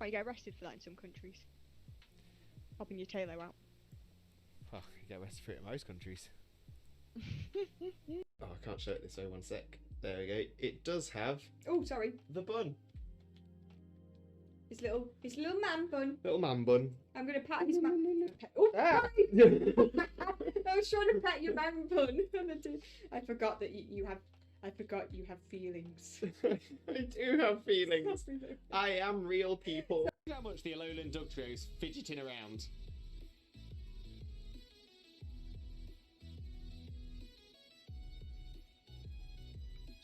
Oh, you get arrested for that in some countries. Popping your tailo out. Oh, you get arrested for it in most countries. Oh, I can't show it this way, one sec. There we go. It does have... Oh, sorry. the bun. His little man bun. Little man bun. I'm gonna pat his man. Oh, Ah. sorry. I was trying to pet your man bun. I forgot that you have. I forgot you have feelings. I do have feelings. I am real, people. Look how much the Alolan Dug Trio's fidgeting around.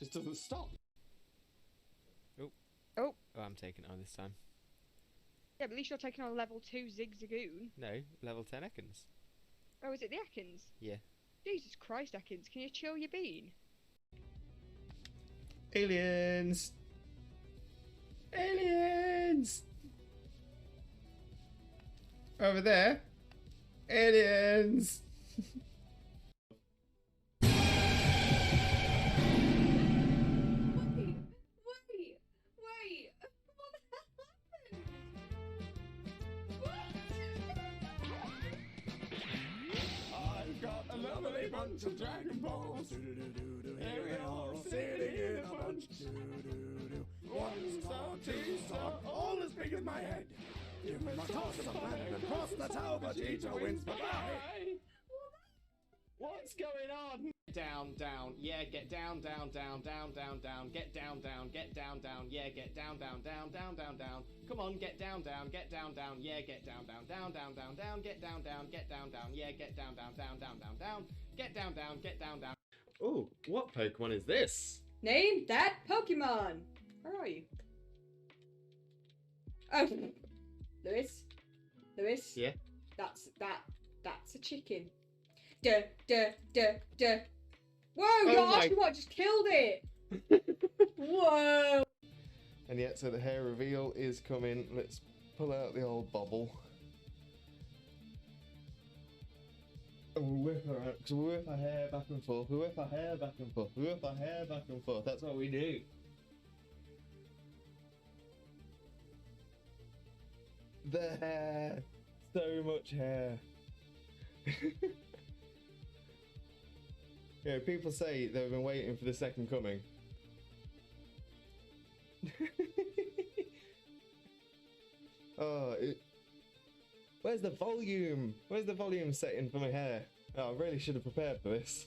Just doesn't stop. Oh. Oh. Oh, I'm taking it on this time. Yeah, but at least you're taking on level 2 Zigzagoon. No, level 10 Ekans. Oh, is it the Ekans? Yeah. Jesus Christ, Ekans, can you chill your bean? Aliens! Aliens! Over there. Aliens! Wait! What the hell happened? I've got a lovely bunch of Dragon Balls. Here they are all sitting in a bunch. 1 star, 2 star, all as big as my head. Give me my toss of land and cross the tower, Vegeta wins. Bye-bye. What's going on? Down, down, yeah, get down, down, down, down, down, down, get down, down, get down, down, yeah, get down, down, down, down, down, down. Come on, get down, down, get down, down, yeah, get down, down, down, down, down, down, get down, down, get down, down, yeah, get down, down, down, down, down, down, get down, down, get down, down. Oh, what Pokemon is this? Name that Pokemon! Where are you? Oh, Lewis? Yeah? That's a chicken. Duh. Whoa, you're asking what just killed it! Whoa! And yet, so the hair reveal is coming. Let's pull out the old bobble. And we'll whip her out, because we whip our hair back and forth, we whip our hair back and forth, we whip our hair back and forth. That's what we do. The hair. So much hair. Yeah, people say they've been waiting for the second coming. Oh, where's the volume? Where's the volume setting for my hair? Oh, I really should have prepared for this.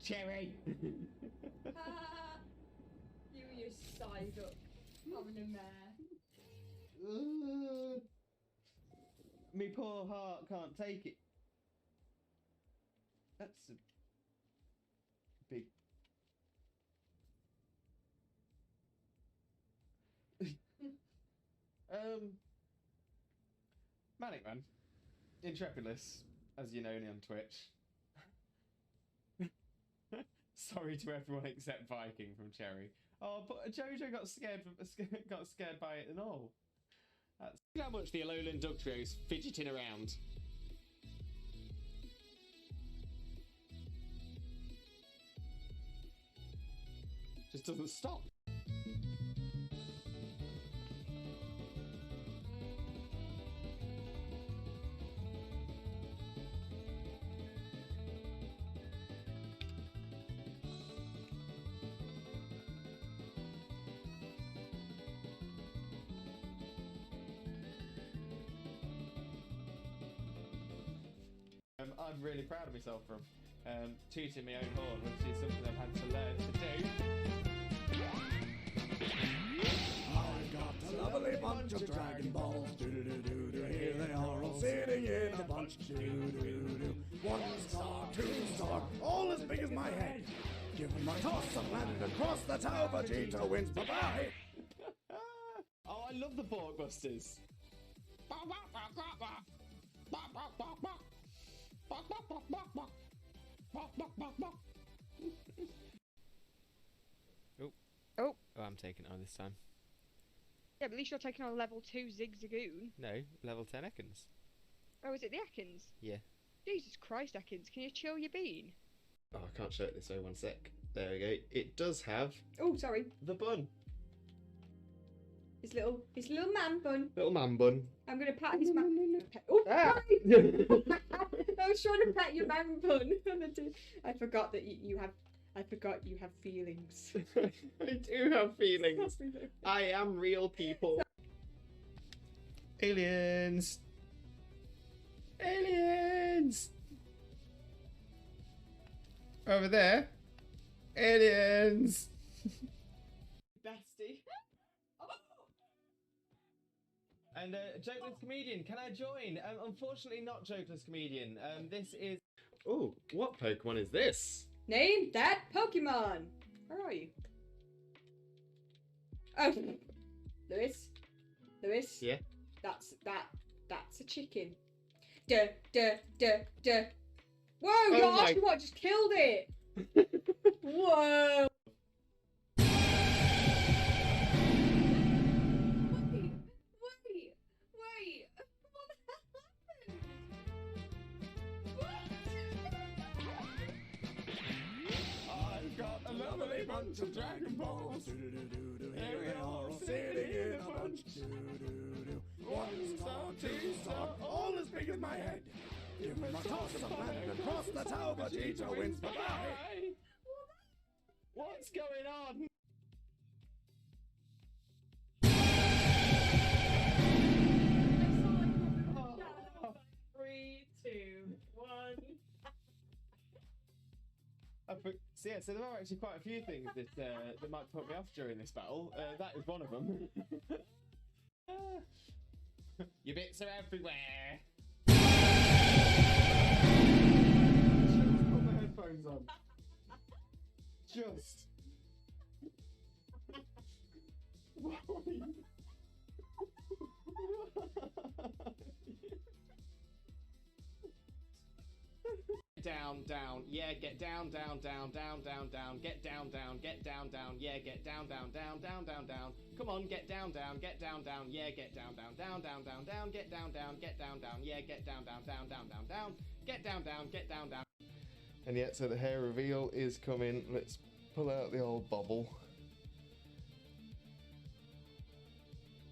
Cherry! You and your side up. Having a mare. Me poor heart can't take it. That's a big... Manic Man. Intrepidus, as you know me on Twitch. Sorry to everyone except Viking from Cherry. Oh, but Jojo got scared by it and all. That's how much the Alolan Dug Trio's fidgeting around. Just doesn't stop. I'm really proud of myself from tooting my own horn, which is something I've had to learn to do. I've got a lovely bunch of Dragon Balls. Here they are all sitting in a bunch. 1 star, 2 star, all as big as my head. Give them a toss of land and cross the tower, Vegeta wins. Bye-bye. Oh, I love the Borkbusters. Oh, I'm taking it on this time. Yeah, but at least you're taking on level 2 Zigzagoon. No, level 10 Ekans. Oh, is it the Ekans? Yeah. Jesus Christ, Atkins, can you chill your bean? Oh, I can't show it this way. 1 sec. There we go. It does have Oh, sorry. the bun. His little man bun. Little man bun. I'm gonna pat his man. Oh, Ah. sorry. I was trying to pet your man bun. I forgot that you have. I forgot you have feelings. I do have feelings. I am real, people. Aliens. Aliens. Over there. Aliens. Bestie. And Jokeless Comedian, can I join? Unfortunately not Jokeless Comedian. This is... Oh, what Pokemon is this? Name that Pokemon. Where are you? Oh, Lewis. Yeah? That's a chicken. Duh. Whoa, Oh your my- Oshawott just killed it. Whoa. Wait. What happened? I've got a lovely bunch of Dragon Balls. Here they are all sitting in a bunch. 1 star, 2 star, all as big as my head. Give them a toss of a planet across the tower, Vegeta wins. Bye-bye. What's going on? Three, two, one. So there are actually quite a few things that might put me off during this battle. That is one of them. Your bits are everywhere. Just put my headphones on. Just. Down, yeah, get down, get down, get down, yeah, get down, come on, get down, yeah, get down, get down, yeah, get down. And yet, so the hair reveal is coming. Let's pull out the old bobble.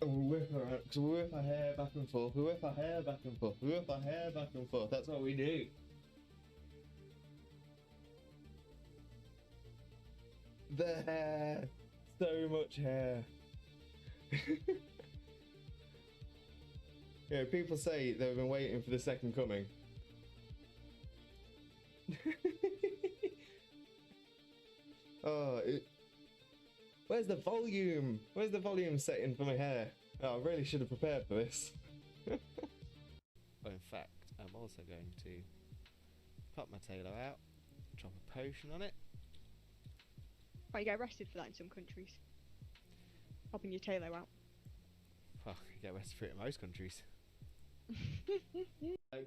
And we'll whip her out, because we whip our hair back and forth, that's what we do. The hair! So much hair. Yeah, people say they've been waiting for the second coming. Where's the volume? Where's the volume setting for my hair? Oh, I really should have prepared for this. In fact, I'm also going to pop my tailor out, drop a potion on it. Oh, you get arrested for that in some countries. Popping your tailor out. Well, you get arrested for it in most countries.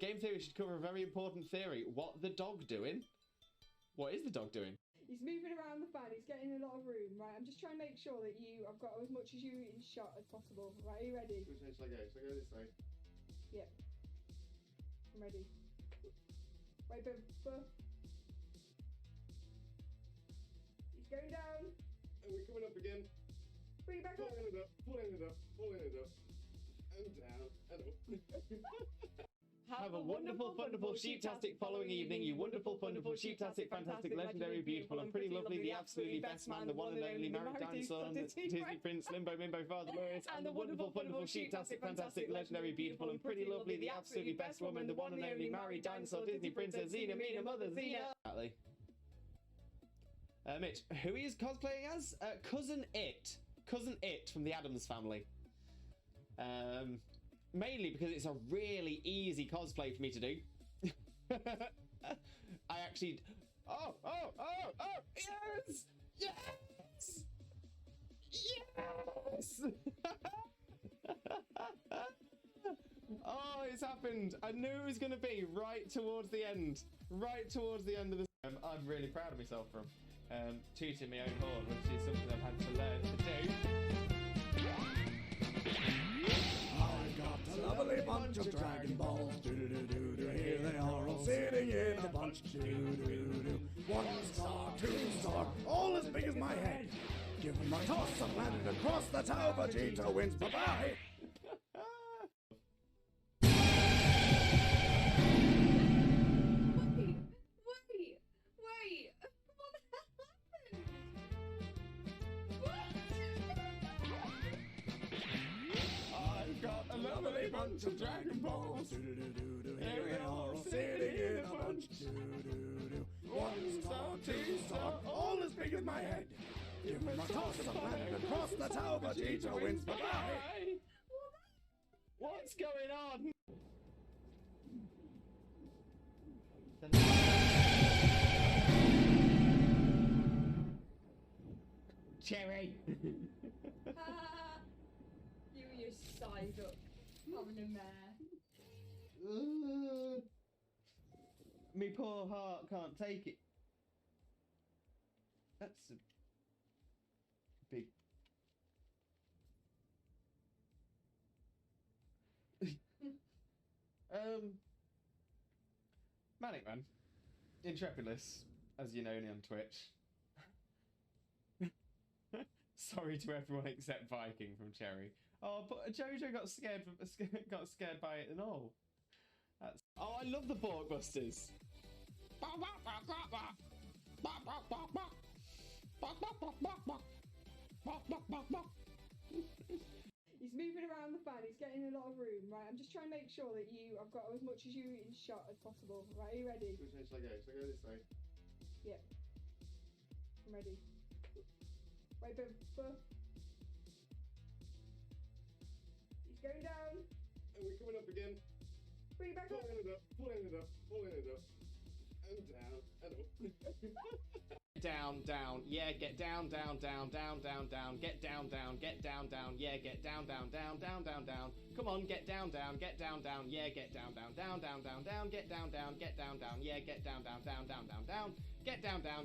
Game theory should cover a very important theory. What the dog doing? What is the dog doing? He's moving around the fan, he's getting a lot of room, right? I'm just trying to make sure that I've got as much as you in shot as possible. Right, are you ready? Which way should I go? Should I go this way? Yep. I'm ready. Wait, but... He's going down. And we're coming up again. Bring it back up. Pulling it up. And down, and up. Have a wonderful, wonderful, sheep-tastic following evening, you wonderful, wonderful, sheep-tastic, fantastic, legendary, beautiful, and pretty lovely, the absolutely best man, the one and only married dinosaur, Disney Prince, Limbo, Mimbo, Father Lewis, and the wonderful, wonderful, sheep-tastic, fantastic, legendary, beautiful, and pretty lovely, the absolutely best woman, the one and only married dinosaur, Disney Princess, Xena, Mina, Mother, Xena. Exactly. Mitch, who he is cosplaying as? Cousin It. Cousin It from the Addams Family. Mainly because it's a really easy cosplay for me to do. I actually... Oh! Yes! Yes! Yes! Oh, it's happened. I knew it was going to be right towards the end. Right towards the end of the... I'm really proud of myself from tooting my own horn, which is something I've had to learn to do. I've got a lovely bunch of Dragon Balls. Here they are all all sitting in a bunch. Doo-doo-doo. 1 star, 2 star, all as big as my head. Give them a toss, I've landed across the tower. Vegeta wins, bye-bye. Wait! What the hell happened? I've got a lovely bunch of Dragon Balls. Doo-doo-doo-doo. Here we are, all sitting in a bunch. Doo-doo-doo. 1 star, 2 star, all as big as my head. Give them a toss, I've landed across the tower. Vegeta wins, bye-bye. What's going on? Cherry! You and your side up having a mare. Me poor heart can't take it. That's a big. Manic Man, Intrepidus, as you know me on Twitch. Sorry to everyone except Viking from Cherry. Oh, but Jojo got scared by it and all. That's. Oh, I love the Borkbusters. He's moving around the fan, he's getting a lot of room, right? I'm just trying to make sure that I've got as much as you in shot as possible. Right, are you ready? Which way should I go? Should I go this way? Yep. I'm ready. Wait, but he's going down. And we're coming up again. Bring it back up. Pulling it up, pulling it up, pulling it up. And down, and up. Down, down, yeah, get down, down, down, down, down, down, get down, down, yeah, get down, down, down, down, down, down. Come on, get down, down, yeah, get down, down, down, down, down, down, get down, down, yeah, get down, down, down, down, down, down,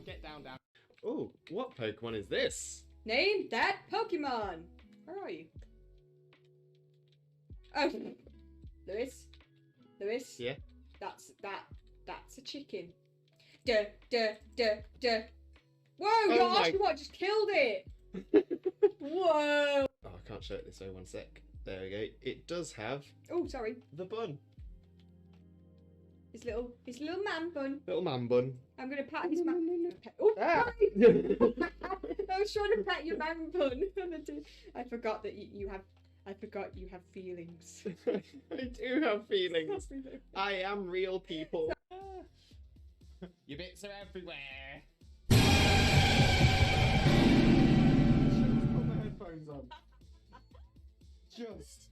get down, down. Oh, what Pokemon is this? Name that Pokemon. Where are you? Oh, Lewis. Yeah. That's a chicken. Duh. Whoa, Oh your my- Oshawott just killed it. Whoa. Oh, I can't show it this way. 1 sec. There we go. It does have Oh, sorry. the bun. His little man bun. Little man bun. I'm gonna pat his man. Oh, Ah. sorry. I was trying to pet your man bun. I forgot that you have. I forgot you have feelings. I do have feelings. I am real, people. Your bits are everywhere. Just put my headphones on. Just.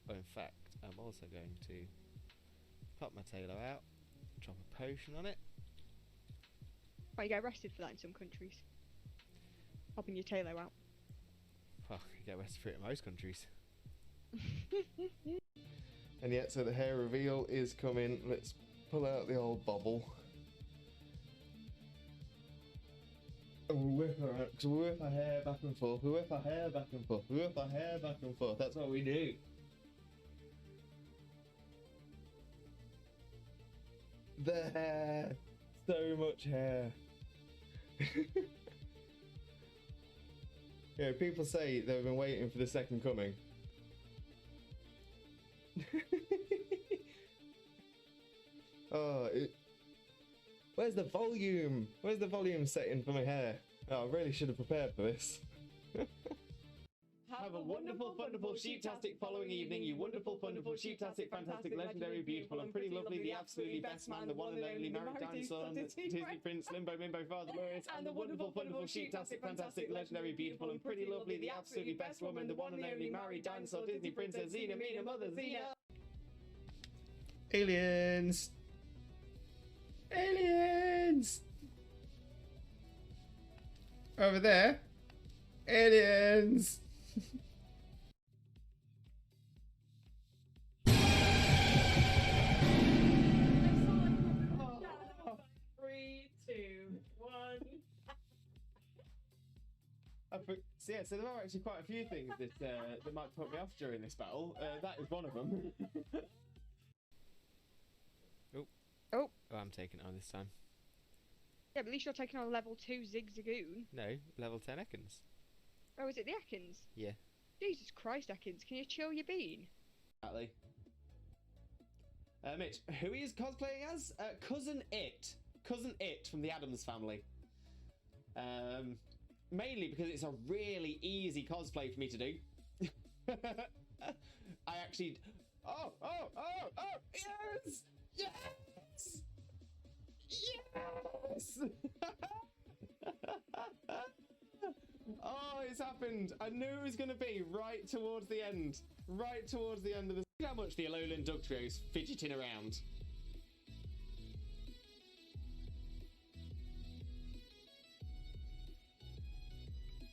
Well, in fact, I'm also going to pop my tailor out, drop a potion on it. Well, you get arrested for that in some countries. Popping your tailor out. Well, you get arrested for it in most countries. And yet, so the hair reveal is coming. Let's pull out the old bobble. And we'll whip her out, because we'll whip our hair back and forth, we'll whip our hair back and forth, we'll whip our hair back and forth. That's what we do. The hair. So much hair. Yeah, people say they've been waiting for the second coming. Where's the volume? Where's the volume setting for my hair? Oh, I really should have prepared for this. Have a wonderful, wonderful, sheep-tastic following evening, you wonderful, wonderful, sheep-tastic, fantastic, legendary, beautiful, and pretty lovely, the absolutely best man, the one and only married dinosaur, and the Disney Prince, Limbo, Mimbo, Father Glorious, and the wonderful, wonderful, sheep-tastic, fantastic, legendary, beautiful, and pretty lovely, the absolutely best woman, the one and only married dinosaur, Disney Princess, Xena, Mina, Mother, Xena. Aliens! Aliens! Over there. Aliens! Three, two, one. So there are actually quite a few things that might put me off during this battle. That is one of them. Oh, I'm taking it on this time. yeah, but at least you're taking on level 2 Zigzagoon. No, level 10 Ekans. Oh, is it the Ekans? Yeah. Jesus Christ, Ekans, can you chill your bean? Exactly. Mitch, who he is cosplaying as? Cousin It. Cousin It from the Addams Family. Mainly because it's a really easy cosplay for me to do. I actually... Oh! Yes! Yes! Yes! Oh, it's happened. I knew it was going to be right towards the end. Right towards the end of the... Look how much the Alolan Dugtrio's fidgeting around.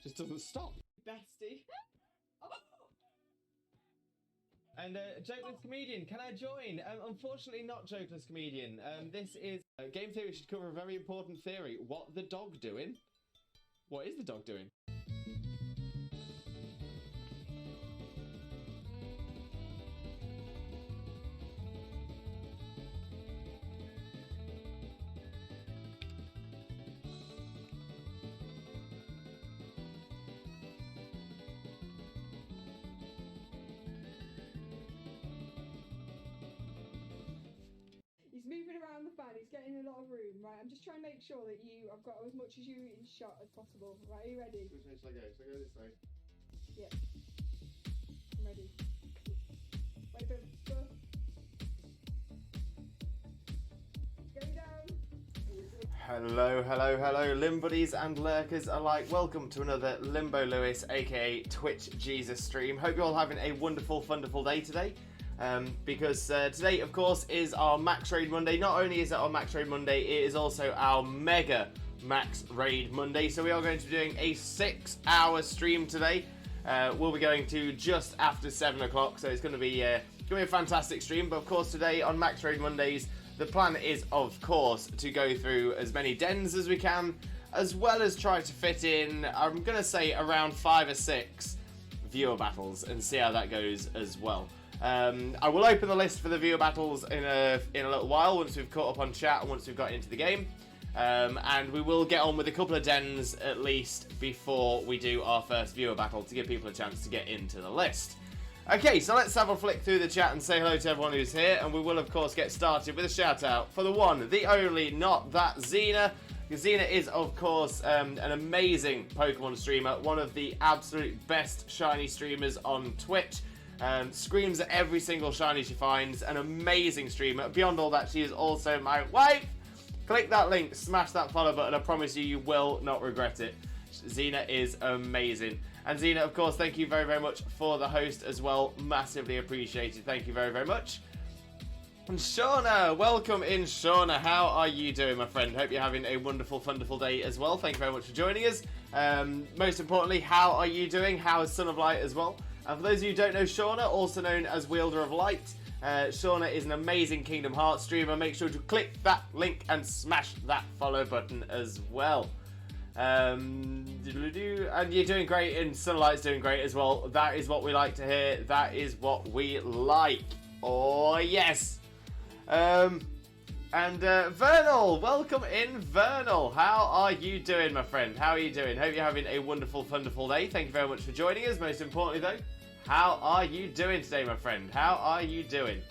Just doesn't stop. Bestie. And Jokeless Comedian, can I join? Unfortunately not Jokeless Comedian. This is Game Theory should cover a very important theory. What the dog doing? What is the dog doing? He's moving around the fan, he's getting a lot of room, right? I'm just trying to make sure that I've got as much as you in shot as possible. Right, are you ready? Which way shall I go? Shall I go this way? Yeah. I'm ready. Wait, go. Go down. Hello, Limbuddies and lurkers alike. Welcome to another Limbo Lewis, aka Twitch Jesus stream. Hope you're all having a wonderful day today. Because today, of course, is our Max Raid Monday. Not only is it our Max Raid Monday, it is also our Mega Max Raid Monday. So we are going to be doing a 6-hour stream today. We'll be going to just after 7 o'clock, so it's going to be a fantastic stream. But of course, today on Max Raid Mondays, the plan is, of course, to go through as many dens as we can, as well as try to fit in, I'm going to say, around 5 or 6 viewer battles and see how that goes as well. I will open the list for the viewer battles in a little while once we've caught up on chat and once we've got into the game. And we will get on with a couple of dens at least before we do our first viewer battle to give people a chance to get into the list. Okay, so let's have a flick through the chat and say hello to everyone who's here. And we will, of course, get started with a shout out for the one, the only, not that Xena. Xena is, of course, an amazing Pokemon streamer, one of the absolute best shiny streamers on Twitch. Screams at every single shiny she finds. An amazing streamer. Beyond all that, she is also my wife. Click that link, smash that follow button. I promise you will not regret it. Xena is amazing. And Xena, of course, thank you very, very much for the host as well. Massively appreciated. Thank you very, very much. And Shauna, welcome in, Shauna. How are you doing, my friend? Hope you're having a wonderful, wonderful day as well. Thank you very much for joining us. Most importantly, how are you doing? How is Son of Light as well? And for those of you who don't know Shauna, also known as Wielder of Light, Shauna is an amazing Kingdom Hearts streamer. Make sure to click that link and smash that follow button as well. And you're doing great, and Sunlight's doing great as well. That is what we like to hear. That is what we like. Oh, yes. And Vernal, welcome in, Vernal. How are you doing, my friend? How are you doing? Hope you're having a wonderful, wonderful day. Thank you very much for joining us. Most importantly, though, how are you doing today, my friend? How are you doing?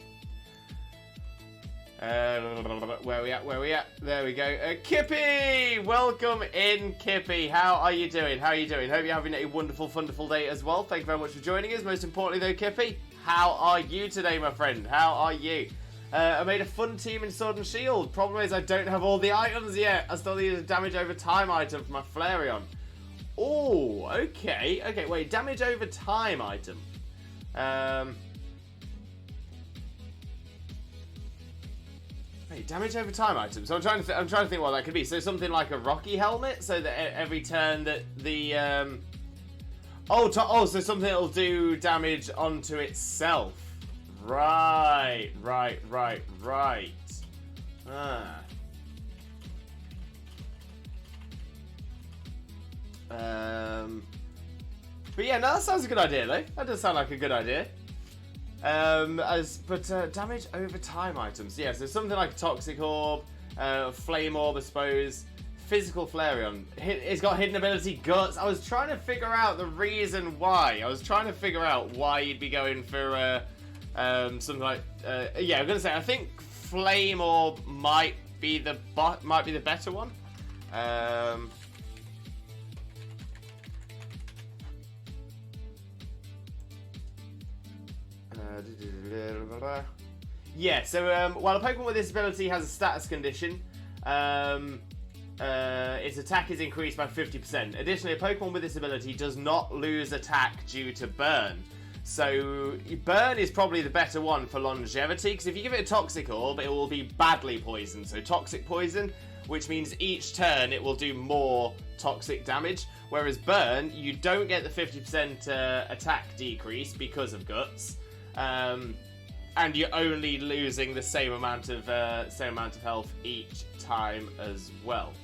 Where we at? There we go. Kippy! Welcome in, Kippy. How are you doing? Hope you're having a wonderful, wonderful day as well. Thank you very much for joining us. Most importantly, though, Kippy, how are you today, my friend? How are you? I made a fun team in Sword and Shield. Problem is I don't have all the items yet. I still need a damage over time item for my Flareon. Oh, okay. Okay, wait. Damage over time item. Wait, damage over time item. So I'm trying to think what that could be. So something like a Rocky helmet, so that every turn that the so something that'll do damage onto itself. Right. But yeah, no, that sounds a good idea though. That does sound like a good idea. Damage over time items. Yeah, so something like a Toxic Orb, Flame Orb, I suppose. Physical Flareon. It's got hidden ability Guts. I was trying to figure out the reason why. I was trying to figure out why you'd be going for something like. Yeah, I'm gonna say I think Flame Orb might be the better one. Yeah, so while a Pokemon with this ability has a status condition, its attack is increased by 50%. Additionally, a Pokemon with this ability does not lose attack due to burn. So, burn is probably the better one for longevity, because if you give it a Toxic Orb, it will be badly poisoned. So, Toxic Poison, which means each turn it will do more toxic damage. Whereas burn, you don't get the 50% attack decrease because of Guts. And you're only losing the same amount of health each time as well.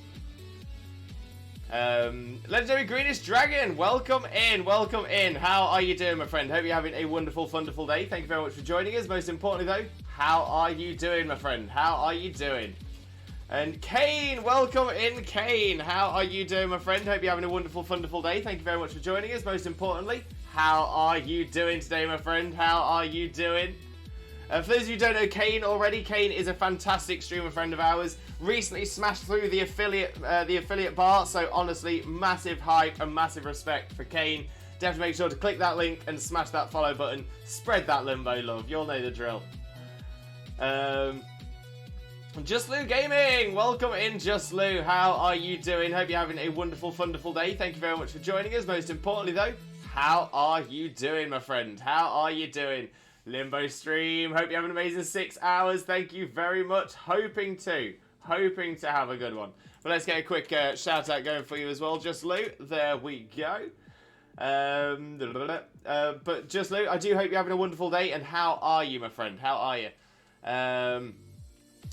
Legendary Greenish Dragon, welcome in, welcome in. How are you doing, my friend? Hope you're having a wonderful, wonderful day. Thank you very much for joining us. Most importantly, though, how are you doing, my friend? How are you doing? And Kane, welcome in, Kane. How are you doing, my friend? Hope you're having a wonderful, wonderful day. Thank you very much for joining us. Most importantly, how are you doing today, my friend? How are you doing? For those of you who don't know Kane already, Kane is a fantastic streamer friend of ours. Recently smashed through the affiliate bar, so honestly, massive hype and massive respect for Kane. Definitely make sure to click that link and smash that follow button. Spread that Limbo love. You'll know the drill. Just Lou Gaming, welcome in, Just Lou. How are you doing? Hope you're having a wonderful, wonderful day. Thank you very much for joining us. Most importantly, though, how are you doing, my friend? How are you doing? Limbo stream. Hope you have an amazing 6 hours. Thank you very much. Hoping to have a good one. But let's get a quick shout out going for you as well, Just Lou. There we go. But Just Lou, I do hope you're having a wonderful day. And how are you, my friend? How are you?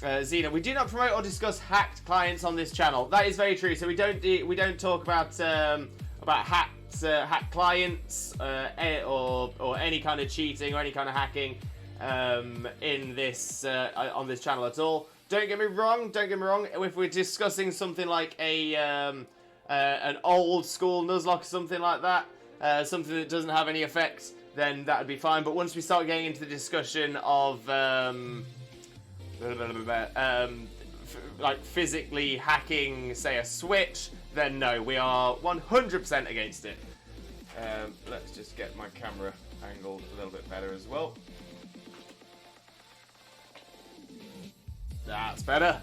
Xena, we do not promote or discuss hacked clients on this channel. That is very true. So we don't talk about hacked clients or any kind of cheating or any kind of hacking in this on this channel at all. Don't get me wrong. If we're discussing something like an old school Nuzlocke or something like that, something that doesn't have any effect, then that would be fine. But once we start getting into the discussion of like physically hacking, say, a Switch, then no, we are 100% against it. Let's just get my camera angled a little bit better as well. That's better.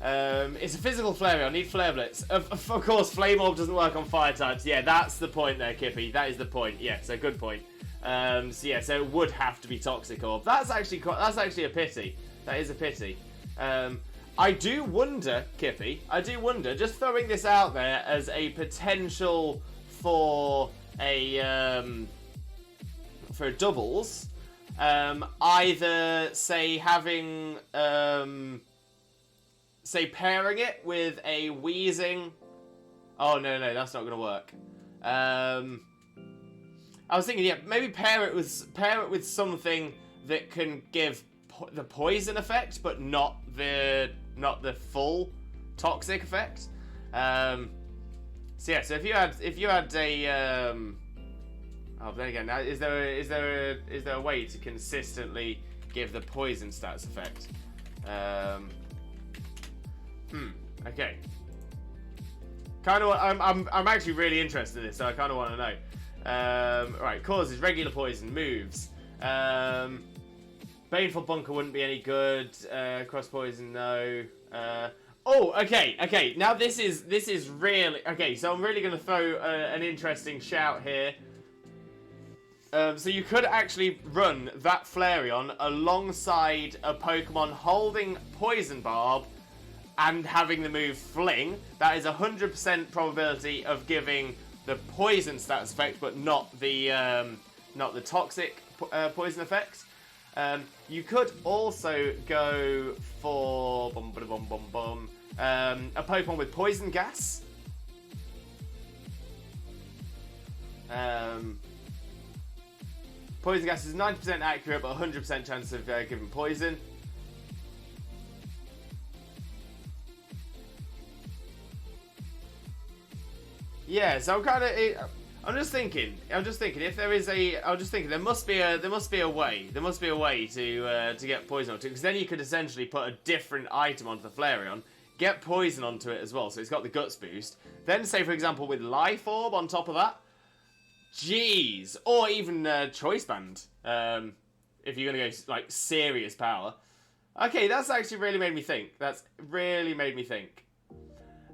It's a physical Flareon. I need Flare Blitz. Of course, Flame Orb doesn't work on fire types. Yeah, that's the point there, Kippy. That is the point. Yeah, so good point. So it would have to be Toxic Orb. That's actually a pity. That is a pity. I do wonder, Kippy. Just throwing this out there as a potential for doubles. Either say having pairing it with a Wheezing. Oh no, that's not going to work. I was thinking, yeah, maybe pair it with something that can give the poison effect, but not the full toxic effect. So if you had a oh, then again, now is there a way to consistently give the poison stats effect? Okay. Kind of. I'm actually really interested in this, so I kind of want to know. Right, causes regular poison moves. Baneful Bunker wouldn't be any good. Cross poison, no. Oh, okay. Now this is really okay. So I'm really going to throw an interesting shout here. So you could actually run that Flareon alongside a Pokemon holding Poison Barb and having the move Fling. That is 100% probability of giving the poison stats effect, but not the toxic poison effects. You could also go for a Pokemon with Poison Gas. Poison gas is 90% accurate, but 100% chance of giving poison. Yeah, so I'm just thinking if there is there must be a way to get poison onto it, because then you could essentially put a different item onto the Flareon, get poison onto it as well, so it's got the guts boost. Then say, for example, with Life Orb on top of that, jeez, or even Choice Band, if you're gonna go like serious power. Okay, that's actually really made me think.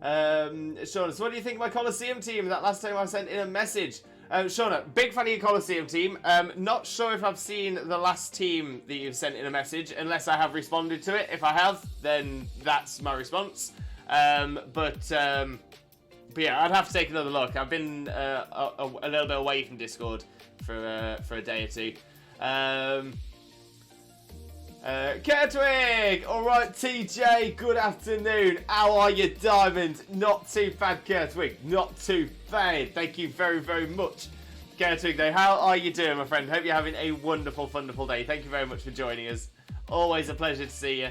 Shauna, so what do you think of my Coliseum team? That last time I sent in a message. Shauna, big fan of your Coliseum team. Not sure if I've seen the last team that you've sent in a message, unless I have responded to it. If I have, then that's my response. But yeah, I'd have to take another look. I've been a little bit away from Discord for a day or two. Kertwig! Alright, TJ, good afternoon. How are you, Diamond? Not too bad, Kertwig. Not too bad. Thank you very, very much. Kertwig, though, how are you doing, my friend? Hope you're having a wonderful, wonderful day. Thank you very much for joining us. Always a pleasure to see you.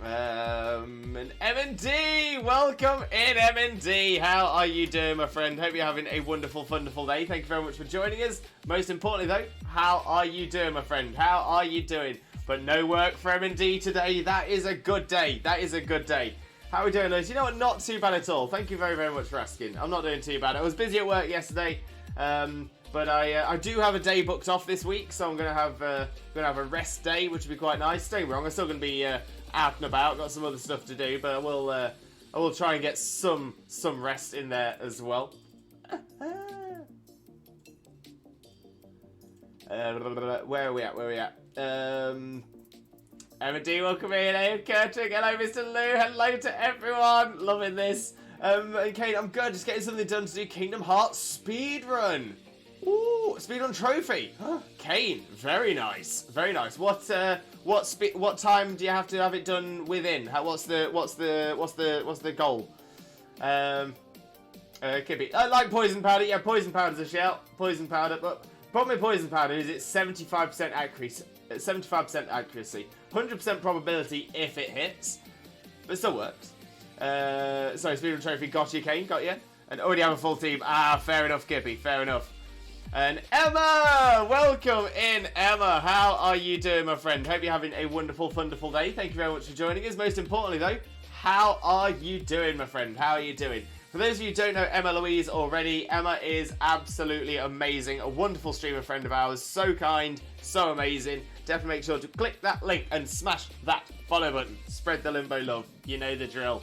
And M&D! Welcome in, M&D. How are you doing, my friend? Hope you're having a wonderful, wonderful day. Thank you very much for joining us. Most importantly, though, how are you doing, my friend? How are you doing? But no work for M&D today. That is a good day. That is a good day. How are we doing, Liz? You know what? Not too bad at all. Thank you very, very much for asking. I'm not doing too bad. I was busy at work yesterday, but I do have a day booked off this week, so I'm gonna have a rest day, which would be quite nice. Don't get me wrong, I'm still gonna be out and about. Got some other stuff to do, but I will try and get some rest in there as well. Where are we at? M&D, welcome in. Hey, Kurtic. Hello, Mr. Lou. Hello to everyone. Loving this. And Kane, I'm good. Just getting something done to do Kingdom Hearts speedrun. Ooh, speedrun trophy. Kane, very nice. Very nice. What time do you have to have it done within? What's the goal? Kippy. I like poison powder. Yeah, poison powder's a shout. Poison powder, but problem with poison powder is it's 75% accuracy. 75% accuracy, 100% probability if it hits, but it still works. Sorry, speedrun trophy. Got you, Kane. Got you. And already have a full team. Ah, fair enough, Kippy. Fair enough. And Emma, welcome in, Emma. How are you doing, my friend? Hope you're having a wonderful, wonderful day. Thank you very much for joining us. Most importantly, though, how are you doing, my friend? How are you doing? For those of you who don't know Emma Louise already, Emma is absolutely amazing. A wonderful streamer friend of ours. So kind, so amazing. Definitely make sure to click that link and smash that follow button. Spread the Limbo love. You know the drill.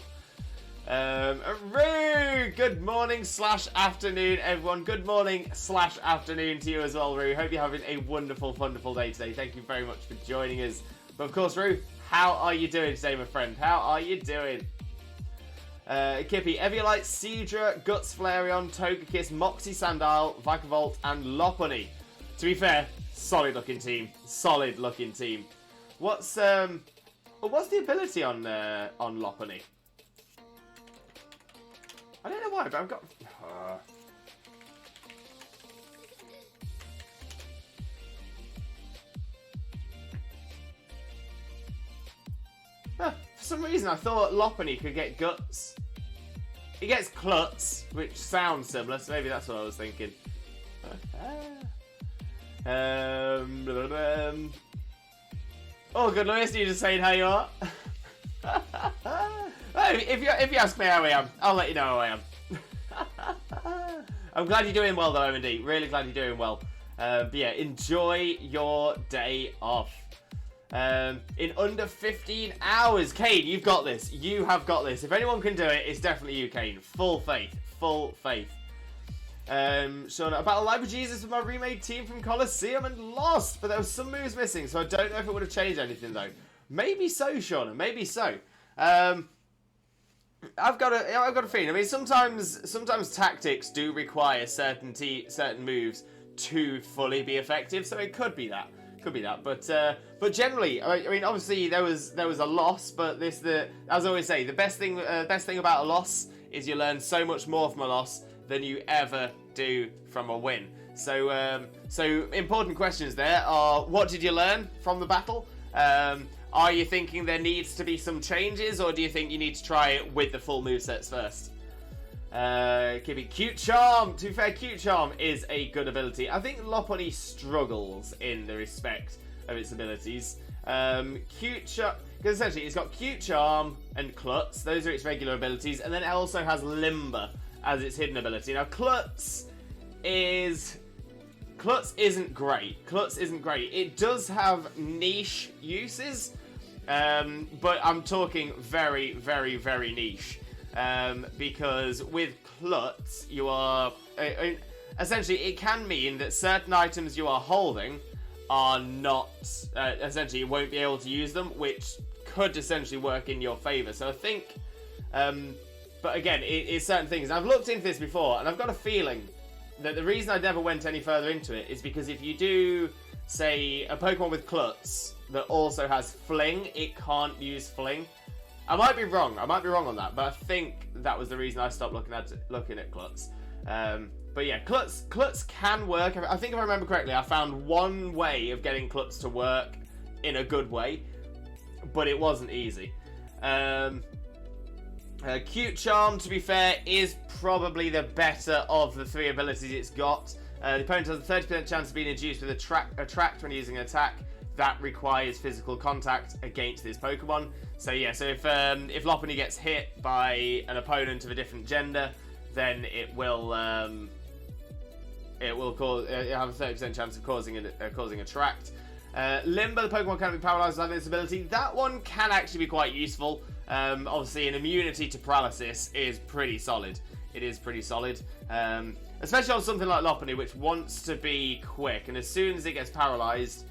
Roo! Good morning / afternoon, everyone. Good morning / afternoon to you as well, Roo. Hope you're having a wonderful, wonderful day today. Thank you very much for joining us. But of course, Roo, how are you doing today, my friend? How are you doing? Kippy, Eviolite, Seadra, Guts, Flareon, Togekiss, Moxie, Sandile, Vikavolt, and Lopunny. To be fair, solid looking team. Solid looking team. What's the ability on Lopunny? I don't know why, but I've got. For some reason, I thought Lopunny could get Guts. He gets Klutz, which sounds similar, so maybe that's what I was thinking. Oh, good, Lewis, you just saying how you are. If you ask me how I am, I'll let you know how I am. I'm glad you're doing well, though, M&D. Really glad you're doing well. But yeah, enjoy your day off. In under 15 hours. Kane, you've got this. You have got this. If anyone can do it, it's definitely you, Kane. Full faith. Full faith. Shauna, about Live with Jesus with my remade team from Coliseum and lost, but there was some moves missing, so I don't know if it would have changed anything, though. Maybe so, Shauna. Maybe so. I've got a feeling. I mean, sometimes tactics do require certain moves to fully be effective, so it could be that. But generally, I mean, obviously there was a loss, but as I always say, the best thing about a loss is you learn so much more from a loss than you ever do from a win. So, so important questions there are: what did you learn from the battle? Are you thinking there needs to be some changes, or do you think you need to try it with the full movesets first? Keeping Cute Charm. To be fair, Cute Charm is a good ability. I think Lopunny struggles in the respect of its abilities. Cute Charm, because essentially it's got Cute Charm and Klutz. Those are its regular abilities, and then it also has Limber as its hidden ability. Now Klutz isn't great. Klutz isn't great. It does have niche uses, but I'm talking very, very, very niche. Because with Klutz, you are... essentially, it can mean that certain items you are holding are not... essentially, you won't be able to use them, which could essentially work in your favour. So I think... but again, it's certain things. I've looked into this before, and I've got a feeling that the reason I never went any further into it is because if you do, say, a Pokemon with Klutz that also has Fling, it can't use Fling. I might be wrong on that, but I think that was the reason I stopped looking at Klutz. But yeah, Klutz can work. I think if I remember correctly, I found one way of getting Klutz to work in a good way, but it wasn't easy. Cute Charm, to be fair, is probably the better of the three abilities it's got. The opponent has a 30% chance of being induced with Attract when using an attack that requires physical contact against this Pokemon. So yeah, so if Lopunny gets hit by an opponent of a different gender, then it will have a 30% chance of causing Attract. Limber, the Pokemon can be paralyzed with this ability. That one can actually be quite useful. Obviously, an immunity to paralysis is pretty solid. It is pretty solid. Especially on something like Lopunny, which wants to be quick, and as soon as it gets paralyzed,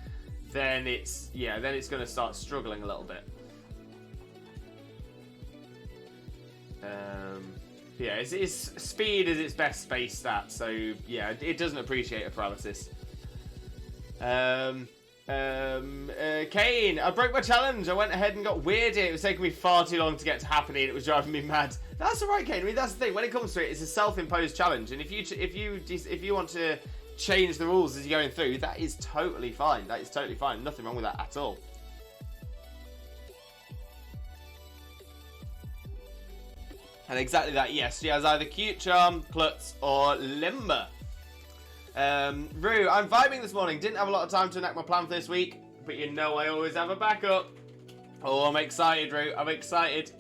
then it's going to start struggling a little bit. Yeah, its speed is its best space stat, so yeah, it doesn't appreciate a paralysis. Kane, I broke my challenge. I went ahead and got weirded. It was taking me far too long to get to Happiny, and it was driving me mad. That's alright, Kane. I mean, that's the thing. When it comes to it, it's a self-imposed challenge, and if you want to change the rules as you're going through, that is totally fine. That is totally fine. Nothing wrong with that at all. And exactly that, yes. She has either Cute Charm, Klutz, or Limber. Rue, I'm vibing this morning. Didn't have a lot of time to enact my plan for this week, but you know I always have a backup. Oh, I'm excited, Rue. I'm excited.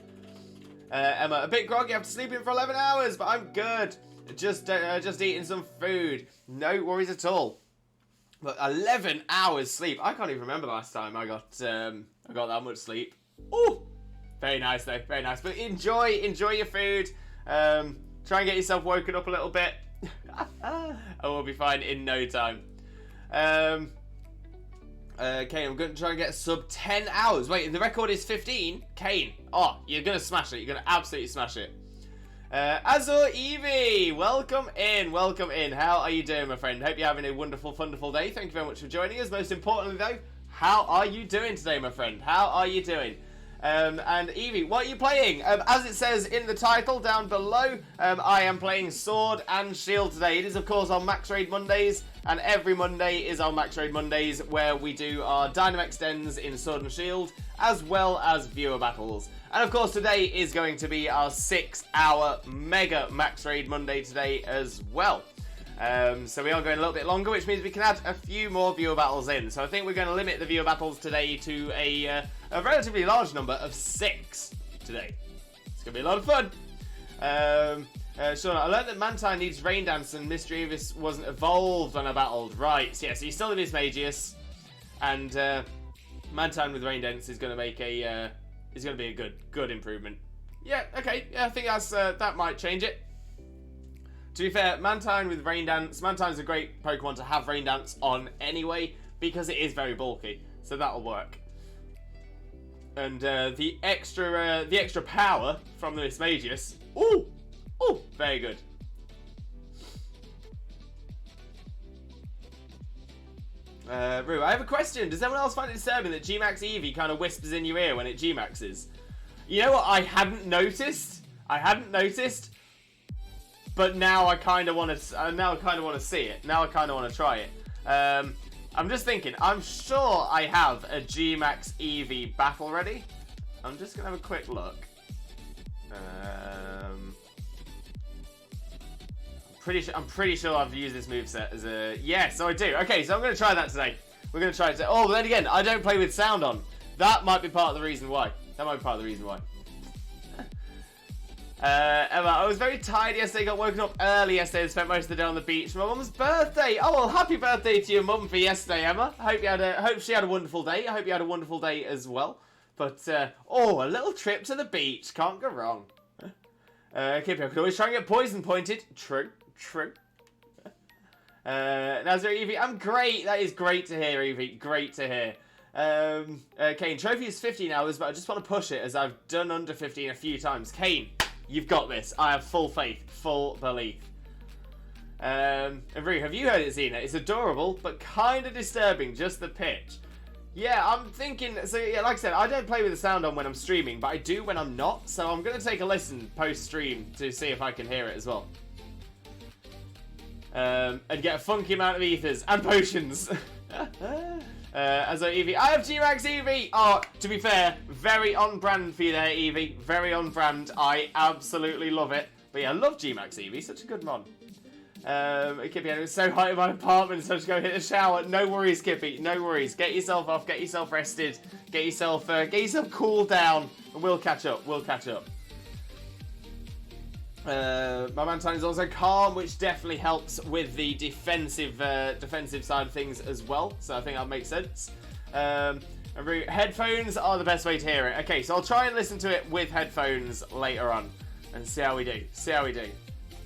Emma, a bit groggy after sleeping for 11 hours, but I'm good. Just eating some food. No worries at all. But 11 hours sleep. I can't even remember the last time I got that much sleep. Oh, very nice though. Very nice. But enjoy your food. Try and get yourself woken up a little bit. I will be fine in no time. Kane, I'm going to try and get sub 10 hours. Wait, the record is 15? Kane, oh, you're going to smash it. You're going to absolutely smash it. Azur Evie, welcome in. How are you doing, my friend? Hope you're having a wonderful, wonderful day. Thank you very much for joining us. Most importantly, though, how are you doing today, my friend? How are you doing? And Evie, what are you playing? As it says in the title down below, I am playing Sword and Shield today. It is, of course, on Max Raid Mondays, and every Monday is on Max Raid Mondays, where we do our Dynamax dens in Sword and Shield, as well as viewer battles. And of course, today is going to be our 6-hour Mega Max Raid Monday today as well. So we are going a little bit longer, which means we can add a few more viewer battles in. So I think we're going to limit the viewer battles today to a relatively large number of 6 today. It's going to be a lot of fun. Sean, I learned that Mantine needs Rain Dance and Mischievous wasn't evolved when I battled. Right, yeah, so he's still in Mismagius. And Mantine with Rain Dance is going to make a be a good improvement. Yeah, okay, yeah, I think that might change it. To be fair, Mantine with Rain Dance, Mantine's a great Pokemon to have Rain Dance on anyway, because it is very bulky, so that'll work. And the extra power from the Mismagius, ooh, very good. Rue, I have a question. Does anyone else find it disturbing that G-Max Eevee kind of whispers in your ear when it G-Maxes? You know what I hadn't noticed? but now I kind of want to. Now I kind of want to see it. Now I kind of want to try it. I'm just thinking. I'm sure I have a Gmax EV battle ready. I'm just gonna have a quick look. I'm pretty sure I've used this moveset as a... Yes, so I do. Okay, so I'm going to try that today. We're going to try it today. Oh, but then again, I don't play with sound on. That might be part of the reason why. Emma, I was very tired yesterday, got woken up early yesterday and spent most of the day on the beach for my mum's birthday. Oh, well, happy birthday to your mum for yesterday, Emma. I hope she had a wonderful day. I hope you had a wonderful day as well. But, a little trip to the beach. Can't go wrong. Okay, people can always try and get poison pointed. True. Nazir Evie, I'm great. That is great to hear, Evie. Great to hear. Kane, trophy is 15 hours, but I just want to push it as I've done under 15 a few times. Kane, you've got this. I have full faith, full belief. Rue, have you heard it, Xena? It's adorable, but kind of disturbing, just the pitch. Yeah, I'm thinking, so yeah, like I said, I don't play with the sound on when I'm streaming, but I do when I'm not, so I'm going to take a listen post-stream to see if I can hear it as well. And get a funky amount of ethers and potions. As Evie, I have Gmax Evie. Oh, to be fair, very on brand for you there, Evie. Very on brand. I absolutely love it. But yeah, I love Gmax Evie. Such a good mod. Kippy, it was so hot in my apartment, so just go hit a shower. No worries, Kippy. No worries. Get yourself off. Get yourself rested. Get yourself cooled down, and we'll catch up. My Mantine is also calm, which definitely helps with the defensive side of things as well. So I think that makes sense. Headphones are the best way to hear it. Okay, so I'll try and listen to it with headphones later on and see how we do.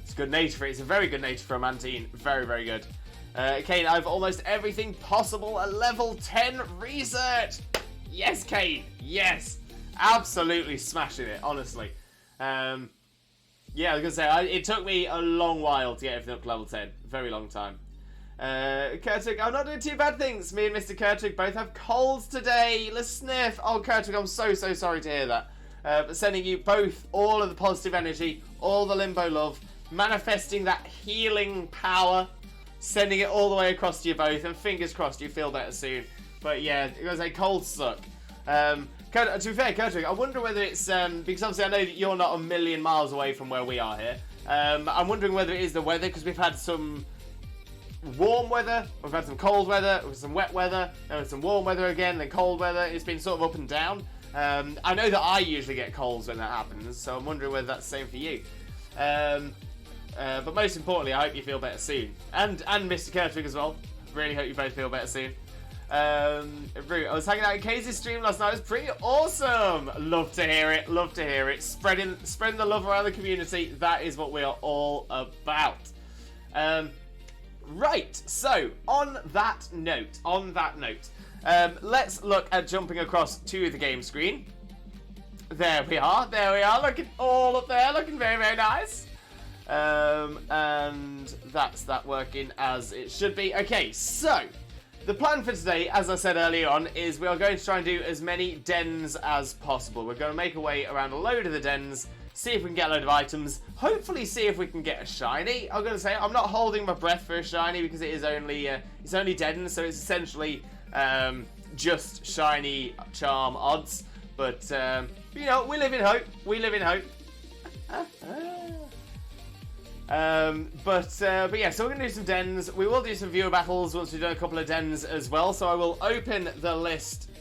It's good nature for it. It's a very good nature for a Mantine. Very, very good. Kane, I have almost everything possible at level 10 research. Yes, Kane. Yes. Absolutely smashing it, honestly. Yeah, I was going to say, it took me a long while to get everything up to level 10. Very long time. Kurtwig, I'm not doing too bad things. Me and Mr. Kurtwig both have colds today. Let's sniff. Oh, Kurtwig, I'm so sorry to hear that. But sending you both all of the positive energy, all the limbo love, manifesting that healing power, sending it all the way across to you both, and fingers crossed you feel better soon. But yeah, it was a cold suck. To be fair, Kurtwig, I wonder whether it's, because obviously I know that you're not a million miles away from where we are here. I'm wondering whether it is the weather, because we've had some warm weather, we've had some cold weather, some wet weather, and some warm weather again, then cold weather. It's been sort of up and down. I know that I usually get colds when that happens, so I'm wondering whether that's the same for you. But most importantly, I hope you feel better soon. And Mr. Kurtwig as well. Really hope you both feel better soon. I was hanging out in Casey's stream last night. It was pretty awesome. Love to hear it. Spreading the love around the community. That is what we are all about. Right. So on that note, let's look at jumping across to the game screen. There we are. Looking all up there. Looking very, very nice. And that's that working as it should be. Okay, so the plan for today, as I said earlier on, is we are going to try and do as many dens as possible. We're going to make our way around a load of the dens, see if we can get a load of items, hopefully see if we can get a shiny. I'm going to say I'm not holding my breath for a shiny because it is only it's only dens, so it's essentially just shiny charm odds. But you know, we live in hope. But yeah, so we're going to do some dens. We will do some viewer battles once we've done a couple of dens as well. So I will open the list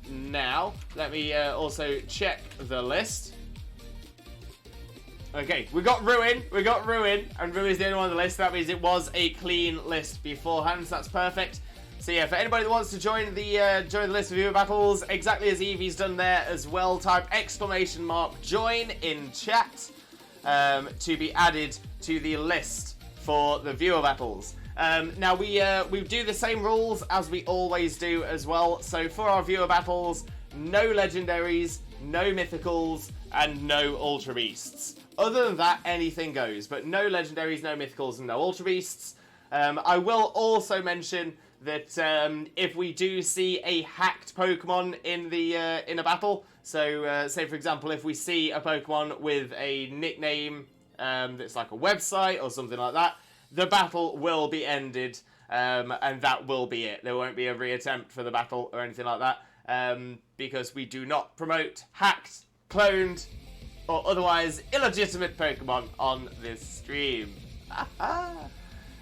now. Let me also check the list. Okay, we got Ruin, and Ruin's the only one on the list. That means it was a clean list beforehand, so that's perfect. So yeah, for anybody that wants to join the list of viewer battles, exactly as Evie's done there as well, type !join in chat to be added to the list for the viewer battles. Now we do the same rules as we always do as well. So for our viewer battles, no legendaries, no mythicals, and no ultra beasts. Other than that, anything goes. But no legendaries, no mythicals, and no ultra beasts. I will also mention that if we do see a hacked Pokemon in a battle, so say for example if we see a Pokemon with a nickname that's like a website or something like that, the battle will be ended, and that will be it. There won't be a reattempt for the battle or anything like that, because we do not promote hacked, cloned, or otherwise illegitimate Pokemon on this stream.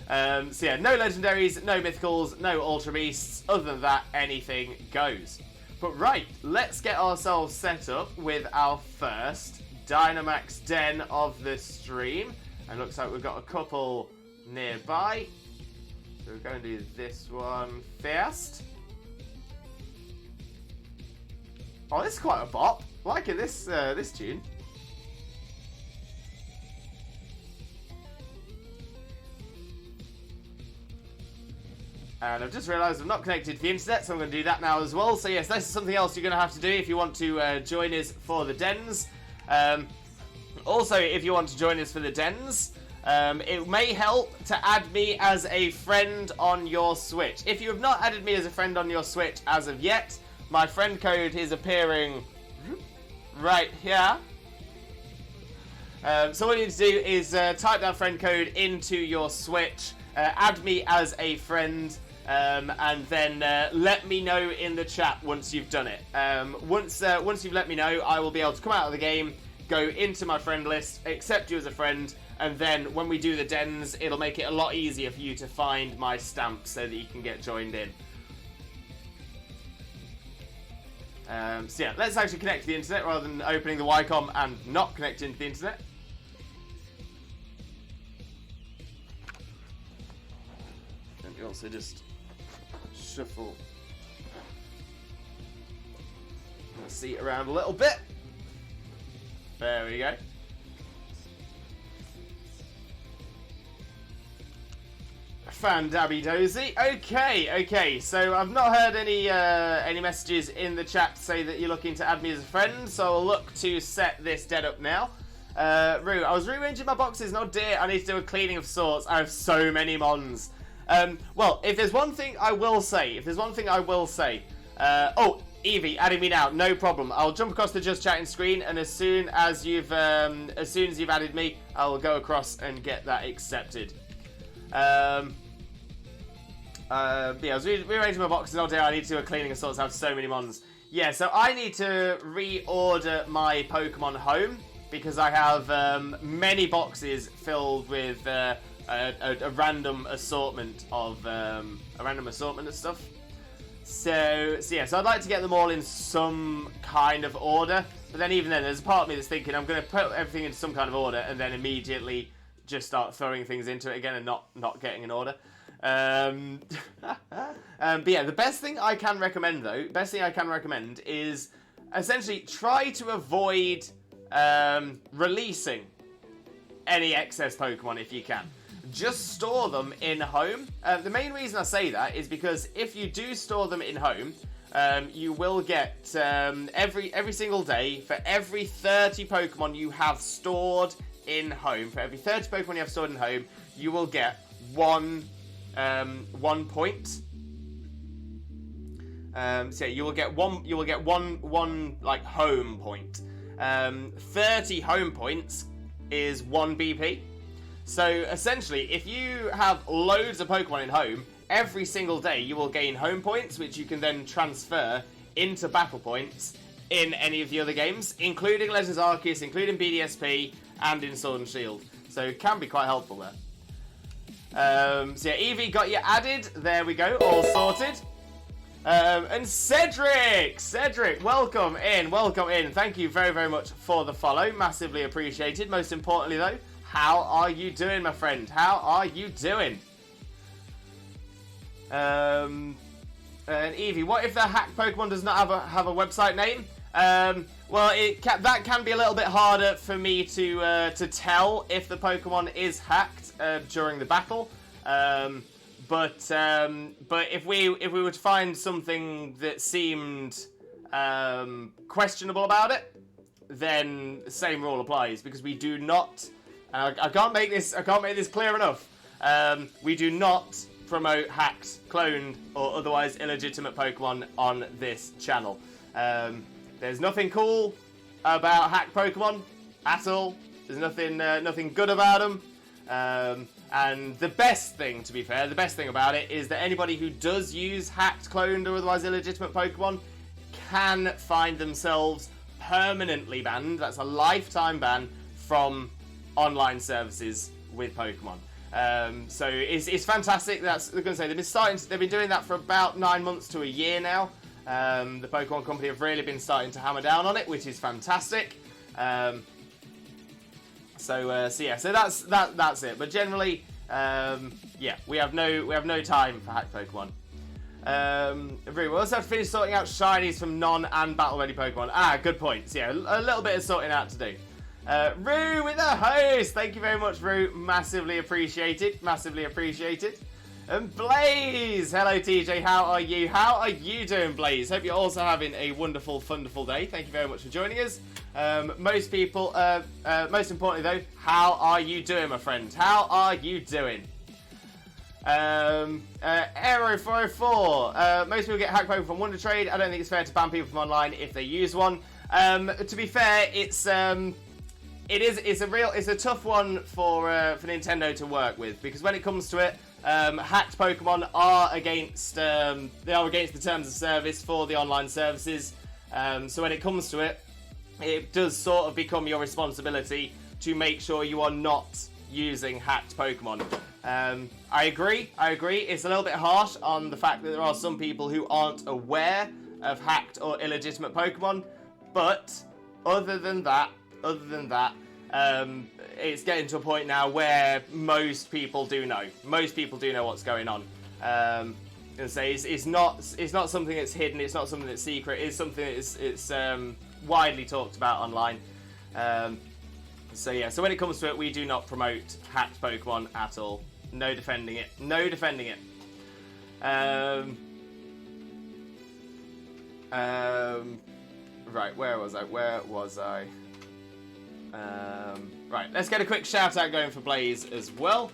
So yeah, no legendaries, no mythicals, no ultra beasts. Other than that, anything goes. But right, let's get ourselves set up with our first Dynamax den of the stream. And looks like we've got a couple nearby. So we're going to do this one first. Oh, this is quite a bop. Liking this this tune. And I've just realised I'm not connected to the internet, so I'm going to do that now as well. So yes, this is something else you're going to have to do if you want to join us for the dens. Also, if you want to join us for the dens, it may help to add me as a friend on your Switch. If you have not added me as a friend on your Switch as of yet, my friend code is appearing right here. So all you need to do is type that friend code into your Switch, add me as a friend, and then let me know in the chat once you've done it. Once you've let me know, I will be able to come out of the game, go into my friend list, accept you as a friend, and then when we do the dens, it'll make it a lot easier for you to find my stamp so that you can get joined in. So yeah, let's actually connect to the internet rather than opening the Wycom and not connecting to the internet. Let me also just shuffle the seat around a little bit. There we go. Fandabby dozy. Okay. So I've not heard any messages in the chat to say that you're looking to add me as a friend. So I'll look to set this dead up now. Rue, I was rearranging my boxes. No dear, I need to do a cleaning of sorts. I have so many mons. Well, if there's one thing I will say, oh, Evie, adding me now, no problem. I'll jump across the just chatting screen, and as soon as you've added me, I'll go across and get that accepted. Yeah, I was rearranging my boxes all day. I need to do a cleaning of sorts. I have so many mons. Yeah, so I need to reorder my Pokemon home because I have many boxes filled with a random assortment of stuff. So yeah, so I'd like to get them all in some kind of order. But then even then, there's a part of me that's thinking I'm going to put everything into some kind of order and then immediately just start throwing things into it again and not getting an order. But yeah, the best thing I can recommend is essentially try to avoid releasing any excess Pokemon if you can. Just store them in home. The main reason I say that is because if you do store them in home, you will get every single day for every 30 Pokemon you have stored in home. For every 30 Pokemon you have stored in home, you will get one point. So you will get one like home point. 30 home points is 1 BP. So essentially, if you have loads of Pokemon in home, every single day you will gain home points, which you can then transfer into battle points in any of the other games, including Legends Arceus, including BDSP, and in Sword and Shield. So it can be quite helpful there. So yeah, Evie got you added. There we go, all sorted. And Cedric, welcome in. Thank you very, very much for the follow. Massively appreciated. Most importantly, though, how are you doing, my friend? How are you doing? And Evie, what if the hacked Pokemon does not have a website name? Well, that can be a little bit harder for me to tell if the Pokemon is hacked during the battle. But if we were to find something that seemed questionable about it, then the same rule applies because we do not. I can't make this clear enough. We do not promote hacked, cloned, or otherwise illegitimate Pokemon on this channel. There's nothing cool about hacked Pokemon at all. There's nothing good about them. And the best thing, to be fair, the best thing about it is that anybody who does use hacked, cloned, or otherwise illegitimate Pokemon can find themselves permanently banned. That's a lifetime ban from online services with Pokemon. So it's fantastic. That's I'm going to say they've been doing that for about 9 months to a year now. The Pokemon Company have really been starting to hammer down on it, which is fantastic. So that's it. But generally, we have no time for hacked Pokemon. We also have to finish sorting out shinies from non and battle ready Pokemon. Good point. So, a little bit of sorting out to do. Rue with a host. Thank you very much, Rue. Massively appreciated. Massively appreciated. And Blaze. Hello, TJ. How are you? How are you doing, Blaze? Hope you're also having a wonderful, wonderful day. Thank you very much for joining us. Most importantly though, how are you doing, my friend? How are you doing? Aero 404. Most people get hacked Pokemon from Wonder Trade. I don't think it's fair to ban people from online if they use one. To be fair, it's a tough one for Nintendo to work with, because when it comes to it, hacked Pokemon are against the terms of service for the online services. So when it comes to it, it does sort of become your responsibility to make sure you are not using hacked Pokemon. I agree. It's a little bit harsh on the fact that there are some people who aren't aware of hacked or illegitimate Pokemon, but other than that, it's getting to a point now where most people do know. Most people do know what's going on. And say it's not something that's hidden. It's not something that's secret. It's something it's widely talked about online. So when it comes to it, we do not promote hacked Pokemon at all. No defending it. No defending it. Right, where was I? Right, let's get a quick shout out going for Blaze as well.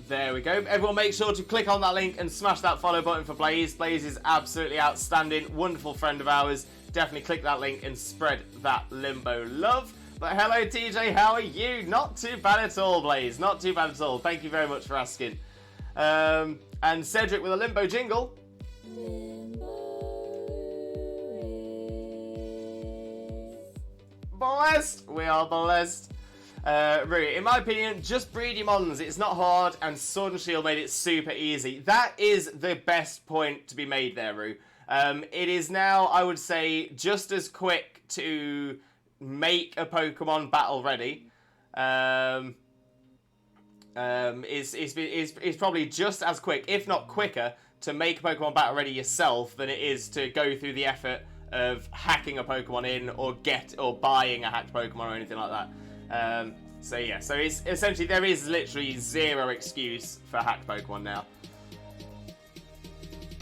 There we go. Everyone make sure to click on that link and smash that follow button for Blaze. Blaze is absolutely outstanding. Wonderful friend of ours. Definitely click that link and spread that Limbo love. But hello, TJ. How are you? Not too bad at all, Blaze. Not too bad at all. Thank you very much for asking. And Cedric with a Limbo jingle. Blessed. We are blessed. Really, in my opinion, just breed your mons. It's not hard, and Sword and Shield made it super easy. That is the best point to be made there, Rue. It is now, I would say, just as quick to make a Pokemon battle ready. It's probably just as quick, if not quicker, to make a Pokemon battle ready yourself than it is to go through the effort of hacking a Pokemon in or buying a hacked Pokemon or anything like that. So it's essentially, there is literally zero excuse for hacked Pokemon now.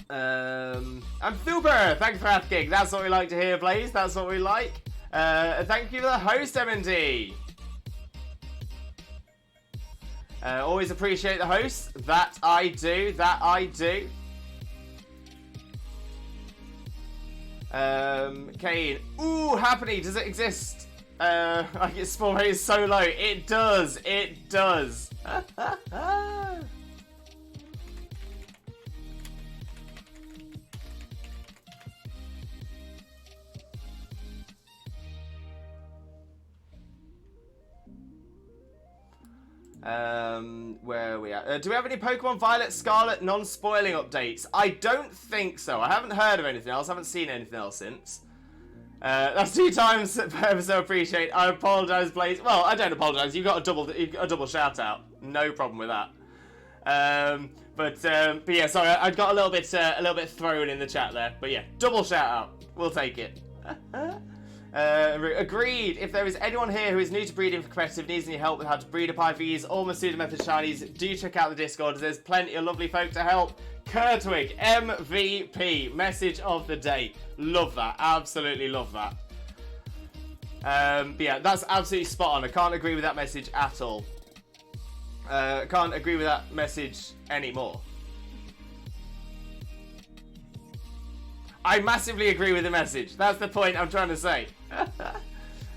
And Thuber, thank you for asking. That's what we like to hear, Blaze. That's what we like. Thank you for the host, M&D. Always appreciate the host. That I do. Kane. Ooh, Happily, does it exist? Like its spawn rate is so low. It does. Where are we at? Do we have any Pokemon Violet Scarlet non-spoiling updates? I don't think so. I haven't heard of anything else. I haven't seen anything else since. That's 2 times ever so appreciate. I apologise, Blaze. Well, I don't apologise. You got a double shout out. No problem with that. But yeah, sorry, I got a little bit thrown in the chat there. But yeah, double shout out. We'll take it. Agreed. If there is anyone here who is new to breeding for competitive, needs any help with how to breed up IVs or Masuda Method shinies, do check out the Discord. There's plenty of lovely folk to help. Kurtwig, MVP, message of the day. Love that. Absolutely love that. But yeah, that's absolutely spot on. I can't agree with that message at all. Can't agree with that message anymore. I massively agree with the message. That's the point I'm trying to say.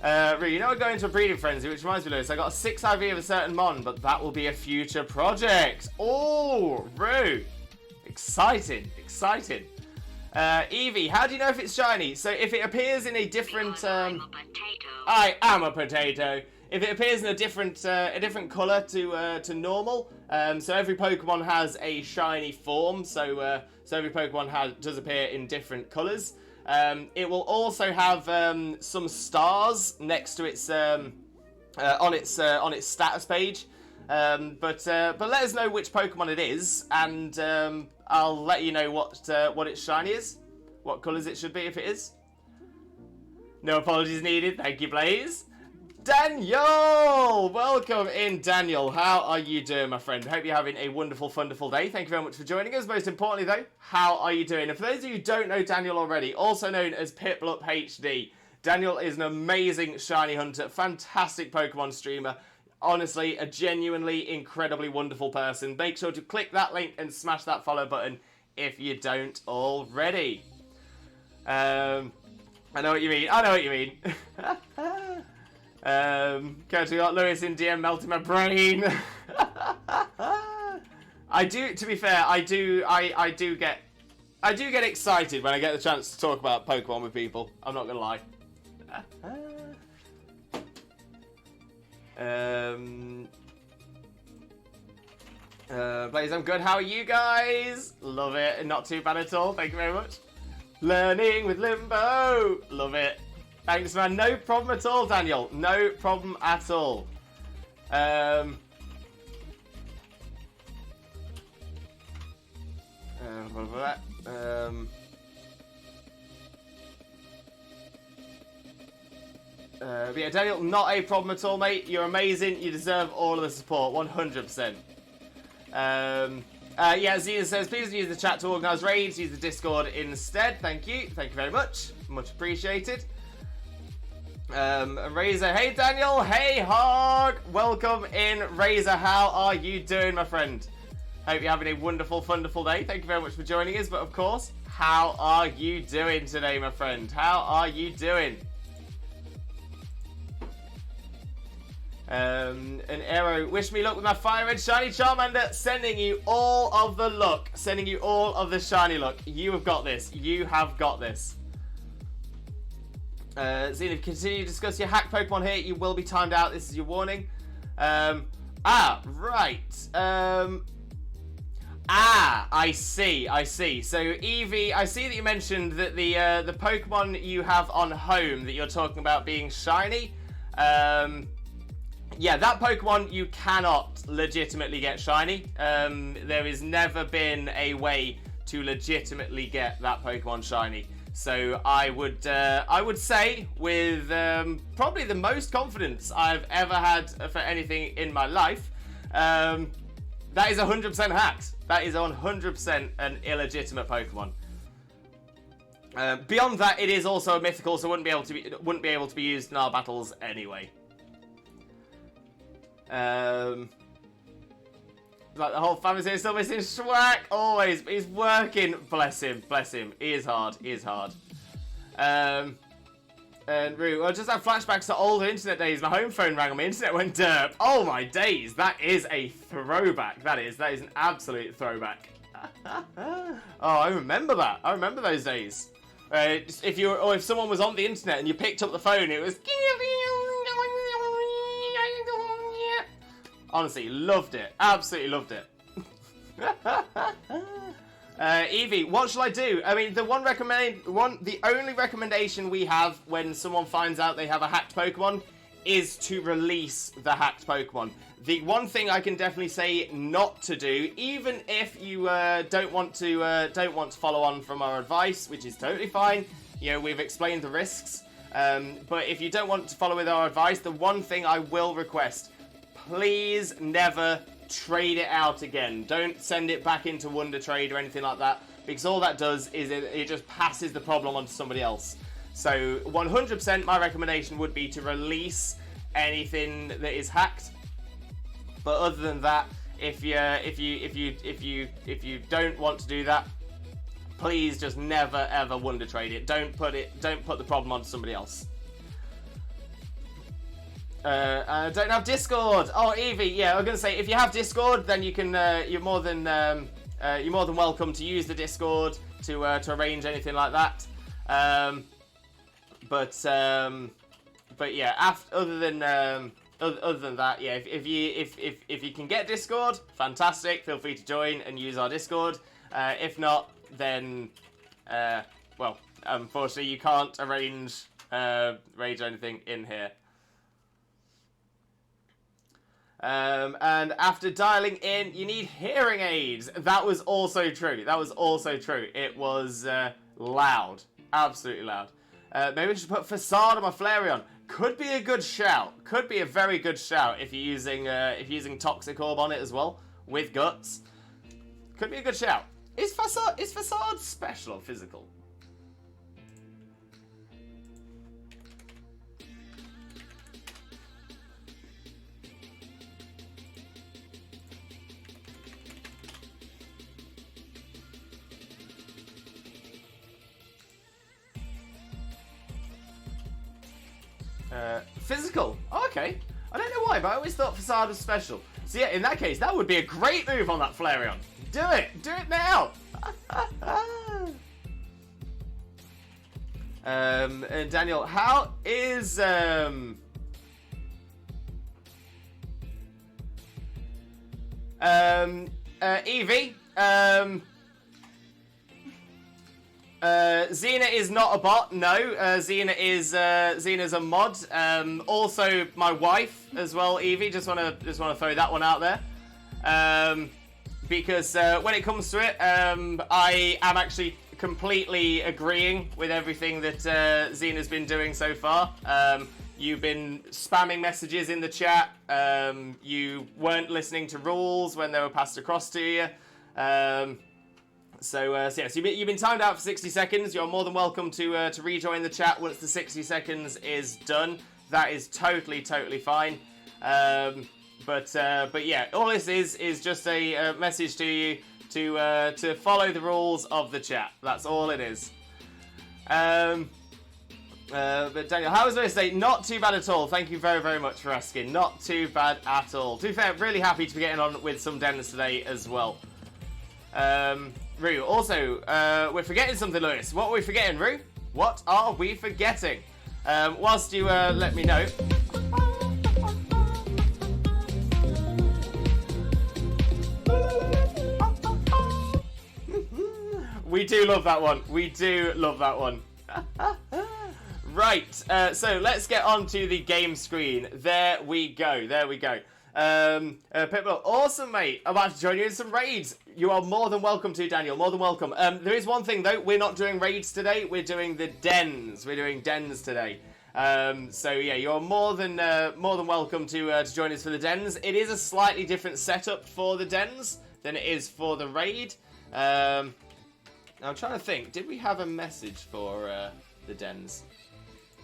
Rue, you know, we're going into a breeding frenzy, which reminds me, Lewis, I got a 6 IV of a certain mon, but that will be a future project. Oh, Rue. Exciting, exciting. Evie, how do you know if it's shiny? So if it appears in a different... I'm a potato. I am a potato. If it appears in a different colour to normal, so every Pokemon has a shiny form, so every Pokemon does appear in different colours. It will also have some stars next to its on its status page. But let us know which Pokemon it is, and I'll let you know what its shiny is, what colours it should be if it is. No apologies needed. Thank you, Blaze. Daniel! Welcome in, Daniel. How are you doing, my friend? Hope you're having a wonderful, wonderful day. Thank you very much for joining us. Most importantly, though, how are you doing? And for those of you who don't know Daniel already, also known as Piplup HD, Daniel is an amazing shiny hunter, fantastic Pokemon streamer, honestly, a genuinely incredibly wonderful person. Make sure to click that link and smash that follow button if you don't already. I know what you mean. I know what you mean. Coach, we got Lewis in DM melting my brain. I do, to be fair, I do get excited when I get the chance to talk about Pokemon with people. I'm not gonna lie. Blaze, I'm good. How are you guys? Love it. Not too bad at all. Thank you very much. Learning with Limbo. Love it. Thanks, man. No problem at all, Daniel. No problem at all. Yeah, Daniel, not a problem at all, mate. You're amazing. You deserve all of the support, 100%. Yeah, Zena says, please use the chat to organise raids. Use the Discord instead. Thank you. Thank you very much. Much appreciated. Razor, hey Daniel, hey Hog, welcome in. Razor, how are you doing, my friend? Hope you're having a wonderful, wonderful day. Thank you very much for joining us, but of course, how are you doing today, my friend? How are you doing? An arrow, wish me luck with my fire red shiny Charmander, sending you all of the luck, sending you all of the shiny luck. You have got this, you have got this. Xena, continue to discuss your hack Pokemon here. You will be timed out. This is your warning. Right. I see. So, Eevee, I see that you mentioned that the Pokemon you have on home that you're talking about being shiny. Yeah, that Pokemon you cannot legitimately get shiny. There has never been a way to legitimately get that Pokemon shiny. So I would say with probably the most confidence I've ever had for anything in my life, that is 100% hacked. That is 100% an illegitimate Pokemon. Beyond that, it is also a mythical, so wouldn't be able to be used in our battles anyway. Like the whole family's here still missing Schwack. Always, he's working. Bless him, bless him. He is hard, he is hard. And Rue, I just had flashbacks to older internet days. My home phone rang and my internet went derp. Oh my days, that is a throwback. That is an absolute throwback. Oh, I remember that. I remember those days. If someone was on the internet and you picked up the phone, it was. Honestly, loved it. Absolutely loved it. Evie, what shall I do? I mean, the only recommendation we have when someone finds out they have a hacked Pokemon is to release the hacked Pokemon. The one thing I can definitely say not to do, even if you don't want to follow on from our advice, which is totally fine. You know, we've explained the risks. But if you don't want to follow with our advice, the one thing I will request. Please never trade it out again. Don't send it back into Wonder Trade or anything like that, because all that does is it just passes the problem on to somebody else. So 100% my recommendation would be to release anything that is hacked. But other than that, if you don't want to do that, please just never ever Wonder Trade it. Don't put the problem onto somebody else. I don't have Discord. Oh, Evie, yeah, I was gonna say if you have Discord, then you can. You're more than welcome to use the Discord to arrange anything like that. But yeah, other than that, yeah, if you can get Discord, fantastic. Feel free to join and use our Discord. If not, then well, unfortunately, you can't arrange raids or anything in here. And after dialing in, you need hearing aids. That was also true. It was loud. Absolutely loud. Maybe I should put facade on my Flareon. Could be a good shout. Could be a very good shout if you're using Toxic Orb on it as well, with guts. Could be a good shout. Is facade special or physical? Physical. Oh, okay. I don't know why, but I always thought facade was special. So yeah, in that case, that would be a great move on that Flareon. Do it. Do it now. And Daniel, how is Evie? Xena is not a bot. No, Xena's a mod. Also, my wife as well, Evie. Just wanna throw that one out there. Because when it comes to it, I am actually completely agreeing with everything that Xena's been doing so far. You've been spamming messages in the chat. You weren't listening to rules when they were passed across to you. So yes, you've been timed out for 60 seconds. You're more than welcome to rejoin the chat once the 60 seconds is done. That is totally fine. But yeah, all this is just a message to you to follow the rules of the chat. That's all it is. But Daniel, how was your day? Not too bad at all. Thank you very much for asking. Not too bad at all. To be fair, really happy to be getting on with some dens today as well. Rue, also, we're forgetting something, Lewis. What are we forgetting, Rue? What are we forgetting? Whilst you let me know. We do love that one. We do love that one. Right, so let's get on to the game screen. There we go. Pitbull, awesome, mate. I'm about to join you in some raids. You are more than welcome to, Daniel. More than welcome. There is one thing, though. We're not doing raids today. We're doing the dens. We're doing dens today. So, yeah, you're more than welcome to join us for the dens. It is a slightly different setup for the dens than it is for the raid. I'm trying to think. Did we have a message for the dens?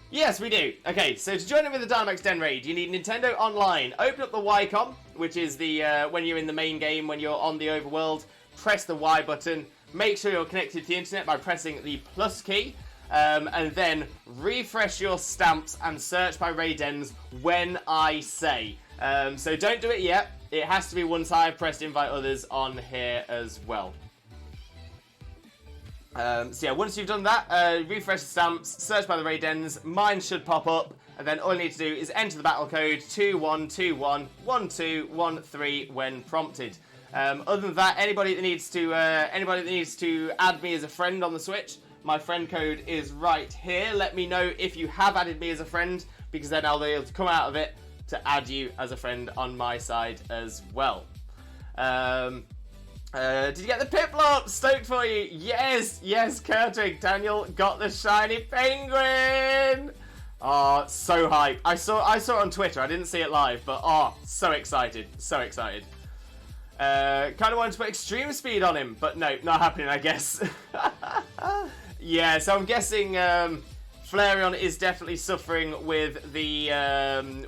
Yes, we do. Okay, so to join in with the Dynamax Den Raid, you need Nintendo Online. Open up the Y-com, which is the when you're in the main game, when you're on the overworld, press the Y button. Make sure you're connected to the internet by pressing the plus key. And then refresh your stamps and search by raid dens when I say. So don't do it yet. It has to be once I've pressed invite others on here as well. So yeah, once you've done that, refresh the stamps, search by the raid dens, mine should pop up, and then all you need to do is enter the battle code 21211213 when prompted. Other than that, anybody that needs to add me as a friend on the Switch, my friend code is right here. Let me know if you have added me as a friend, because then I'll be able to come out of it to add you as a friend on my side as well. Did you get the Piplup? Stoked for you. Yes, Kurtig. Daniel got the shiny penguin. Oh, so hype. I saw it on Twitter. I didn't see it live, but so excited. Kind of wanted to put extreme speed on him, but no, not happening, I guess. Yeah, so I'm guessing Flareon is definitely suffering with the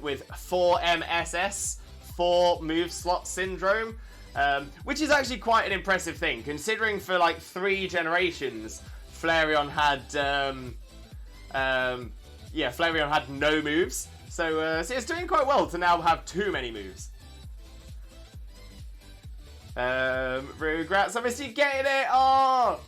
with 4MSS, 4 move slot syndrome. Which is actually quite an impressive thing, considering for like 3 generations, Flareon had Flareon had no moves. So it's doing quite well to now have too many moves. Regrets, I missed you getting it. Oh.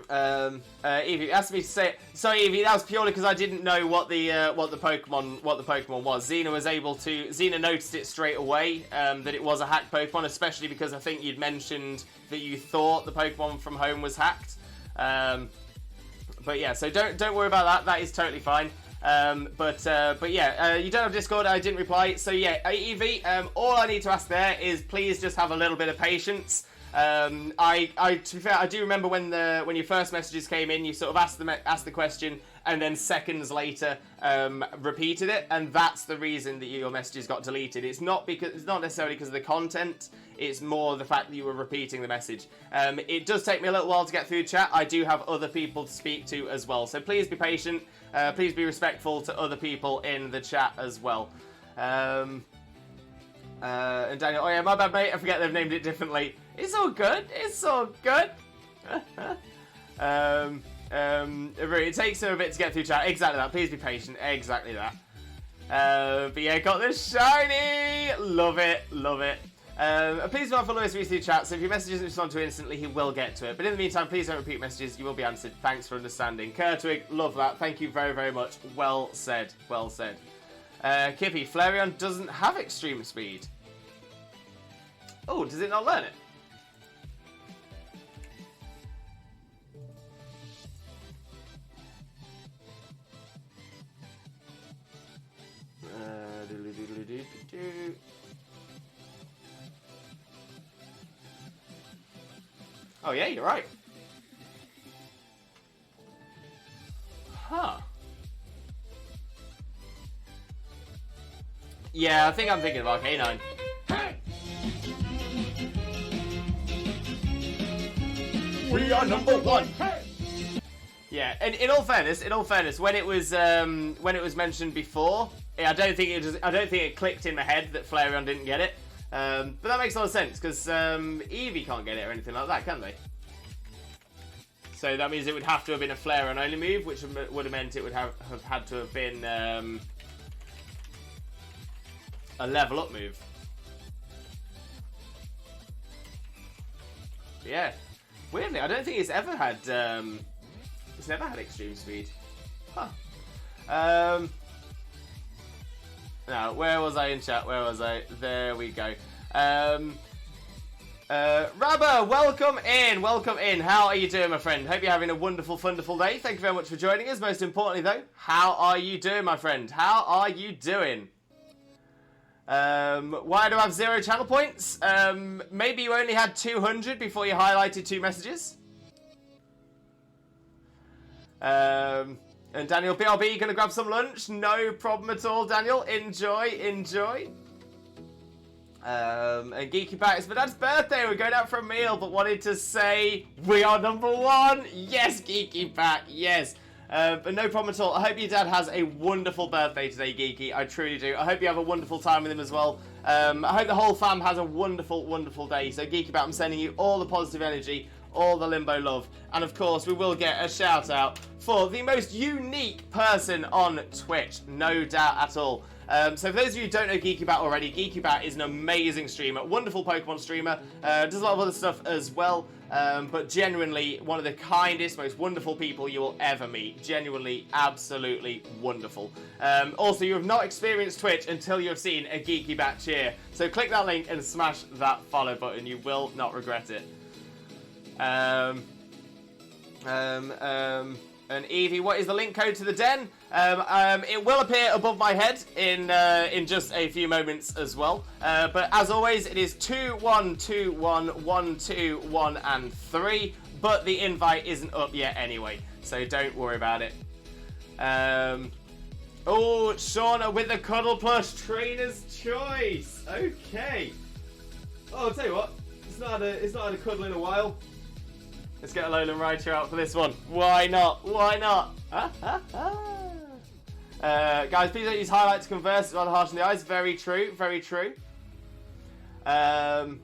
Evie asked me to say it. Sorry, Evie, that was purely because I didn't know what the Pokemon was. Xena noticed it straight away that it was a hacked Pokemon, especially because I think you'd mentioned that you thought the Pokemon from home was hacked. But yeah, so don't worry about that. That is totally fine. But yeah, you don't have Discord. I didn't reply. So yeah, Evie, all I need to ask there is please just have a little bit of patience. To be fair, I do remember when your first messages came in, you sort of asked the question and then seconds later repeated it, and that's the reason that your messages got deleted. It's not necessarily because of the content. It's more the fact that you were repeating the message. It does take me a little while to get through chat. I do have other people to speak to as well, so please be patient. Please be respectful to other people in the chat as well. And Daniel, oh yeah, my bad, mate. I forget they've named it differently. It's all good. It's all good. It takes them a bit to get through chat. Exactly that. Please be patient. Exactly that. But yeah, got this shiny. Love it. Love it. Please don't follow us through chat. So if your message isn't responded to instantly, he will get to it. But in the meantime, please don't repeat messages. You will be answered. Thanks for understanding. Kurtwig, love that. Thank you very, very much. Well said. Well said. Kippy, Flareon doesn't have extreme speed. Oh, does it not learn it? Oh yeah, you're right. Huh. Yeah, I think I'm thinking of Arcanine. We are number one. Yeah, and in all fairness, when it was mentioned before, I don't think it clicked in my head that Flareon didn't get it. But that makes a lot of sense because Eevee can't get it or anything like that, can they? So that means it would have to have been a Flareon only move, which would have meant it would have had to have been a level up move. But yeah, weirdly, I don't think it's ever had extreme speed. Huh. Now, where was I in chat? Where was I? There we go. Rabba, welcome in. How are you doing, my friend? Hope you're having a wonderful, wonderful day. Thank you very much for joining us. Most importantly, though, how are you doing, my friend? How are you doing? Why do I have 0 channel points? Maybe you only had 200 before you highlighted 2 messages. And Daniel, BRB, you gonna grab some lunch? No problem at all, Daniel. Enjoy. And Geeky Bat, it's my dad's birthday. We're going out for a meal, but wanted to say we are number one. Yes, Geeky Bat, yes. But no problem at all. I hope your dad has a wonderful birthday today, Geeky. I truly do. I hope you have a wonderful time with him as well. I hope the whole fam has a wonderful, wonderful day. So Geeky Bat, I'm sending you all the positive energy, all the Limbo love, and of course we will get a shout out for the most unique person on Twitch, no doubt at all. So for those of you who don't know Geeky Bat already, Geeky Bat is an amazing streamer, wonderful Pokemon streamer, does a lot of other stuff as well, but genuinely one of the kindest, most wonderful people you will ever meet. Genuinely, absolutely wonderful. Also, you have not experienced Twitch until you have seen a Geeky Bat cheer. So click that link and smash that follow button. You will not regret it. And Evie, what is the link code to the den? It will appear above my head in just a few moments as well. But as always, it is 2121 and 3. But the invite isn't up yet anyway, so don't worry about it. Oh, Shauna with the Cuddle Plush Trainer's Choice. Okay. Oh, I'll tell you what. It's not had a cuddle in a while. Let's get Alolan Raichu out for this one. Why not? Why not? Guys, please don't use highlight to converse. It's rather harsh on the eyes. Very true. Very true. Oh,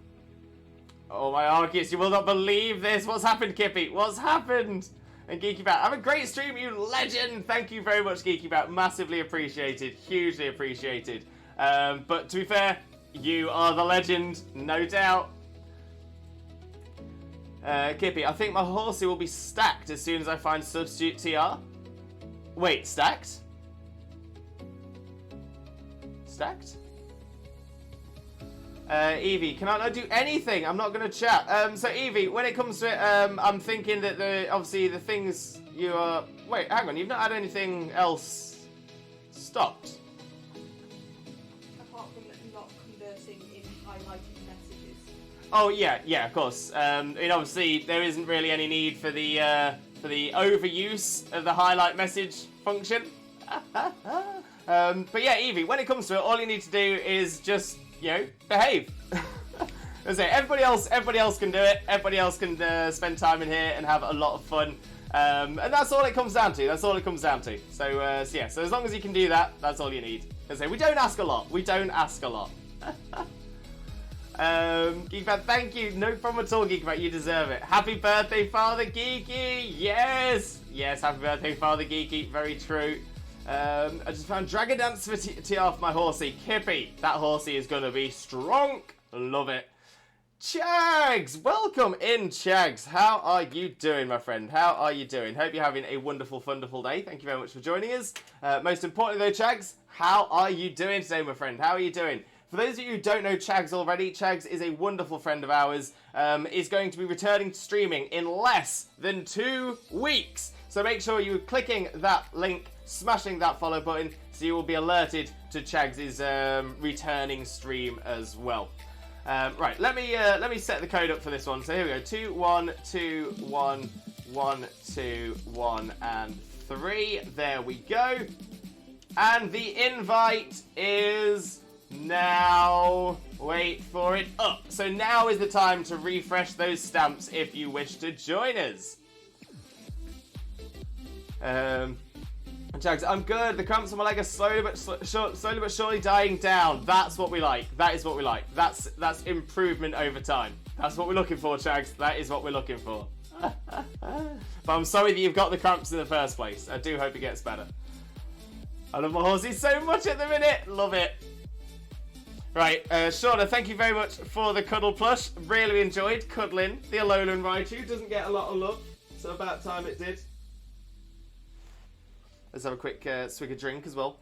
my Arceus. You will not believe this. What's happened, Kippy? What's happened? And Geeky Bat, have a great stream, you legend! Thank you very much, Geeky Bat. Massively appreciated. Hugely appreciated. But to be fair, you are the legend, no doubt. Kippy, I think my horsey will be stacked as soon as I find substitute TR. Wait, stacked? Stacked? Evie, can I not do anything? I'm not going to chat. So Evie, when it comes to it, I'm thinking that obviously the things you are... Wait, hang on, you've not had anything else stopped? Apart from not conversing in highlighted messages. Oh yeah, of course. And obviously there isn't really any need for the overuse of the highlight message function. But yeah, Evie, when it comes to it, all you need to do is just, behave. As I say, everybody else can do it. Everybody else can spend time in here and have a lot of fun. And that's all it comes down to. That's all it comes down to. So yeah, so as long as you can do that, that's all you need. As I say, we don't ask a lot. We don't ask a lot. Geekbat, thank you. No problem at all, Geekbat. You deserve it. Happy birthday, Father Geeky. Yes, happy birthday, Father Geeky. Very true. I just found Dragon Dance for TR for my horsey. Kippy, that horsey is going to be strong. Love it. Chags, welcome in, Chags. How are you doing, my friend? How are you doing? Hope you're having a wonderful, wonderful day. Thank you very much for joining us. Most importantly, though, Chags, how are you doing today, my friend? How are you doing? For those of you who don't know Chags already, Chags is a wonderful friend of ours. Is going to be returning to streaming in less than 2 weeks. So make sure you're clicking that link, smashing that follow button, so you will be alerted to Chags' returning stream as well. Right, let me set the code up for this one. So here we go: 2 1 2 1 1 2 1 and 3. There we go. And the invite is now. Wait for it up. So now is the time to refresh those stamps if you wish to join us. Jags, I'm good. The cramps on my leg are slowly but surely dying down. That's what we like. That is what we like. That's improvement over time. That's what we're looking for, Chags. That is what we're looking for. But I'm sorry that you've got the cramps in the first place. I do hope it gets better. I love my horsey so much at the minute. Love it. Right, Shauna, thank you very much for the cuddle plush. Really enjoyed cuddling the Alolan Raichu. Doesn't get a lot of love, so about time it did. Let's have a quick swig of drink as well.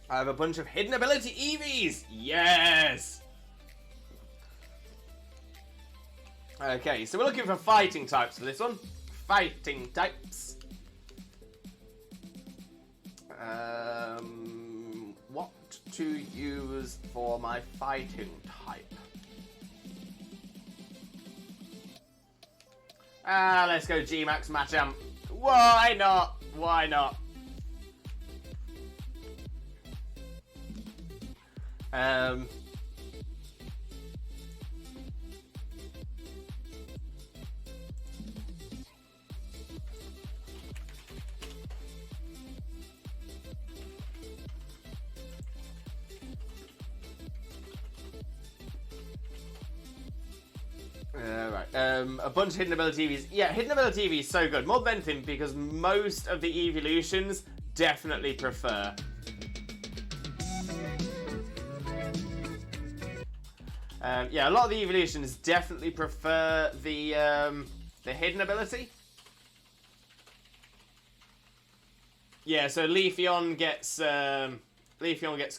I have a bunch of hidden ability EVs! Yes! Okay, so we're looking for fighting types for this one. Fighting types. What to use for my fighting type? Let's go G-Max Machamp. Why not? Why not? A bunch of hidden ability EVs. Yeah, hidden ability EV is so good. More than anything, because most of the evolutions definitely prefer. Yeah, a lot of the evolutions definitely prefer the hidden ability. Yeah, so Leafeon gets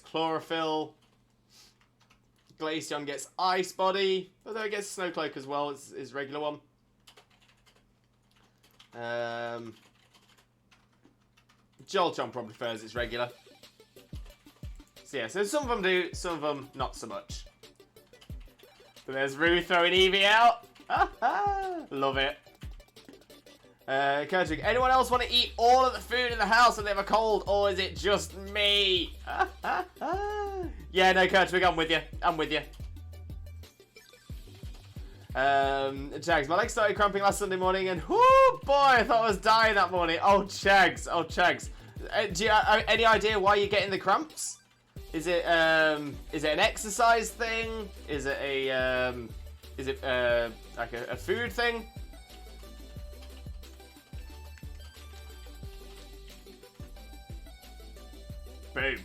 Chlorophyll. Glaceon gets Ice Body, although it gets Snow Cloak as well as his regular one. Jolteon probably prefers its regular. So yeah, so some of them do, some of them not so much. So there's Rui throwing Eevee out. Love it. Kurtwig, anyone else want to eat all of the food in the house when they have a cold, or is it just me? Yeah, no, Kurtwig, I'm with you. I'm with you. Chags, my leg started cramping last Sunday morning, and whoo, boy, I thought I was dying that morning. Oh, Chags, oh, Chags. Do you have any idea why you're getting the cramps? Is it an exercise thing? Is it like a food thing? Boom.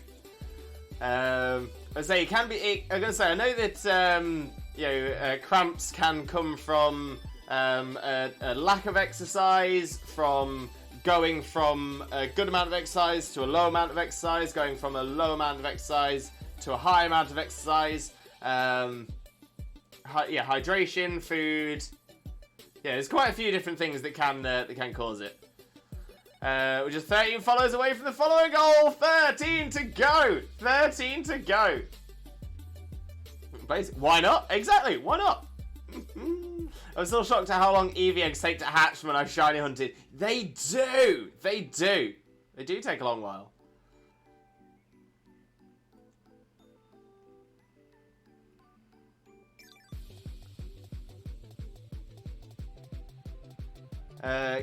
I say it can be. I'm gonna say I know that cramps can come from a lack of exercise, from going from a good amount of exercise to a low amount of exercise, going from a low amount of exercise to a high amount of exercise. Hydration, food. Yeah, there's quite a few different things that can cause it. We're just 13 follows away from the follower goal. 13 to go. 13 to go. Basically, why not? Exactly. Why not? I'm still shocked at how long Eevee eggs take to hatch when I've shiny hunted. They do. They do. They do take a long while.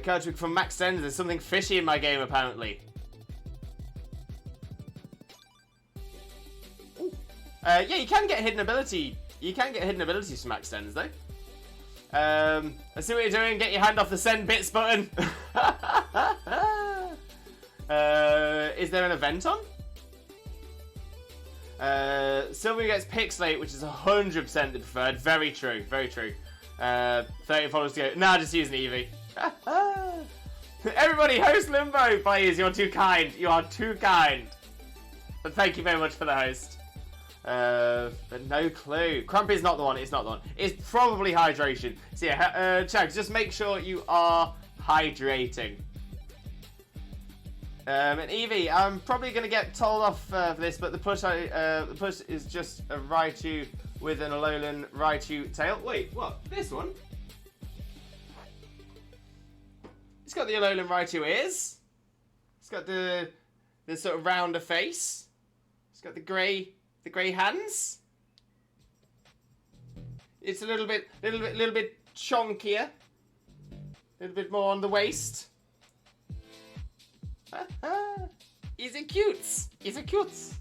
Card trick from Max Send. There's something fishy in my game, apparently. Yeah, you can get hidden ability. You can get hidden abilities from Max Sends, though. I see what you're doing. Get your hand off the send bits button. Is there an event on? Sylvia gets Pixelate, which is 100% the preferred. Very true. Very true. 30 followers to go. Nah, just using Eevee. Everybody, host Limbo, please. You're too kind. You are too kind. But thank you very much for the host. But no clue. Cramp is not the one. It's not the one. It's probably hydration. So yeah, Chags, just make sure you are hydrating. And Eevee, I'm probably going to get told off for this, but the push is just a Raichu with an Alolan Raichu tail. Wait, what? This one? It's got the Alolan Raichu ears. It's got the sort of rounder face. It's got the grey hands. It's a little bit chonkier. A little bit more on the waist. He's a cutes. He's a cutes.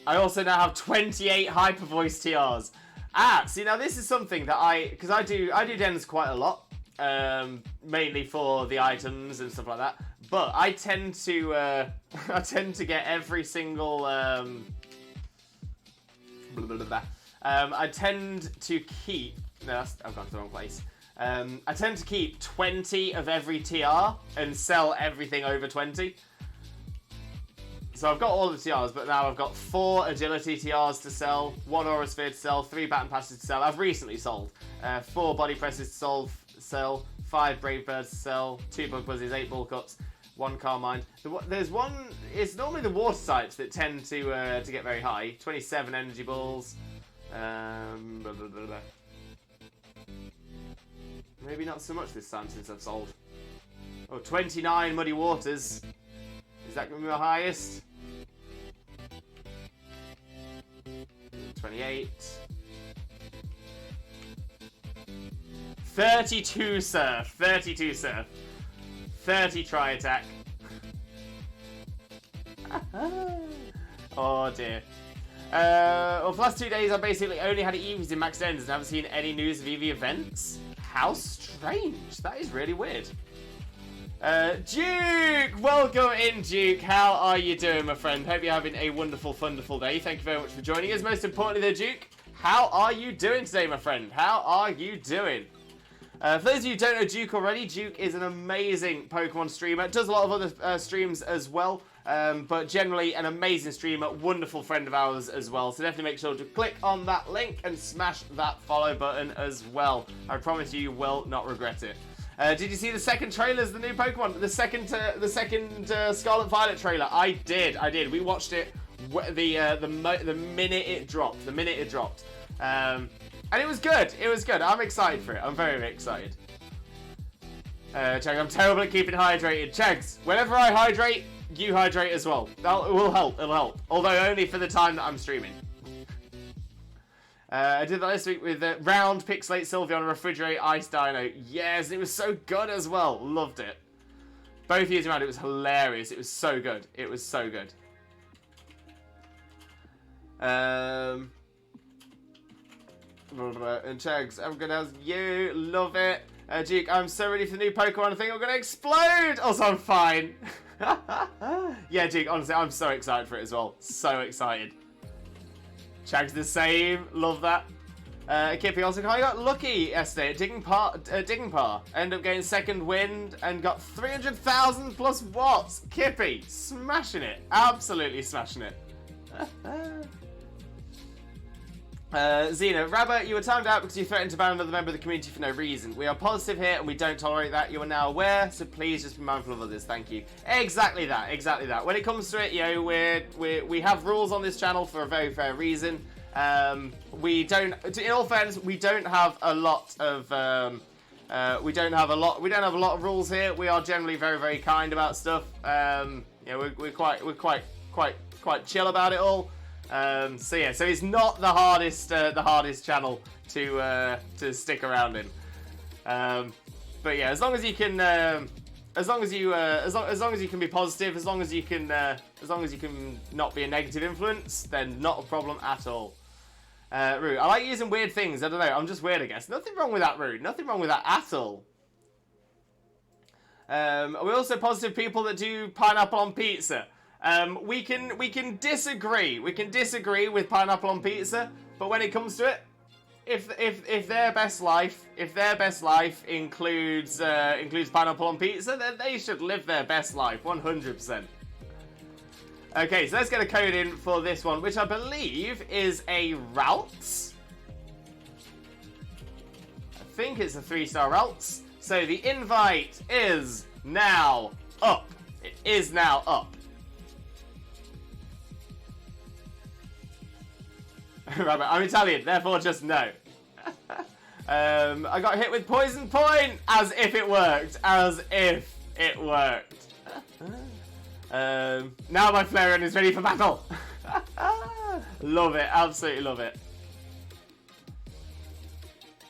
I also now have 28 hyper voice TRs. See now this is something that because I do dens quite a lot, mainly for the items and stuff like that. But I tend to get every single I tend to keep. No, I've gone to the wrong place. I tend to keep 20 of every TR and sell everything over 20. So I've got all the TRs, but now I've got 4 agility TRs to sell, 1 aura sphere to sell, 3 baton passes to sell. I've recently sold 4 body presses to sell, 5 brave birds to sell, 2 bug buzzies, 8 ball cuts, 1 Carmine. There's one. It's normally the water types that tend to get very high. 27 energy balls. Blah, blah, blah, blah. Maybe not so much this time since I've sold. Oh, 29 muddy waters. Is that going to be my highest? 28. 32 surf. 32 surf. 30 tri attack. Oh dear. Well, for the last 2 days I basically only had Eevees in max ends and haven't seen any news of Eevee events. How strange. That is really weird. Duke! Welcome in, Duke. How are you doing, my friend? Hope you're having a wonderful, wonderful day. Thank you very much for joining us. Most importantly, though, Duke, how are you doing today, my friend? How are you doing? For those of you who don't know Duke already, Duke is an amazing Pokemon streamer. Does a lot of other streams as well, but generally an amazing streamer, wonderful friend of ours as well. So definitely make sure to click on that link and smash that follow button as well. I promise you will not regret it. Did you see the second trailers, the new Pokemon? The second Scarlet Violet trailer? I did. We watched it the minute it dropped. And it was good. I'm excited for it. I'm very, very excited. Chag, I'm terrible at keeping hydrated. Chags, whenever I hydrate, you hydrate as well. It will help. It'll help. Although only for the time that I'm streaming. I did that this week with round pixelate Sylveon and refrigerate ice dino. Yes, it was so good as well. Loved it. Both years around, it was hilarious. It was so good. It was so good. And Chags, I'm good as you. Love it. Duke, I'm so ready for the new Pokemon. I think I'm going to explode. Also, I'm fine. Yeah, Duke, honestly, I'm so excited for it as well. So excited. Chag's the same. Love that. Kippy also I got lucky yesterday at Digging Par. Ended up getting second wind and got 300,000 plus watts. Kippy, smashing it. Absolutely smashing it. Xena, Rabbit, you were timed out because you threatened to ban another member of the community for no reason. We are positive here and we don't tolerate that. You are now aware, so please just be mindful of others. Thank you. Exactly that. Exactly that. When it comes to it, you know, we have rules on this channel for a very fair reason. We don't. In all fairness, we don't have a lot of. We don't have a lot of rules here. We are generally very, very kind about stuff. You know, we're quite chill about it all. So yeah, so it's not the hardest channel to stick around in. But yeah, as long as you can, as long as you can be positive, as long as you can not be a negative influence, then not a problem at all. Rude, I like using weird things. I don't know. I'm just weird, I guess. Nothing wrong with that, Rude. Nothing wrong with that at all. Are we also positive people that do pineapple on pizza? We can disagree. We can disagree with pineapple on pizza, but when it comes to it, if their best life includes pineapple on pizza, then they should live their best life 100%. Okay, so let's get a code in for this one, which I believe is a Ralts. I think it's a 3-star Ralts. So the invite is now up. It is now up. Rabbit, I'm Italian, therefore just no. I got hit with Poison Point, as if it worked. As if it worked. Now my Flareon is ready for battle. Love it, absolutely love it.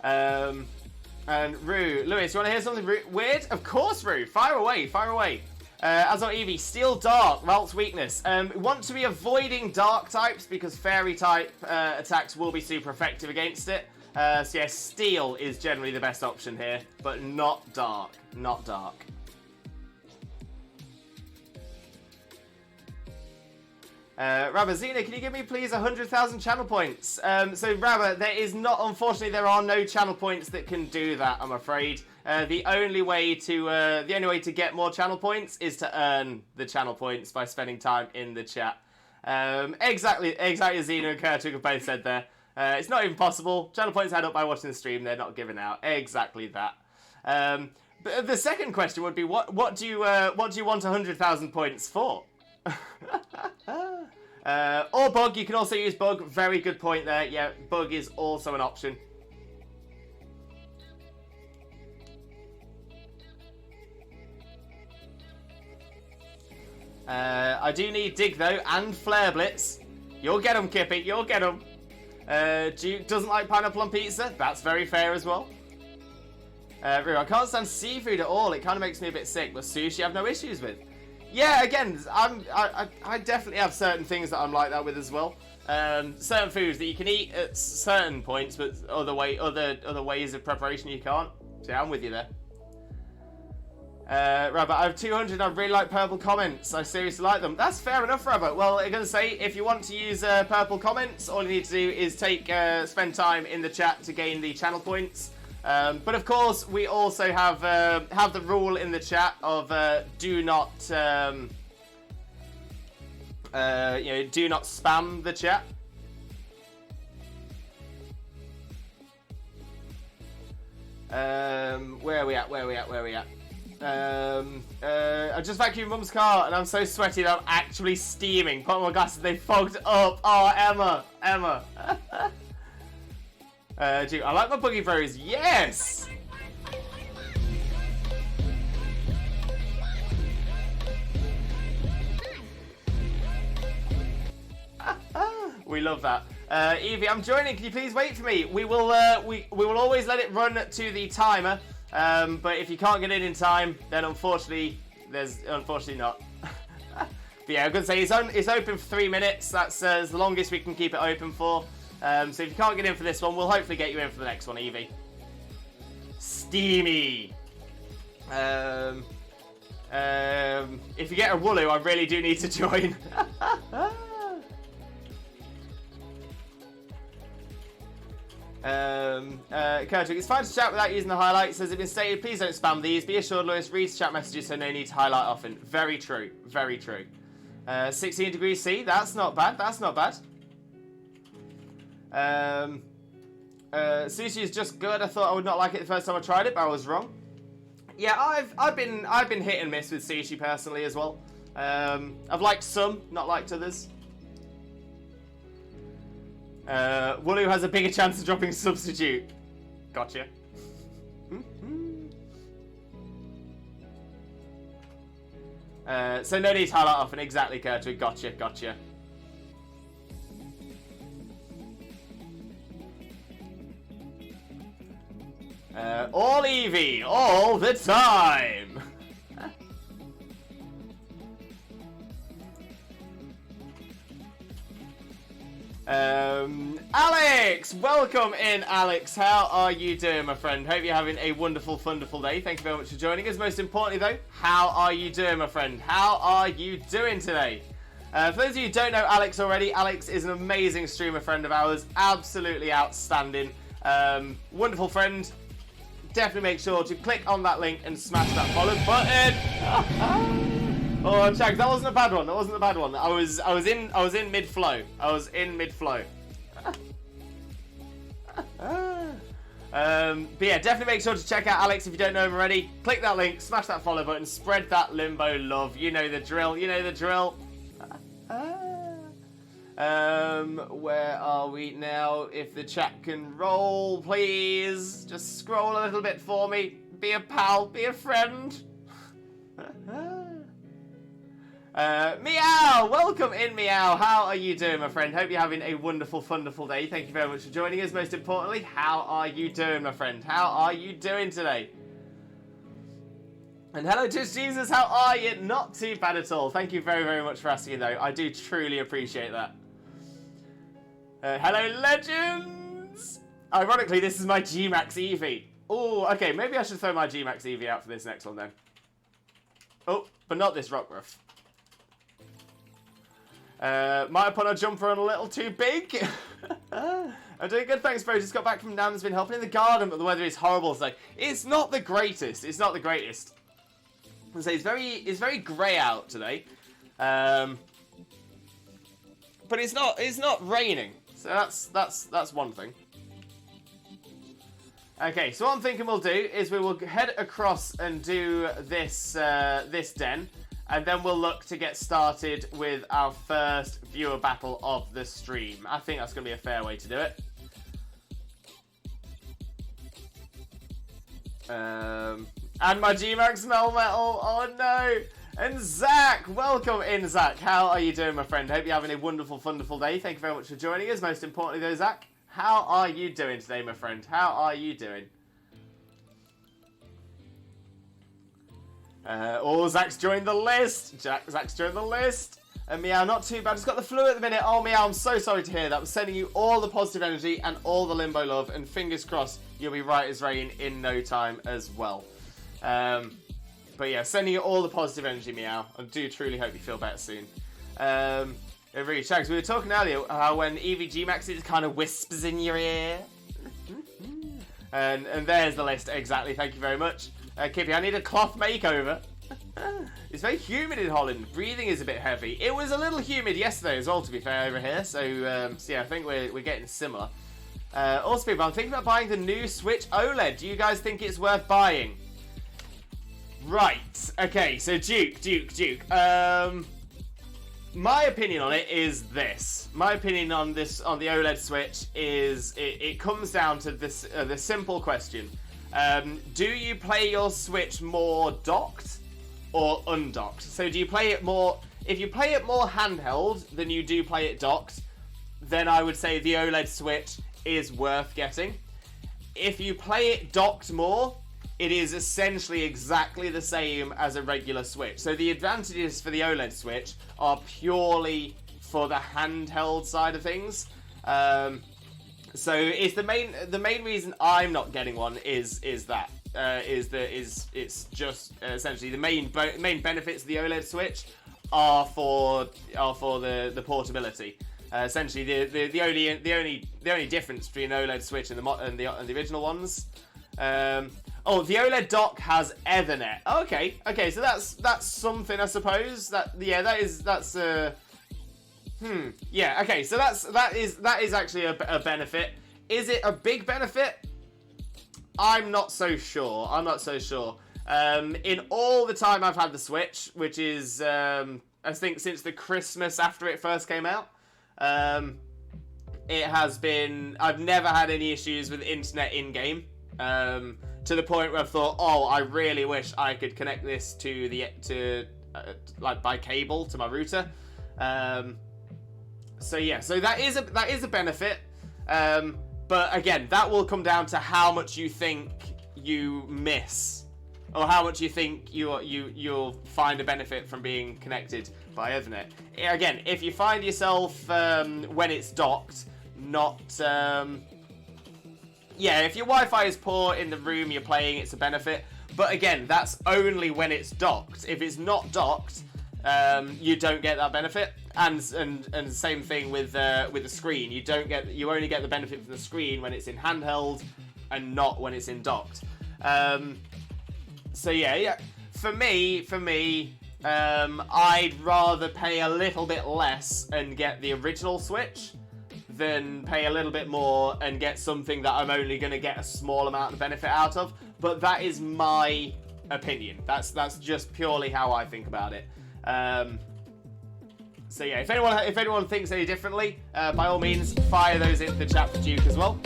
And Rue, Lewis, you want to hear something weird? Of course, Rue. Fire away, fire away. Azor Eevee, Steel Dark, Ralt's weakness. Want to be avoiding Dark types because Fairy type attacks will be super effective against it. So yeah, Steel is generally the best option here, but not Dark. Not Dark. Rabazina, can you give me please 100,000 channel points? So Rabba, unfortunately there are no channel points that can do that, I'm afraid. The only way to get more channel points is to earn the channel points by spending time in the chat. Exactly as Xena and Kurtuk have both said there. It's not even possible. Channel points add up by watching the stream, they're not given out. Exactly that. But the second question would be, what do you want 100,000 points for? Or Bug, you can also use Bug. Very good point there. Yeah, Bug is also an option. I do need Dig though, and Flare Blitz. You'll get them, Kippy, you'll get them. Duke doesn't like pineapple on pizza. That's very fair as well. I can't stand seafood at all. It kind of makes me a bit sick, but sushi I have no issues with. Yeah, again, I definitely have certain things that I'm like that with as well. Certain foods that you can eat at certain points, but other ways of preparation you can't. So yeah, I'm with you there. Rabbit, I have 200 I really like purple comments. I seriously like them. That's fair enough, Rabbit. Well, I'm going to say, if you want to use purple comments, all you need to do is spend time in the chat to gain the channel points. But of course, we also have the rule in the chat of do not spam the chat. Where are we at? I just vacuumed Mum's car and I'm so sweaty that I'm actually steaming. Put on my glasses, they fogged up. Oh, Emma. Dude, I like my Boogie Bros. Yes! We love that. Evie, I'm joining. Can you please wait for me? We will we will always let it run to the timer. But if you can't get in time, then unfortunately not. But yeah, I'm gonna say it's open for 3 minutes. That's the longest we can keep it open for. So if you can't get in for this one, we'll hopefully get you in for the next one, Evie. Steamy. If you get a Wooloo, I really do need to join. Kurtuk, it's fine to chat without using the highlights. As it been stated, please don't spam these. Be assured, Lewis reads chat messages, so no need to highlight often. Very true. Very true. 16 degrees C, that's not bad. That's not bad. Sushi is just good. I thought I would not like it the first time I tried it, but I was wrong. Yeah, I've been hit and miss with sushi personally as well. I've liked some, not liked others. Wooloo has a bigger chance of dropping substitute. Gotcha. So no need to highlight often. Exactly, Kurtwood. Gotcha, gotcha. All Eevee, all the time. Alex! Welcome in, Alex. How are you doing, my friend? Hope you're having a wonderful, wonderful day. Thank you very much for joining us. Most importantly, though, how are you doing, my friend? How are you doing today? For those of you who don't know Alex already, Alex is an amazing streamer friend of ours. Absolutely outstanding. Wonderful friend. Definitely make sure to click on that link and smash that follow button. Oh, Chag, that wasn't a bad one. That wasn't a bad one. I was in mid flow. I was in mid flow. But yeah, definitely make sure to check out Alex if you don't know him already. Click that link, smash that follow button, spread that Limbo love. You know the drill. You know the drill. Where are we now? If the chat can roll, please. Just scroll a little bit for me. Be a pal, be a friend. Meow! Welcome in, Meow. How are you doing, my friend? Hope you're having a wonderful, wonderful day. Thank you very much for joining us. Most importantly, how are you doing, my friend? How are you doing today? And hello, Tish Jesus. How are you? Not too bad at all. Thank you very, very much for asking, though. I do truly appreciate that. Hello, legends! Ironically, this is my Gmax Eevee. Oh, okay. Maybe I should throw my Gmax Eevee out for this next one, then. Oh, but not this Rockruff. Might have put our jumper on a little too big. I'm doing good, thanks, bro. Just got back from Nam's been helping in the garden, but the weather is horrible today. It's not the greatest. It's not the greatest. I say it's very grey out today. But it's not raining. So that's one thing. Okay, so what I'm thinking we'll do is we will head across and do this this den, and then we'll look to get started with our first viewer battle of the stream. I think that's going to be a fair way to do it. And my Gmax Melmetal, oh no! And Zach, welcome in, Zach. How are you doing, my friend? Hope you're having a wonderful, wonderful day. Thank you very much for joining us. Most importantly, though, Zach, how are you doing today, my friend? How are you doing? Oh, Zach's joined the list. Zach's joined the list. And Meow, not too bad. Just got the flu at the minute. Oh, Meow, I'm so sorry to hear that. I'm sending you all the positive energy and all the Limbo love. And fingers crossed, you'll be right as rain in no time as well. But yeah, sending you all the positive energy, Meow. I do truly hope you feel better soon. Really, Shags, we were talking earlier how when Eevee Gmax it kind of whispers in your ear. and there's the list, exactly. Thank you very much. Kippy, I need a cloth makeover. It's very humid in Holland. Breathing is a bit heavy. It was a little humid yesterday as well, to be fair, over here. So yeah, I think we're getting similar. Also, people, I'm thinking about buying the new Switch OLED. Do you guys think it's worth buying? Right. Okay, so Duke. My opinion on it is this. My opinion on the OLED Switch is it comes down to this the simple question. Do you play your Switch more docked or undocked? So do you play it more... If you play it more handheld than you do play it docked, then I would say the OLED Switch is worth getting. If you play it docked more, it is essentially exactly the same as a regular Switch. So the advantages for the OLED Switch are purely for the handheld side of things. So it's the main reason I'm not getting one is that it's just essentially the main benefits of the OLED Switch are for the portability. Essentially, the only difference between OLED Switch and the original ones. Oh, the OLED dock has Ethernet. Okay, so that's something, I suppose. Yeah, okay, so that is actually a benefit. Is it a big benefit? I'm not so sure. In all the time I've had the Switch, which is I think since the Christmas after it first came out, it has been. I've never had any issues with internet in game. To the point where I've thought, oh, I really wish I could connect this like by cable to my router. So yeah, so that is a benefit. But again, that will come down to how much you think you miss, or how much you think you'll find a benefit from being connected by Ethernet. Again, if you find yourself when it's docked, not yeah, if your Wi-Fi is poor in the room you're playing, it's a benefit. But again, that's only when it's docked. If it's not docked, you don't get that benefit. And same thing with the screen. You only get the benefit from the screen when it's in handheld, and not when it's in docked. So yeah. For me, I'd rather pay a little bit less and get the original Switch than pay a little bit more and get something that I'm only going to get a small amount of benefit out of. But that is my opinion. That's just purely how I think about it. So yeah, if anyone thinks any differently, by all means, fire those into the chat for Duke as well.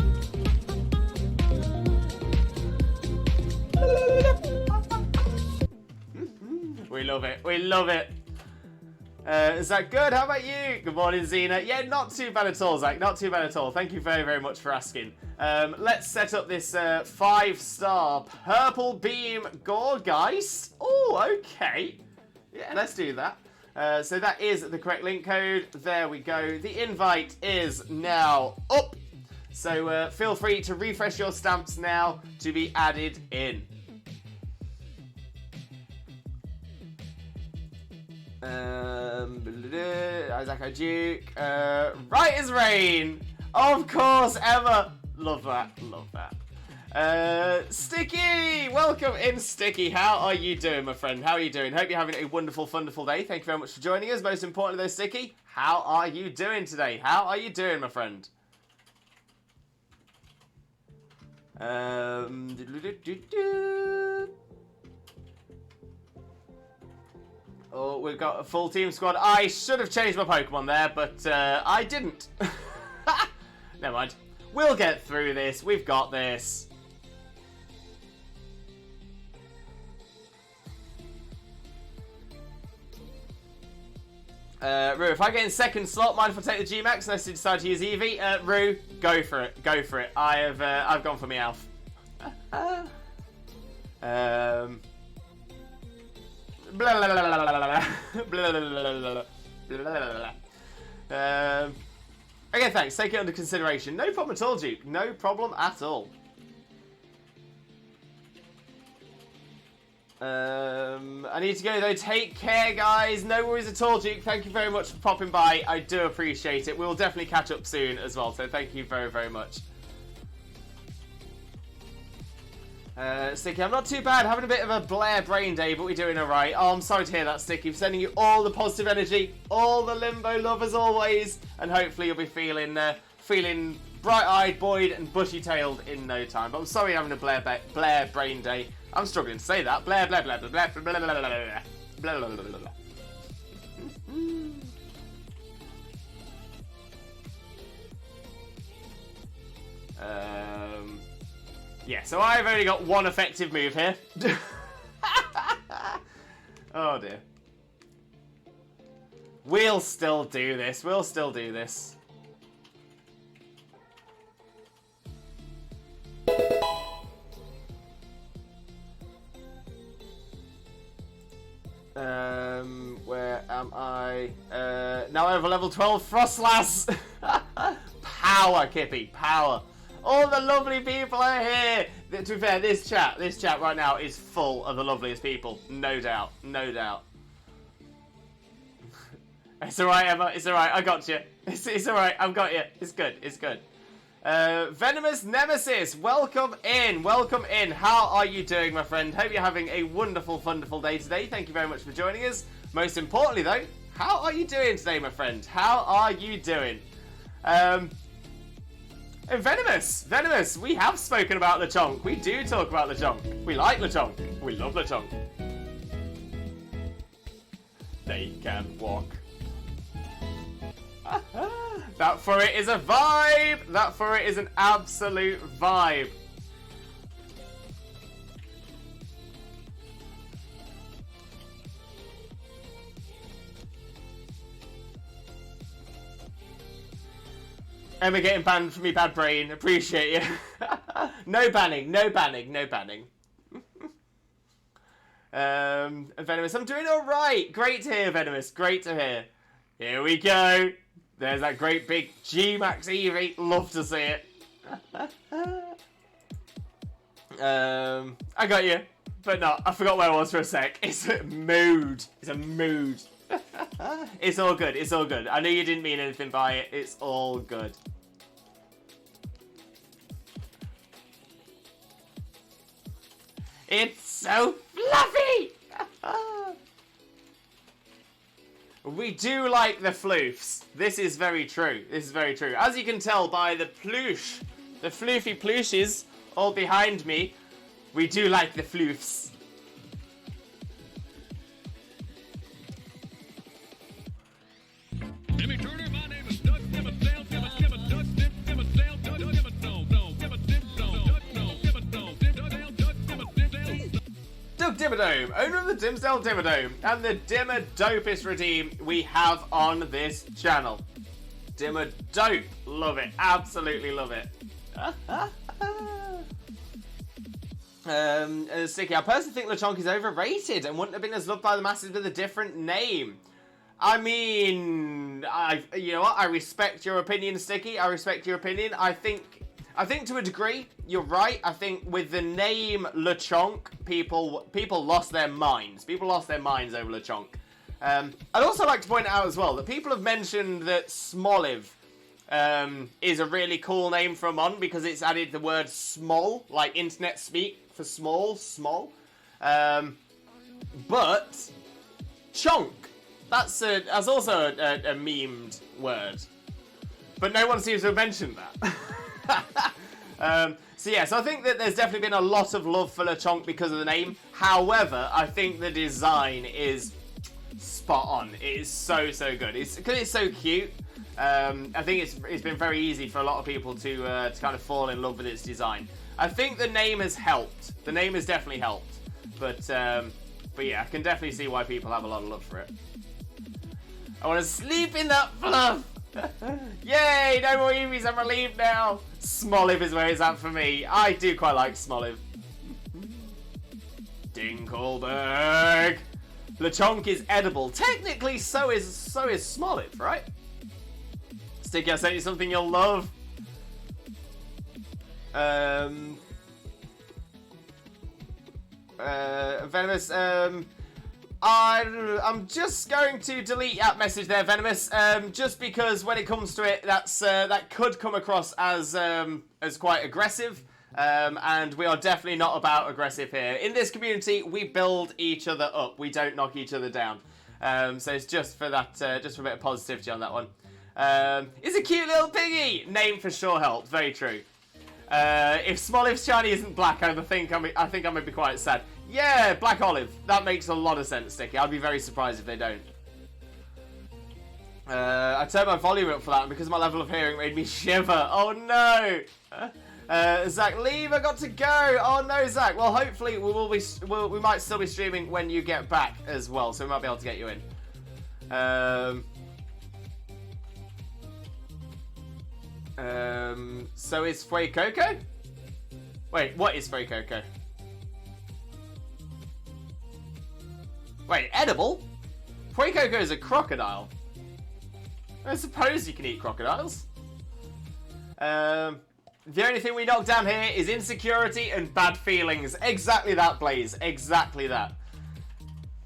We love it. We love it. Is that good? How about you? Good morning, Xena. Yeah, not too bad at all, Zach. Not too bad at all. Thank you very, very much for asking. Let's set up this 5-star Purple Beam Gorgeist. Oh, okay. Yeah, let's do that. So that is the correct link code. There we go. The invite is now up. So feel free to refresh your stamps now to be added in. Isaac Duke. Right as rain. Of course, Emma. Love that. Love that. Sticky! Welcome in, Sticky. How are you doing, my friend? How are you doing? Hope you're having a wonderful, wonderful day. Thank you very much for joining us. Most importantly, though, Sticky, how are you doing today? How are you doing, my friend? Oh, we've got a full team squad. I should have changed my Pokemon there, but I didn't. Never mind. We'll get through this. We've got this. Rue, if I get in second slot, mind if I take the G-Max unless you decide to use Eevee? Rue, go for it. Go for it. I've gone for Meowth. Blah, blah, blah, blah, blah, blah, blah, blah, blah, blah. Okay, thanks. Take it under consideration. No problem at all, Duke. No problem at all. I need to go, though. Take care, guys. No worries at all, Duke. Thank you very much for popping by. I do appreciate it. We'll definitely catch up soon as well, so thank you very, very much. Sticky, I'm not too bad. Having a bit of a Blair brain day, but we're doing alright. Oh, I'm sorry to hear that, Sticky. I'm sending you all the positive energy, all the Limbo love as always, and hopefully you'll be feeling bright-eyed, buoyed, and bushy-tailed in no time. But I'm sorry you're having a Blair brain day. I'm struggling to say that. Blair, blah, blah, blah, blah, blah, blah, blah, blah, blah, blah, blah, blah. Yeah, so I've only got one effective move here. Oh dear. We'll still do this. We'll still do this. Where am I? Now over level 12 Frostlass. Power, Kippy, power. All the lovely people are here. To be fair, this chat right now is full of the loveliest people. No doubt, no doubt. It's alright, Emma, it's alright, I got you. It's alright, I've got you. It's good, it's good. Venomous Nemesis, welcome in, welcome in. How are you doing, my friend? Hope you're having a wonderful, wonderful day today. Thank you very much for joining us. Most importantly, though, how are you doing today, my friend? How are you doing? And Venomous, we have spoken about Lechonk. We do talk about Lechonk. We like Lechonk. We love Lechonk. They can walk. That for it is a vibe. That for it is an absolute vibe. Emma getting banned from me bad brain. Appreciate you. No banning, no banning, no banning. Venomous, I'm doing alright. Great to hear, Venomous. Great to hear. Here we go. There's that great big G-Max Eevee. Love to see it. I got you. But no, I forgot where I was for a sec. It's a mood. It's a mood. It's all good. It's all good. I know you didn't mean anything by it. It's all good. It's so fluffy! We do like the floofs. This is very true. This is very true. As you can tell by the ploosh, the floofy plooshes all behind me, we do like the floofs. Doug Dimmadome, owner of the Dimsdale Dimmadome, and the Dimmadopest redeem we have on this channel. Dimmadope, love it, absolutely love it. Sticky, I personally think Lechonk is overrated and wouldn't have been as loved by the masses with a different name. I mean, you know what? I respect your opinion, Sticky. I respect your opinion. I think to a degree, you're right. I think with the name Lechonk, people lost their minds. People lost their minds over Lechonk. I'd also like to point out as well that people have mentioned that Smoliv is a really cool name for a mon because it's added the word small, like internet speak for small. But chonk, that's also a memed word. But no one seems to have mentioned that. So I think that there's definitely been a lot of love for Lechonk because of the name. However, I think the design is spot on. It is so good. Because it's so cute. I think it's been very easy for a lot of people to kind of fall in love with its design. I think the name has helped. The name has definitely helped. But yeah, I can definitely see why people have a lot of love for it. I want to sleep in that fluff. Yay! No more Eevees, I'm relieved now. Smoliv is where it's at for me. I do quite like Smoliv. Dinkelberg. Lechonk is edible. Technically, so is Smoliv, right? Sticky, I sent you something you'll love. Venomous, I'm just going to delete that message there, Venomous, just because when it comes to it, that could come across as quite aggressive, and we are definitely not about aggressive here. In this community, we build each other up. We don't knock each other down. So it's just for that, just for a bit of positivity on that one. It's a cute little piggy. Name for sure helps. Very true. If Smoliv's shiny isn't black, I think I might be quite sad. Yeah, black olive. That makes a lot of sense, Sticky. I'd be very surprised if they don't. I turned my volume up for that, and because my level of hearing made me shiver. Oh no! Zach, leave. I got to go. Oh no, Zach. Well, hopefully we might still be streaming when you get back as well, so we might be able to get you in. So is Fuecoco? Wait, what is Fuecoco? Wait, edible? Fuecoco is a crocodile. I suppose you can eat crocodiles. The only thing we knock down here is insecurity and bad feelings. Exactly that, Blaze. Exactly that.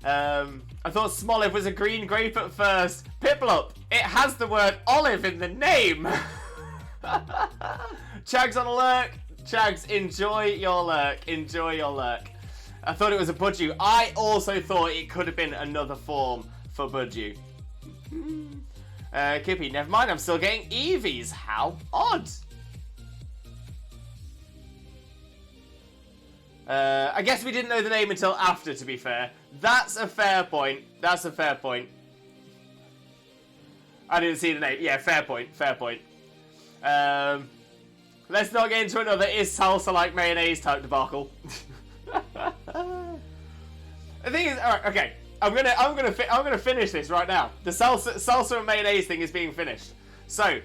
I thought Smoliv was a green grape at first. Piplup, it has the word olive in the name. Chags on a lurk. Chags, enjoy your lurk. Enjoy your lurk. I thought it was a Budju. I also thought it could have been another form for Budju. Kippy, never mind. I'm still getting Eevees. How odd. I guess we didn't know the name until after, to be fair. That's a fair point. That's a fair point. I didn't see the name. Yeah, fair point. Fair point. Let's not get into another is salsa like mayonnaise type debacle. The thing is, alright, okay. I'm gonna finish this right now. The salsa and mayonnaise thing is being finished. So,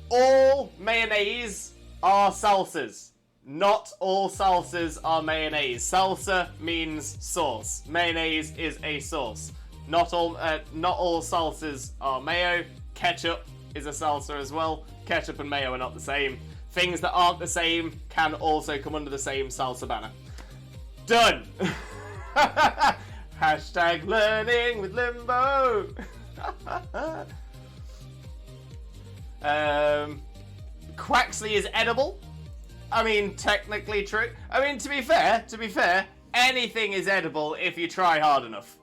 all mayonnaise are salsas. Not all salsas are mayonnaise. Salsa means sauce. Mayonnaise is a sauce. Not all salsas are mayo. Ketchup is a salsa as well. Ketchup and mayo are not the same. Things that aren't the same can also come under the same salsa banner. Done. Hashtag learning with Limbo. Quaxley is edible. I mean, technically true. I mean, to be fair, anything is edible if you try hard enough.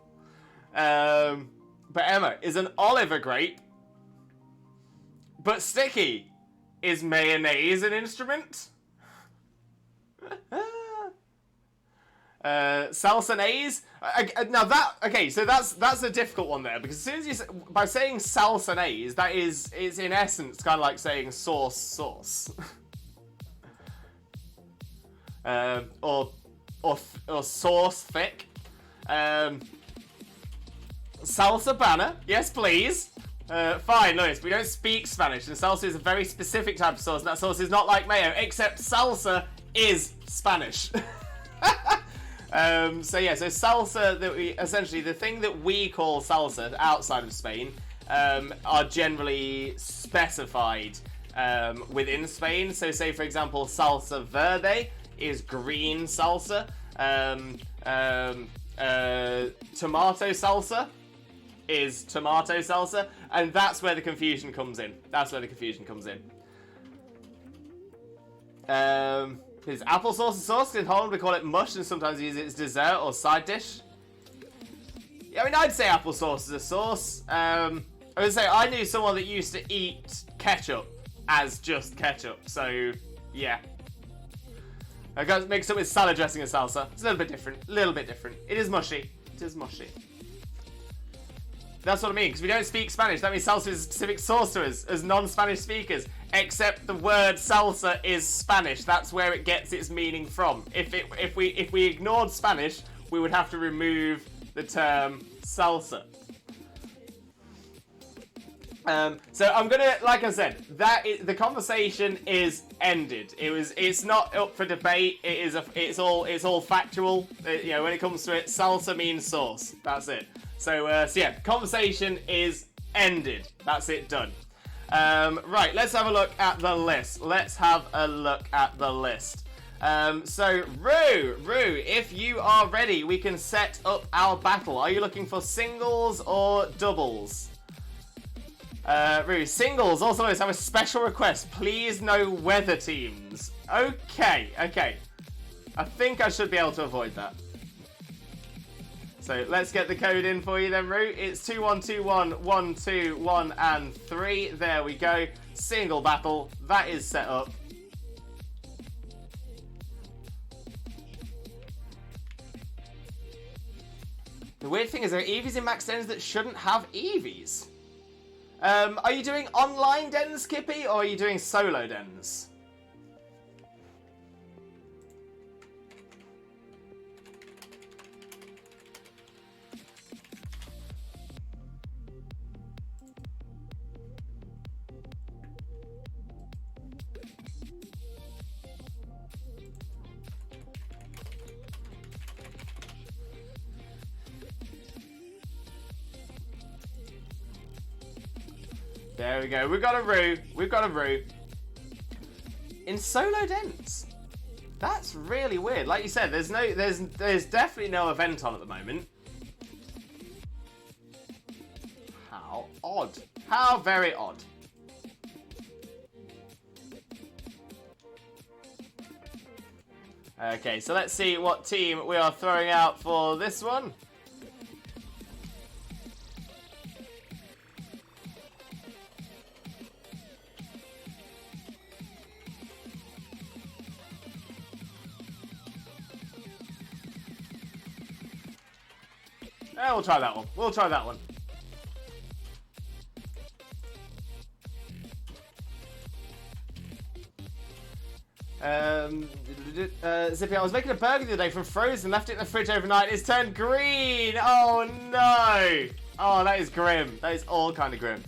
But Emma, is an olive a grape? But Sticky, is mayonnaise an instrument? Salsanaise? Now that, okay, so that's a difficult one there, because as soon as by saying salsanaise, it's in essence kind of like saying sauce. Or sauce thick. Salsa banner, yes please. Fine, Lewis, we don't speak Spanish, and salsa is a very specific type of sauce, and that sauce is not like mayo, except salsa is Spanish. So salsa, that we essentially, the thing that we call salsa outside of Spain are generally specified within Spain. So say, for example, salsa verde is green salsa. Tomato salsa is tomato salsa, and that's where the confusion comes in. Is applesauce a sauce? In Holland we call it mush, and sometimes use it as dessert or side dish. Yeah, I mean, I'd say applesauce is a sauce. I would say I knew someone that used to eat ketchup as just ketchup, so yeah. I got mixed up with salad dressing and salsa. It's a little bit different. It is mushy. That's what I mean, because we don't speak Spanish. That means salsa is a specific sauce to us as non-Spanish speakers. Except the word salsa is Spanish. That's where it gets its meaning from. If we ignored Spanish, we would have to remove the term salsa. So I'm gonna, like I said, the conversation is ended. It's not up for debate. It's all factual. When it comes to it, salsa means sauce. That's it. So yeah, conversation is ended. That's it, done. Right, let's have a look at the list. So Rue, if you are ready, we can set up our battle. Are you looking for singles or doubles? Rue, singles. Also, let's have a special request. Please, no weather teams. Okay. I think I should be able to avoid that. So let's get the code in for you then, Rue. It's 2121 and 3. There we go. Single battle. That is set up. The weird thing is there are Eevees in max dens that shouldn't have Eevees. Are you doing online dens, Kippy, or are you doing solo dens? There we go. We've got a Roo. We've got a Roo. In solo dents. That's really weird. Like you said, there's definitely no event on at the moment. How odd. How very odd. Okay, so let's see what team we are throwing out for this one. We'll try that one. We'll try that one. Zippy, I was making a burger the other day from frozen, left it in the fridge overnight. It's turned green. Oh no! Oh, that is grim. That is all kind of grim.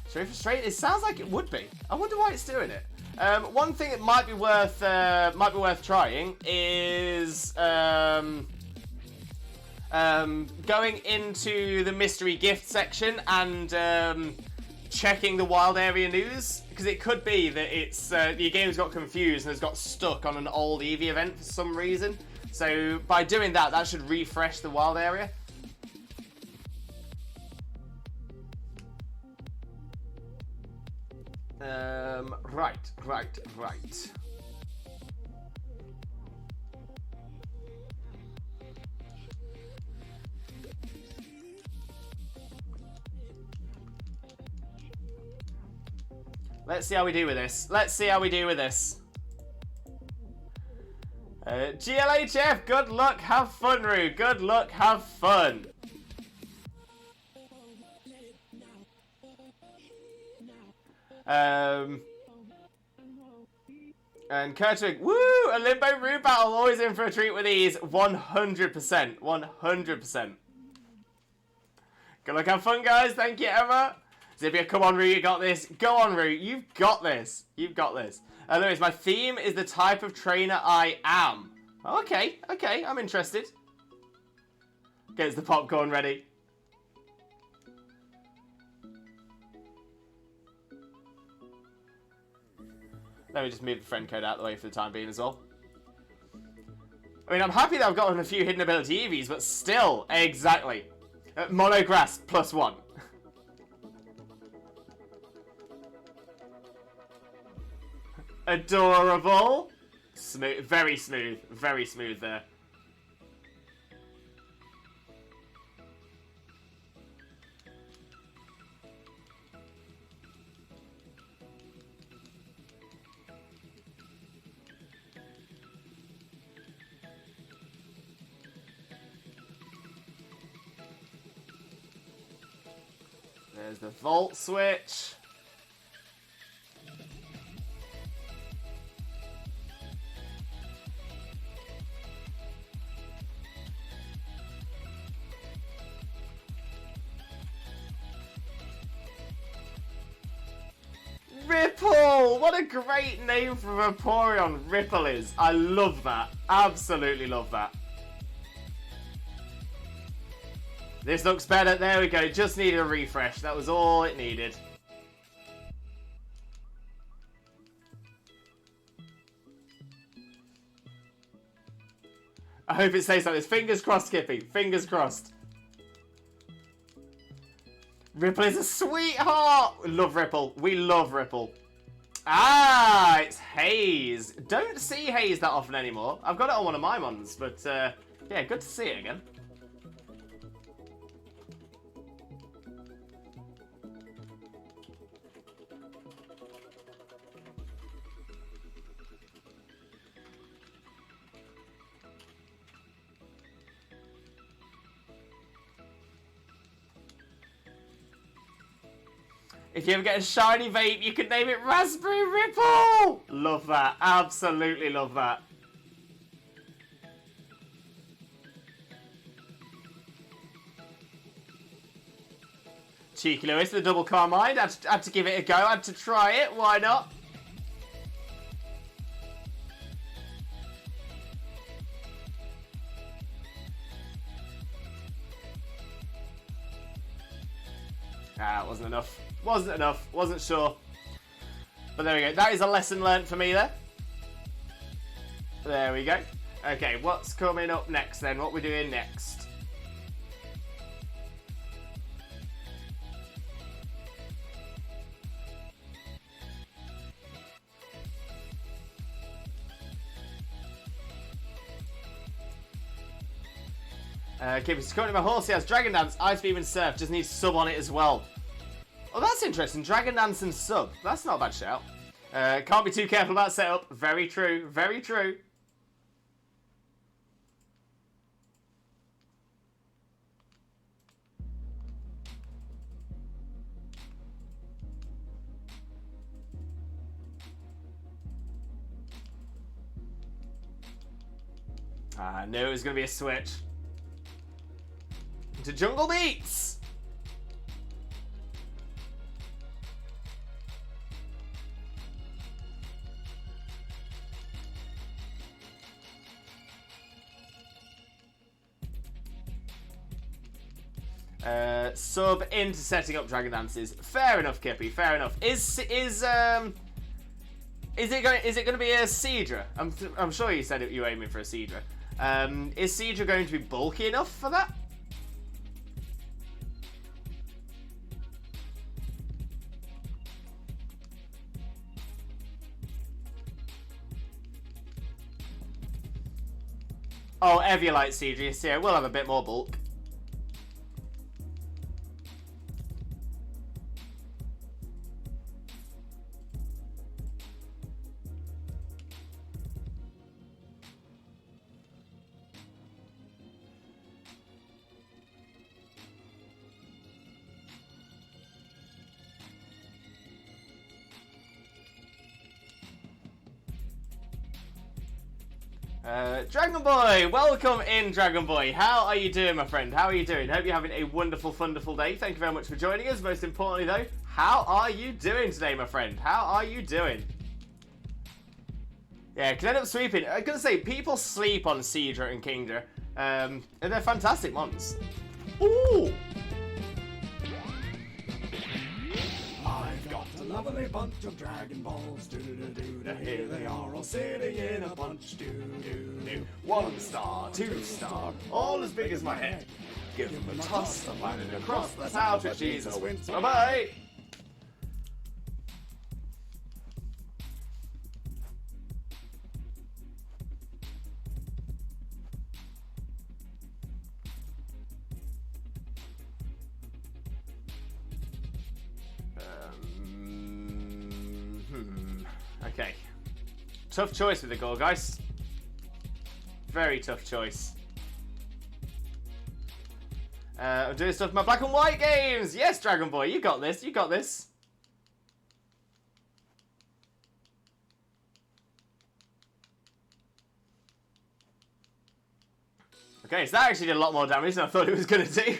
Should we frustrate? It sounds like it would be. I wonder why it's doing it. One thing that might be worth trying is going into the mystery gift section and checking the wild area news, because it could be that it's your game's got confused and has got stuck on an old Eevee event for some reason. So by doing that, that should refresh the wild area. Right. Let's see how we do with this. GLHF, good luck, have fun, Roo. Good luck, have fun. And Kurtwig, woo! A Limbo Roo battle, always in for a treat with these. 100%. 100%. Good luck, have fun, guys. Thank you, Emma. Zippia, come on, Roo, you got this. Go on, Roo, you've got this. You've got this. Anyways, my theme is the type of trainer I am. Okay, I'm interested. Gets the popcorn ready. Let me just move the friend code out of the way for the time being as well. I mean, I'm happy that I've gotten a few hidden ability EVs, but still, exactly. Monograss +1. Adorable. Smooth, very smooth there. There's the Volt switch. Ripple! What a great name for Vaporeon Ripple is. I love that. Absolutely love that. This looks better. There we go. Just needed a refresh. That was all it needed. I hope it stays like this. Fingers crossed, Skippy. Fingers crossed. Ripple is a sweetheart! Love Ripple. We love Ripple. Ah, it's Haze. Don't see Haze that often anymore. I've got it on one of my ones, but yeah, good to see it again. If you ever get a shiny vape, you can name it Raspberry Ripple! Love that. Absolutely love that. Cheeky Lewis, the double Carmine. Had to give it a go. Had to try it. Why not? Ah, it wasn't enough. Wasn't enough. Wasn't sure. But there we go. That is a lesson learnt for me there. There we go. Okay, what's coming up next then? What are we doing next? Keep currently my horse. He has Dragon Dance, Ice Beam, and Surf. Just needs sub on it as well. Oh, that's interesting. Dragon Dance and sub. That's not a bad shout. Can't be too careful about setup. Very true. Very true. I knew it was going to be a switch. To Jungle Beats! Sub into setting up Dragon Dances. Fair enough, Kippy. Fair enough. Is it going to be a Seadra? I'm sure you said you were aiming for a Seadra. Is Seadra going to be bulky enough for that? Oh, Eviolite Seadra, yeah, we'll have a bit more bulk. Dragon Boy, welcome in, Dragon Boy. How are you doing, my friend? How are you doing? Hope you're having a wonderful, wonderful day. Thank you very much for joining us. Most importantly, though, how are you doing today, my friend? How are you doing? Yeah, can end up sweeping. I'm gonna say people sleep on Seadra and Kingdra, and they're fantastic ones. Ooh. I've got a lovely bunch of Dragon Balls. Do-do-do-do-do. Here they are, all sitting in a bunch. Do-do-do. 1 star, 2 star, all as big as my head. Give them a toss, I'm landing across the town to Jesus. Bye bye. Okay. Tough choice with the Gorgeist. Very tough choice. I'm doing stuff with my black and white games. Yes, Dragon Boy, you got this. You got this. Okay, so that actually did a lot more damage than I thought it was going to do.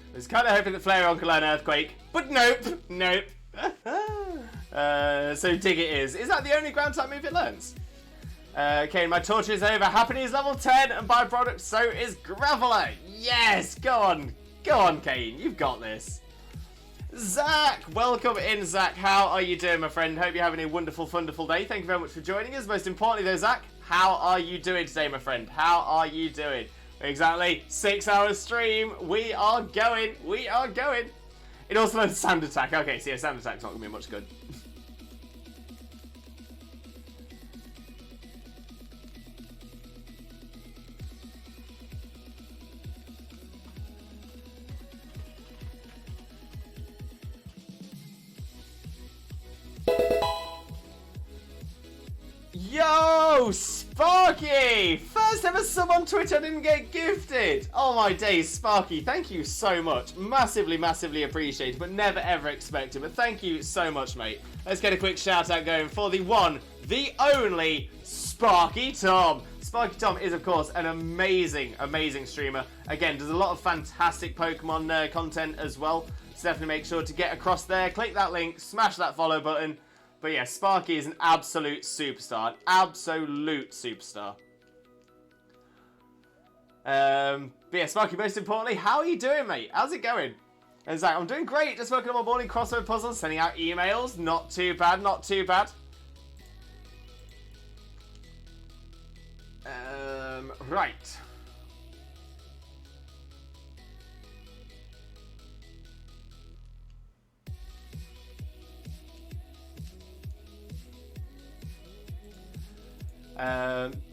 I was kind of hoping that Flareon could learn Earthquake, but nope, nope. So Dig It is. Is that the only ground type move it learns? Okay, my torture is over. Happiny is level 10, and byproduct, so is Graveler. Yes, go on, Kane, you've got this. Zach, welcome in, Zach. How are you doing, my friend? Hope you're having a wonderful, wonderful day. Thank you very much for joining us. Most importantly, though, Zach, how are you doing today, my friend? How are you doing? Exactly, 6 hours stream. We are going. We are going. It also learns Sand Attack. Okay, so yeah, Sand Attack's not going to be much good. Yo, Sparky! First ever sub on Twitter, I didn't get gifted. Oh my days, Sparky, thank you so much. Massively, massively appreciated, but never ever expected. But thank you so much, mate. Let's get a quick shout out going for the one, the only Sparky Tom. Sparky Tom is, of course, an amazing, amazing streamer. Again, does a lot of fantastic Pokemon content as well. So definitely make sure to get across there, click that link, smash that follow button. But yeah, Sparky is an absolute superstar. An absolute superstar. But yeah, Sparky, most importantly, how are you doing, mate? How's it going? And Zach, I'm doing great. Just working on my morning crossword puzzles, sending out emails. Not too bad, not too bad. Right.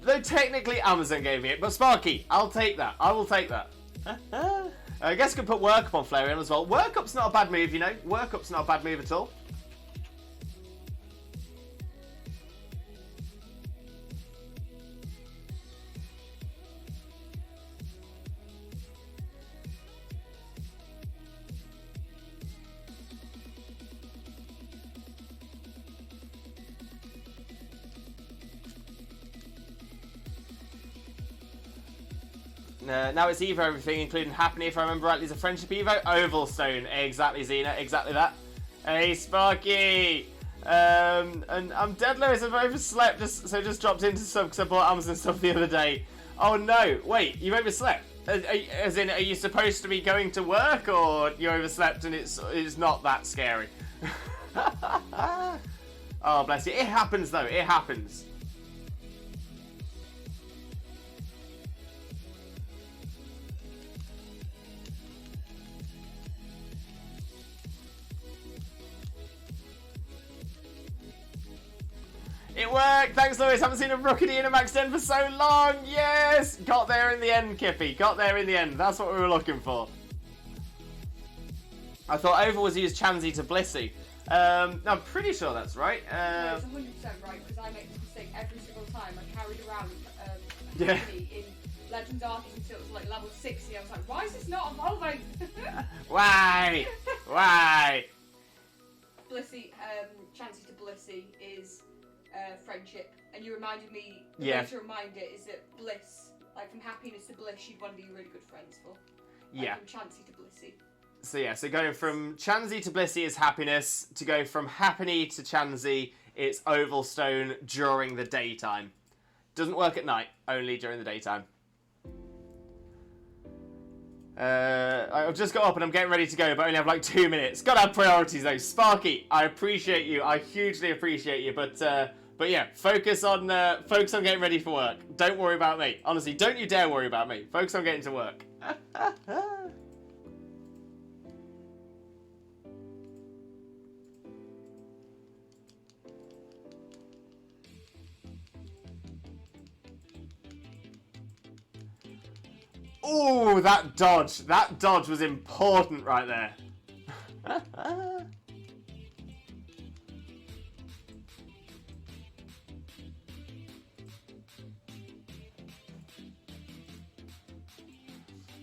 Though technically Amazon gave me it, but Sparky, I'll take that. I will take that. I guess I could put Work Up on Flareon as well. Work Up's not a bad move, you know. Work Up's not a bad move at all. Now it's Evo everything, including Happiny, if I remember rightly, is a friendship Evo. Oval Stone, exactly, Xena, exactly that. Hey, Sparky! And I'm dead low, I've overslept, so just dropped into sub because I bought Amazon stuff the other day. Oh no, wait, you overslept? As in, are you supposed to be going to work, or you overslept and it's not that scary? Oh, bless you. It happens though, it happens. It worked! Thanks, Lewis. Haven't seen a rookie Dynamax den for so long. Yes! Got there in the end, Kippy. Got there in the end. That's what we were looking for. I thought Over was used Chansey to Blissey. I'm pretty sure that's right. No, it's 100% right, because I make this mistake every single time. I carried around Yeah. in Legends Arceus until it was like level 60. I was like, why is this not evolving? Why? Why? Blissey, Chansey to Blissey is friendship, and you reminded me, the Yeah. way to remind it is that Bliss, like from happiness to bliss, you'd want to be really good friends for. Like Yeah. from Chansey to Blissey. So yeah, so going from Chansey to Blissey is happiness. To go from Happiny to Chansey, it's Oval Stone during the daytime. Doesn't work at night, only during the daytime. I've just got up and I'm getting ready to go, but I only have like 2 minutes. Gotta have priorities though. Sparky, I appreciate you. I hugely appreciate you, but yeah, focus on getting ready for work. Don't worry about me. Honestly, don't you dare worry about me. Focus on getting to work. Ooh, that dodge. That dodge was important right there.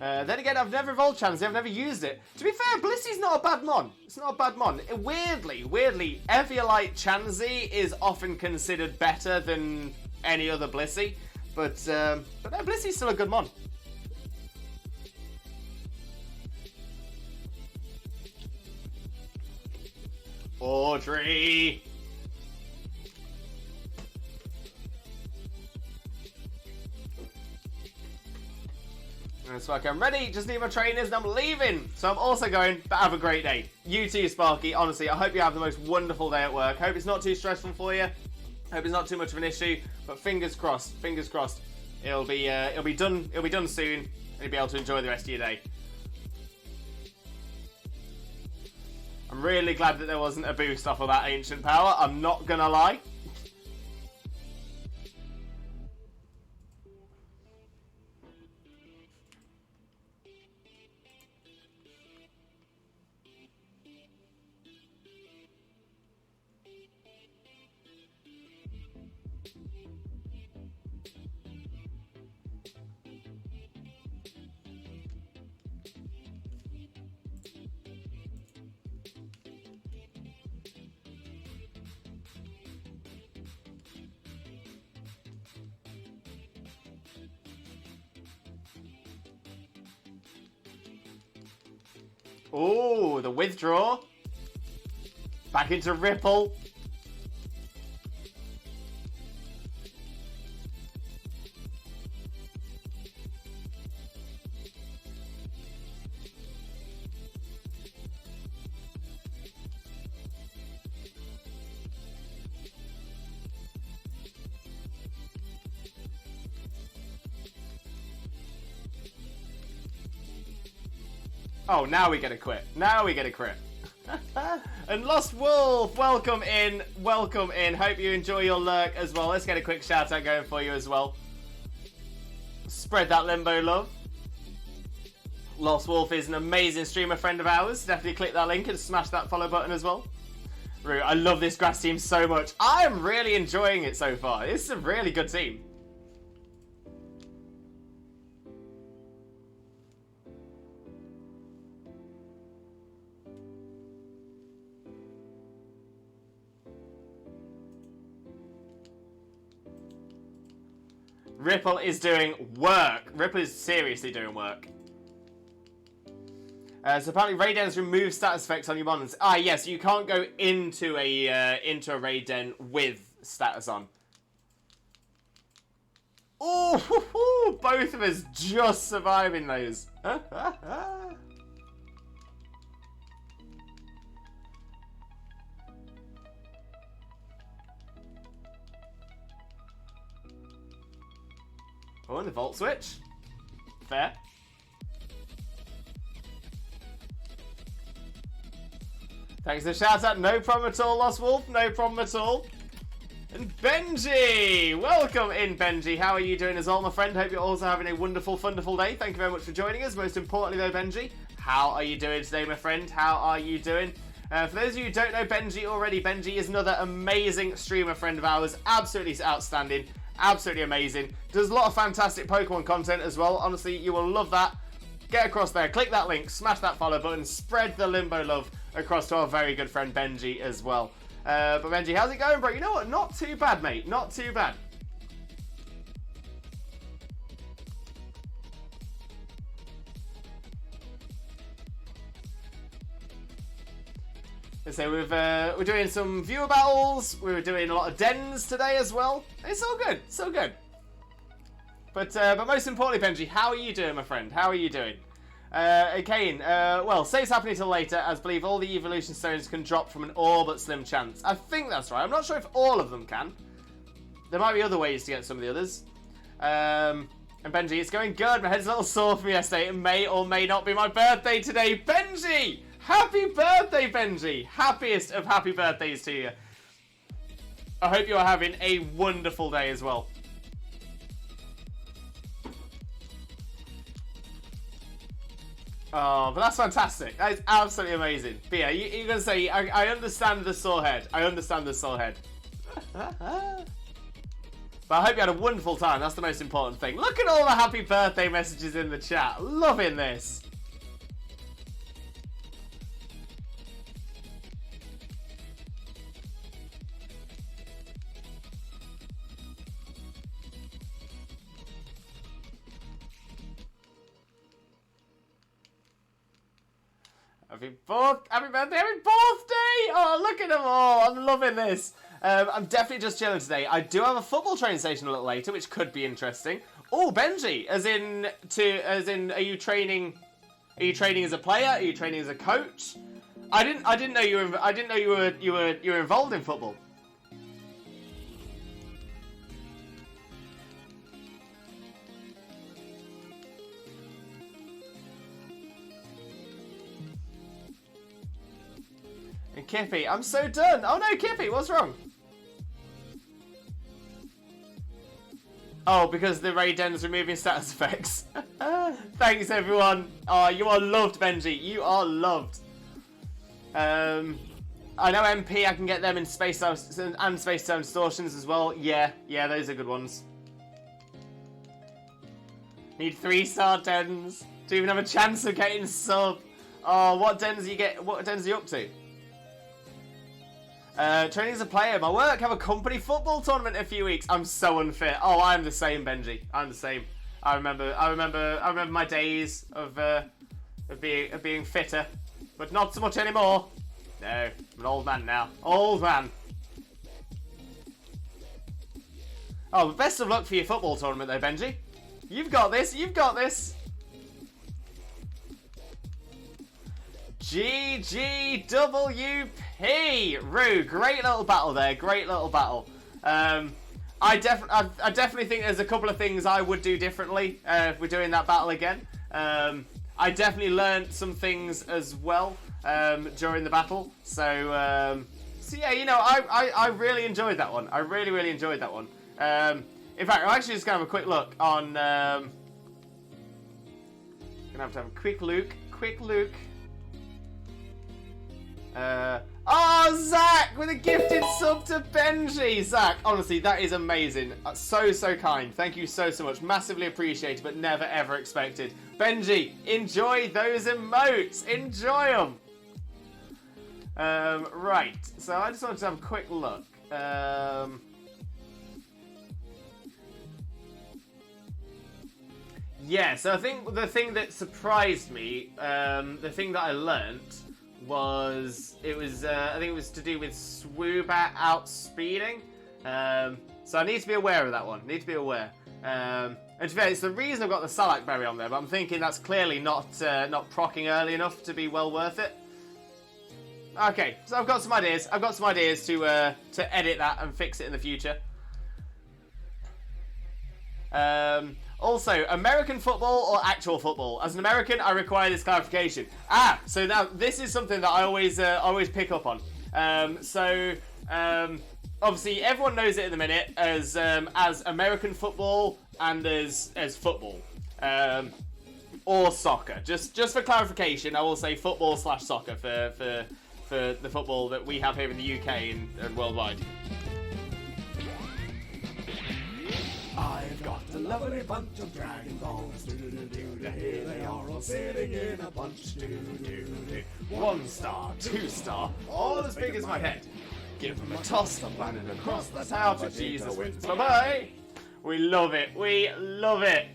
Then again, I've never evolved Chansey, I've never used it. To be fair, Blissey's not a bad mon. It's not a bad mon. Weirdly, Eviolite Chansey is often considered better than any other Blissey. But no, Blissey's still a good mon. Audrey! So I'm ready, just need my trainers and I'm leaving. So I'm also going, but have a great day. You too, Sparky. Honestly, I hope you have the most wonderful day at work. Hope it's not too stressful for you. Hope it's not too much of an issue. But fingers crossed, fingers crossed. It'll be done soon, and you'll be able to enjoy the rest of your day. I'm really glad that there wasn't a boost off of that ancient power. I'm not gonna lie. Oh, the withdraw. Back into Ripple. Oh, now we get a quit. Now we get a crit. And Lost Wolf, welcome in. Welcome in. Hope you enjoy your lurk as well. Let's get a quick shout out going for you as well. Spread that limbo love. Lost Wolf is an amazing streamer friend of ours. Definitely click that link and smash that follow button as well. Rue, I love this grass team so much. I am really enjoying it so far. This is a really good team. Ripple is doing work. Ripple is seriously doing work. So apparently Raid Dens remove status effects on your mons. Ah, yes, you can't go into a Raid Den with status on. Oh, both of us just surviving those. Oh, and the Volt Switch. Fair. Thanks for the shout out. No problem at all, Lost Wolf. No problem at all. And Benji! Welcome in, Benji. How are you doing as well, my friend? Hope you're also having a wonderful, wonderful day. Thank you very much for joining us. Most importantly, though, Benji, how are you doing today, my friend? How are you doing? For those of you who don't know Benji already, Benji is another amazing streamer friend of ours. Absolutely outstanding. Absolutely amazing. Does a lot of fantastic Pokemon content as well. Honestly, you will love that. Get across there, click that link, smash that follow button, spread the Limbo love across to our very good friend Benji as well. But Benji, how's it going, bro? You know what? Not too bad, mate. Not too bad. So we're doing some viewer battles. We were doing a lot of dens today as well. It's all good. It's all good. But most importantly, Benji, how are you doing, my friend? How are you doing? Kane, well, say it's happening till later, as I believe all the evolution stones can drop from an all but slim chance. I think that's right. I'm not sure if all of them can. There might be other ways to get some of the others. And Benji, it's going good. My head's a little sore from yesterday. It may or may not be my birthday today. Benji! Happy birthday, Benji! Happiest of happy birthdays to you. I hope you are having a wonderful day as well. Oh, but that's fantastic. That is absolutely amazing. But yeah, you're going to say, I understand the sore head. I understand the sore head. But I hope you had a wonderful time. That's the most important thing. Look at all the happy birthday messages in the chat. Loving this. Happy birthday, happy birthday! Oh, look at them all. I'm loving this. I'm definitely just chilling today. I do have a football training station a little later, which could be interesting. Oh, Benji, as in, are you training as a player? Are you training as a coach? I didn't know you were involved in football. And Kippy, I'm so done. Oh no, Kippy, what's wrong? Oh, because the Raid Den is removing status effects. Thanks, everyone. Oh, you are loved, Benji. You are loved. I know MP, I can get them in Space Time and Space Time Distortions as well. Yeah, those are good ones. Need 3-star dens to even have a chance of getting sub. Oh, what dens are you up to? Training as a player. My work have a company football tournament in a few weeks. I'm so unfit. Oh, I'm the same, Benji. I'm the same. I remember my days of being fitter. but not so much anymore. No, I'm an old man now. Old man. Oh, but best of luck for your football tournament though, Benji. You've got this, you've got this. GGWP! Rue, great little battle there, great little battle. I definitely think there's a couple of things I would do differently if we're doing that battle again. I definitely learned some things as well during the battle. So yeah, you know, I really enjoyed that one. I really, really enjoyed that one. In fact, I'm actually just going to have a quick look on... gonna have to have a quick look. Oh, Zach with a gifted sub to Benji. Zach, honestly, that is amazing. So kind. Thank you so much. Massively appreciated, but never ever expected. Benji, enjoy those emotes. Enjoy them. Right. So I just wanted to have a quick look. Yeah, so I think the thing that surprised me, the thing that I learnt was, I think it was to do with Swoobat outspeeding. So I need to be aware of that one. Need to be aware. And to be fair, it's the reason I've got the Salak Berry on there, but I'm thinking that's clearly not proccing early enough to be well worth it. Okay, so I've got some ideas. I've got some ideas to edit that and fix it in the future. Also, American football or actual football? As an American, I require this clarification. So now this is something that I always pick up on. Obviously everyone knows it at the minute as American football and as football, or soccer. Just for clarification, I will say football/soccer for the football that we have here in the UK and worldwide. I've got a lovely bunch of Dragon Balls. Here they are all sitting in a bunch. 1 star, 2 star, all as big as my head. Give them a toss, the planet across the tower to Jesus wins. Bye-bye! We love it. We love it.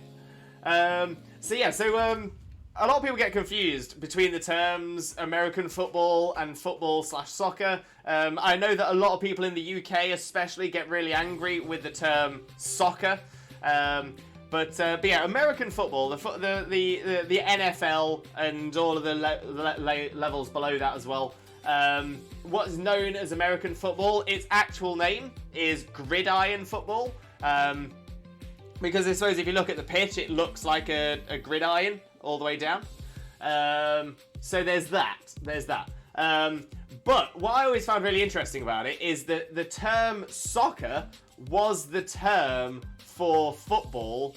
A lot of people get confused between the terms American football and football/soccer. I know that a lot of people in the UK especially get really angry with the term soccer. But yeah, American football, the NFL and all of the levels below that as well. What's known as American football, its actual name is gridiron football. Because I suppose if you look at the pitch, it looks like a gridiron all the way down. So there's that. But what I always found really interesting about it is that the term soccer was the term for football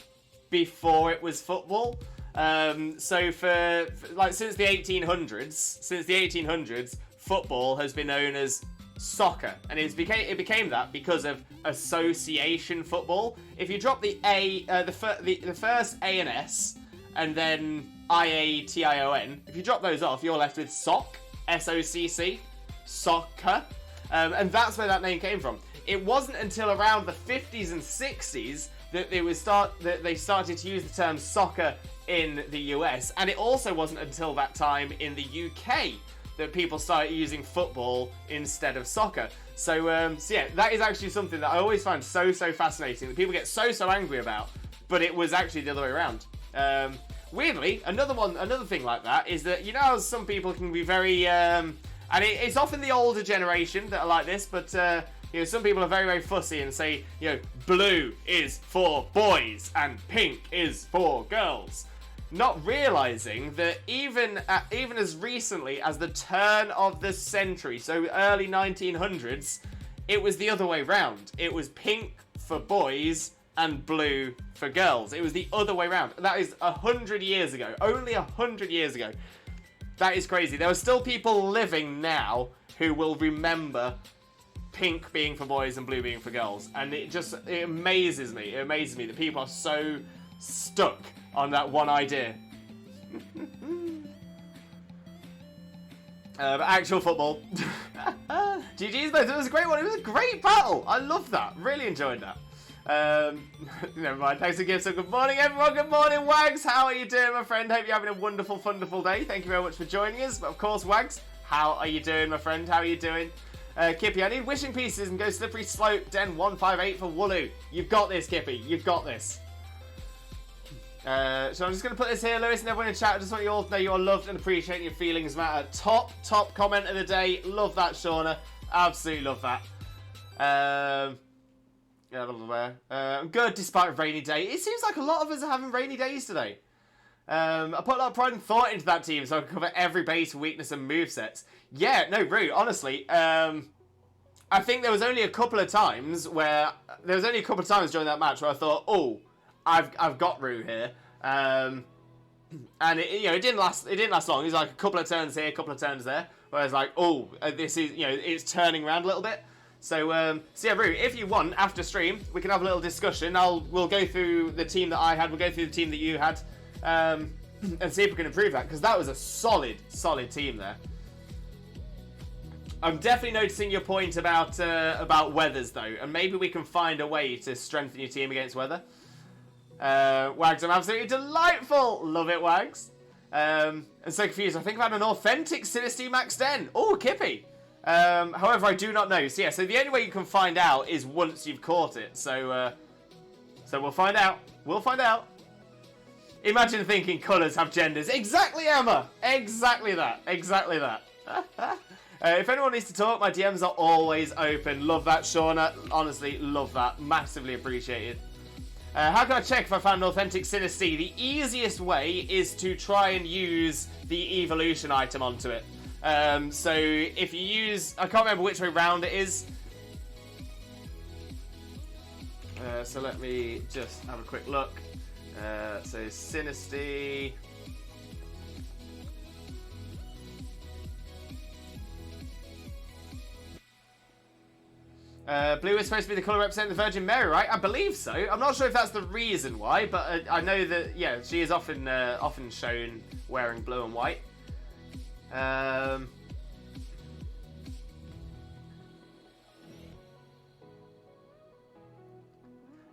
before it was football. So for like since the 1800s, football has been known as soccer, and it became that because of association football. If you drop the A, the first A and S, and then IATION, if you drop those off, you're left with SOC, SOCC, soccer, and that's where that name came from. It wasn't until around the 50s and 60s that they started to use the term soccer in the US, and it also wasn't until that time in the UK that people started using football instead of soccer. So yeah, that is actually something that I always find so fascinating that people get so angry about, but it was actually the other way around. Weirdly, another thing like that is that, you know how some people can be very, and it's often the older generation that are like this, but you know, some people are very fussy and say, you know, blue is for boys and pink is for girls. Not realizing that even as recently as the turn of the century, so early 1900s, it was the other way round. It was pink for boys and blue for girls. It was the other way round. That is 100 years ago. Only 100 years ago. That is crazy. There are still people living now who will remember pink being for boys and blue being for girls. And it amazes me. It amazes me that people are so stuck on that one idea. But actual football. GG's both. It was a great one. It was a great battle. I love that. Really enjoyed that. Never mind. Thanks for giving some good morning, everyone. Good morning, Wags. How are you doing, my friend? Hope you're having a wonderful, wonderful day. Thank you very much for joining us. But of course, Wags, how are you doing, my friend? How are you doing? Kippy, I need wishing pieces and go slippery slope. Den 158 for Wooloo. You've got this, Kippy. You've got this. So I'm just going to put this here, Lewis, and everyone in chat. I just want you all to know you're loved and appreciate your feelings matter. Top comment of the day. Love that, Shauna. Absolutely love that. Yeah, I'm good despite a rainy day. It seems like a lot of us are having rainy days today. I put a lot of pride and thought into that team so I can cover every base, weakness, and movesets. Yeah, no, Rue, honestly, I think there was only a couple of times during that match where I thought, oh, I've got Rue here. And it didn't last long. It was like a couple of turns here, a couple of turns there. Where I was like, oh, this is, it's turning around a little bit. So yeah, Rue, if you want, after stream, we can have a little discussion. We'll go through the team that I had, we'll go through the team that you had, and see if we can improve that, because that was a solid team there. I'm definitely noticing your point about weathers, though, and maybe we can find a way to strengthen your team against weather. Wags, I'm absolutely delightful! Love it, Wags. And so confused, I think I've had an authentic Synesty Max Den. Oh, Kippy! However, I do not know. So yeah, so the only way you can find out is once you've caught it. So we'll find out. We'll find out. Imagine thinking colours have genders. Exactly, Emma! Exactly that. Exactly that. If anyone needs to talk, my DMs are always open. Love that, Shauna. Honestly, love that. Massively appreciated. How can I check if I found an authentic Synesty? The easiest way is to try and use the evolution item onto it. So if you use, I can't remember which way round it is. So let me just have a quick look. So Synesty. Blue is supposed to be the colour representing the Virgin Mary, right? I believe so. I'm not sure if that's the reason why, but I know that, yeah, she is often shown wearing blue and white.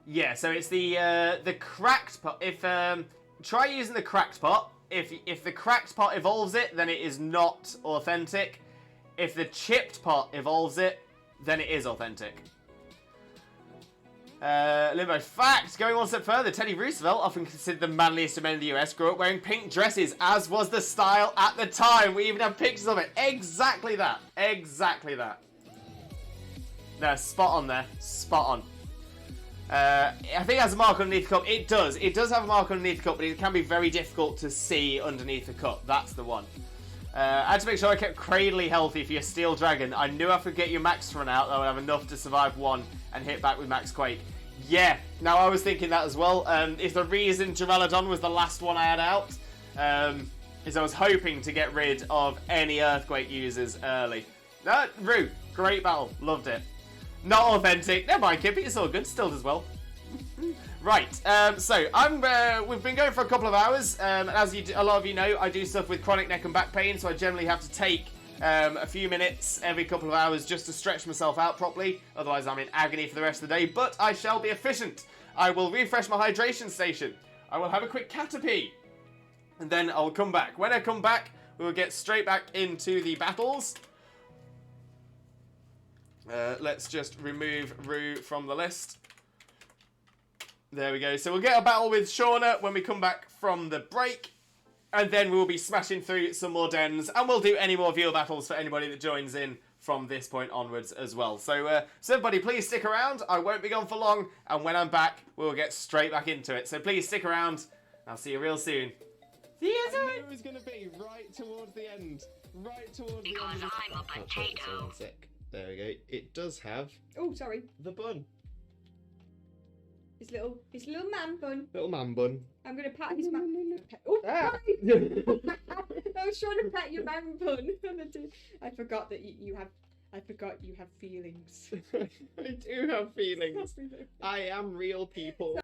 Yeah, so it's the cracked pot. If try using the cracked pot. If the cracked pot evolves it, then it is not authentic. If the chipped pot evolves it, then it is authentic. Limbo fact, going one step further, Teddy Roosevelt, often considered the manliest of men in the US, grew up wearing pink dresses, as was the style at the time. We even have pictures of it. Exactly that. Exactly that. No, spot on there. Spot on. I think it has a mark underneath the cup. It does. It does have a mark underneath the cup, but it can be very difficult to see underneath the cup. That's the one. I had to make sure I kept Cradley healthy for your Steel Dragon. I knew I could get your Max run out, that I would have enough to survive one and hit back with Max Quake. Yeah, now I was thinking that as well. If the reason Duraludon was the last one I had out, is I was hoping to get rid of any Earthquake users early. Rue, great battle, loved it. Not authentic, never mind Kippy, it's all good, still does well. Right, so we've been going for a couple of hours, and as a lot of you know, I do stuff with chronic neck and back pain, so I generally have to take a few minutes every couple of hours just to stretch myself out properly, otherwise I'm in agony for the rest of the day, but I shall be efficient. I will refresh my hydration station, I will have a quick Caterpie, and then I'll come back. When I come back, we will get straight back into the battles. Let's just remove Rue from the list. There we go. So we'll get a battle with Shauna when we come back from the break. And then we'll be smashing through some more dens. And we'll do any more viewer battles for anybody that joins in from this point onwards as well. So everybody, please stick around. I won't be gone for long. And when I'm back, we'll get straight back into it. So please stick around. I'll see you real soon. See you soon. I knew it was going to be right towards the end. Right towards the end. Because I'm a potato. There we go. It does have... Oh, sorry. The bun. His little man bun. Little man bun. I'm gonna pat his man. Oh, sorry. I was trying to pat your man bun. I forgot that you have. I forgot you have feelings. I do have feelings. I am real people.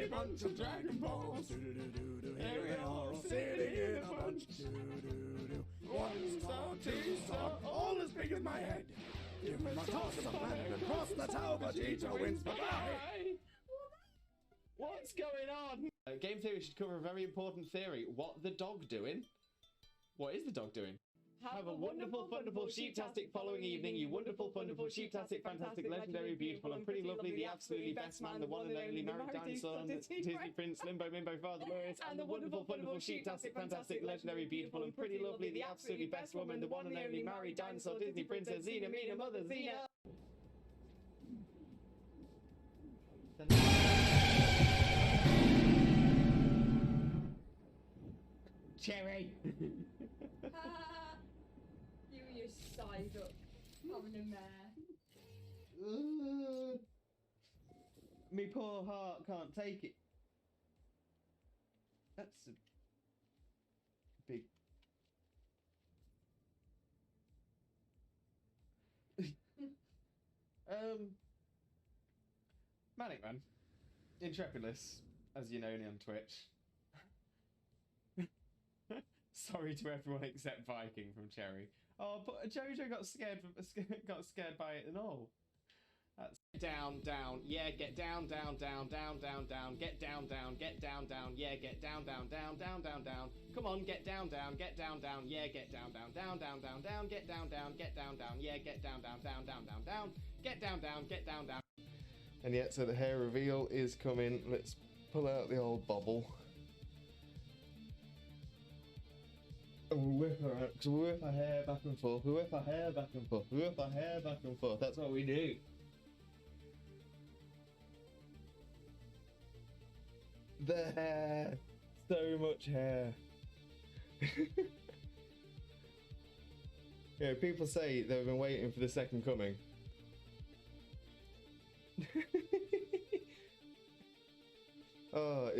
lovely bunch of Dragon Balls. Here we are, all sitting in a bunch. 1 star, 2 star, all as big as my head. Give me my toss of planet and cross the tower, Vegeta wins. Bye-bye. What's going on? Game theory should cover a very important theory. What the dog doing? What is the dog doing? Have a wonderful, wonderful, sheep-tastic following evening, you wonderful, wonderful, sheep-tastic, fantastic, legendary, beautiful, and pretty lovely, the absolutely best man, the one and only married dinosaur, the Disney Prince, Limbo, Mimbo, Father Lewis, and the wonderful, wonderful, sheep-tastic, fantastic, legendary, beautiful, and pretty lovely, the absolutely best woman, the one and only married dinosaur, Disney Princess, Xena, Mina, Mother, Xena. Cherry! You and your side up having a mare. Me poor heart can't take it. That's a big. Manic Man, Intrepidless, as you know me on Twitch. Sorry to everyone except Viking from Cherry. Oh, but Jojo got scared by it and all. That's down, down, yeah, get down, down, down, down, down, down, get down, down, yeah, get down, down, down, down, down, down. Come on, get down, down, yeah, get down, down, down, down, down, down, get down, down, yeah, get down, down, down, down, down, down, get down, down. And yet, so the hair reveal is coming. Let's pull out the old bobble. And we'll whip her out, because we'll whip our hair back and forth, we'll whip our hair back and forth, we'll whip our hair back and forth. That's what we do. The hair. So much hair. Yeah, people say they've been waiting for the second coming. Oh,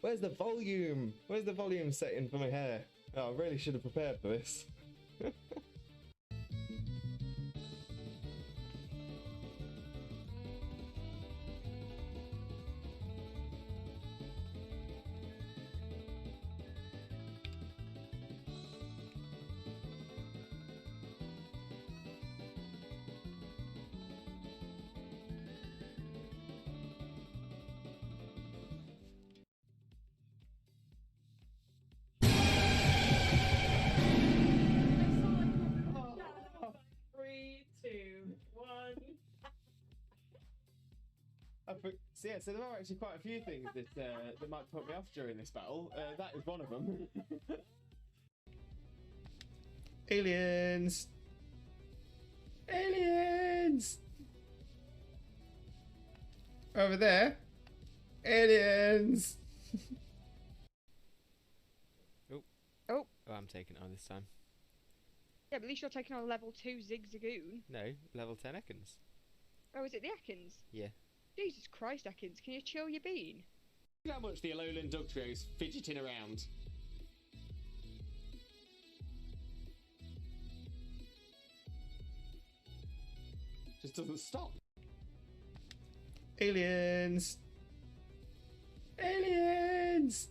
where's the volume? Where's the volume setting for my hair? Oh, I really should have prepared for this. So yeah, so there are actually quite a few things that might put me off during this battle. That is one of them. Aliens! Aliens! Over there. Aliens! Oh, I'm taking it on this time. yeah, but at least you're taking on level 2 Zigzagoon. No, level 10 Ekans. Oh, is it the Ekans? Yeah. Jesus Christ, Ekans, can you chill your bean? Look how much the Alolan Dugtrio's fidgeting around. Just doesn't stop. Aliens! Aliens!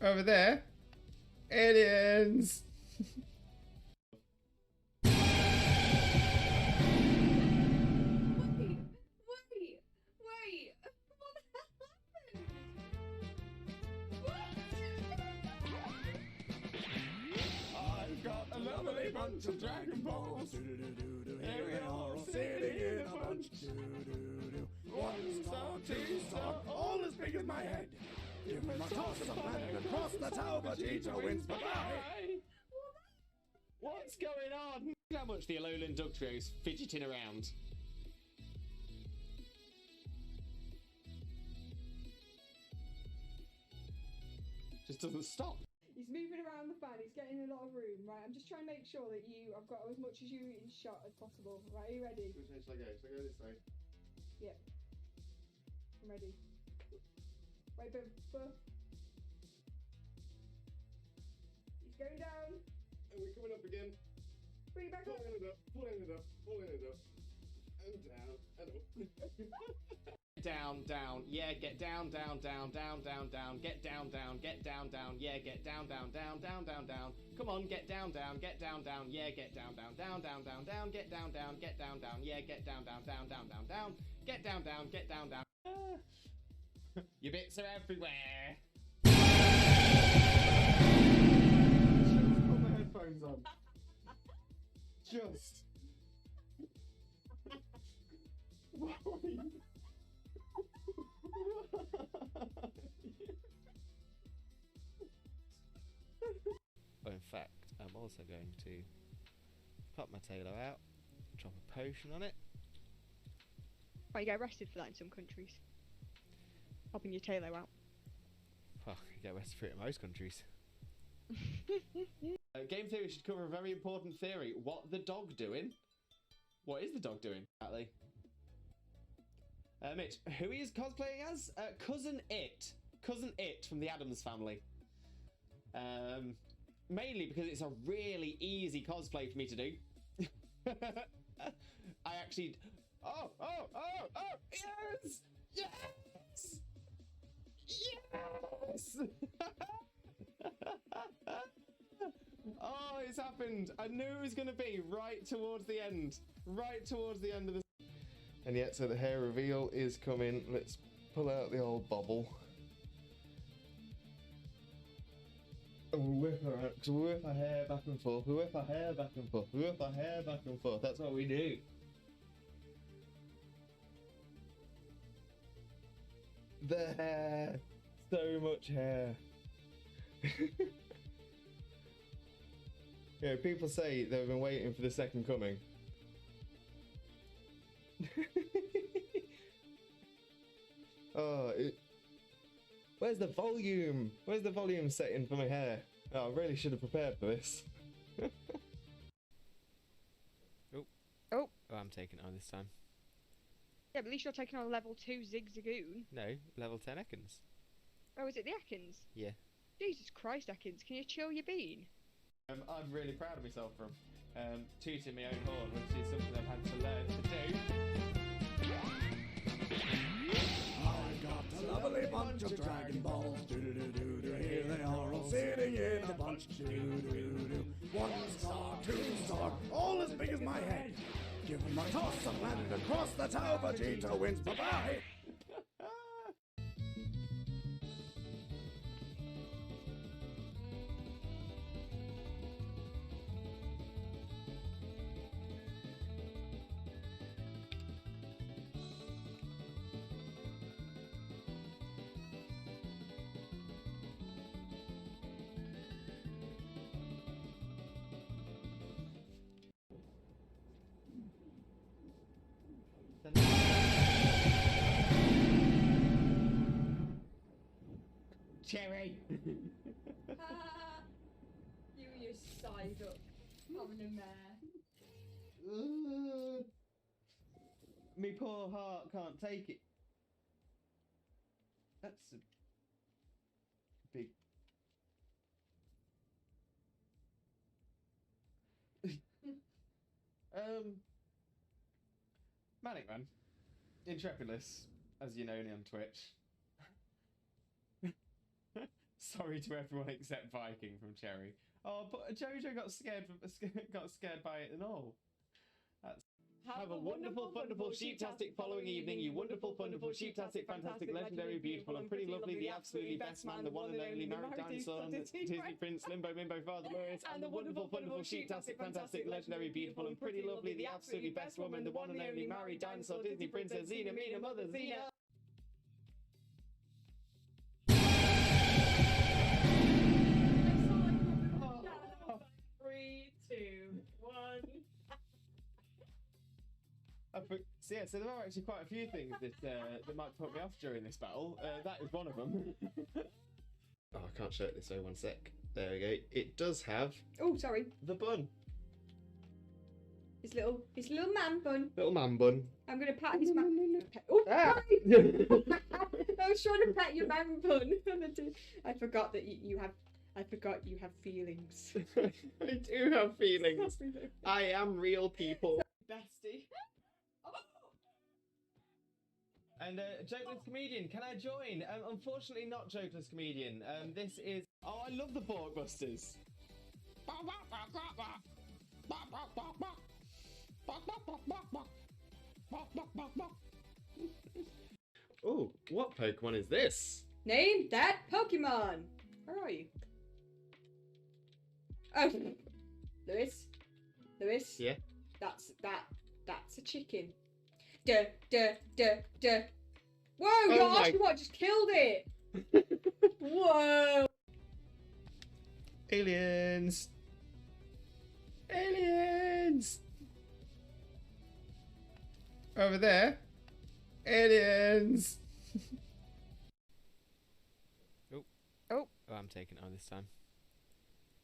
Over there. Aliens! Wait! What happened? I've got a lovely bunch of Dragon Balls. Here we are, all sitting in a bunch. 1 star, 2 star, all as big as my head. Give me my toss of planet and cross the tower, Vegeta wins. Bye-bye. What's going on? Look how much the Alolan Dugtrio's fidgeting around. Just doesn't stop. He's moving around the fan, he's getting a lot of room, right? I'm just trying to make sure that I've got as much as you in shot as possible. Right, are you ready? Which way shall I go? Shall I go this way? Yep. I'm ready. Right, Buff. He's going down. And we're coming up again. Bring it back up. Pulling it up. And down. And up. down, down, yeah, get down, down, down, down, down, down, get down, down, yeah, get down, down, down, down, down, down. Come on, get down, down, yeah, get down, down, down, down, down, down, get down, down, yeah, get down, down, down, down, down, down, get down, down. Your bits are everywhere. Just put my headphones on. Just. Oh, in fact, I'm also going to pop my tailor out, drop a potion on it. Oh, you get arrested for that in some countries. Popping your tailor out. Well, you get arrested for it in most countries. Game theory should cover a very important theory. What the dog doing? What is the dog doing? Exactly. Mitch, who he is cosplaying as? Cousin It. Cousin It from the Addams Family. Mainly because it's a really easy cosplay for me to do. I actually... Oh! Yes! Yes! Yes! Oh, it's happened. I knew it was going to be right towards the end. Right towards the end of the... And yet, so the hair reveal is coming. Let's pull out the old bobble. And we'll whip her out, because we whip our hair back and forth. We whip our hair back and forth. We whip our hair back and forth. That's what we do. The hair. So much hair. Yeah, people say they've been waiting for the second coming. Oh, where's the volume? Where's the volume setting for my hair? Oh, I really should have prepared for this. Oh, I'm taking it on this time. Yeah, but at least you're taking on level 2 Zigzagoon. No, level 10 Ekans. Oh, is it the Ekans? Yeah. Jesus Christ, Ekans, can you chill your bean? I'm really proud of myself from tooting my own horn, which is something I've had to learn to do. I've got a lovely bunch of Dragon Balls. Do-do-do-do-do. Here they are all sitting in a bunch. Do-do-do-do. 1 star, 2 star, all as big as my head. Give them a toss and land across the tower. Vegeta wins. Bye-bye. Cherry! You and your side up. Having a mare. Me poor heart can't take it. That's a big... Manic Man. Intrepidus, as you know me on Twitch. Sorry to everyone except Viking from Cherry. Oh, but Jojo got scared by it and all. That's... Have a wonderful, wonderful, sheep-tastic following evening, you wonderful, wonderful, sheep-tastic, fantastic, legendary, beautiful, and pretty lovely, the absolutely best man, the one and only married dinosaur, Disney Prince, Limbo, Mimbo, Father Lewis, and the wonderful, wonderful, sheep-tastic, fantastic, legendary, beautiful, and pretty lovely, the absolutely best woman, the one and only married dinosaur, Disney Princess, Xena, Mina, Mother, Xena. 3, 2, 1. So yeah, so there are actually quite a few things that might put me off during this battle. That is one of them. Oh, I can't show it this way. 1 sec. There we go. It does have Oh, sorry. the bun. His little man bun. Little man bun. I'm gonna pat his man. Oh, Ah. sorry. I was trying to pet your man bun. I forgot that you have. I forgot you have feelings. I do have feelings. I am real people. Bestie. And Jokeless Comedian, can I join? Unfortunately, not Jokeless Comedian. This is. Oh, I love the Borkbusters. Oh, what Pokemon is this? Name that Pokemon. Where are you? Oh, Lewis. Lewis. Yeah. That's a chicken. Duh. Whoa, your Oshawott just killed it. Whoa. Aliens. Aliens. Over there. Aliens. Oh, I'm taking it on this time.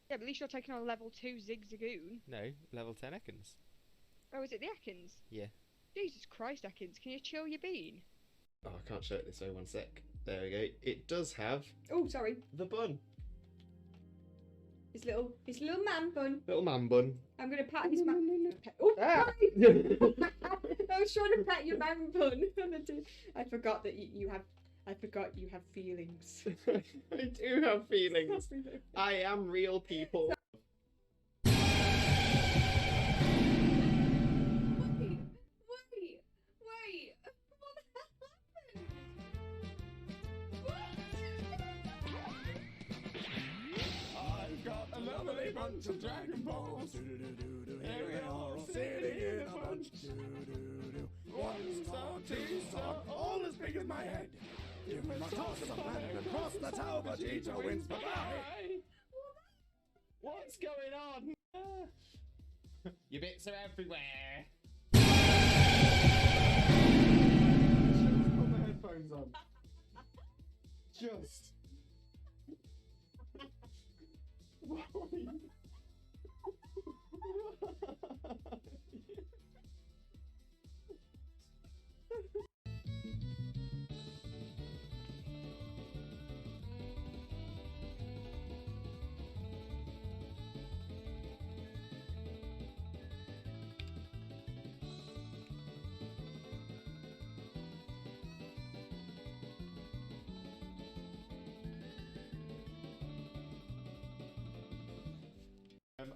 Yeah, but at least you're taking on level 2 Zigzagoon. No, level 10 Ekans. Oh, is it the Ekans? Yeah. Jesus Christ, Ekans, can you chill your bean? Oh, I can't show it this way, one sec. There we go. It does have Oh, sorry. the bun. His little man bun. Little man bun. I'm gonna pat his man. Oh, Ah. sorry. I was trying to pat your man bun. I forgot that you have. I forgot you have feelings. I do have feelings. I am real, people. Wait. What happened? I've got a lovely bunch of Dragon Balls. Here we are, all sitting in a bunch. 1 star, 2 star, all as big as my head. Give me my toss of a planet across the tower, Vegeta wins. Bye-bye. What's going on? Your bits are everywhere. Just put the headphones on. Just.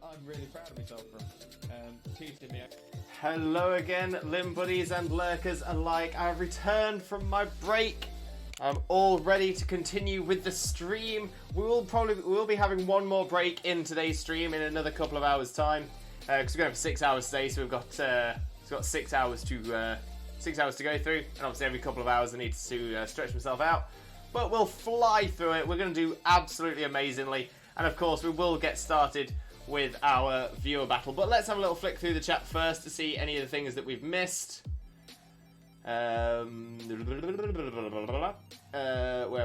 I'm really proud of myself for teaching me. Hello again, Limb Buddies and Lurkers alike. I've returned from my break. I'm all ready to continue with the stream. We will be having one more break in today's stream in another couple of hours' time, because we're going for 6 hours today. So we've got 6 hours to go through, and obviously every couple of hours I need to stretch myself out. But we'll fly through it. We're going to do absolutely amazingly, and of course we will get started with our viewer battle. But let's have a little flick through the chat first to see any of the things that we've missed. Where are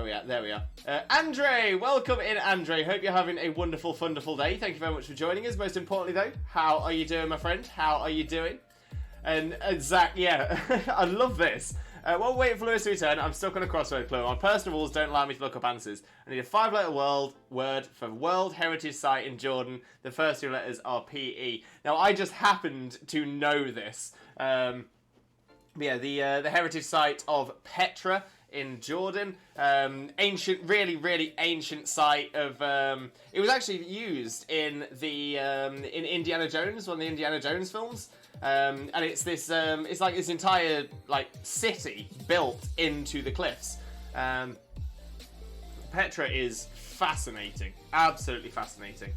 we at? There we are. Andre, welcome in, Andre. Hope you're having a wonderful, wonderful day. Thank you very much for joining us. Most importantly, though, how are you doing, my friend? How are you doing? And Zach, yeah, I love this. While waiting for Lewis to return, I'm stuck on a crossword clue. My personal rules don't allow me to look up answers. I need a 5-letter word for World Heritage Site in Jordan. The first 2 letters are PE. Now, I just happened to know this. Yeah, the heritage site of Petra in Jordan. Ancient, really, really ancient site of. It was actually used in the in Indiana Jones, one of the Indiana Jones films. And it's this, it's like this entire city built into the cliffs. Petra is fascinating, absolutely fascinating.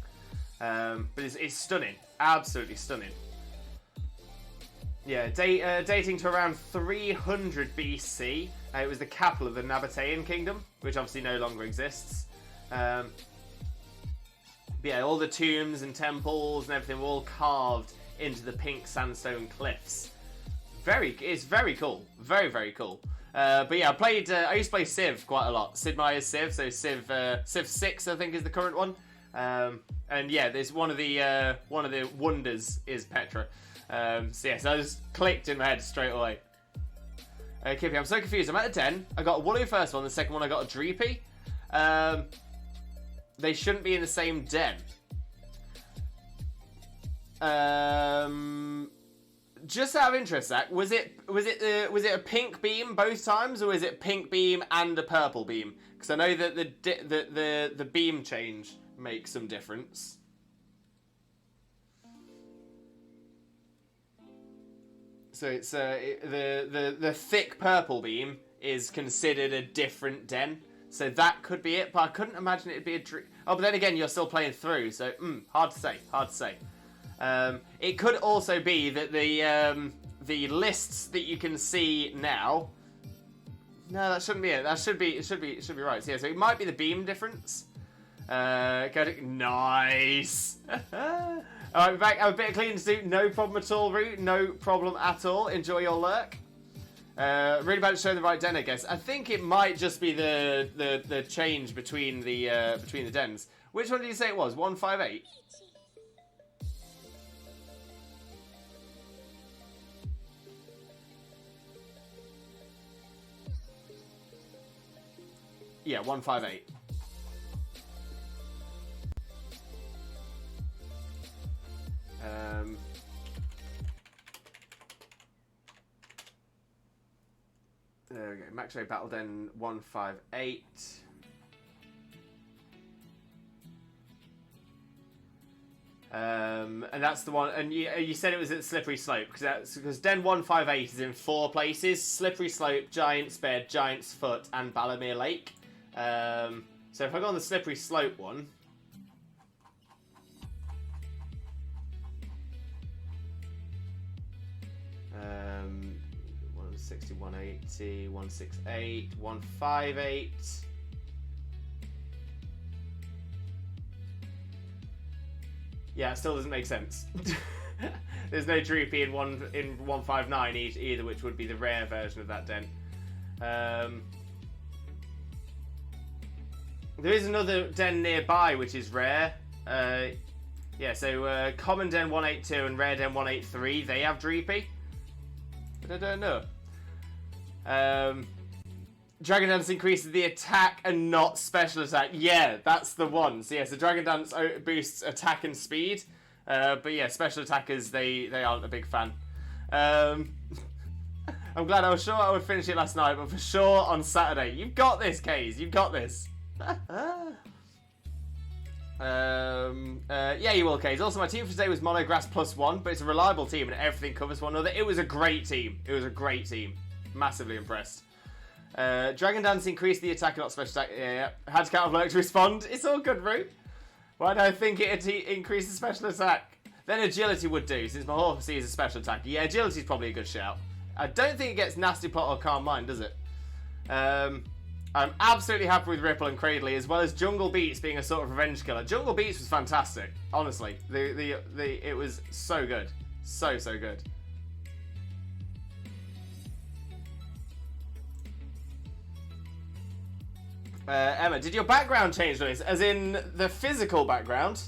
But it's stunning, absolutely stunning. Yeah, dating to around 300 BC. It was the capital of the Nabatean kingdom, which obviously no longer exists. But yeah, all the tombs and temples and everything were all carved into the pink sandstone cliffs. It's very cool. Very, very cool. But yeah, I used to play Civ quite a lot. Sid Meier's Civ, so Civ 6 I think is the current one. And yeah, there's one of the wonders is Petra. So yes, I just clicked in my head straight away. Kippy, I'm so confused. I'm at a den. I got a Wooloo first one, the second one I got a Dreepy. They shouldn't be in the same den. just out of interest, Zach, was it a pink beam both times, or was it pink beam and a purple beam? Because I know that the beam change makes some difference. So it's the thick purple beam is considered a different den. So that could be it, but I couldn't imagine it'd be a dream. Oh, but then again, you're still playing through, so hard to say. Hard to say. It could also be that the lists that you can see now. No, that shouldn't be it. That should be it. Should be right. So, yeah, so it might be the beam difference. Nice. All right, we're back. I have a bit of cleaning to do. No problem at all, Root. No problem at all. Enjoy your lurk. Really bad to show the right den, I guess. I think it might just be the change between the dens. Which one did you say it was? 158. Yeah, 158. There we go. Max Ray Battle Den 158. And that's the one. And you said it was at Slippery Slope because Den 158 is in 4 places: Slippery Slope, Giant's Bed, Giant's Foot, and Ballamere Lake. So if I go on the Slippery Slope one. 160, 180, 168, 158. Yeah, it still doesn't make sense. There's no Droopy in 159 either, which would be the rare version of that den. There is another den nearby which is rare. Yeah, so Common Den 182 and Rare Den 183, they have Droopy. But I don't know. Dragon Dance increases the attack and not special attack. Yeah, that's the one. So yeah, so Dragon Dance boosts attack and speed. But yeah, special attackers, they aren't a big fan. I'm glad. I was sure I would finish it last night, but for sure on Saturday. You've got this, Kaze. You've got this. Yeah, you will, Kaze. Also, my team for today was Monograss +1, but it's a reliable team and everything covers one another. It was a great team. It was a great team. Massively impressed. Dragon Dance increased the attack and not special attack. Yeah. Had to count of lurk to respond. It's all good, Root. Why do I think it increases special attack? Then agility would do, since my Mahorphacy is a special attack. Yeah, agility is probably a good shout. I don't think it gets Nasty Plot or Calm Mind, does it? I'm absolutely happy with Ripple and Cradley, as well as Jungle Beats being a sort of revenge killer. Jungle Beats was fantastic, honestly. It was so good. So good. Emma, did your background change, Lewis? As in the physical background?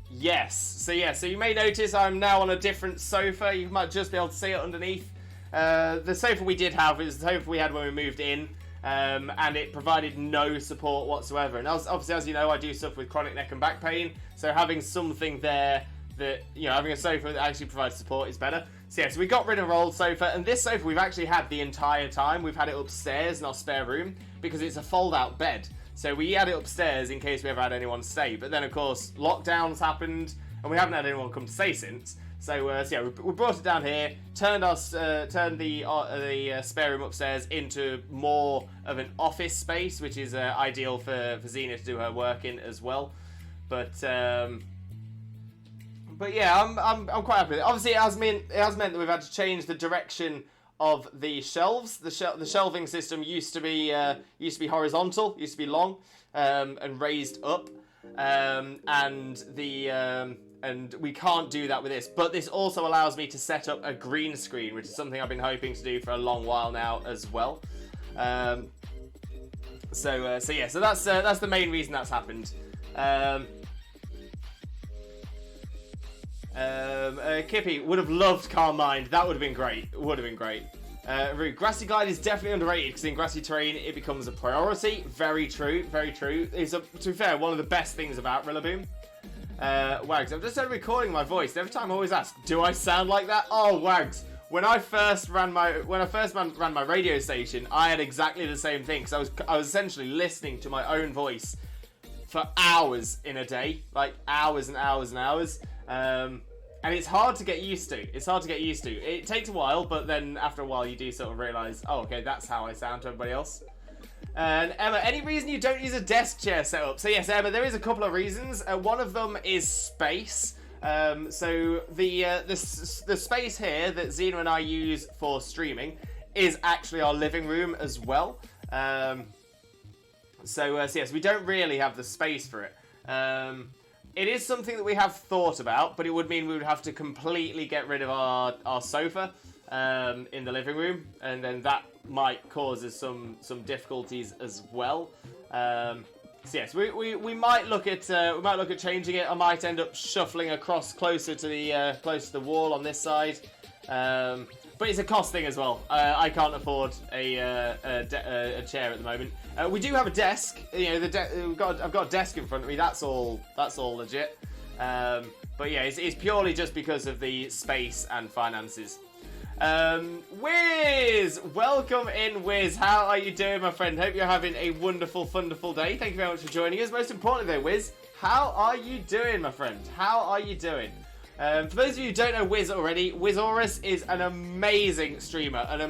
Yes. So yeah, so you may notice I'm now on a different sofa. You might just be able to see it underneath. The sofa we did have is the sofa we had when we moved in. And it provided no support whatsoever. And obviously, as you know, I do suffer with chronic neck and back pain. So having something there that, you know, having a sofa that actually provides support is better. So yeah, so we got rid of our old sofa. And this sofa we've actually had the entire time. We've had it upstairs in our spare room because it's a fold-out bed. So we had it upstairs in case we ever had anyone stay. But then, of course, lockdowns happened and we haven't had anyone come to stay since. So yeah, we brought it down here, turned the spare room upstairs into more of an office space, which is ideal for Xena to do her work in as well. But yeah, I'm quite happy with it. Obviously, it has meant that we've had to change the direction of the shelves. The shelving system used to be horizontal, used to be long, and raised up, and we can't do that with this. But this also allows me to set up a green screen, which is something I've been hoping to do for a long while now as well. So yeah, so that's the main reason that's happened. Kippy would have loved Calm Mind. That would have been great. Would have been great. Grassy Glide is definitely underrated because in grassy terrain it becomes a priority. Very true. Very true. It's to be fair, one of the best things about Rillaboom. Wags, I've just started recording my voice. Every time I always ask, do I sound like that? Oh, Wags, when I first ran my radio station, I had exactly the same thing because I was essentially listening to my own voice for hours in a day, like hours and hours and hours. And it's hard to get used to. It takes a while, but then after a while you do sort of realise, oh, okay, that's how I sound to everybody else. And Emma, any reason you don't use a desk chair setup? So yes, Emma, there is a couple of reasons. One of them is space. So the space here that Xena and I use for streaming is actually our living room as well. So yes, we don't really have the space for it. It is something that we have thought about, but it would mean we would have to completely get rid of our sofa in the living room, and then that might cause us some difficulties as well. So yes, we might look at changing it. I might end up shuffling across closer to the wall on this side. But it's a cost thing as well. I can't afford a chair at the moment. We do have a desk. You know, I've got a desk in front of me. That's all legit. But yeah, it's purely just because of the space and finances. Wiz! Welcome in, Wiz. How are you doing, my friend? Hope you're having a wonderful, wonderful day. Thank you very much for joining us. Most importantly, though, Wiz, how are you doing, my friend? How are you doing? For those of you who don't know Wiz already, Wizaurus is an amazing streamer, an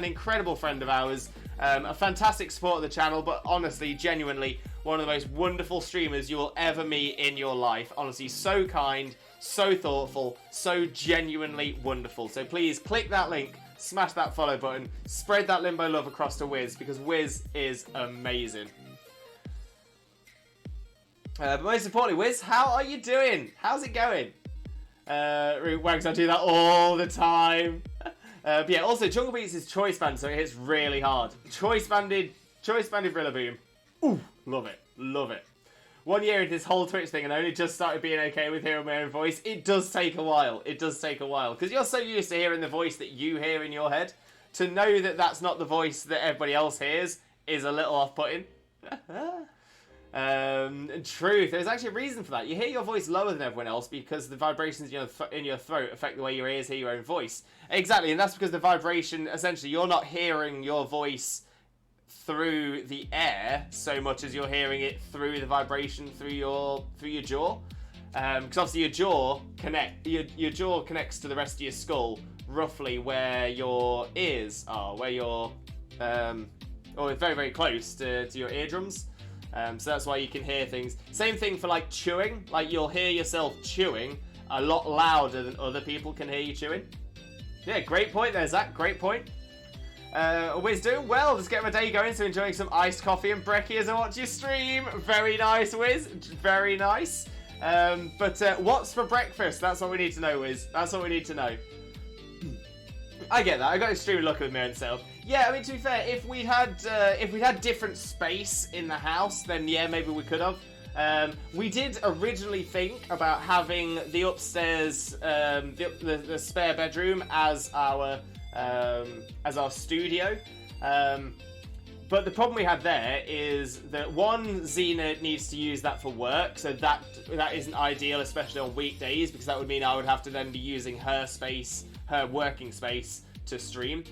incredible friend of ours, a fantastic support of the channel, but honestly, genuinely, one of the most wonderful streamers you will ever meet in your life. Honestly, so kind, so thoughtful, so genuinely wonderful. So please click that link, smash that follow button, spread that Limbo love across to Wiz, because Wiz is amazing. But most importantly, Wiz, how are you doing? How's it going? Wags, I do that all the time. But yeah, also Jungle Beats is choice band, so it hits really hard. Choice banded Rillaboom. Ooh, love it. 1 year into this whole Twitch thing, and I only just started being okay with hearing my own voice. It does take a while. Because you're so used to hearing the voice that you hear in your head. To know that that's not the voice that everybody else hears is a little off-putting. Truth, there's actually a reason for that. You hear your voice lower than everyone else because the vibrations in your throat affect the way your ears hear your own voice. Exactly, and that's because the vibration, essentially, you're not hearing your voice through the air so much as you're hearing it through the vibration through your jaw. Because obviously your jaw connects to the rest of your skull roughly where your ears are, or very, very close to your eardrums. So that's why you can hear things. Same thing for like chewing. Like you'll hear yourself chewing a lot louder than other people can hear you chewing. Yeah, great point there, Zach. Great point. Wiz doing well. Just getting my day going. So enjoying some iced coffee and brekkie as I watch you stream. Very nice, Wiz. Very nice. But what's for breakfast? That's what we need to know, Wiz. That's what we need to know. I get that. I got extremely lucky with my own setup. Yeah, I mean, to be fair, if we had different space in the house, then yeah, maybe we could have. We did originally think about having the upstairs, the spare bedroom as our studio. But the problem we had there is that one, Xena needs to use that for work, so that isn't ideal, especially on weekdays, because that would mean I would have to then be using her space, her working space, to stream.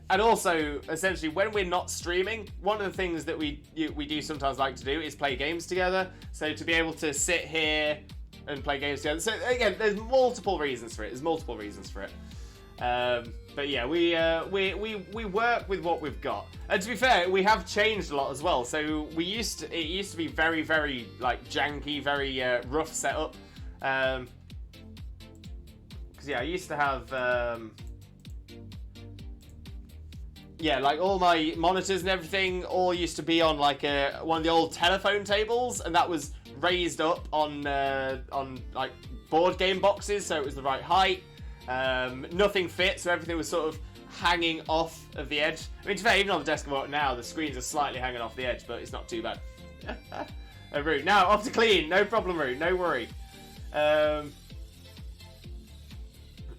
And also, essentially, when we're not streaming, one of the things that we do sometimes like to do is play games together. So to be able to sit here and play games together. So again, there's multiple reasons for it. But yeah, we work with what we've got. And to be fair, we have changed a lot as well. So it used to be very, very like janky, very rough setup. Because yeah, I used to have. Yeah, like all my monitors and everything all used to be on like one of the old telephone tables, and that was raised up on like board game boxes, so it was the right height. Nothing fit, so everything was sort of hanging off of the edge. I mean, to be fair, even on the desk I'm on now, the screens are slightly hanging off the edge, but it's not too bad. Root. Now, off to clean. No problem, Root. No worry.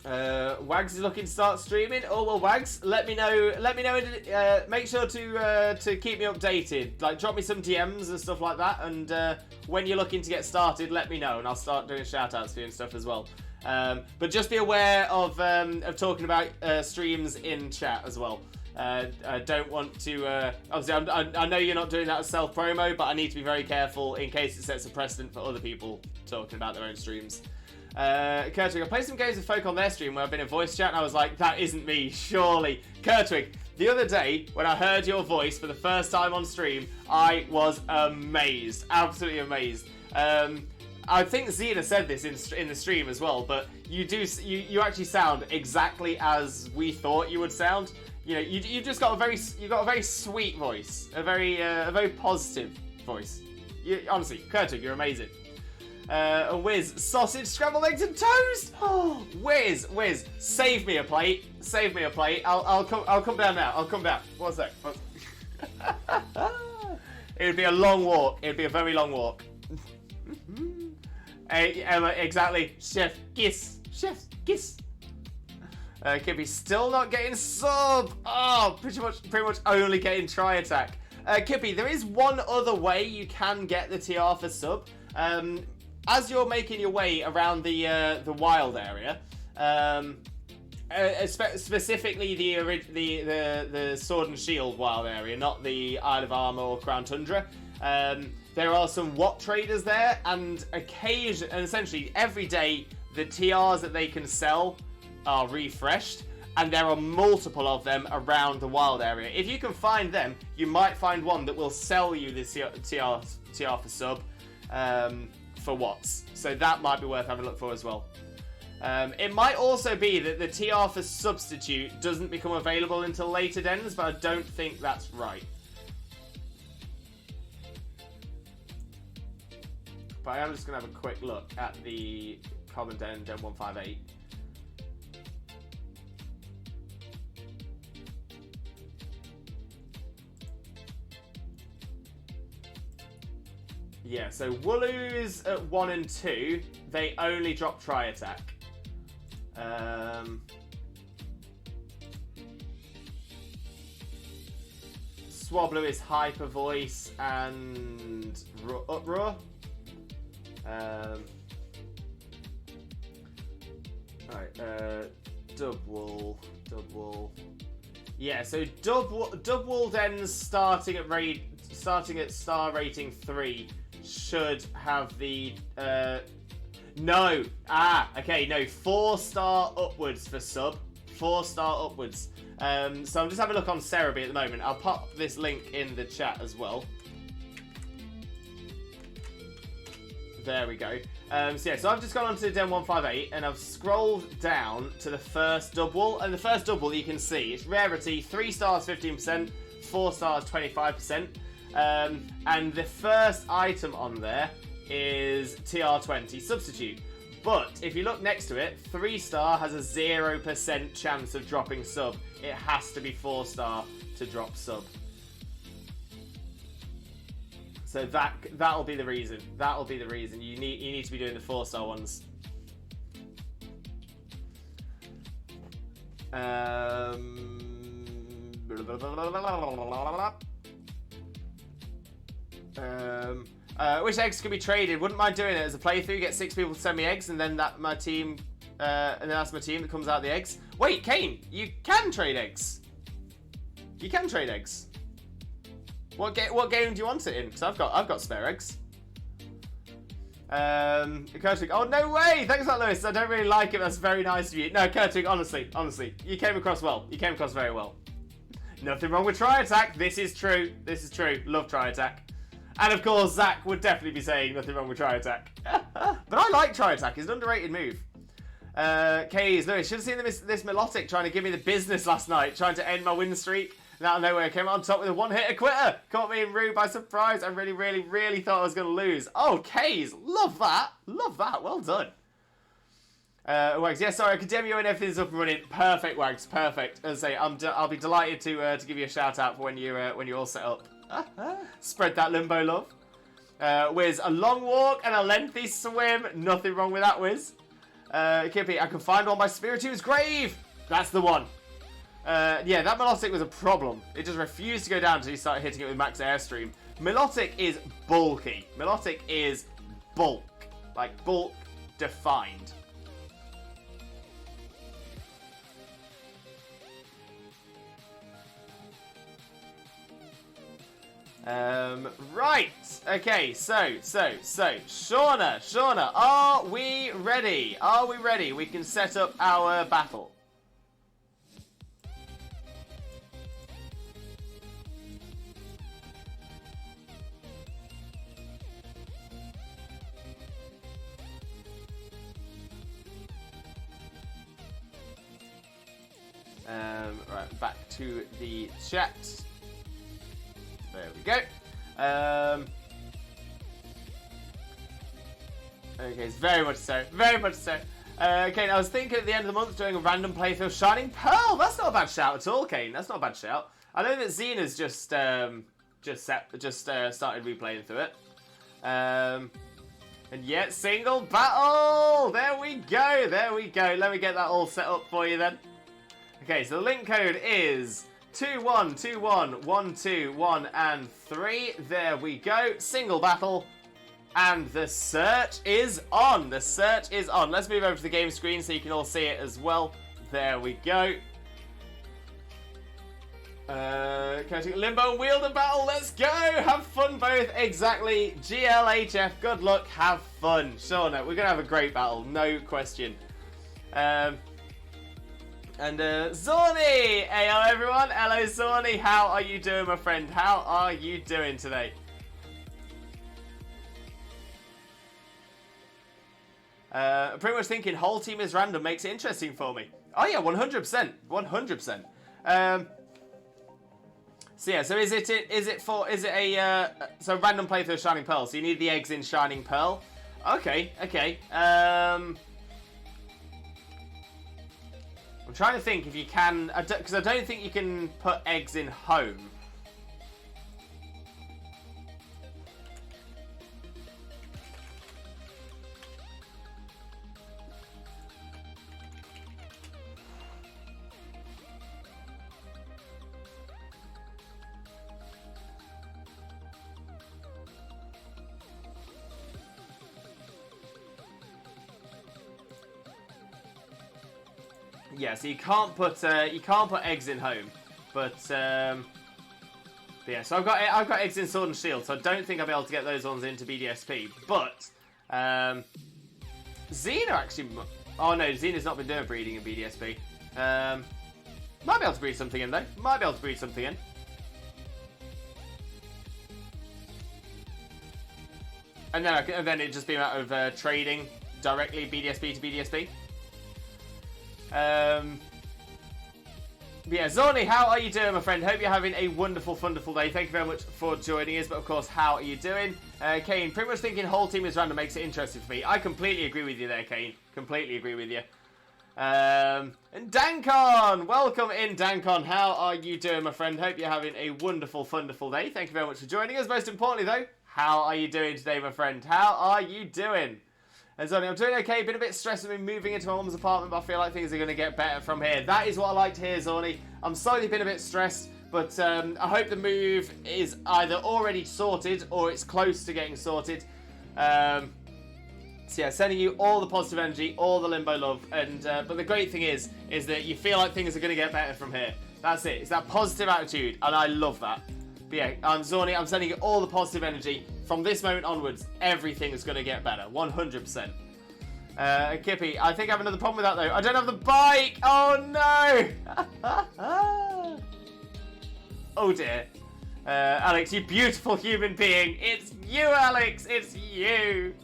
Wags is looking to start streaming. Oh well, Wags, let me know. Let me know. Make sure to keep me updated. Like, drop me some DMs and stuff like that. And when you're looking to get started, let me know, and I'll start doing shout outs for you and stuff as well. But just be aware of talking about streams in chat as well. I don't want to. Obviously, I know you're not doing that as self promo, but I need to be very careful in case it sets a precedent for other people talking about their own streams. Kurtwig, I played some games with folk on their stream where I've been in voice chat and I was like, that isn't me, surely. Kurtwig, the other day when I heard your voice for the first time on stream, I was amazed, absolutely amazed. I think Xena said this in the stream as well, but you actually sound exactly as we thought you would sound. You know, you just got a very sweet voice, a very positive voice. Honestly, Kurtwig, you're amazing. Wiz, sausage, scrambled eggs and toast. Oh, Wiz, save me a plate. Save me a plate. I'll come down now. I'll come down. 1 sec. It would be a long walk. It would be a very long walk. Emma, exactly. Chef, kiss. Kippy still not getting sub. Oh, pretty much only getting tri attack. Kippy, there is one other way you can get the TR for sub. As you're making your way around the wild area, specifically the Sword and Shield wild area, not the Isle of Armor or Crown Tundra, there are some Watt traders there, and essentially every day the TRs that they can sell are refreshed, and there are multiple of them around the wild area. If you can find them, you might find one that will sell you the TR for sub. For watts, so that might be worth having a look for as well. It might also be that the TR for substitute doesn't become available until later dens, but I don't think that's right. But I am just going to have a quick look at the common den 158. Yeah, so Wooloos at 1 and 2, they only drop tri attack. Swablu is hyper voice and uproar. Alright, Dubwool. Yeah, so Dubwool dens starting at star rating 3. Should have the no 4-star upwards for sub, 4-star upwards. So I'm just having a look on Cerebi at the moment. I'll pop this link in the chat as well. There we go. So I've just gone onto Den 158 and I've scrolled down to the first Dubwool, and the first Dubwool you can see it's rarity 3 stars 15%, 4 stars 25%. And the first item on there is TR20 substitute. But if you look next to it, 3-star has a 0% chance of dropping sub. It has to be 4-star to drop sub. So that'll be the reason. That'll be the reason. You need to be doing the 4-star ones. Which eggs can be traded? Wouldn't mind doing it as a playthrough. Get 6 people to send me eggs, and then that's my team that comes out the eggs. Wait, Kane, you can trade eggs. You can trade eggs. What game do you want it in? Because I've got spare eggs. Kurtwig, oh no way! Thanks for that, Lewis. I don't really like it. That's very nice of you. No, Kurtwig, honestly, you came across well. You came across very well. Nothing wrong with tri attack. This is true. Love tri attack. And of course, Zach would definitely be saying nothing wrong with tri attack. But I like tri attack. It's an underrated move. Kays, Lewis, should have seen this Melodic trying to give me the business last night, trying to end my win streak. And out of nowhere, came on top with a one-hitter quitter. Caught me in Rue by surprise. I really thought I was going to lose. Oh, Kays, love that. Well done. Wags, yeah, sorry, Academia and everything's up and running. Perfect, Wags, perfect. As I say, I'll be delighted to give you a shout out for when you're all set up. Spread that limbo love. Wiz, a long walk and a lengthy swim. Nothing wrong with that, Wiz. Kippy, I can find one by Spiritoon's grave. That's the one. Yeah, that Milotic was a problem. It just refused to go down until you started hitting it with max airstream. Milotic is bulky. Milotic is bulk. Like, bulk defined. Right. Okay, so, Shauna, are we ready? Are we ready? We can set up our battle. Right, back to the chat. There we go. Okay, it's very much so. Very much so. Kane, I was thinking at the end of the month doing a random playthrough of Shining Pearl. That's not a bad shout at all, Kane. That's not a bad shout. I know that Xena's just started replaying through it. And yet, single battle! There we go, there we go. Let me get that all set up for you then. Okay, so the link code is 2121121 and 3. There we go. Single battle. And the search is on. The search is on. Let's move over to the game screen so you can all see it as well. There we go. Coaching Limbo and Wielder battle. Let's go. Have fun both. Exactly. GLHF. Good luck. Have fun. Shauna, we're going to have a great battle. No question. And Zorni! Hey, hello everyone. Hello Zorni. How are you doing, my friend? How are you doing today? Pretty much thinking whole team is random makes it interesting for me. Oh yeah, 100%. 100%. So yeah, so is it a so random playthrough of Shining Pearl? So you need the eggs in Shining Pearl. Okay. I'm trying to think if you can, because I don't think you can put eggs in home. Yeah, so you can't put eggs in home, but yeah. So I've got eggs in Sword and Shield, so I don't think I'll be able to get those ones into BDSP. But Xena actually. Oh no, Xena's not been doing breeding in BDSP. Might be able to breed something in though. Might be able to breed something in. And then it'd just be a matter of trading directly BDSP to BDSP. Yeah, Zorni, how are you doing, my friend? Hope you're having a wonderful, wonderful day. Thank you very much for joining us. But of course, how are you doing? Kane, pretty much thinking whole team is random makes it interesting for me. I completely agree with you there, Kane. Completely agree with you. And Dankon, welcome in, Dankon. How are you doing, my friend? Hope you're having a wonderful, wonderful day. Thank you very much for joining us. Most importantly, though, how are you doing today, my friend? How are you doing? And Zonny, I'm doing okay. Been a bit stressed with me moving into my mum's apartment, but I feel like things are going to get better from here. That is what I like to hear, Zonny. I'm slightly been a bit stressed, but I hope the move is either already sorted or it's close to getting sorted. So yeah, sending you all the positive energy, all the Limbo love, and but the great thing is that you feel like things are going to get better from here. That's it. It's that positive attitude, and I love that. But yeah, Zorni, I'm sending you all the positive energy. From this moment onwards, everything is going to get better. 100%. Kippy, I think I have another problem with that, though. I don't have the bike! Oh, no! Oh, dear. Alex, you beautiful human being. It's you, Alex. It's you.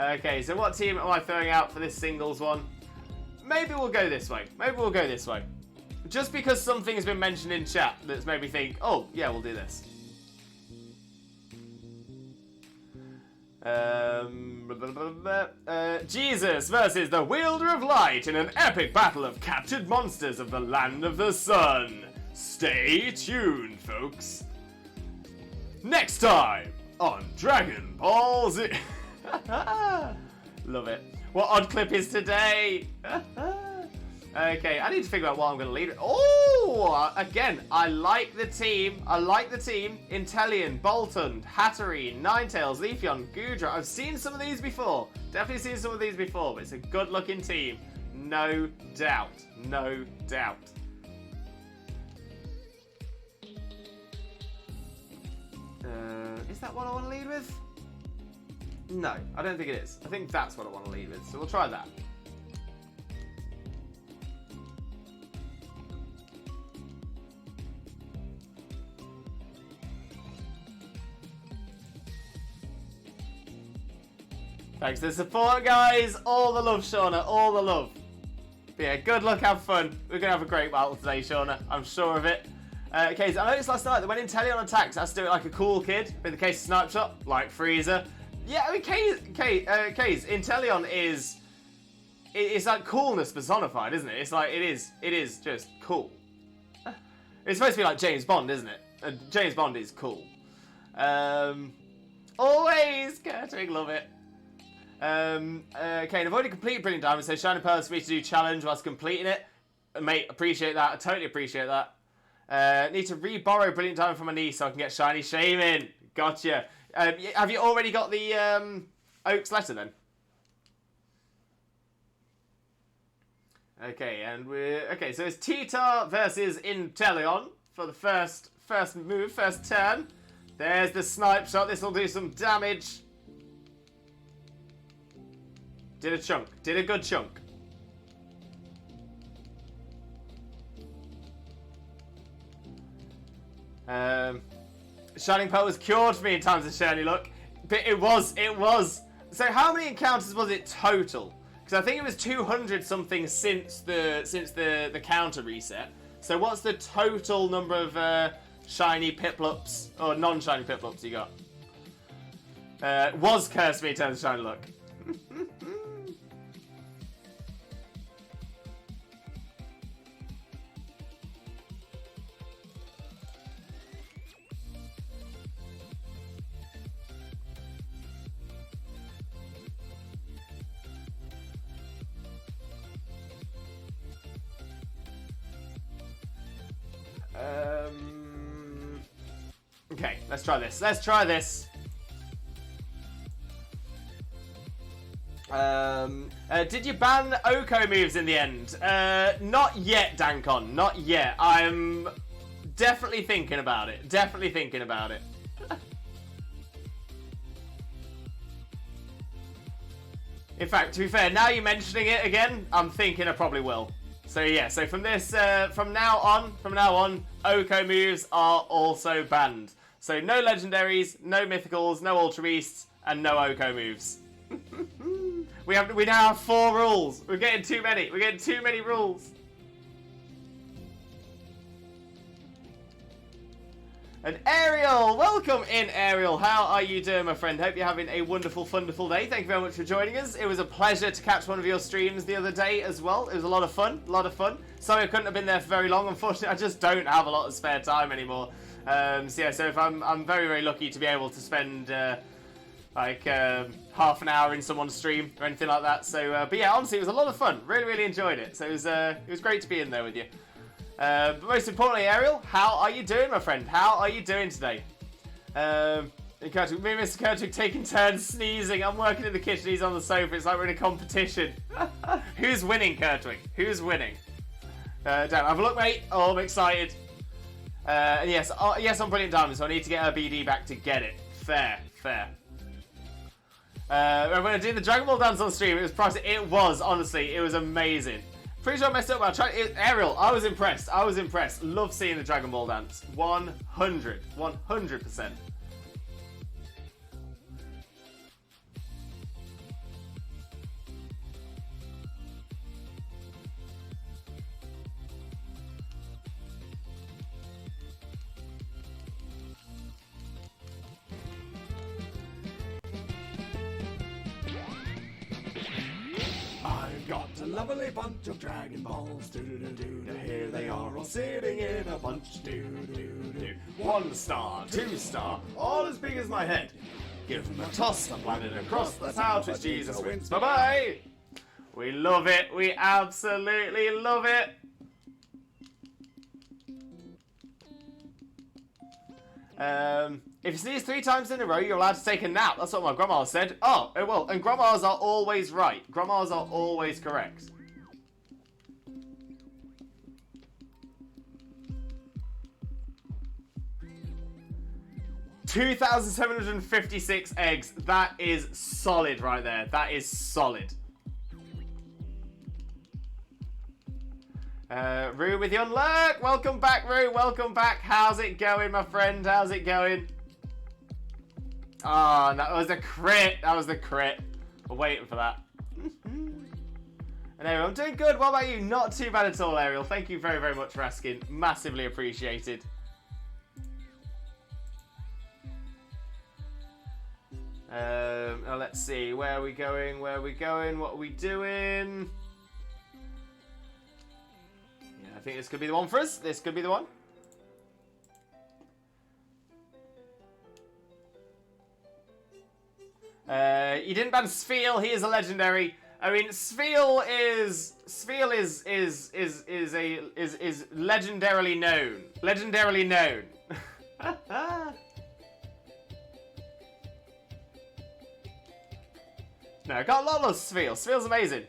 Okay, so what team am I throwing out for this singles one? Maybe we'll go this way. Maybe we'll go this way. Just because something has been mentioned in chat that's made me think, oh, yeah, we'll do this. Jesus versus the Wielder of Light in an epic battle of captured monsters of the Land of the Sun. Stay tuned, folks. Next time on Dragon Ball Z. Love it. What odd clip is today? Okay, I need to figure out what I'm going to lead. Oh, again, I like the team. I like the team. Inteleon, Boltund, Hatterene, Ninetales, Leafeon, Goodra. I've seen some of these before. Definitely seen some of these before, but it's a good-looking team. No doubt. No doubt. Is that what I want to lead with? No, I don't think it is. I think that's what I want to lead with, so we'll try that. Thanks for the support, guys. All the love, Shauna. All the love. But yeah, good luck, have fun. We're going to have a great battle today, Shauna. I'm sure of it. Okay, so I noticed last night that when Inteleon attacks, it has to do it like a cool kid. In the case of Snipe Shot, like Freezer. Yeah, I mean, Inteleon is... It's like coolness personified, isn't it? It's like, it is just cool. It's supposed to be like James Bond, isn't it? James Bond is cool. Always! Curting, love it. Okay, and I've already completed Brilliant Diamond, so Shining Pearls for me to do challenge whilst completing it. Mate, appreciate that. I totally appreciate that. Need to re-borrow Brilliant Diamond from my niece so I can get Shiny Shaman. Gotcha. Have you already got the Oak's letter then? Okay, and okay. So it's Titar versus Inteleon for the first move, first turn. There's the Snipe Shot. This will do some damage. Did a chunk. Did a good chunk. Shining Pearl was cured for me in times of Shiny Luck. But it was. So how many encounters was it total? Because I think it was 200 something since the counter reset. So what's the total number of shiny Piplups or non-shiny Piplups you got? Was cursed me in terms of Shiny Luck. Okay, let's try this. Let's try this. Did you ban Oko moves in the end? Not yet, Dankon. Not yet. I'm definitely thinking about it. Definitely thinking about it. In fact, to be fair, now you're mentioning it again, I'm thinking I probably will. So yeah, so from this, from now on, Oko moves are also banned. So no legendaries, no mythicals, no ultra beasts, and no Oko moves. We now have 4 rules. We're getting too many. We're getting too many rules. And Ariel, welcome in, Ariel. How are you doing, my friend? Hope you're having a wonderful, wonderful day. Thank you very much for joining us. It was a pleasure to catch one of your streams the other day as well. It was a lot of fun, Sorry I couldn't have been there for very long. Unfortunately, I just don't have a lot of spare time anymore. So yeah, so if I'm very, very lucky to be able to spend half an hour in someone's stream or anything like that. So, but yeah, honestly, it was a lot of fun. Really, really enjoyed it. So it was great to be in there with you. But most importantly, Ariel, how are you doing, my friend? How are you doing today? Me and Mr. Kurtwig taking turns sneezing. I'm working in the kitchen, he's on the sofa. It's like we're in a competition. Who's winning, Kurtwig? Who's winning? Damn, have a look, mate. Oh, I'm excited. And yes, I'm Brilliant Diamond, so I need to get her BD back to get it. Fair. When I did the Dragon Ball dance on stream, it was pricey. It was, honestly, it was amazing. Pretty sure I messed up, but I tried. Ariel, I was impressed. Love seeing the Dragon Ball dance. 100%. Got a lovely bunch of Dragon Balls, do-do-do-do. Here they are all sitting in a bunch, do-do-do-do. 1 star, 2 star, all as big as my head. Give them a toss, and landed across. That's how Twitch Jesus wins. Bye-bye! We love it. We absolutely love it. If you sneeze 3 times in a row, you're allowed to take a nap. That's what my grandma said. Oh, well, and grandmas are always right. Grandmas are always correct. $2,756 eggs. That is solid right there. That is solid. Rue with your lurk. Welcome back, Rue. Welcome back. How's it going, my friend? How's it going? Ah, oh, that was a crit. That was the crit. We're waiting for that. And Ariel, I'm doing good. What about you? Not too bad at all, Ariel. Thank you very, very much for asking. Massively appreciated. Now let's see. Where are we going? Where are we going? What are we doing? Yeah, I think this could be the one for us. This could be the one. You didn't ban Sfeel. He is a legendary. I mean, Sfeel is legendarily known. Legendarily known. No, I got a lot of Sfeel. Sfeel's amazing.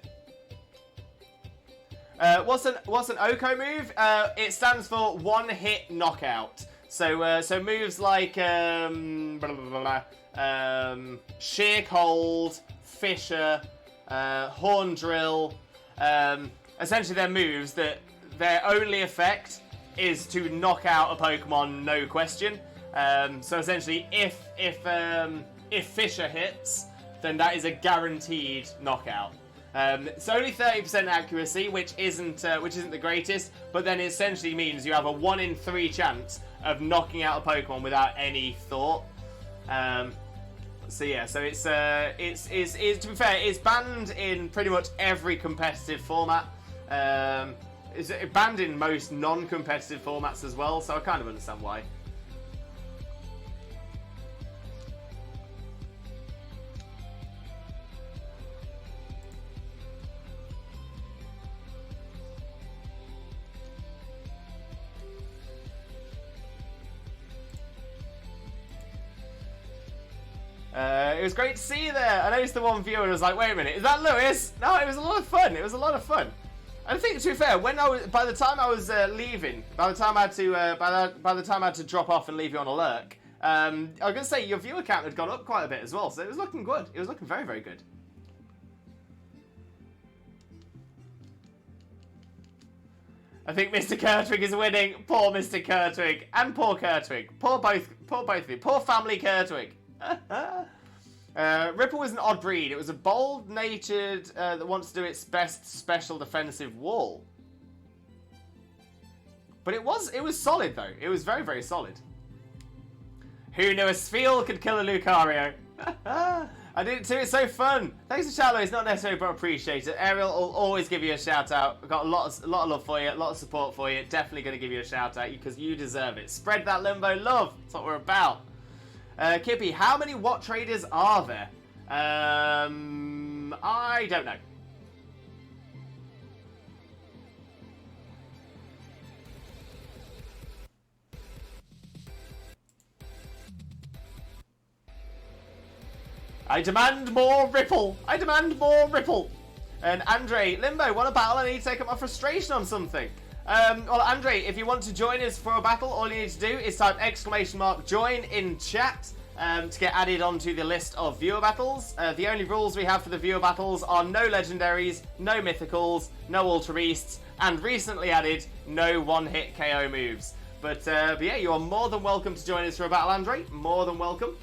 What's an Oko move? It stands for one hit knockout. So moves like Sheer Cold, Fisher, Horn Drill. Essentially, they're moves that their only effect is to knock out a Pokemon, no question. So essentially, if Fisher hits, then that is a guaranteed knockout. It's only 30% accuracy, which isn't the greatest, but then it essentially means you have a 1 in 3 chance of knocking out a Pokemon without any thought. So yeah, so it's to be fair, it's banned in pretty much every competitive format. It's banned in most non-competitive formats as well, so I kind of understand why. It was great to see you there. I noticed the one viewer was like, wait a minute, is that Lewis? No, it was a lot of fun. It was a lot of fun. I think, to be fair, by the time I was leaving, by the time I had to drop off and leave you on a lurk, I was going to say your viewer count had gone up quite a bit as well, so it was looking good. It was looking very, very good. I think Mr. Kurtwig is winning. Poor Mr. Kurtwig. And poor Kurtwig. Poor both of you. Poor family Kurtwig. Ripple was an odd breed. It was a bold-natured that wants to do its best special defensive wall. But it was solid, though. It was very, very solid. Who knew a Sfeel could kill a Lucario? I did it too. It's so fun. Thanks to Shallow. It's not necessary, but appreciate it. Ariel will always give you a shout-out. I've got a lot of love for you, a lot of support for you. Definitely going to give you a shout-out because you deserve it. Spread that Limbo love. That's what we're about. Kippy, how many Watt traders are there? I don't know. I demand more Ripple. I demand more Ripple. And Andre, Limbo, want a battle? I need to take up my frustration on something. Well, Andre, if you want to join us for a battle, all you need to do is type !join in chat to get added onto the list of viewer battles. The only rules we have for the viewer battles are no legendaries, no mythicals, no ultra beasts, and recently added no one-hit KO moves. But yeah, you are more than welcome to join us for a battle, Andre. More than welcome.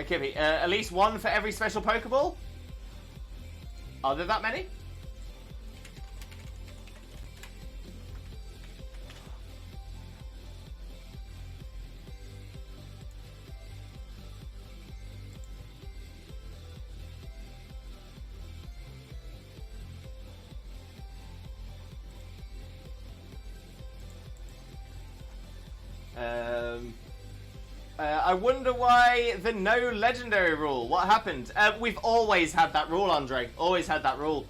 Kippy, at least one for every special Pokeball? Are there that many? I wonder why the no legendary rule. What happened? We've always had that rule, Andre. Always had that rule.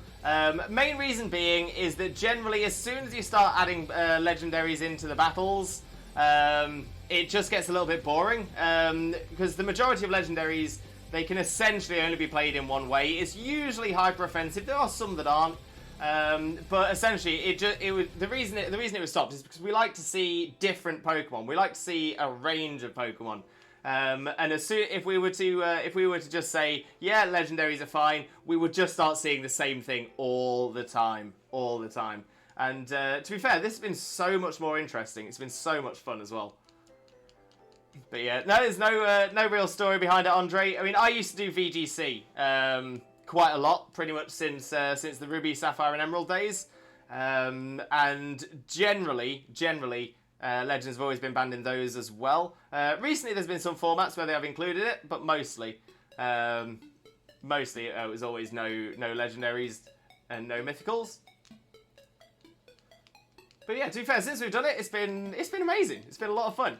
Main reason being is that generally, as soon as you start adding legendaries into the battles, it just gets a little bit boring. Because the majority of legendaries, they can essentially only be played in one way. It's usually hyper offensive. There are some that aren't. But essentially, the reason it was stopped is because we like to see different Pokemon. We like to see a range of Pokemon. And as soon if we were to just say, yeah, legendaries are fine, we would just start seeing the same thing all the time. And to be fair, this has been so much more interesting. It's been so much fun as well. But yeah, no, there's no real story behind it, Andre. I mean, I used to do VGC quite a lot, pretty much since the Ruby, Sapphire, and Emerald days. And generally, Legends have always been banned in those as well. Recently, there's been some formats where they have included it, but mostly it was always no legendaries and no mythicals. But yeah, to be fair, since we've done it, it's been amazing. It's been a lot of fun.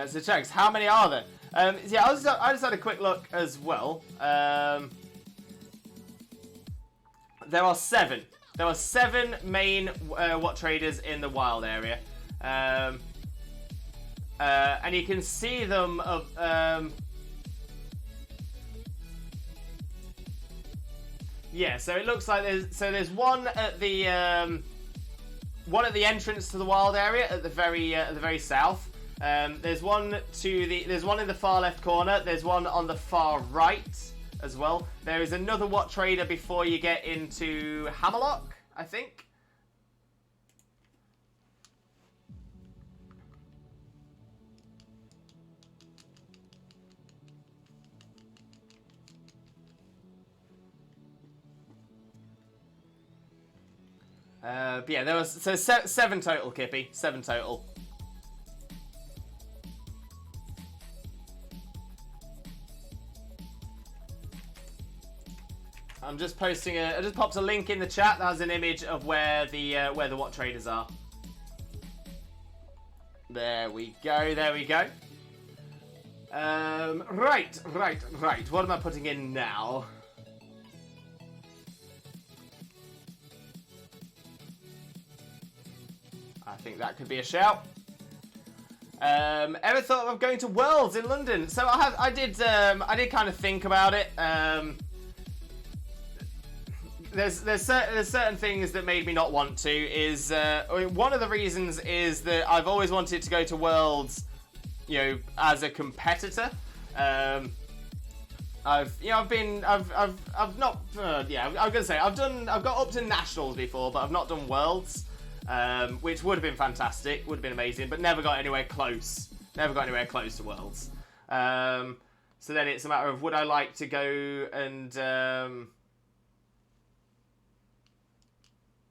So checks, how many are there? Yeah, I just had a quick look as well. There are 7. There are 7 main Watt traders in the wild area, and you can see them of. Yeah, so it looks like there's one at the entrance to the wild area at the very south. There's one in the far left corner. There's one on the far right as well. There is another Watt trader before you get into Hammerlock, I think. But yeah, there was 7 total, Kippy. 7 total. I'm just posting I just popped a link in the chat. That has an image of where the Watt traders are. There we go. There we go. Right. What am I putting in now? I think that could be a shout. Ever thought of going to Worlds in London? So I did kind of think about it. There's certain things that made me not want to. Is one of the reasons is that I've always wanted to go to Worlds, as a competitor. I've got up to nationals before, but I've not done Worlds, which would have been fantastic, would have been amazing, but never got anywhere close. Never got anywhere close to Worlds. So then it's a matter of, would I like to go and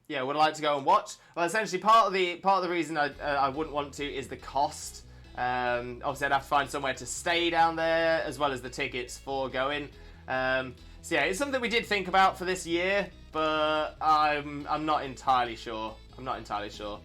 would I like to go and watch? Well, essentially, part of the reason I wouldn't want to is the cost. Obviously, I'd have to find somewhere to stay down there, as well as the tickets for going. So yeah, it's something we did think about for this year, but I'm not entirely sure. I'm not entirely sure.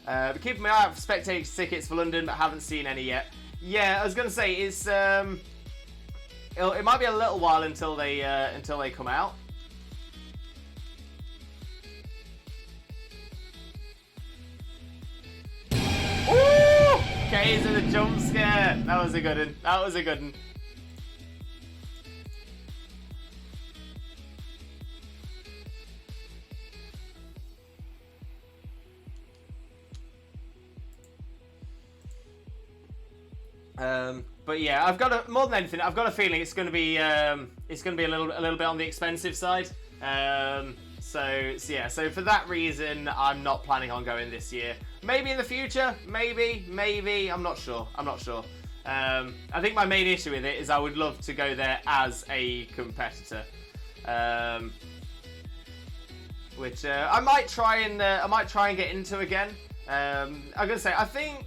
But keeping my eye out for spectator tickets for London, but haven't seen any yet. Yeah, I was gonna say it's it might be a little while until they come out. Ooh! K's and the jump scare. That was a good one. That was a good one. But yeah, I've got more than anything, I've got a feeling it's going to be a little bit on the expensive side. So yeah, so for that reason, I'm not planning on going this year. Maybe in the future, maybe. I'm not sure. I think my main issue with it is I would love to go there as a competitor, which I might try and get into again. I'm gonna say I think.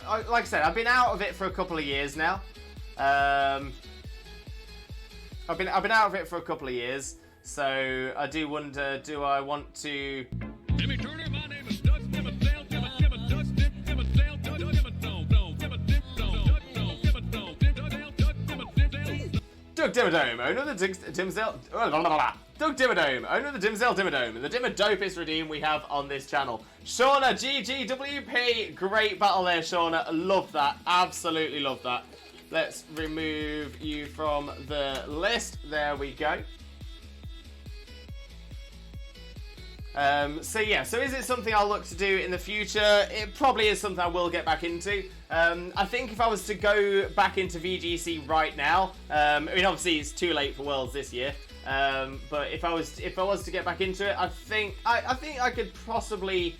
Like I said, I've been out of it for a couple of years now. I've been out of it for a couple of years, so I do wonder, do I want to? Jimmy Turner, my name is Doug Dimmadale, Doug Dimmadome, owner of the Dimsdale. Doug Dimmadome, owner of the Dimsdale Dimmadome, and the Dimmadopest redeem we have on this channel. Shauna, GGWP, great battle there, Shauna. Love that, absolutely love that. Let's remove you from the list. There we go. So yeah, so is it something I'll look to do in the future? It probably is something I will get back into. I think if I was to go back into VGC right now, I mean obviously it's too late for Worlds this year, but if I was to get back into it, I think I could possibly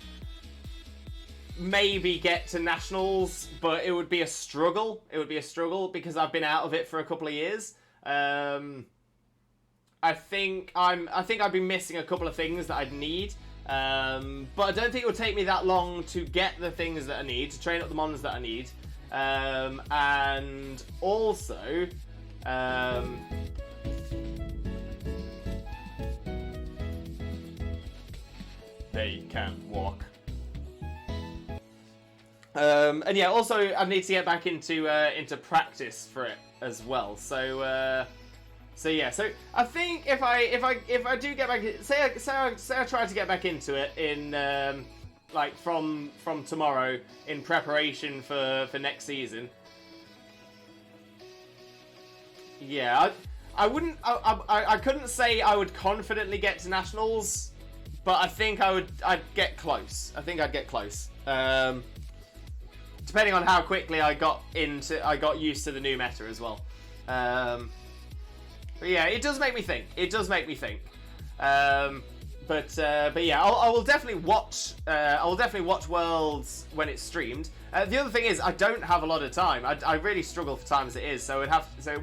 maybe get to Nationals, but it would be a struggle. It would be a struggle because I've been out of it for a couple of years. I think I'd be missing a couple of things that I'd need, but I don't think it would take me that long to get the things that I need, to train up the mons that I need, and also, they can walk. And yeah, also I need to get back into practice for it as well. So yeah, so I think if I do get back, say I try to get back into it in like from tomorrow in preparation for next season. Yeah, I couldn't say I would confidently get to Nationals, but I think I'd get close. I think I'd get close. Depending on how quickly I got used to the new meta as well. But yeah, it does make me think. It does make me think. But yeah, I will definitely watch. I will definitely watch Worlds when it's streamed. The other thing is, I don't have a lot of time. I really struggle for time as it is. So it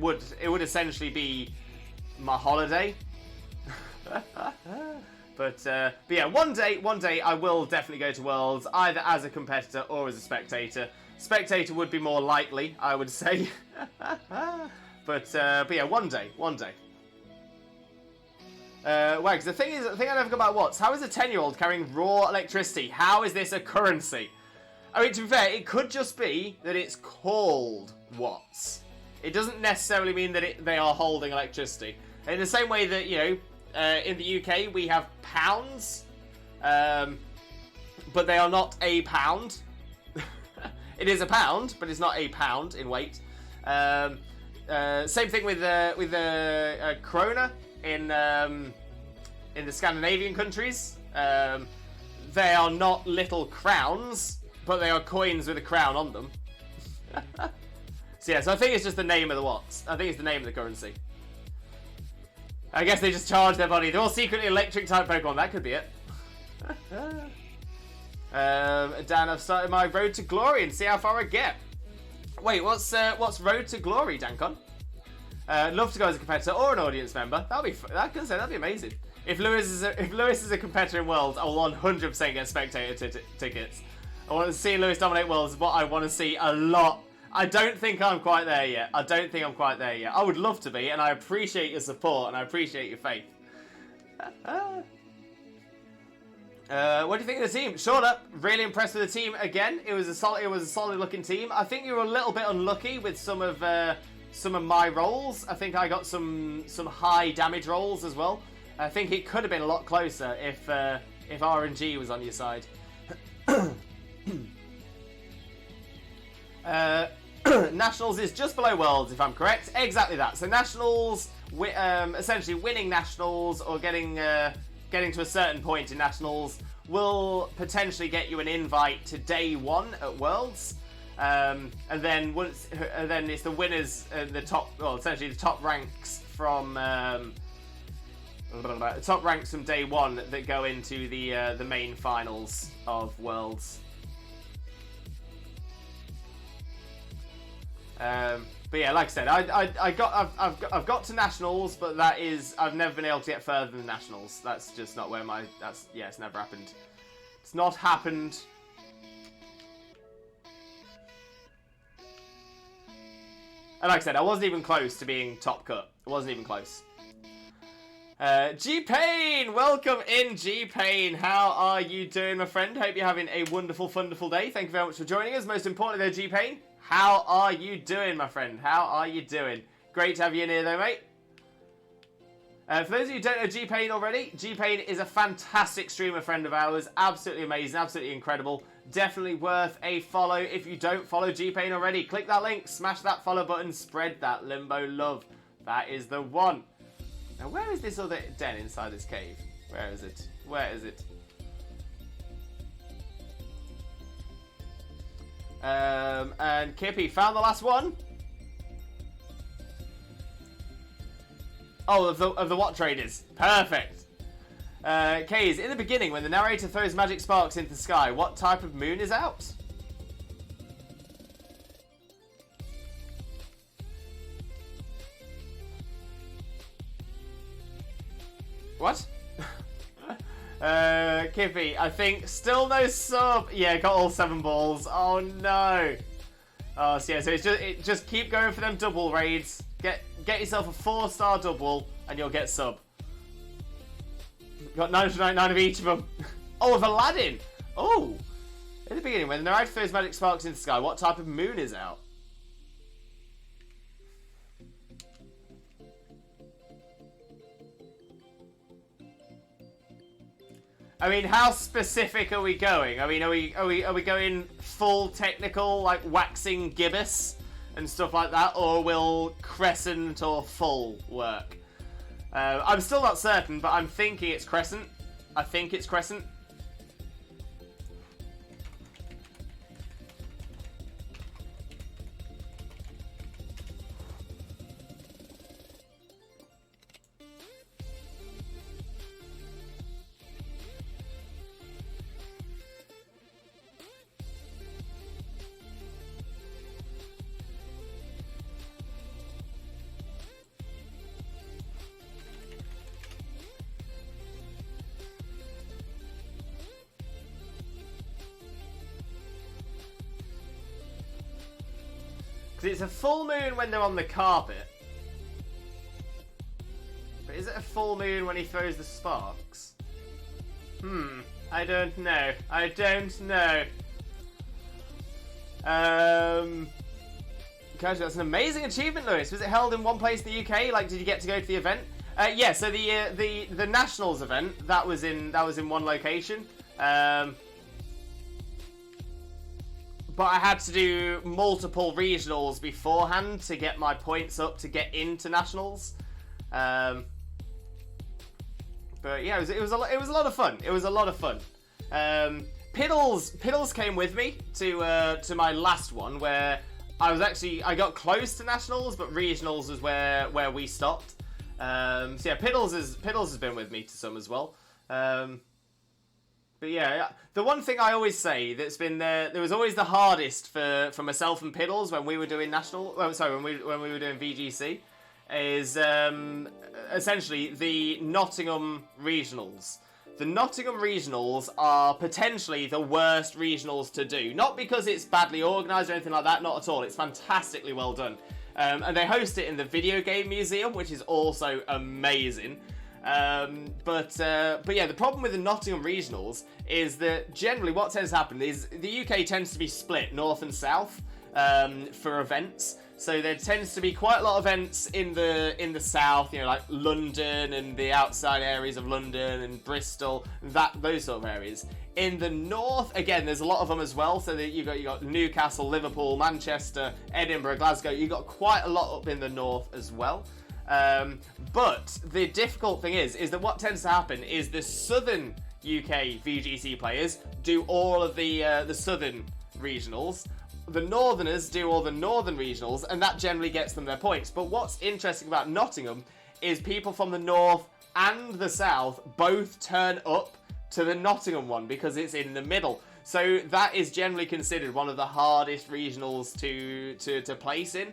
would essentially be my holiday. But yeah, one day I will definitely go to Worlds, either as a competitor or as a spectator. Spectator would be more likely, I would say. But yeah, one day. Wags, the thing I never got about Watts. How is a 10-year-old carrying raw electricity? How is this a currency? I mean, to be fair, it could just be that it's called Watts. It doesn't necessarily mean that they are holding electricity. In the same way that, you know, in the UK we have pounds, but they are not a pound. It is a pound, but it's not a pound in weight. Same thing with krona in the Scandinavian countries. They are not little crowns, but they are coins with a crown on them. So yeah, so I think it's just the name of the watts. I think it's the name of the currency. I guess they just charge their body. They're all secretly electric type Pokemon. That could be it. Dan, I've started my road to glory and see how far I get. Wait, what's road to glory, Dankon? Love to go as a competitor or an audience member. That'd be amazing. If Lewis is a competitor in Worlds, I will 100% get spectator tickets. I want to see Lewis dominate Worlds. What I want to see a lot. I don't think I'm quite there yet. I would love to be, and I appreciate your support and I appreciate your faith. What do you think of the team? Shauna, really impressed with the team again. It was a solid looking team. I think you were a little bit unlucky with some of my rolls. I think I got some high damage rolls as well. I think it could have been a lot closer if RNG was on your side. Nationals is just below Worlds, if I'm correct. Exactly that. So Nationals, essentially winning Nationals or getting to a certain point in Nationals will potentially get you an invite to day one at Worlds. And then it's the winners and the top, well, essentially the top ranks from day one that go into the main finals of Worlds. But yeah, like I said, I've got to nationals, but I've never been able to get further than nationals. That's just not where it's never happened. It's not happened. And like I said, I wasn't even close to being top cut. I wasn't even close. G-Pain! Welcome in, G-Pain. How are you doing, my friend? Hope you're having a wonderful, wonderful day. Thank you very much for joining us. Most importantly, though, G-Pain, how are you doing, my friend? How are you doing? Great to have you in here, though, mate. For those of you who don't know G-Pain already, G-Pain is a fantastic streamer friend of ours. Absolutely amazing, absolutely incredible. Definitely worth a follow. If you don't follow G-Pain already, click that link, smash that follow button, spread that Limbo love. That is the one. Now, where is this other den inside this cave? Where is it? Where is it? And Kippy found the last one. Oh, of the what traders? Perfect. Kays, in the beginning, when the narrator throws magic sparks into the sky, what type of moon is out? What? Kippy, I think still no sub. Yeah, got all 7 balls. Oh no. Oh, so yeah, so it's just keep going for them double raids. Get yourself a 4-star double, and you'll get sub. Got 999 of each of them. Oh, of Aladdin. Oh, in the beginning, when the narrator throws magic sparks into the sky, what type of moon is out? I mean, how specific are we going? I mean, are we going full technical, like waxing gibbous and stuff like that, or will crescent or full work? I'm still not certain, but I'm thinking it's crescent. I think it's crescent. It's a full moon when they're on the carpet. But is it a full moon when he throws the sparks? I don't know. I don't know. Gosh, that's an amazing achievement, Lewis. Was it held in one place in the UK? Like, did you get to go to the event? Yeah, so the Nationals event, that was in one location. But I had to do multiple regionals beforehand to get my points up to get into nationals. But yeah, it was a lot of fun. It was a lot of fun. Piddles came with me to my last one, where I got close to nationals, but regionals was where we stopped. So yeah, Piddles has been with me to some as well. But yeah, the one thing I always say that's been there was always the hardest for myself and Piddles when we were doing when we were doing VGC, is essentially the Nottingham regionals. The Nottingham regionals are potentially the worst regionals to do. Not because it's badly organised or anything like that, not at all. It's fantastically well done. And they host it in the Video Game Museum, which is also amazing. But yeah, the problem with the Nottingham regionals is that generally what tends to happen is the UK tends to be split north and south for events. So there tends to be quite a lot of events in the south, you know, like London and the outside areas of London and Bristol, those sort of areas. In the north, again, there's a lot of them as well. So that you got Newcastle, Liverpool, Manchester, Edinburgh, Glasgow. You got quite a lot up in the north as well. But the difficult thing is that what tends to happen is the southern UK VGC players do all of the southern regionals, the Northerners do all the Northern regionals, and that generally gets them their points. But what's interesting about Nottingham is people from the North and the South both turn up to the Nottingham one because it's in the middle. So that is generally considered one of the hardest regionals to place in.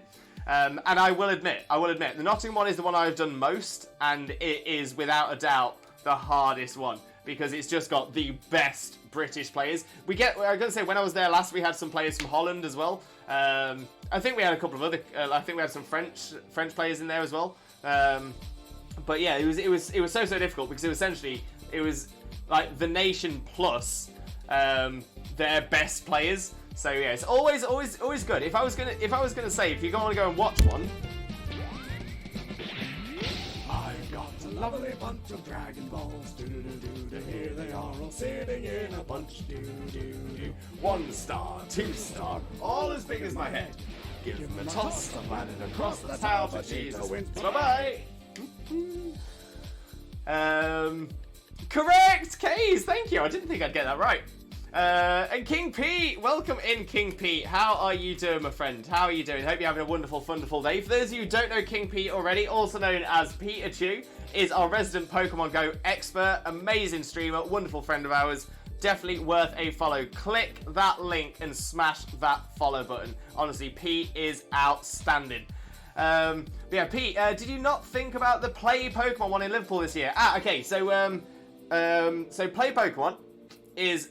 And I will admit, the Nottingham one is the one I've done most, and it is without a doubt the hardest one because it's just got the best British players. I was going to say, when I was there last, we had some players from Holland as well. I think we had a couple of other. I think we had some French players in there as well. But yeah, it was so difficult because it was like the nation plus their best players. So yeah, it's always good. If I was gonna say, if you want to go and watch one, I've got a lovely bunch of Dragon Balls. Here they are all sitting in a bunch. 1 star, 2 star, all as big as my head. Give them a toss, I'm landing across the tower, but Jesus wins. Bye bye. Correct, Kays. Thank you. I didn't think I'd get that right. And King Pete, welcome in, King Pete. How are you doing, my friend? How are you doing? Hope you're having a wonderful, wonderful day. For those of you who don't know King Pete already, also known as Pikachu, is our resident Pokemon Go expert, amazing streamer, wonderful friend of ours. Definitely worth a follow. Click that link and smash that follow button. Honestly, Pete is outstanding. But yeah, Pete, did you not think about the Play Pokemon one in Liverpool this year? Okay, so Play Pokemon is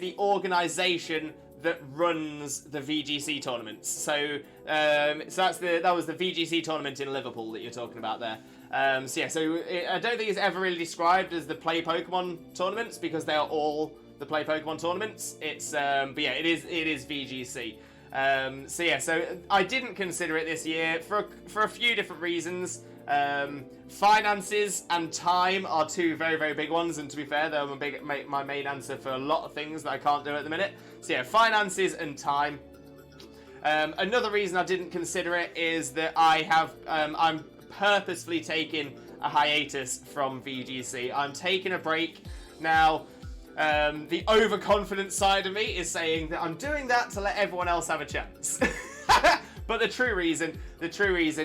the organisation that runs the VGC tournaments. So that was the VGC tournament in Liverpool that you're talking about there. I don't think it's ever really described as the Play Pokemon tournaments because they are all the Play Pokemon tournaments. But yeah, it is VGC. So I didn't consider it this year for a few different reasons. Finances and time are two very, very big ones, and to be fair, they're my main answer for a lot of things that I can't do at the minute. So yeah, finances and time. Another reason I didn't consider it is that I'm purposefully taking a hiatus from VGC. I'm taking a break now. The overconfident side of me is saying that I'm doing that to let everyone else have a chance. But the true reason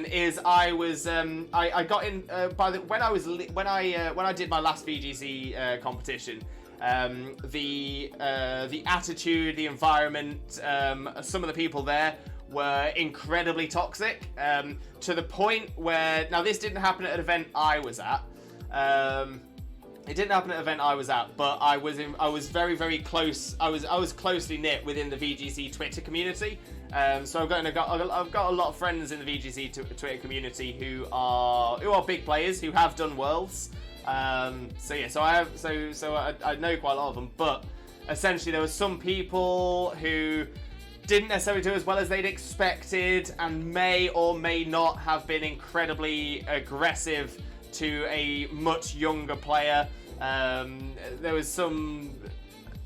is I was I got in when I did my last VGC competition. The attitude, the environment, some of the people there were incredibly toxic, to the point where, now this didn't happen at an event I was at. It didn't happen at an event I was at, but I was very, very close. I was closely knit within the VGC Twitter community. So I've got a lot of friends in the VGC Twitter community who are big players who have done worlds. I know quite a lot of them, but essentially there were some people who didn't necessarily do as well as they'd expected and may or may not have been incredibly aggressive to a much younger player. There was some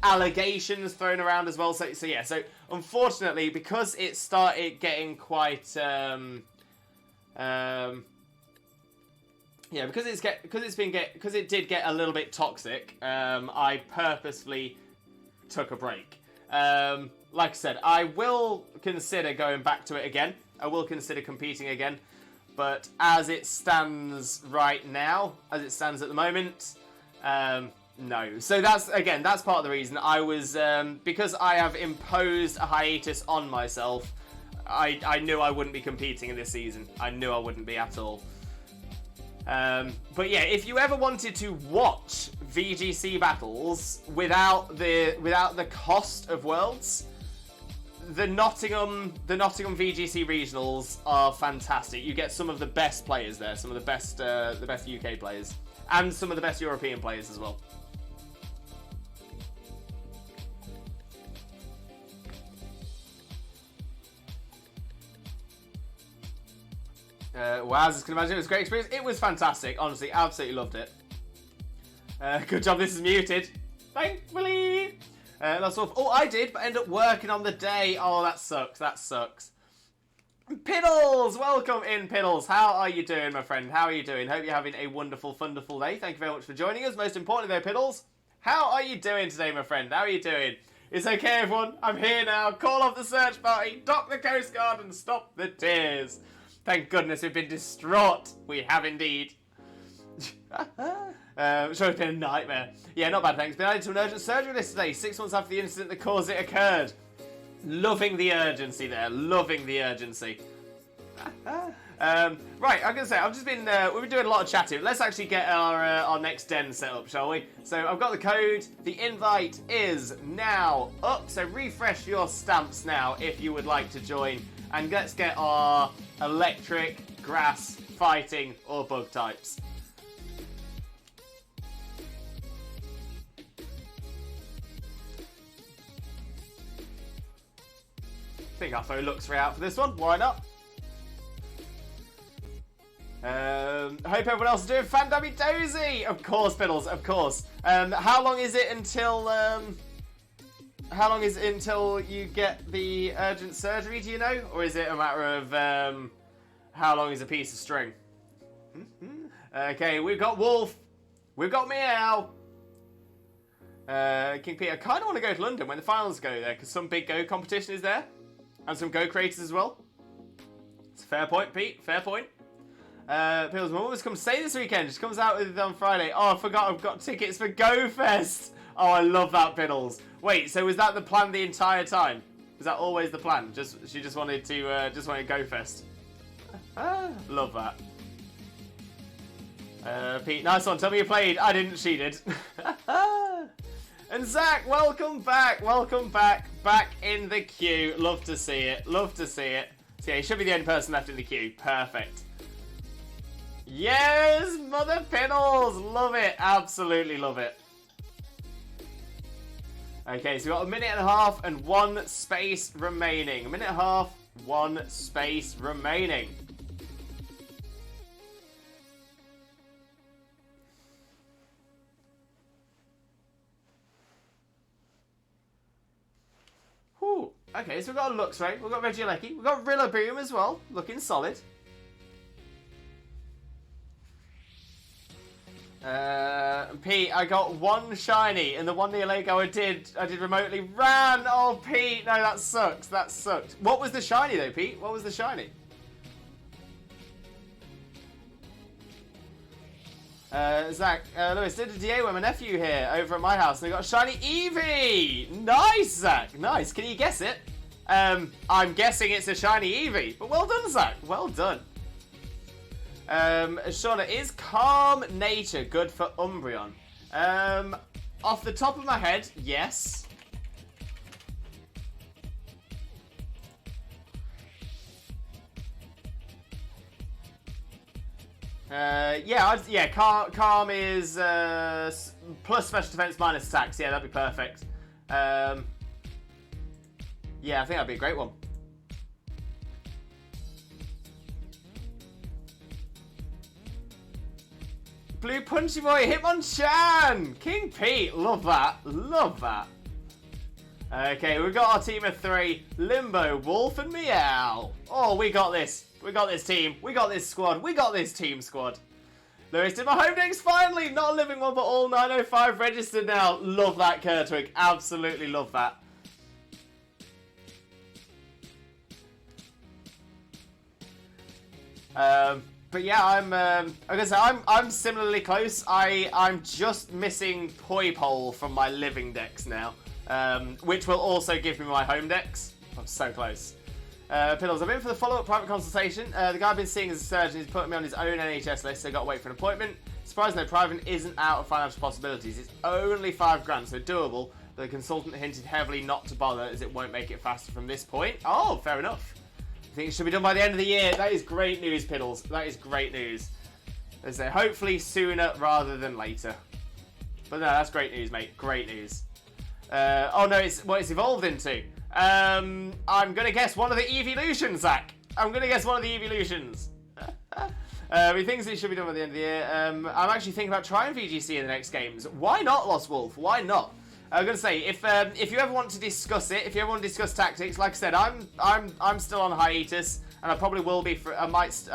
allegations thrown around as well. So unfortunately, because it started getting quite because it did get a little bit toxic, I purposefully took a break. Like I said, I will consider going back to it again. I will consider competing again. But as it stands right now, as it stands at the moment, no. So that's part of the reason. I was, because I have imposed a hiatus on myself, I knew I wouldn't be competing in this season. I knew I wouldn't be at all. But yeah, if you ever wanted to watch VGC battles without the cost of Worlds, the Nottingham VGC regionals are fantastic. You get some of the best players there, some of the best UK players, and some of the best European players as well. Wow, as I can imagine, it was a great experience. It was fantastic, honestly, absolutely loved it. Good job. This is muted, thankfully. That's all. Oh, I did, but end up working on the day. Oh, that sucks. That sucks. Piddles, welcome in, Piddles. How are you doing, my friend? How are you doing? Hope you're having a wonderful, day. Thank you very much for joining us. Most importantly, though, Piddles, how are you doing today, my friend? How are you doing? It's okay, everyone. I'm here now. Call off the search party, dock the Coast Guard, and stop the tears. Thank goodness we've been distraught. We have indeed. Sure, it's been a nightmare. Yeah, not bad, thanks. Been added to an urgent surgery list today, 6 months after the incident that caused it occurred. Loving the urgency there. Loving the urgency. Right, I'm gonna say we've been doing a lot of chatting. Let's actually get our next den set up, shall we? So I've got the code. The invite is now up. So refresh your stamps now if you would like to join, and let's get our electric, grass, fighting, or bug types. I think our phone looks right out for this one. Why not? Hope everyone else is doing Fandabby Dozy! Of course, Piddles, of course. How long is it until you get the urgent surgery, do you know? Or is it a matter of how long is a piece of string? Okay, we've got Wolf. We've got Meow. King Pete, I kind of want to go to London when the finals go there, because some big Go competition is there. And some Go creators as well. It's a fair point, Pete. Fair point. Pills, my mum has come stay this weekend. She comes out with it on Friday. Oh, I forgot I've got tickets for Go Fest. Oh, I love that, Piddles. Wait, so was that the plan the entire time? Was that always the plan? She just wanted to Go Fest. Love that. Pete, nice one. Tell me you played. I didn't. She did. And Zach, welcome back. Welcome back. Back in the queue. Love to see it. Love to see it. So yeah, he should be the only person left in the queue. Perfect. Yes, Mother Piddles. Love it. Absolutely love it. Okay, so we've got a minute and a half and 1 space remaining. A minute and a half, 1 space remaining. Whew. Okay, so we've got a Luxray, we've got Regieleki, we've got Rillaboom as well, looking solid. Pete, I got 1 shiny, and the one near Lego I did remotely ran. Oh, Pete, no, that sucks. That sucked. What was the shiny though, Pete? What was the shiny? Zach, Lewis, did a DA with my nephew here over at my house, and they got a shiny Eevee. Nice, Zach. Nice. Can you guess it? I'm guessing it's a shiny Eevee, but well done, Zach. Well done. Shauna, is Calm Nature good for Umbreon? Off the top of my head, yes. Calm is plus special defense minus attacks. Yeah, that'd be perfect. Yeah, I think that'd be a great one. Blue Punchy Boy, Hitmonchan! King Pete, love that. Love that. Okay, we've got our team of 3. Limbo, Wolf, and Meow. Oh, we got this. We got this team. We got this squad. We got this team squad. Lewis did my home decks finally. Not a living one, but all 905 registered now. Love that, Kurtwig. Absolutely love that. But yeah, I'm similarly close. I'm just missing Poipole from my living decks now, which will also give me my home decks. I'm so close. Piddles, I've been for the follow-up private consultation. The guy I've been seeing as a surgeon is putting me on his own NHS list, so I've got to wait for an appointment. Surprisingly, private isn't out of financial possibilities. It's only £5 so doable. But the consultant hinted heavily not to bother, as it won't make it faster from this point. Oh, fair enough. I think it should be done by the end of the year. That is great news, Piddles. That is great news. As I say, hopefully sooner rather than later. But no, that's great news, mate. Great news. Oh no, it's what it's evolved into. I'm gonna guess one of the evolutions, Zach. I'm gonna guess one of the evolutions. He thinks it should be done by the end of the year. I'm actually thinking about trying VGC in the next games. Why not, Lost Wolf? Why not? I'm gonna say, if you ever want to discuss it, if you ever want to discuss tactics, like I said, I'm still on hiatus, and I probably will be for. I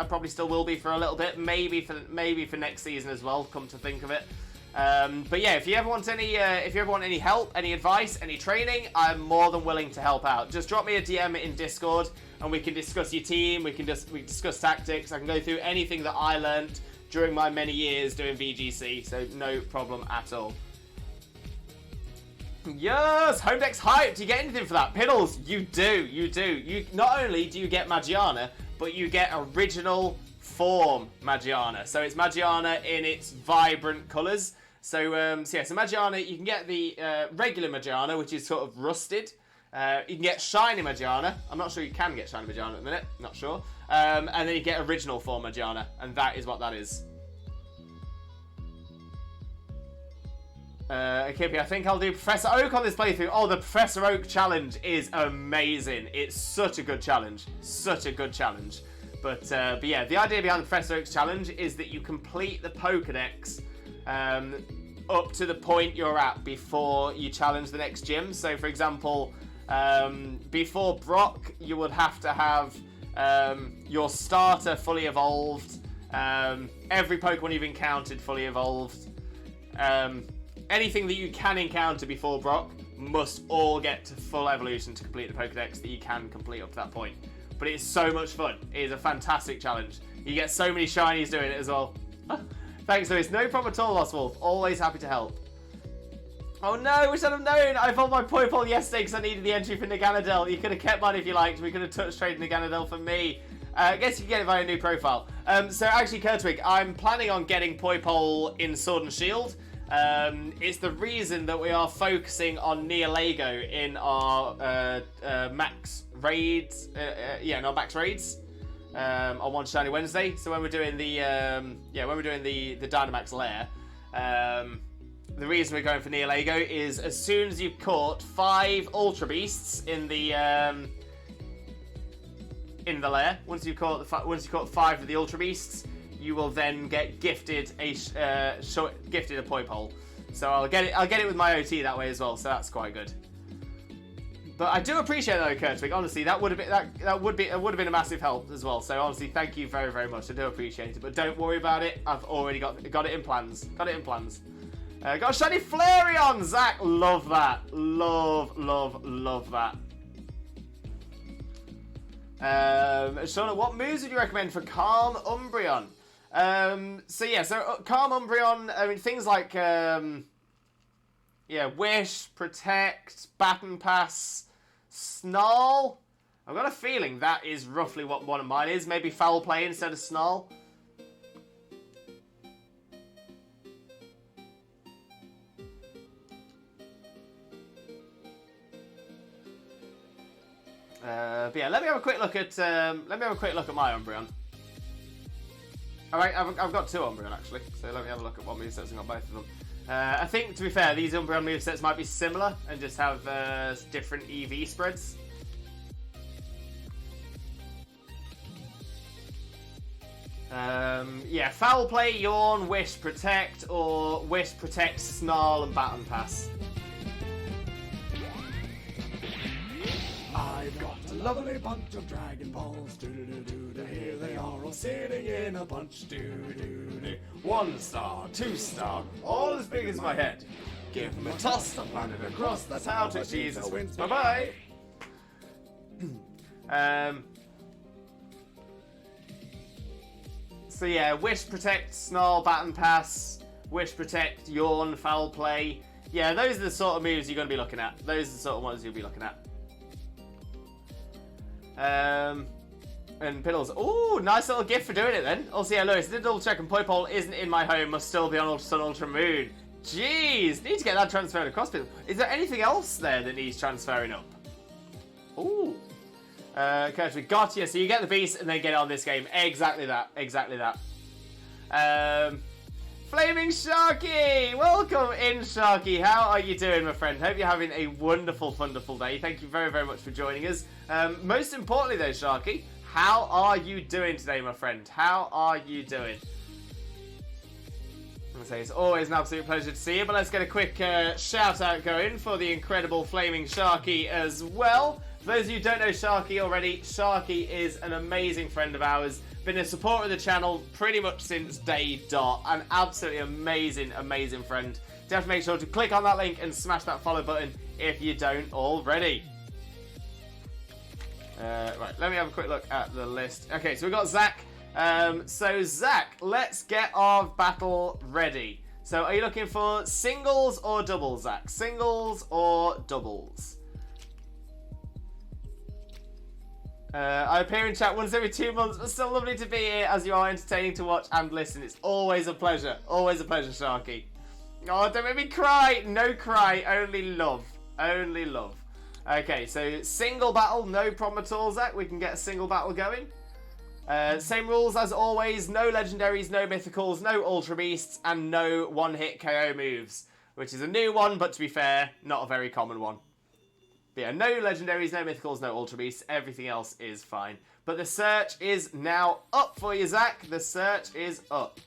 probably still will be for a little bit, maybe for next season as well. Come to think of it, But yeah, if you ever want any help, any advice, any training, I'm more than willing to help out. Just drop me a DM in Discord, and we can discuss your team. We discuss tactics. I can go through anything that I learnt during my many years doing VGC, so no problem at all. Yes, home deck's hyped. Do you get anything for that? Piddles, you do. You not only do you get Magiana, but you get original form Magiana. So it's Magiana in its vibrant colours. So so Magiana, you can get the regular Magiana, which is sort of rusted. You can get shiny Magiana. I'm not sure you can get shiny Magiana at the minute. Not sure. And then you get original form Magiana, and that is what that is. Kippy, I think I'll do Professor Oak on this playthrough. Oh, the Professor Oak challenge is amazing. It's such a good challenge. Such a good challenge. But yeah, the idea behind the Professor Oak's challenge is that you complete the Pokedex up to the point you're at before you challenge the next gym. So, for example, before Brock, you would have to have your starter fully evolved, every Pokemon you've encountered fully evolved. Anything that you can encounter before Brock must all get to full evolution to complete the Pokedex that you can complete up to that point. But it's so much fun. It is a fantastic challenge. You get so many shinies doing it as well. Thanks, Lewis. No problem at all, Lost Wolf. Always happy to help. Oh no, wish I'd have known. I found my Poipole yesterday because I needed the entry for Naganadel. You could have kept mine if you liked. We could have touch traded Naganadel for me. I guess you can get it via a new profile. So actually, Kurtwig, I'm planning on getting Poipole in Sword and Shield. It's the reason that we are focusing on Neolego in our max raids. In our max raids on One Shiny Wednesday. So when we're doing the the Dynamax lair, the reason we're going for Neolego is as soon as you've caught 5 Ultra Beasts in the lair, once you've caught 5 of the Ultra Beasts, you will then get gifted a Poipole. So I'll get it with my OT that way as well. So that's quite good. But I do appreciate that, Kurtwig. Honestly, that would have been a massive help as well. So honestly, thank you very, very much. I do appreciate it. But don't worry about it. I've already got it in plans. Got it in plans. Got a shiny Flareon, Zach. Love that. Love that. Shauna, what moves would you recommend for Calm Umbreon? Calm Umbreon, I mean, things like, Wish, Protect, Baton Pass, Snarl. I've got a feeling that is roughly what one of mine is. Maybe Foul Play instead of Snarl. But yeah, let me have a quick look at my Umbreon. Alright, I've got 2 Umbreon actually, so let me have a look at what movesets I've got both of them. I think, to be fair, these Umbreon movesets might be similar and just have different EV spreads. Foul Play, Yawn, Wish, Protect, or Wish, Protect, Snarl, and Baton Pass. I've got a lovely bunch of Dragon Balls. Do-do-do-do-do. Here they are all sitting in a bunch. Do-do-do-do. 1 star, 2 star, all as big as my head. Give them a toss, the planet across. That's how to Jesus wins. Bye bye. So yeah, Wish, Protect, Snarl, Baton Pass, Wish, Protect, Yawn, Foul Play. Yeah, those are the sort of moves you're going to be looking at. Those are the sort of ones you'll be looking at. And Piddles. Ooh, nice little gift for doing it then. Also, yeah, Lewis, did double check and Poipole isn't in my home, must still be on Ultra Sun, Ultra Moon. Jeez, need to get that transferred across. Is there anything else there that needs transferring up? Ooh. Okay, we got you. So you get the beast and then get it on this game. Exactly that. Flaming Sharky! Welcome in, Sharky. How are you doing, my friend? Hope you're having a wonderful, wonderful day. Thank you very, very much for joining us. Most importantly, though, Sharky, how are you doing today, my friend? How are you doing? I'm going to say it's always an absolute pleasure to see you, but let's get a quick shout-out going for the incredible Flaming Sharky as well. For those of you who don't know Sharky already, Sharky is an amazing friend of ours. Been a supporter of the channel pretty much since day dot. An absolutely amazing, amazing friend. You have to make sure to click on that link and smash that follow button if you don't already. Right, let me have a quick look at the list. Okay, so we've got Zach. So Zach, let's get our battle ready. So are you looking for singles or doubles, Zach? Singles or doubles? I appear in chat once every 2 months, but still lovely to be here as you are entertaining to watch and listen. It's always a pleasure. Always a pleasure, Sharky. Oh, don't make me cry. No cry, only love. Only love. Okay, so single battle, no problem at all, Zach. We can get a single battle going. Same rules as always. No legendaries, no mythicals, no ultra beasts, and no one-hit KO moves. Which is a new one, but to be fair, not a very common one. But yeah, no legendaries, no mythicals, no ultra beasts. Everything else is fine. But the search is now up for you, Zach. The search is up.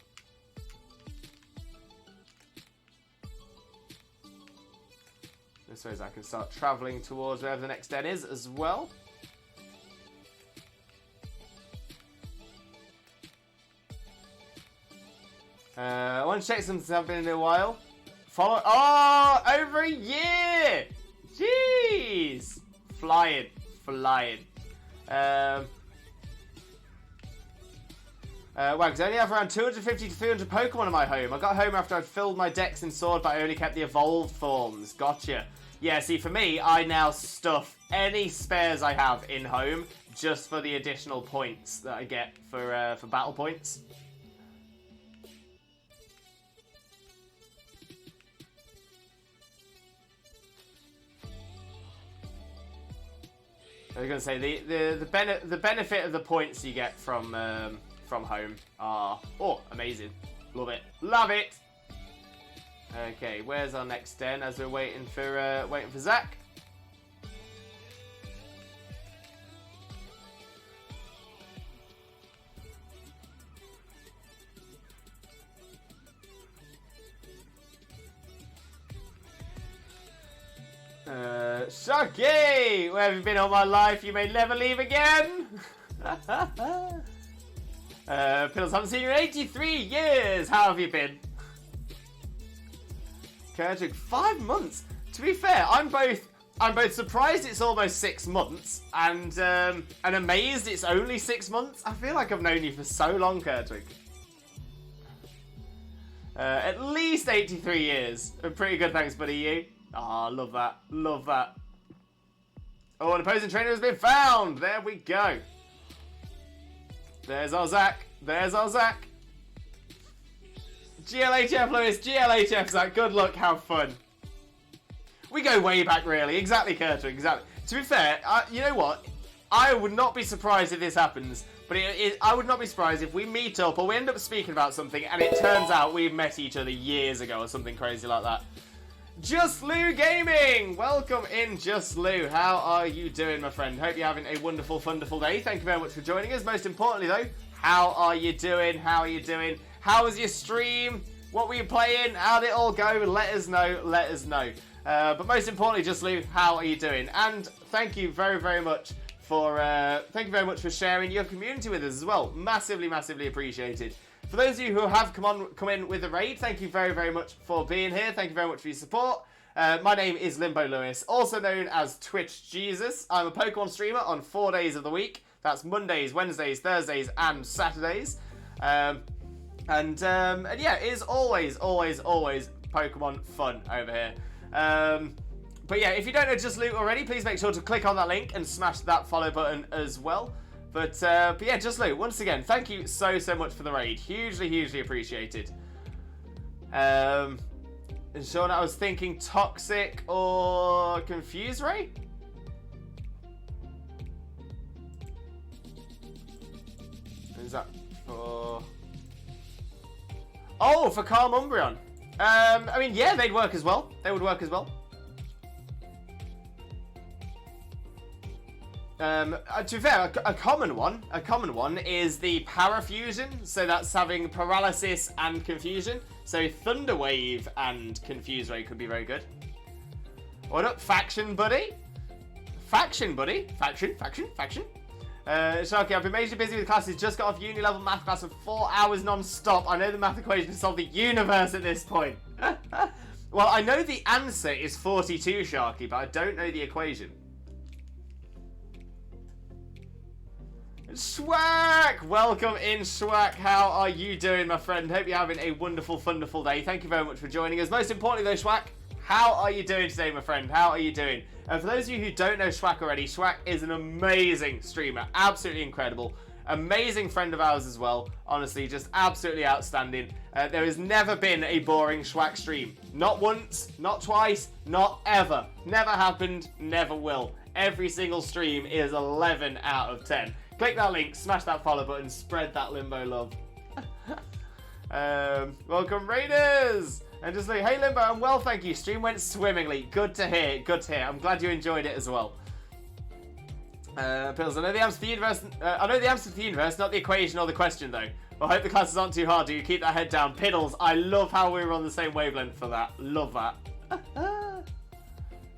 This way I can start travelling towards wherever the next den is as well. I want to check something I've been in a while. Follow. Oh, over a year! Jeez! Flying. Flying. Wow, because I only have around 250 to 300 Pokemon in my home. I got home after I'd filled my decks in Sword, but I only kept the evolved forms. Gotcha. Yeah, see, for me, I now stuff any spares I have in home just for the additional points that I get for battle points. I was gonna say the benefit of the points you get from home are amazing. Love it, love it. Okay, where's our next den as we're waiting for Zach? Sharky! Where have you been all my life? You may never leave again! Pills, haven't seen you in 83 years! How have you been? Kurtrig, 5 months? To be fair, I'm both surprised it's almost 6 months, and amazed it's only 6 months. I feel like I've known you for so long, Kurtrig. At least 83 years. Pretty good, thanks, buddy, you. Ah, oh, love that. Love that. Oh, an opposing trainer has been found. There we go. There's our Zach. There's our Zach. GLHF, Lewis. GLHF, Zach. Good luck. Have fun. We go way back, really. Exactly, Kurtrig. Exactly. To be fair, you know what? I would not be surprised if this happens. But I would not be surprised if we meet up or we end up speaking about something and it turns out we've met each other years ago or something crazy like that. Just Lou Gaming! Welcome in, Just Lou. How are you doing, my friend? Hope you're having a wonderful, wonderful day. Thank you very much for joining us. Most importantly, though, how are you doing? How are you doing? How was your stream? What were you playing? How did it all go? Let us know. Let us know. But most importantly, Just Lou, how are you doing? And thank you very, very much for sharing your community with us as well. Massively, massively appreciated. For those of you who have come in with a raid, thank you very, very much for being here. Thank you very much for your support. My name is Limbo Lewis, also known as Twitch Jesus. I'm a Pokemon streamer on 4 days of the week. That's Mondays, Wednesdays, Thursdays, and Saturdays. And yeah, it is always, always, always Pokemon fun over here. But yeah, if you don't know Just Lou already, please make sure to click on that link and smash that follow button as well. But yeah, Just Lou, once again, thank you so, so much for the raid. Hugely, hugely appreciated. And Sean, I was thinking Toxic or Confuse Ray? Is that for... Oh, for Calm Umbreon. I mean, yeah, they'd work as well. They would work as well. To be fair, a common one is the Parafusion. So that's having Paralysis and Confusion. So Thunder Wave and Confuse Ray could be very good. What up, Faction Buddy? Faction, buddy. Faction. Sharky, I've been majorly busy with classes. Just got off uni level math class for 4 hours non-stop. I know the math equation to solve the universe at this point. Well, I know the answer is 42, Sharky, but I don't know the equation. Schwack! Welcome in, Schwack. How are you doing, my friend? Hope you're having a wonderful, wonderful day. Thank you very much for joining us. Most importantly, though, Schwack, how are you doing today, my friend? How are you doing? And for those of you who don't know Schwack already, Schwack is an amazing streamer. Absolutely incredible. Amazing friend of ours as well. Honestly, just absolutely outstanding. There has never been a boring Schwack stream. Not once, not twice, not ever. Never happened, never will. Every single stream is 11 out of 10. Click that link, smash that follow button, spread that Limbo love. Welcome, Raiders! And just like, hey Limbo, I'm well, thank you. Stream went swimmingly. Good to hear, good to hear. I'm glad you enjoyed it as well. Pills, I know the answer to the universe. I know the answer to the universe, not the equation or the question though. Well, I hope the classes aren't too hard. Do you keep that head down? Piddles, I love how we were on the same wavelength for that. Love that.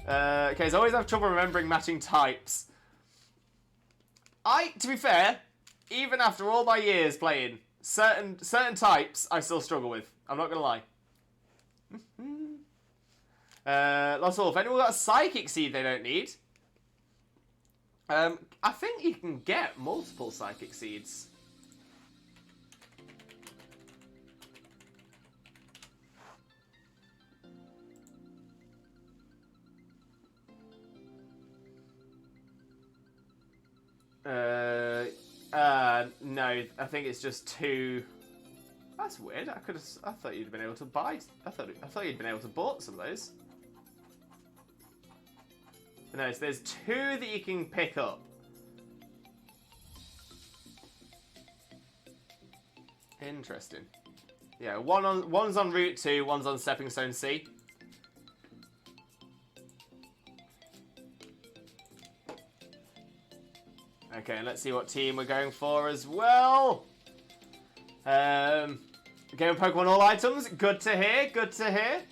Okay, so I always have trouble remembering matching types. To be fair, even after all my years playing, certain types I still struggle with. I'm not gonna lie. Lost Wolf, anyone got a psychic seed they don't need? I think you can get multiple psychic seeds. No, I think it's just 2. That's weird. I thought you'd been able to buy. I thought you'd been able to bought some of those. No, so there's 2 that you can pick up. Interesting. Yeah, one's on Route 2, one's on Stepping Stone C. Okay, let's see what team we're going for as well. Game of Pokemon all items. Good to hear. Good to hear.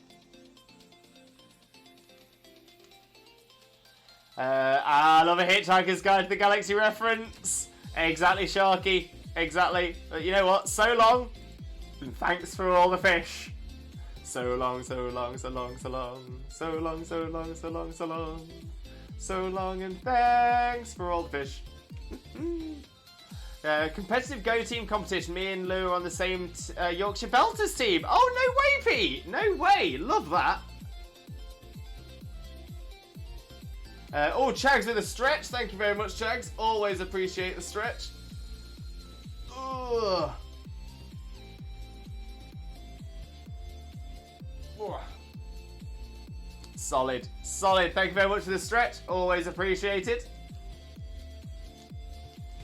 I love a Hitchhiker's Guide to the Galaxy reference. Exactly, Sharky. Exactly. But you know what? So long. And thanks for all the fish. So long, so long, so long, so long. So long, so long, so long, so long. So long and thanks for all the fish. Competitive Go Team competition. Me and Lou are on the same Yorkshire Belters team. Oh, no way, Pete. No way. Love that. Oh, Chags with a stretch. Thank you very much, Chags. Always appreciate the stretch. Ugh. Solid. Solid. Thank you very much for the stretch. Always appreciated.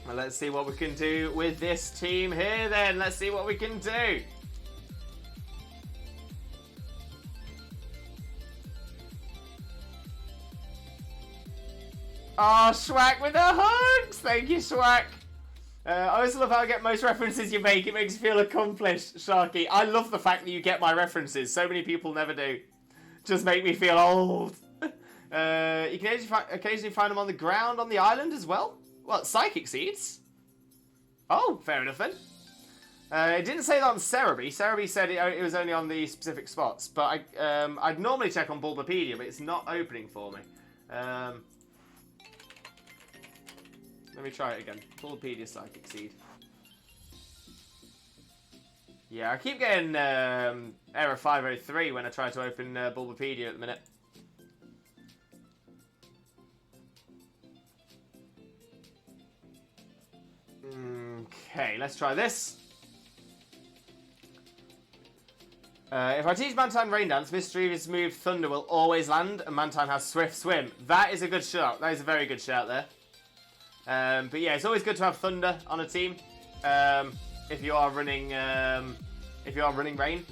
Well, let's see what we can do with this team here then. Let's see what we can do. Oh, Schwack with the hugs! Thank you, Schwack. I always love how I get most references you make. It makes me feel accomplished, Sharky. I love the fact that you get my references. So many people never do. Just make me feel old. You can occasionally find them on the ground on the island as well. What, psychic seeds? Oh, fair enough then. It didn't say that on Cerebi. Cerebi said it was only on the specific spots. But I'd normally check on Bulbapedia, but it's not opening for me. Let me try it again. Bulbapedia Psychic Seed. Yeah, I keep getting error 503 when I try to open Bulbapedia at the minute. Okay, let's try this. If I teach Mantine Rain Dance, Mischievous move Thunder will always land, and Mantine has Swift Swim. That is a good shout. That is a very good shout there. But yeah, it's always good to have Thunder on a team if you are running Rain.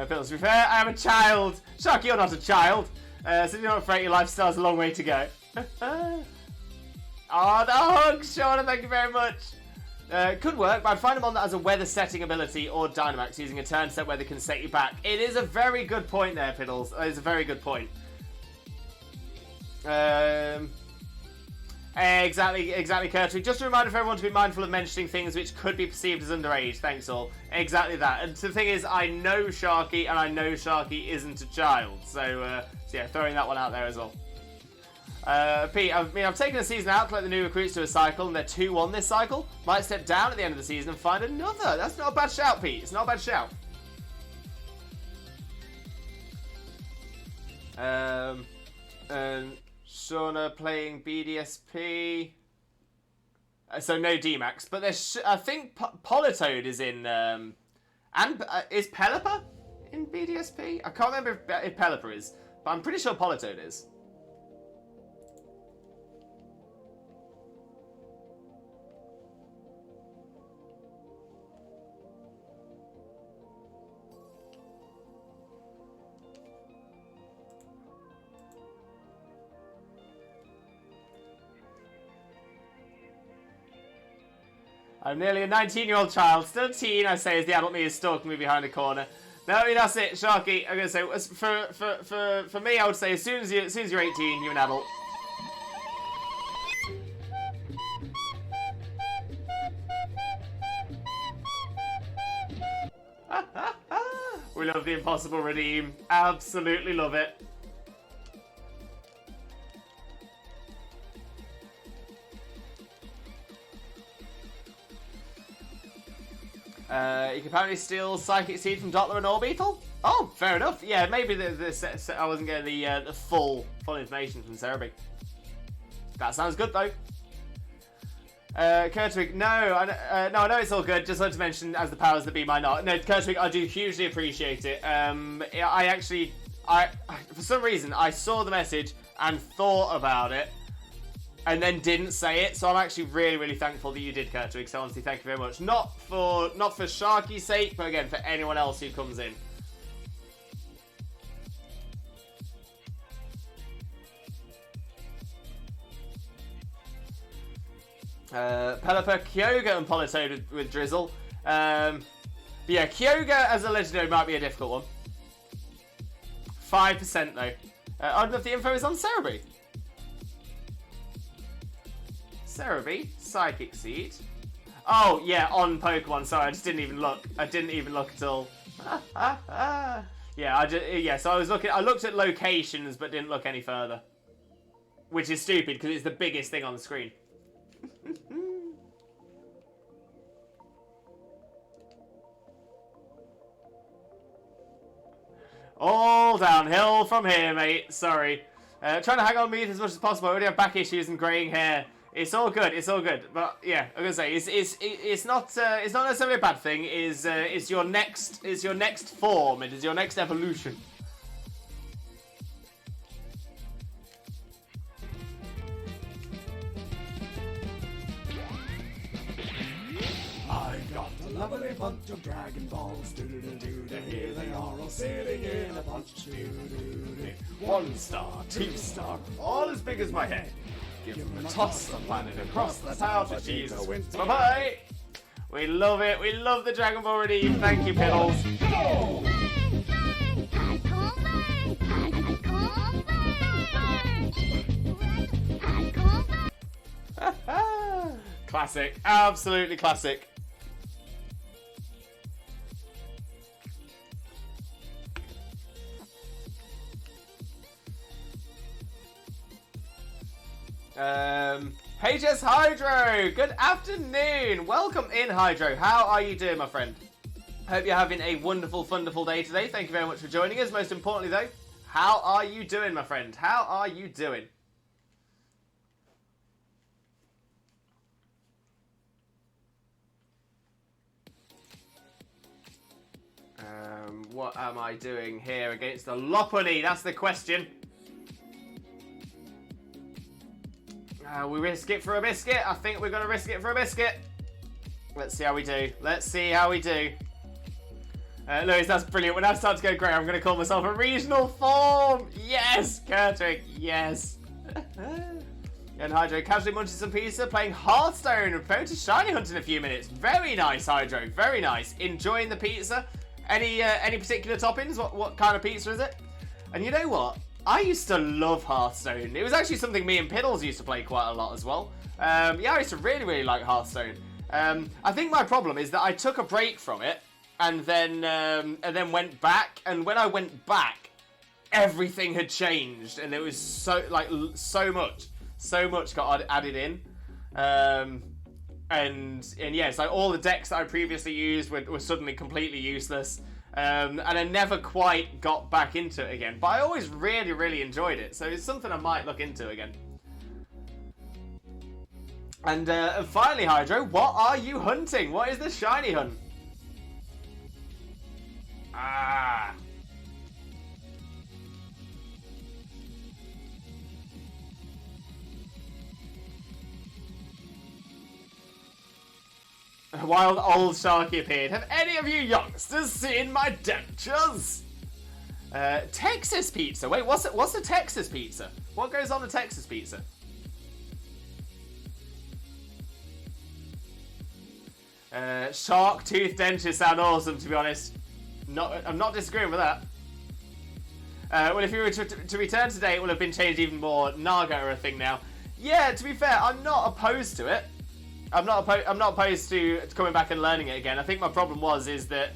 Phil, to be fair, I am a child. Sharky, you're not a child. So you're not afraid your lifestyle's a long way to go. Oh, the hugs, Shauna, thank you very much. Could work, but I'd find a mon that has a weather setting ability or Dynamax using a turn set weather can set you back. It is a very good point there, Piddles. It's a very good point. Exactly, Kurtwig. Just a reminder for everyone to be mindful of mentioning things which could be perceived as underage. Thanks, all. Exactly that. And the thing is, I know Sharky, and I know Sharky isn't a child. So yeah, throwing that one out there as well. Pete, I've taken a season out to let the new recruits do a cycle, and they're 2-1 this cycle. Might step down at the end of the season and find another. That's not a bad shout, Pete. It's not a bad shout. Shauna playing BDSP. So no D-Max, but there's I think Politoed is in is Pelipper in BDSP? I can't remember if Pelipper is, but I'm pretty sure Politoed is. I'm nearly a 19-year-old child, still a teen, I say, as the adult me is stalking me behind a corner. No, I mean, that's it, Sharky. I'm gonna say for me, I would say as soon as you're 18, you're an adult. We love the impossible redeem. Absolutely love it. You can apparently steal Psychic Seed from Dottler and Orbeetle? Oh, fair enough. Yeah, maybe I wasn't getting the full information from Cerebi. That sounds good, though. Kurtwig, no, I know it's all good. Just wanted to mention, as the powers that be might not. No, Kurtwig, I do hugely appreciate it. I for some reason, I saw the message and thought about it, and then didn't say it, so I'm actually really, really thankful that you did, Kurtwig, so honestly, thank you very much. Not for Sharky's sake, but again, for anyone else who comes in. Pelipper, Kyogre and Politoed with Drizzle. But yeah, Kyogre as a legendary might be a difficult one. 5% though. I don't know if the info is on Cerebi. Cerebi, Psychic Seed. Oh, yeah, on Pokemon. Sorry, I just didn't even look. I didn't even look at all. Yeah, so I looked at locations, but didn't look any further. Which is stupid, because it's the biggest thing on the screen. All downhill from here, mate. Sorry. Trying to hang on me as much as possible. I already have back issues and greying hair. It's all good. It's all good. But yeah, I'm gonna say it's not necessarily a bad thing. It's your next form. It is your next evolution. I've got a lovely bunch of Dragon Balls. Do-do-do-do-do. Here they are all sitting in a bunch. Do-do-do-do. 1 star, 2 star, all as big as my head. Give them a toss, the planet across the town to Jesus. Bye-bye! We love it. We love the Dragon Ball Redeem. Thank you, Piddles. Classic. Absolutely classic. HS Hydro, good afternoon. Welcome in, Hydro. How are you doing, my friend? Hope you're having a wonderful, wonderful day today. Thank you very much for joining us. Most importantly, though, how are you doing, my friend? How are you doing? What am I doing here against the Lopunny? That's the question. We risk it for a biscuit. I think we're going to risk it for a biscuit. Let's see how we do. Let's see how we do. Lewis, that's brilliant. When I start to go grey, I'm going to call myself a regional form. Yes, Kurtwig. Yes. And Hydro casually munching some pizza, playing Hearthstone and preparing to shiny hunt in a few minutes. Very nice, Hydro. Very nice. Enjoying the pizza. Any particular toppings? What kind of pizza is it? And you know what? I used to love Hearthstone. It was actually something me and Piddles used to play quite a lot as well. Yeah, I used to really, really like Hearthstone. I think my problem is that I took a break from it and then went back. And when I went back, everything had changed, and it was so much got added in. And yeah, so all the decks that I previously used were suddenly completely useless. And I never quite got back into it again. But I always really, really enjoyed it. So it's something I might look into again. And finally, Hydro, what are you hunting? What is the shiny hunt? Ah. A wild old Sharky appeared. Have any of you youngsters seen my dentures? Texas pizza. Wait, what's a Texas pizza? What goes on a Texas pizza? Shark tooth dentures sound awesome, to be honest. I'm not disagreeing with that. Well, if you were to return today, it would have been changed even more. Naga are a thing now. Yeah, to be fair, I'm not opposed to it. I'm not opposed to coming back and learning it again. I think my problem is that,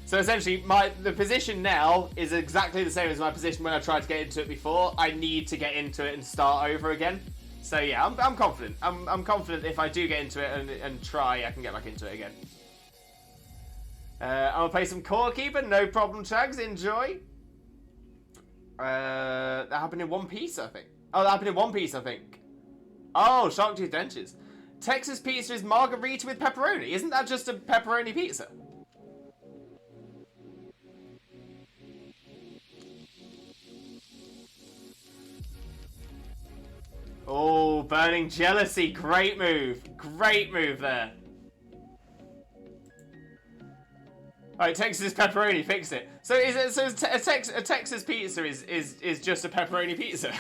so essentially the position now is exactly the same as my position when I tried to get into it before. I need to get into it and start over again. So yeah, I'm confident. I'm confident if I do get into it and try, I can get back into it again. I'm gonna play some Core Keeper, no problem, Chags. Enjoy. That happened in One Piece, I think. Oh, that happened in One Piece, I think. Oh, Shark Tooth Dentures. Texas pizza is margarita with pepperoni. Isn't that just a pepperoni pizza? Oh, burning jealousy. Great move. Great move there. Alright, Texas pepperoni, fix it. So a Texas pizza is just a pepperoni pizza?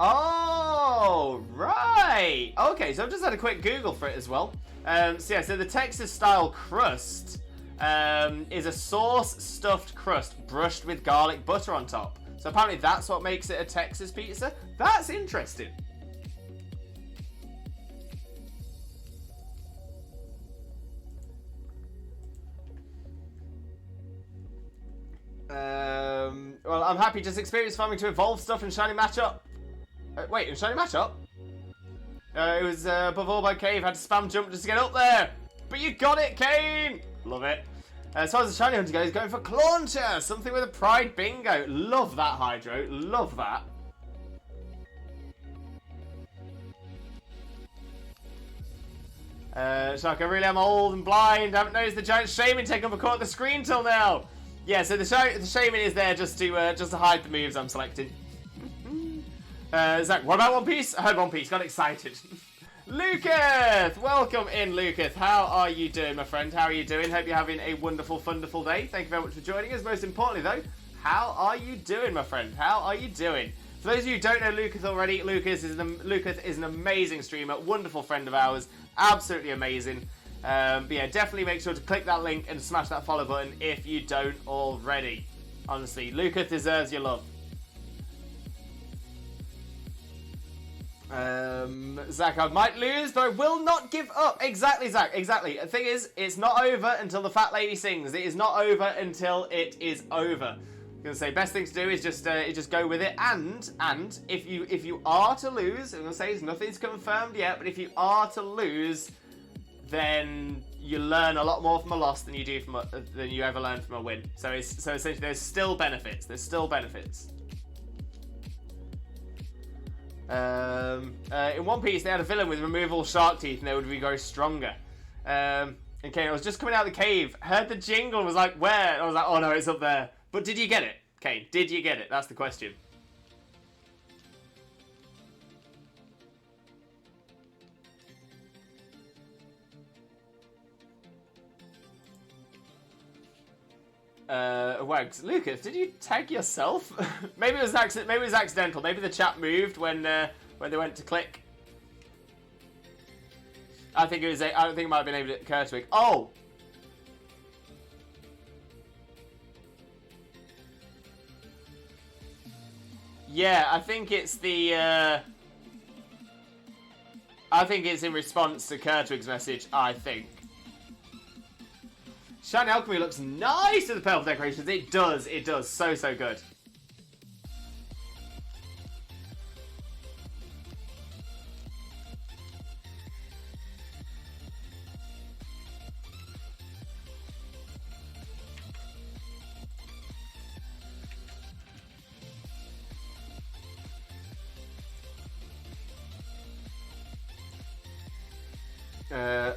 Oh, right. Okay, so I've just had a quick Google for it as well. So yeah, so the Texas style crust is a sauce stuffed crust brushed with garlic butter on top. So apparently that's what makes it a Texas pizza. That's interesting. Well, I'm happy just experience farming to evolve stuff and shiny matchup. Wait, in shiny matchup? It was above all by Cave, had to spam jump just to get up there. But you got it, Kane! Love it. As far as the shiny hunter goes, going for Clauncher, something with a pride bingo. Love that, Hydro. Love that. Shark, I really am old and blind. I haven't noticed the giant shaman take up a corner of the screen till now. Yeah, so the shaman is there just to hide the moves I'm selecting. Zach, what about One Piece? I heard One Piece, got excited. Lucas! Welcome in, Lucas. How are you doing, my friend? How are you doing? Hope you're having a wonderful, wonderful day. Thank you very much for joining us. Most importantly, though, how are you doing, my friend? How are you doing? For those of you who don't know Lucas already, Lucas is an amazing streamer, wonderful friend of ours, absolutely amazing. But yeah, definitely make sure to click that link and smash that follow button if you don't already. Honestly, Lucas deserves your love. Zach, I might lose, but I will not give up. Exactly, Zach, exactly. The thing is, it's not over until the fat lady sings. It is not over until it is over. I'm gonna say best thing to do is just go with it. And if you are to lose, I'm gonna say nothing's confirmed yet, but if you are to lose, then you learn a lot more from a loss than you ever learned from a win. So essentially, there's still benefits. There's still benefits. In One Piece, they had a villain with removable shark teeth, and they would grow stronger. Okay, I was just coming out of the cave, heard the jingle, was like, where? And I was like, oh no, it's up there. But did you get it, Kane? Did you get it? That's the question. Wags. Lucas, did you tag yourself? Maybe it was accidental. Maybe the chat moved when they went to click. I think it might have been aimed at Kurtwig. Oh! Yeah, I think it's the, I think it's in response to Kurtwig's message, I think. Shiny Alchemy looks nice with the purple decorations. It does. So, so good.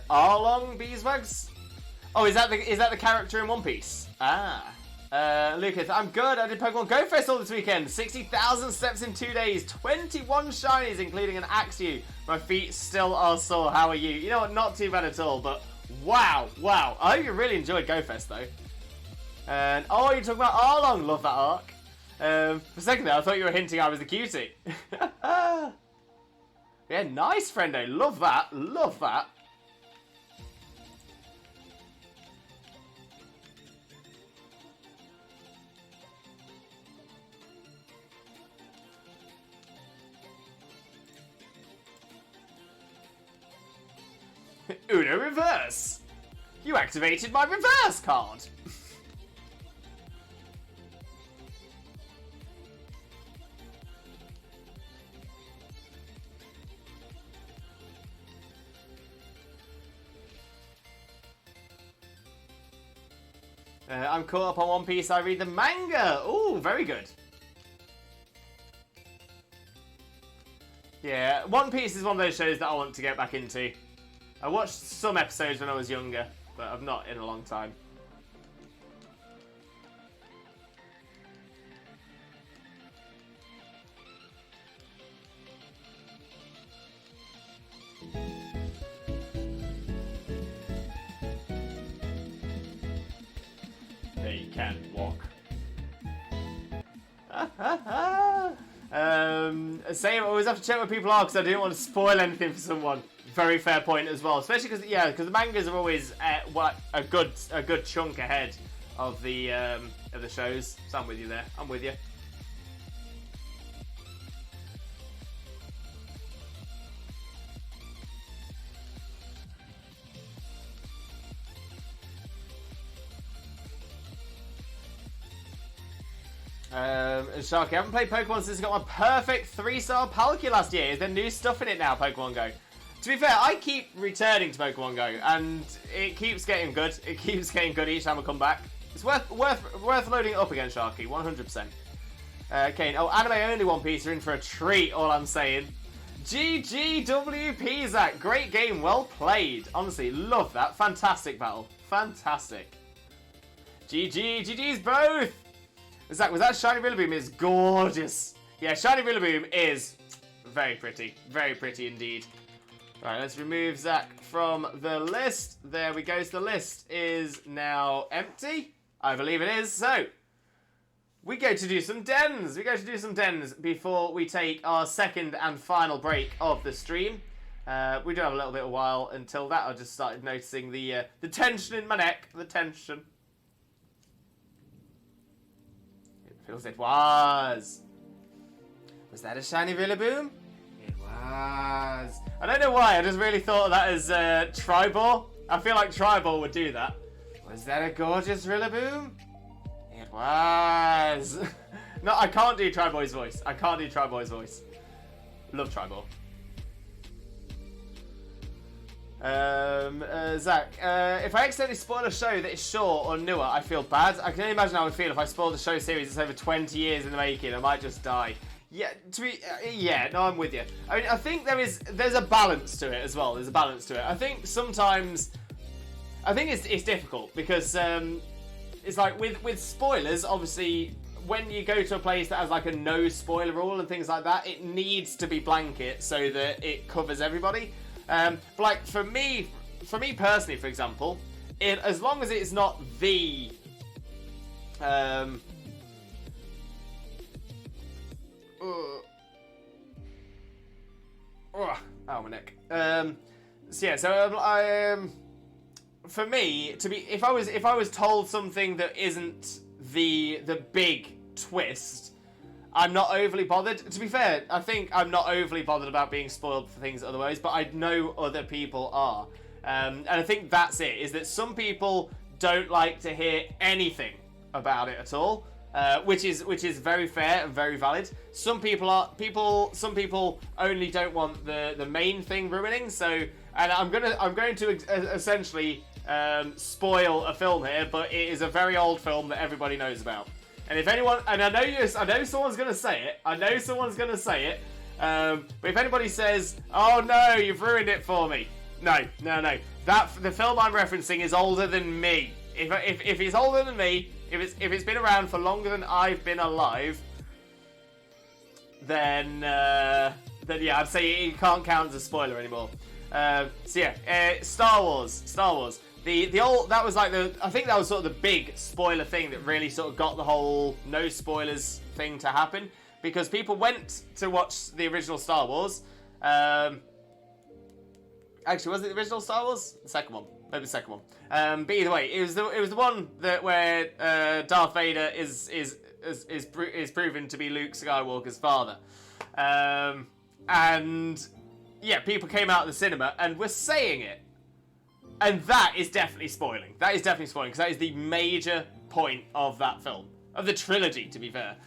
Arlong Beeswax? Oh, is that the character in One Piece? Ah. Lucas, I'm good. I did Pokemon Go Fest all this weekend. 60,000 steps in 2 days. 21 shinies, including an Axew. My feet still are sore. How are you? You know what? Not too bad at all, but wow. I hope you really enjoyed Go Fest, though. And, oh, you're talking about Arlong. Love that arc. For a second there, I thought you were hinting I was the cutie. Yeah, nice, friendo. Love that. Uno Reverse! You activated my reverse card! I'm caught up on One Piece. I read the manga! Ooh, very good. Yeah, One Piece is one of those shows that I want to get back into. I watched some episodes when I was younger, but I've not in a long time. They can't walk. Same, I always have to check where people are because I didn't want to spoil anything for someone. Very fair point as well, especially because the mangas are always a good chunk ahead of the shows. So I'm with you there. I'm with you. Sharky, I haven't played Pokemon since I got my perfect 3-star Palkia last year. Is there new stuff in it now, Pokemon Go? To be fair, I keep returning to Pokemon Go, and it keeps getting good. It keeps getting good each time I come back. It's worth loading it up again, Sharky, 100%. Kane, oh, anime only One Piece are in for a treat, all I'm saying. GGWP, Zach. Great game, well played. Honestly, love that. Fantastic battle. Fantastic. GG's both. Zach, was that Shiny Rillaboom? Is gorgeous. Yeah, Shiny Rillaboom is very pretty. Very pretty indeed. Right, let's remove Zach from the list. There we go. So the list is now empty. I believe it is. So, we go to do some dens. Before we take our second and final break of the stream. We do have a little bit of a while until that. I just started noticing the tension in my neck. The tension. It feels it was. Was that a Shiny Rillaboom? It was. I don't know why, I just really thought of that as Tribal. I feel like Tribal would do that. Was that a gorgeous Rillaboom? It was. No, I can't do Triboy's voice. Love Tribal. Zach, if I accidentally spoil a show that is short or newer, I feel bad. I can only imagine how I would feel if I spoiled a show series that's over 20 years in the making. I might just die. Yeah, no, I'm with you. I mean, I think there's a balance to it as well. I think sometimes, it's difficult because it's like with spoilers. Obviously, when you go to a place that has like a no spoiler rule and things like that, it needs to be blanket so that it covers everybody. But like for me personally, for example, as long as it's not the Oh, my neck. So yeah, for me, if I was told something that isn't the big twist, I'm not overly bothered. To be fair, I think I'm not overly bothered about being spoiled for things otherwise, but I know other people are. And I think that's it, is that some people don't like to hear anything about it at all, which is very fair and very valid. Some people only don't want the main thing ruining. So, and I'm going to essentially spoil a film here, but it is a very old film that everybody knows about. And if anyone, and I know someone's going to say it. But if anybody says, "Oh no, you've ruined it for me," no. The film I'm referencing is older than me. If it's older than me, if it's been around for longer than I've been alive, then yeah, I'd say it can't count as a spoiler anymore. Star Wars. The old, that was like I think that was sort of the big spoiler thing that really sort of got the whole no spoilers thing to happen, because people went to watch the original Star Wars. Actually, was it the original Star Wars? The second one. Maybe the second one. But either way, it was the one that where Darth Vader is proven to be Luke Skywalker's father. And yeah, people came out of the cinema and were saying it. And that is definitely spoiling. Because that is the major point of that film. Of the trilogy, to be fair.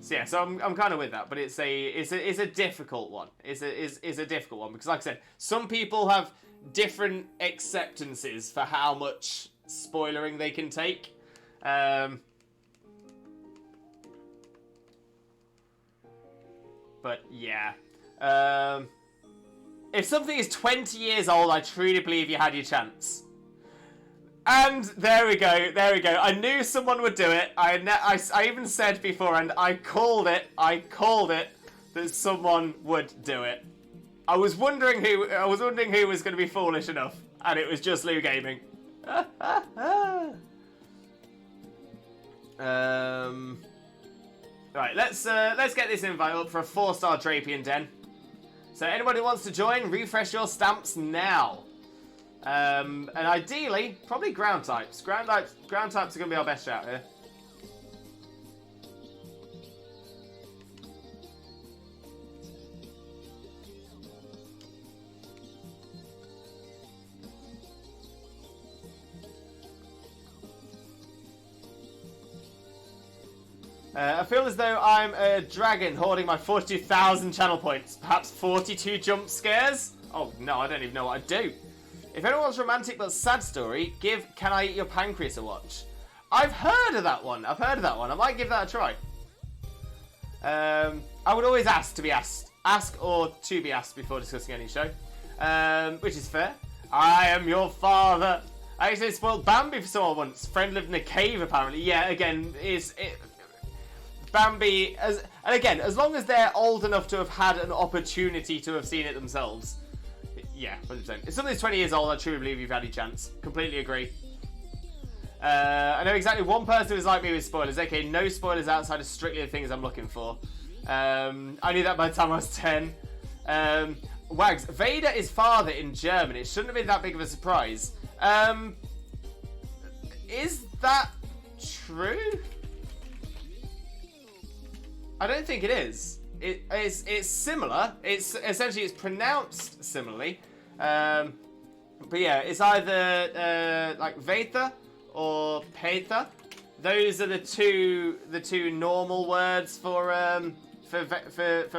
So I'm kind of with that, but it's a difficult one. It's a difficult one because, like I said, some people have different acceptances for how much spoilering they can take. But yeah, if something is 20 years old, I truly believe you had your chance. And there we go. I knew someone would do it. I even said before, and I called it that someone would do it. I was wondering who was going to be foolish enough, and it was just Lou Gaming. Right, let's get this invite up for a 4-star Drapian Den. So anybody who wants to join, refresh your stamps now. And ideally, probably ground types. Ground types are going to be our best shout here. I feel as though I'm a dragon hoarding my 42,000 channel points. Perhaps 42 jump scares? Oh no, I don't even know what I'd do. If anyone wants a romantic but sad story, give Can I Eat Your Pancreas a watch. I've heard of that one. I might give that a try. I would always ask to be asked. Ask or to be asked before discussing any show. Which is fair. I am your father. I actually spoiled Bambi for someone once. Friend lived in a cave, apparently. Yeah, again, Bambi, as long as they're old enough to have had an opportunity to have seen it themselves. Yeah, 100%. If something's 20 years old, I truly believe you've had your chance. Completely agree. I know exactly one person who's like me with spoilers. Okay, no spoilers outside of strictly the things I'm looking for. I knew that by the time I was 10. Wags, Vader is father in German. It shouldn't have been that big of a surprise. Is that true? I don't think it is. It's similar. It's essentially pronounced similarly. But yeah, it's either like Vater or Peter. Those are the two normal words for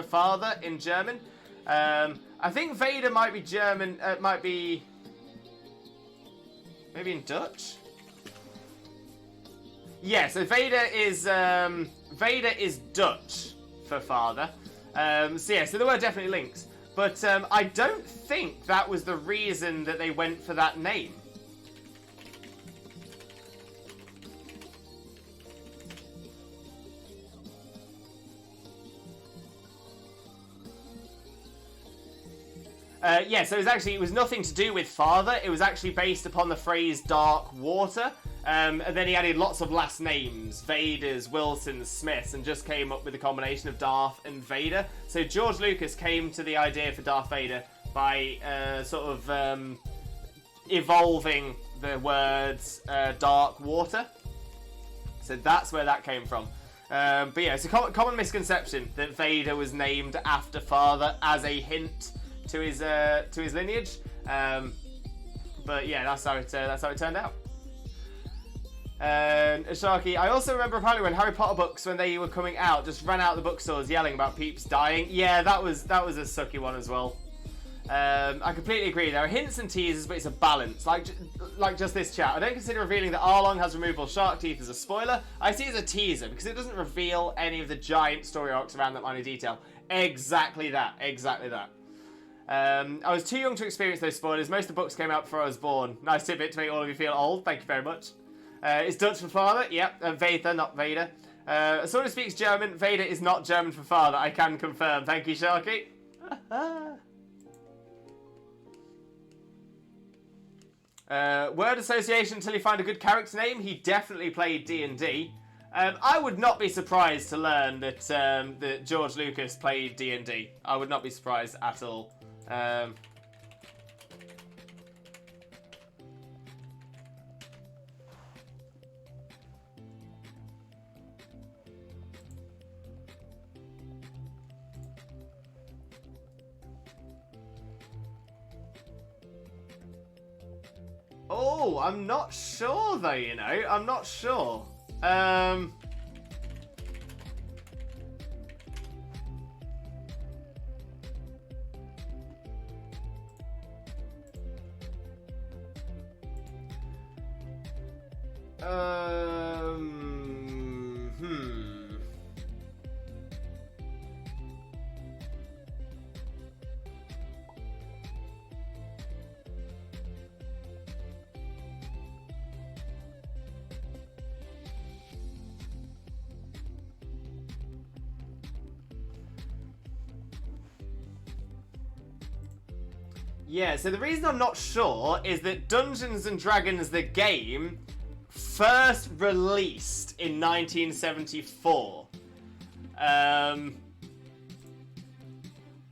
father in German. I think Vader might be German. Might be maybe in Dutch. Yeah, so Vader is Dutch for father. So there were definitely links. But I don't think that was the reason that they went for that name. Yeah, so it was nothing to do with father. It was actually based upon the phrase dark water. And then he added lots of last names, Vaders, Wilsons, Smiths, and just came up with a combination of Darth and Vader. So George Lucas came to the idea for Darth Vader by sort of evolving the words dark water. So that's where that came from. But yeah, it's a common misconception that Vader was named after father as a hint to his lineage. But yeah, that's how it turned out. Sharky, I also remember apparently when Harry Potter books, when they were coming out, just ran out of the bookstores yelling about peeps dying. Yeah, that was a sucky one as well. I completely agree. There are hints and teasers, but it's a balance. Like just this chat. I don't consider revealing that Arlong has removable shark teeth as a spoiler. I see it as a teaser because it doesn't reveal any of the giant story arcs around that minor detail. Exactly that. I was too young to experience those spoilers. Most of the books came out before I was born. Nice tidbit to make all of you feel old. Thank you very much. It's Dutch for father. Yep. Vader, not Vader. Someone who speaks German. Vader is not German for father. I can confirm. Thank you, Sharky. Word association until you find a good character name. He definitely played D&D. I would not be surprised to learn that George Lucas played D&D. I would not be surprised at all. Oh, I'm not sure though, you know. I'm not sure. Yeah, so the reason I'm not sure is that Dungeons & Dragons the game first released in 1974.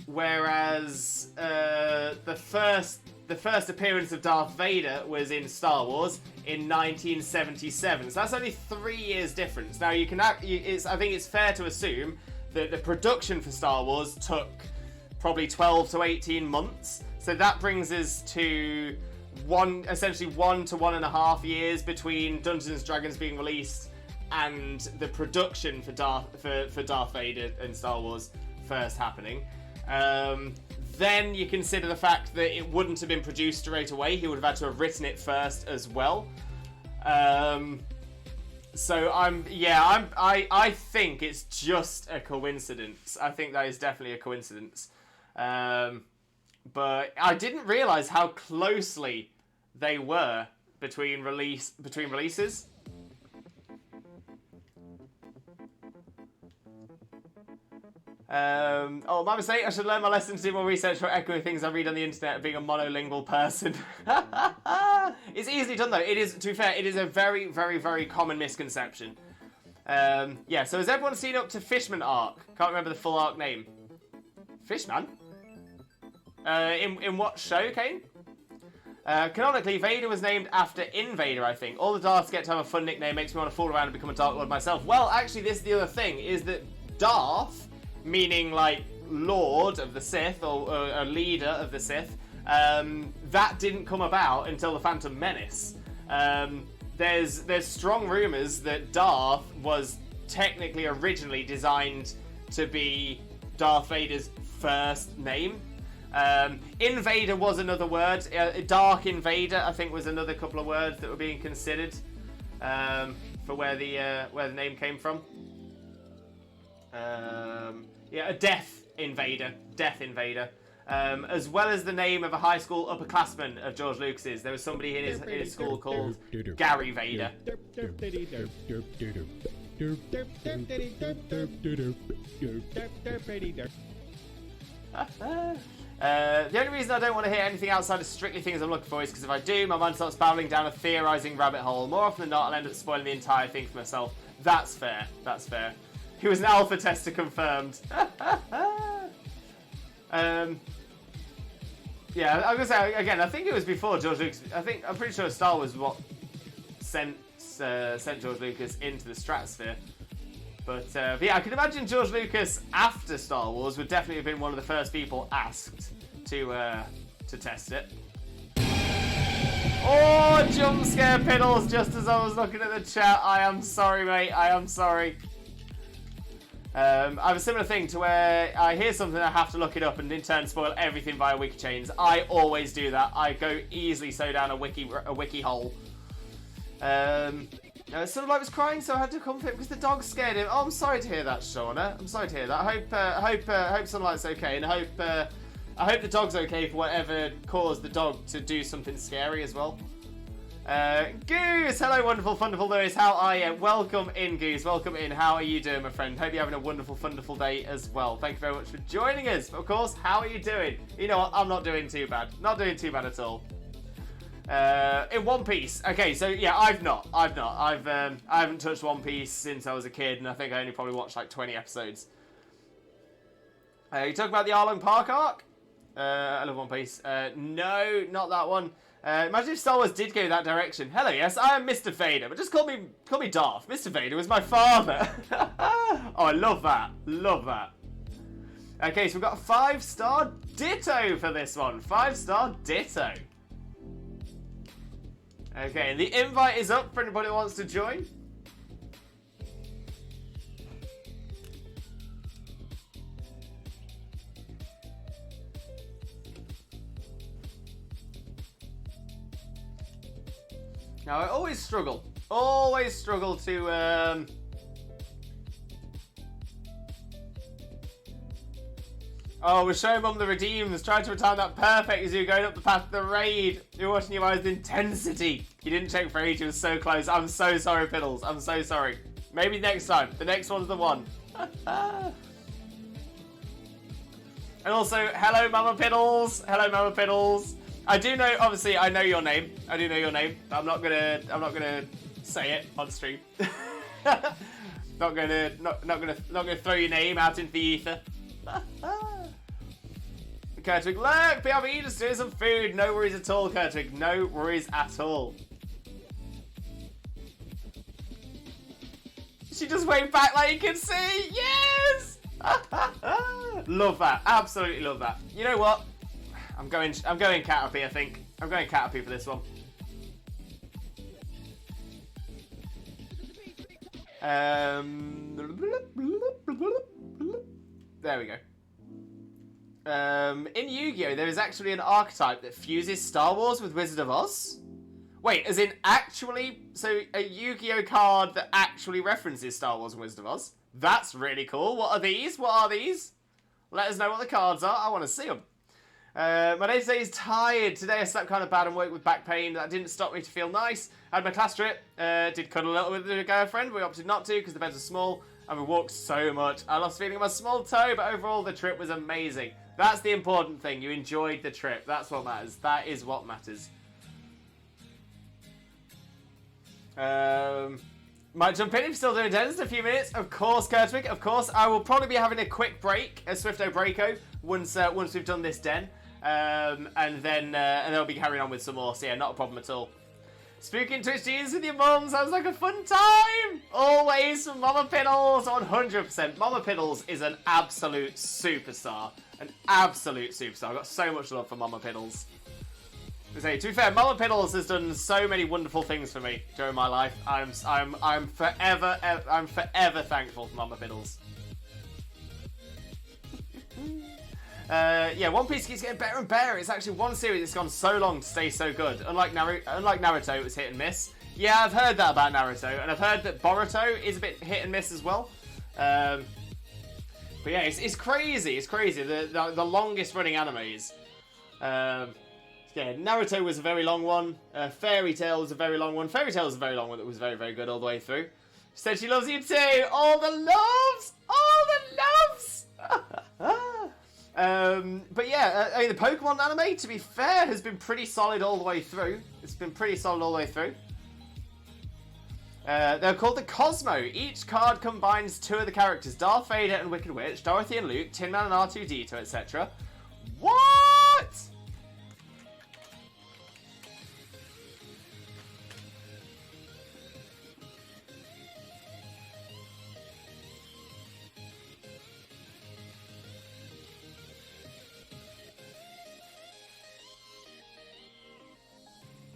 Whereas the first appearance of Darth Vader was in Star Wars in 1977. So that's only 3 years difference. Now I think it's fair to assume that the production for Star Wars took probably 12 to 18 months. So that brings us to essentially 1 to 1.5 years between Dungeons & Dragons being released and the production for Darth Vader and Star Wars first happening. Then you consider the fact that it wouldn't have been produced straight away. He would have had to have written it first as well. So I think it's just a coincidence. I think that is definitely a coincidence. But I didn't realise how closely they were between releases. My mistake. I should learn my lesson to do more research for echoing things I read on the internet, being a monolingual person. It's easily done though. It is, to be fair, it is a very, very, very common misconception. Yeah, so has everyone seen up to Fishman arc? Can't remember the full arc name. Fishman? In what show, Kane? Canonically, Vader was named after Invader, I think. All the Darths get to have a fun nickname, makes me want to fool around and become a Dark Lord myself. Well, actually, this is the other thing, is that Darth, meaning, like, Lord of the Sith, or a leader of the Sith, that didn't come about until the Phantom Menace. There's strong rumours that Darth was technically originally designed to be Darth Vader's first name. Invader was another word. Dark Invader, I think, was another couple of words that were being considered for where the name came from. Yeah, a Death Invader, as well as the name of a high school upperclassman of George Lucas's. There was somebody in his school called Gary Vader. The only reason I don't want to hear anything outside of strictly things I'm looking for is because if I do, my mind starts babbling down a theorising rabbit hole. More often than not, I'll end up spoiling the entire thing for myself. That's fair. That's fair. He was an alpha tester confirmed. Yeah, I'm gonna say again. I think it was before George Lucas. I'm pretty sure Star Wars was what sent George Lucas into the stratosphere. But yeah, I can imagine George Lucas after Star Wars would definitely have been one of the first people asked to test it. Oh, jump scare Piddles just as I was looking at the chat. I am sorry, mate. I am sorry. I have a similar thing to where I hear something, I have to look it up, and in turn spoil everything via wiki chains. I always do that. I go easily so down a wiki hole. Sort of like was crying, so I had to comfort him because the dog scared him. Oh, I'm sorry to hear that, Shauna. I'm sorry to hear that. I hope Sunlight's okay, and I hope the dog's okay for whatever caused the dog to do something scary as well. Goose! Hello, wonderful, wonderful Lewis. How are you? Welcome in, Goose. Welcome in. How are you doing, my friend? Hope you're having a wonderful, wonderful day as well. Thank you very much for joining us. Of course, how are you doing? You know what? I'm not doing too bad. Not doing too bad at all. In One Piece. Okay, so yeah, I haven't touched One Piece since I was a kid, and I think I only probably watched like 20 episodes. You talk about the Arlong Park arc? I love One Piece. No, not that one. Imagine if Star Wars did go that direction. Hello, yes, I am Mr. Vader, but just call me Darth. Mr. Vader was my father. Oh, I love that. Love that. Okay, so we've got a 5-star ditto for this one. 5-star ditto. Okay, and the invite is up for anybody who wants to join. Now, I always struggle to, Oh, we're showing Mum the redeems. Trying to return that perfect as you're going up the path of the raid. You're watching your eyes with intensity. You didn't check for age, you were so close. I'm so sorry, Piddles. I'm so sorry. Maybe next time. The next one's the one. And also, hello, Mama Piddles. Hello, Mama Piddles. I do know, obviously, I know your name. I do know your name. But I'm not gonna say it on stream. not gonna throw your name out into the ether. Kurtwig, look! BRB just doing some food. No worries at all, Kurtwig. No worries at all. She just waved back like you can see. Yes! Love that. Absolutely love that. You know what? I'm going Caterpie, I think. I'm going Caterpie for this one. There we go. In Yu-Gi-Oh! There is actually an archetype that fuses Star Wars with Wizard of Oz. Wait, as in actually... So, a Yu-Gi-Oh! Card that actually references Star Wars and Wizard of Oz? That's really cool. What are these? What are these? Let us know what the cards are. I want to see them. My day today is tired. Today I slept kind of bad and woke with back pain. That didn't stop me to feel nice. I had my class trip. Did cuddle a little with a girlfriend. We opted not to because the beds are small. And we walked so much. I lost feeling of my small toe, but overall the trip was amazing. That's the important thing. You enjoyed the trip. That's what matters. That is what matters. Might jump in if you're still doing dentist in a few minutes. Of course, Kurtwig. Of course. I will probably be having a quick break, a Swifto breako, once we've done this den. And then I'll be carrying on with some more. So yeah, not a problem at all. Spooking Twitch G's with your mum sounds like a fun time! Always from Mama Piddles, 100%. Mama Piddles is an absolute superstar. An absolute superstar. I've got so much love for Mama Piddles. To be fair, Mama Piddles has done so many wonderful things for me during my life. I'm forever thankful for Mama Piddles. Yeah, One Piece keeps getting better and better. It's actually one series that's gone so long to stay so good. Unlike Naruto, it was hit and miss. Yeah, I've heard that about Naruto, and I've heard that Boruto is a bit hit and miss as well. But yeah, it's crazy. It's crazy. The longest running animes. Yeah, Naruto was a very long one. Fairy Tail was a very long one. Fairy Tail was a very long one that was very, very good all the way through. She said she loves you too. All the loves! All the loves! But yeah, I mean, the Pokemon anime, to be fair, has been pretty solid all the way through. It's been pretty solid all the way through. They're called the Cosmo. Each card combines 2 of the characters, Darth Vader and Wicked Witch, Dorothy and Luke, Tin Man and R2-D2, etc. What?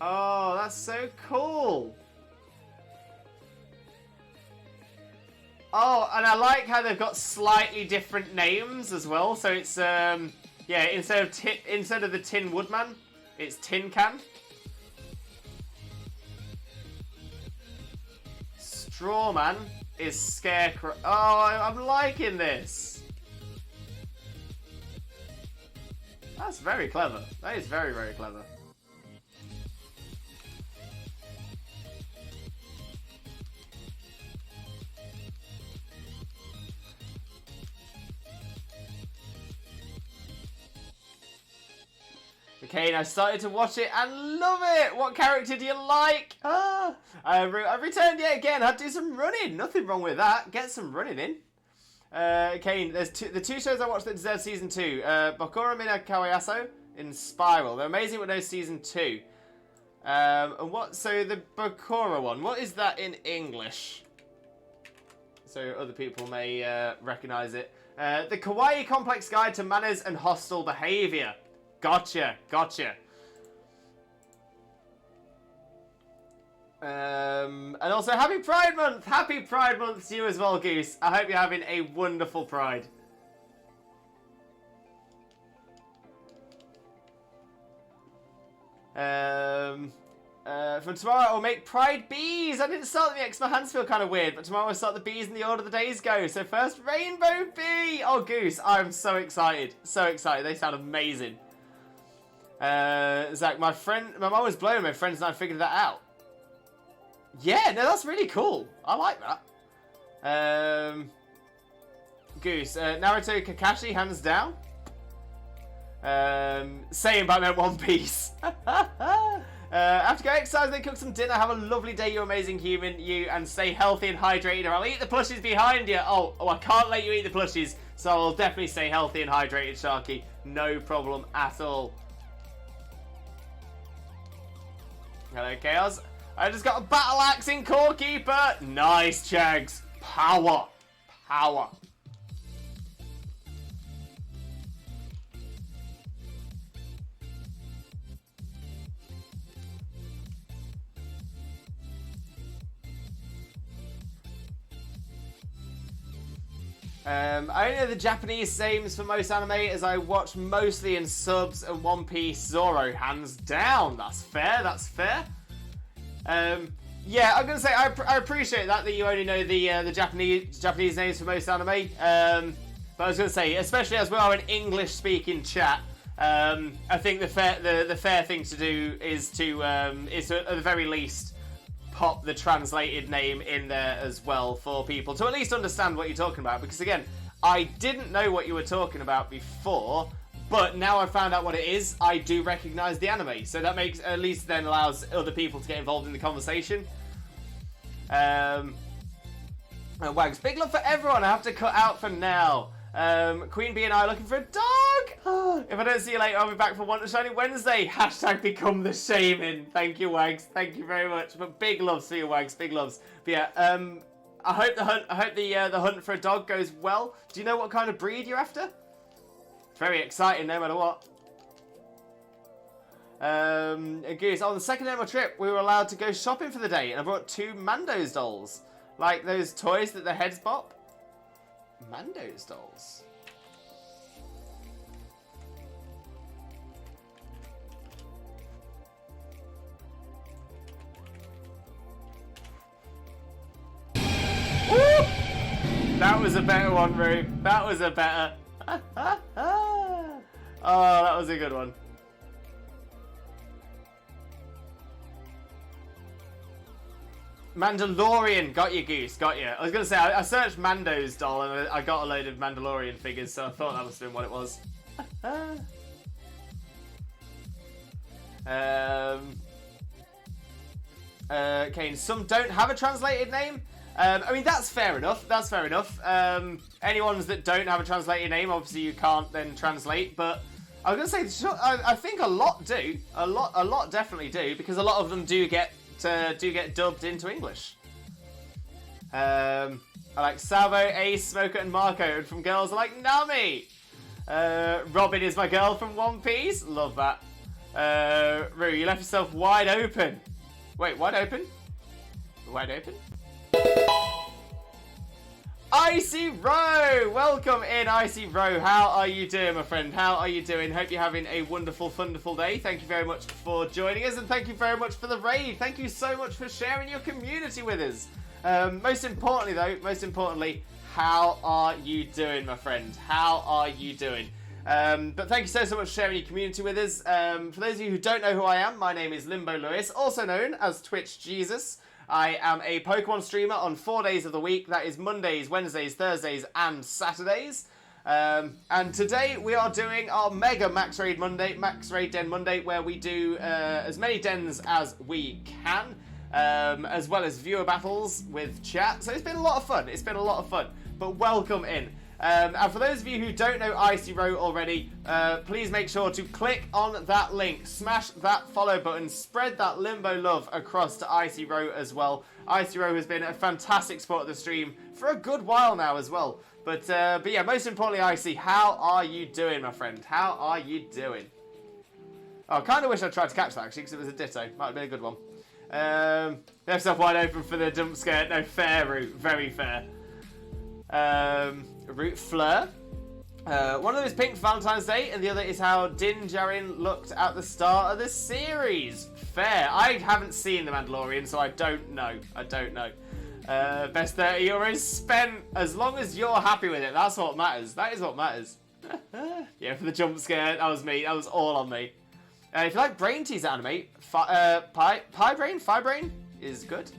Oh, that's so cool. Oh, and I like how they've got slightly different names as well. So it's yeah, instead of the Tin Woodman, it's Tin Can. Strawman is Scarecrow. Oh, I'm liking this. That's very clever. That is very, very clever. Okay, and I started to watch it and love it. What character do you like? I've returned yet again. I had to do some running. Nothing wrong with that. Get some running in. Okay, there's the 2 shows I watched that deserve season 2. Bokura Mina Kawayaso in Spiral. They're amazing with no season 2. And what? So the Bokura one. What is that in English? So other people may recognize it. The Kawaii Complex Guide to Manners and Hostile Behavior. Gotcha, gotcha. And also, happy Pride Month! Happy Pride Month to you as well, Goose. I hope you're having a wonderful Pride. From tomorrow, I'll make Pride bees. I didn't start them yet because my hands feel kind of weird, but tomorrow I'll start the bees in the order the days go. So first, Rainbow Bee! Oh, Goose, I'm so excited. So excited. They sound amazing. Zach, my mum was blown. My friends and I figured that out. Yeah, no, that's really cool. I like that. Goose, Naruto Kakashi, hands down. Same, but I meant One Piece. After go exercise, then cook some dinner. Have a lovely day, you amazing human. You, and stay healthy and hydrated, or I'll eat the plushies behind you. Oh, I can't let you eat the plushies, so I'll definitely stay healthy and hydrated, Sharky. No problem at all. Hello, Chaos. I just got a battle axe in Core Keeper. Nice, Chags. Power. Power. I only know the Japanese names for most anime as I watch mostly in subs and One Piece. Zoro, hands down. That's fair, that's fair. Yeah, I'm going to say I appreciate that you only know the Japanese names for most anime. But I was going to say, especially as we are an English-speaking chat, I think the fair thing to do is to at the very least pop the translated name in there as well for people to at least understand what you're talking about. Because again, I didn't know what you were talking about before, but now I've found out what it is, I do recognise the anime. So that makes, at least then allows other people to get involved in the conversation. Wags, big love for everyone. I have to cut out for now. Queen Bee and I are looking for a dog. If I don't see you later, I'll be back for One to Shiny Wednesday. Hashtag become the shaman. Thank you, Wags. Thank you very much. But big loves for you, Wags. Big loves. But yeah, I hope the hunt for a dog goes well. Do you know what kind of breed you're after? It's very exciting, no matter what. Goose, on the second day of my trip, we were allowed to go shopping for the day, and I brought 2 Mando's dolls, like those toys that the heads bop. Mando's dolls. Woo! That was a better one, Rue. That was a better. Oh, that was a good one. Mandalorian, got you, Goose, got you. I was going to say, I searched Mando's doll and I got a load of Mandalorian figures, so I thought that must have been what it was. Kane, some don't have a translated name. I mean, that's fair enough. That's fair enough. Any ones that don't have a translated name, obviously you can't then translate. But I was gonna say, I think a lot do. A lot definitely do, because a lot of them do get dubbed into English. I like Savo, Ace, Smoker, and Marco. And from girls, I like Nami. Robin is my girl from One Piece. Love that. Rue, you left yourself wide open. Wait, wide open? Wide open? Icy Row! Welcome in, Icy Row. How are you doing, my friend? How are you doing? Hope you're having a wonderful, wonderful day. Thank you very much for joining us, and thank you very much for the raid. Thank you so much for sharing your community with us. Most importantly, how are you doing, my friend? How are you doing? But thank you so much for sharing your community with us. For those of you who don't know who I am, my name is Limbo Lewis, also known as Twitch Jesus. I am a Pokemon streamer on 4 days of the week. That is Mondays, Wednesdays, Thursdays, and Saturdays. And today we are doing our Mega Max Raid Den Monday, where we do as many dens as we can, as well as viewer battles with chat. So it's been a lot of fun. It's been a lot of fun. But welcome in. And for those of you who don't know Icy Row already, please make sure to click on that link, smash that follow button, spread that Limbo love across to Icy Row as well. Icy Row has been a fantastic support of the stream for a good while now as well. But yeah, most importantly, Icy, how are you doing, my friend? How are you doing? Oh, I kind of wish I tried to catch that, actually, because it was a ditto. Might have been a good one. Left yourself wide open for the jump scare. No, fair, Root. Very fair. Root Fleur. One of them is pink for Valentine's Day, and the other is how Din Djarin looked at the start of the series. Fair. I haven't seen The Mandalorian, so I don't know. Best €30 spent. As long as you're happy with it, that's what matters. That is what matters. Yeah, for the jump scare, that was me. That was all on me. If you like Brain Teaser anime, Pie Brain is good.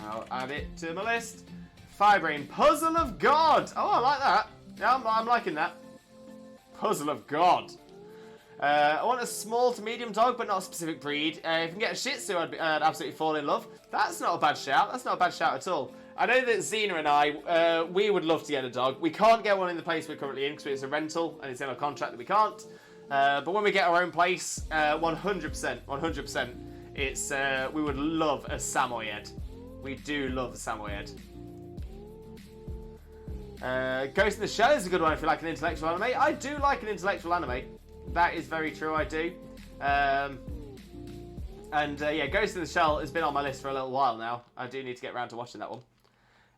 I'll add it to my list. Firebrain, Puzzle of God. Oh, I like that. Yeah, I'm liking that. Puzzle of God. I want a small to medium dog, but not a specific breed. If I can get a Shih Tzu, I'd absolutely fall in love. That's not a bad shout. That's not a bad shout at all. I know that Xena and I, we would love to get a dog. We can't get one in the place we're currently in because it's a rental and it's in our contract that we can't. But when we get our own place, 100%, it's we would love a Samoyed. We do love the Samoyed. Ghost in the Shell is a good one if you like an intellectual anime. I do like an intellectual anime. That is very true, I do. Yeah, Ghost in the Shell has been on my list for a little while now. I do need to get around to watching that one.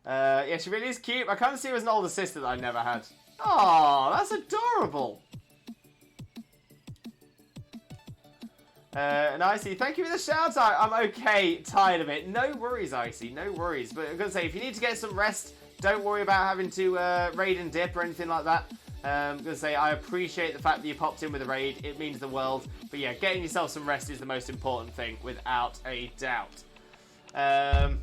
Yeah, she really is cute. I kind of see her as an older sister that I never had. Oh, that's adorable. And Icy, thank you for the shout out. I'm okay, tired of it. No worries, Icy, no worries. But I'm going to say, if you need to get some rest, don't worry about having to raid and dip or anything like that. I'm going to say, I appreciate the fact that you popped in with a raid. It means the world. But yeah, getting yourself some rest is the most important thing, without a doubt. Thought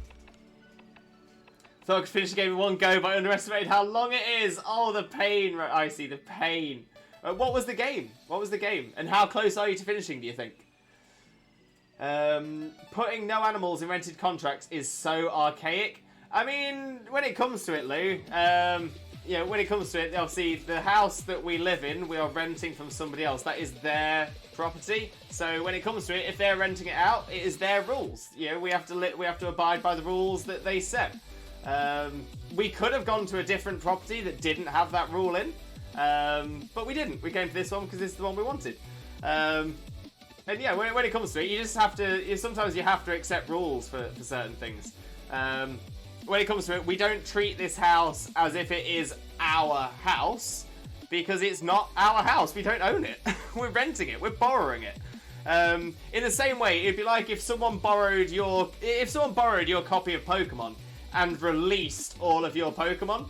I could finish the game in one go, but I underestimated how long it is. Oh, the pain, Icy, the pain. What was the game? What was the game? And how close are you to finishing, do you think? Putting no animals in rented contracts is so archaic. I mean, when it comes to it, Lou, yeah, when it comes to it, obviously the house that we live in, we are renting from somebody else. That is their property. So when it comes to it, if they're renting it out, it is their rules. You know, we have to abide by the rules that they set. We could have gone to a different property that didn't have that rule in, but we didn't. We came to this one because this is the one we wanted. And yeah, when it comes to it, you just have to. Sometimes you have to accept rules for certain things. When it comes to it, we don't treat this house as if it is our house because it's not our house. We don't own it. We're renting it. We're borrowing it. In the same way, it'd be like if someone borrowed your copy of Pokemon and released all of your Pokemon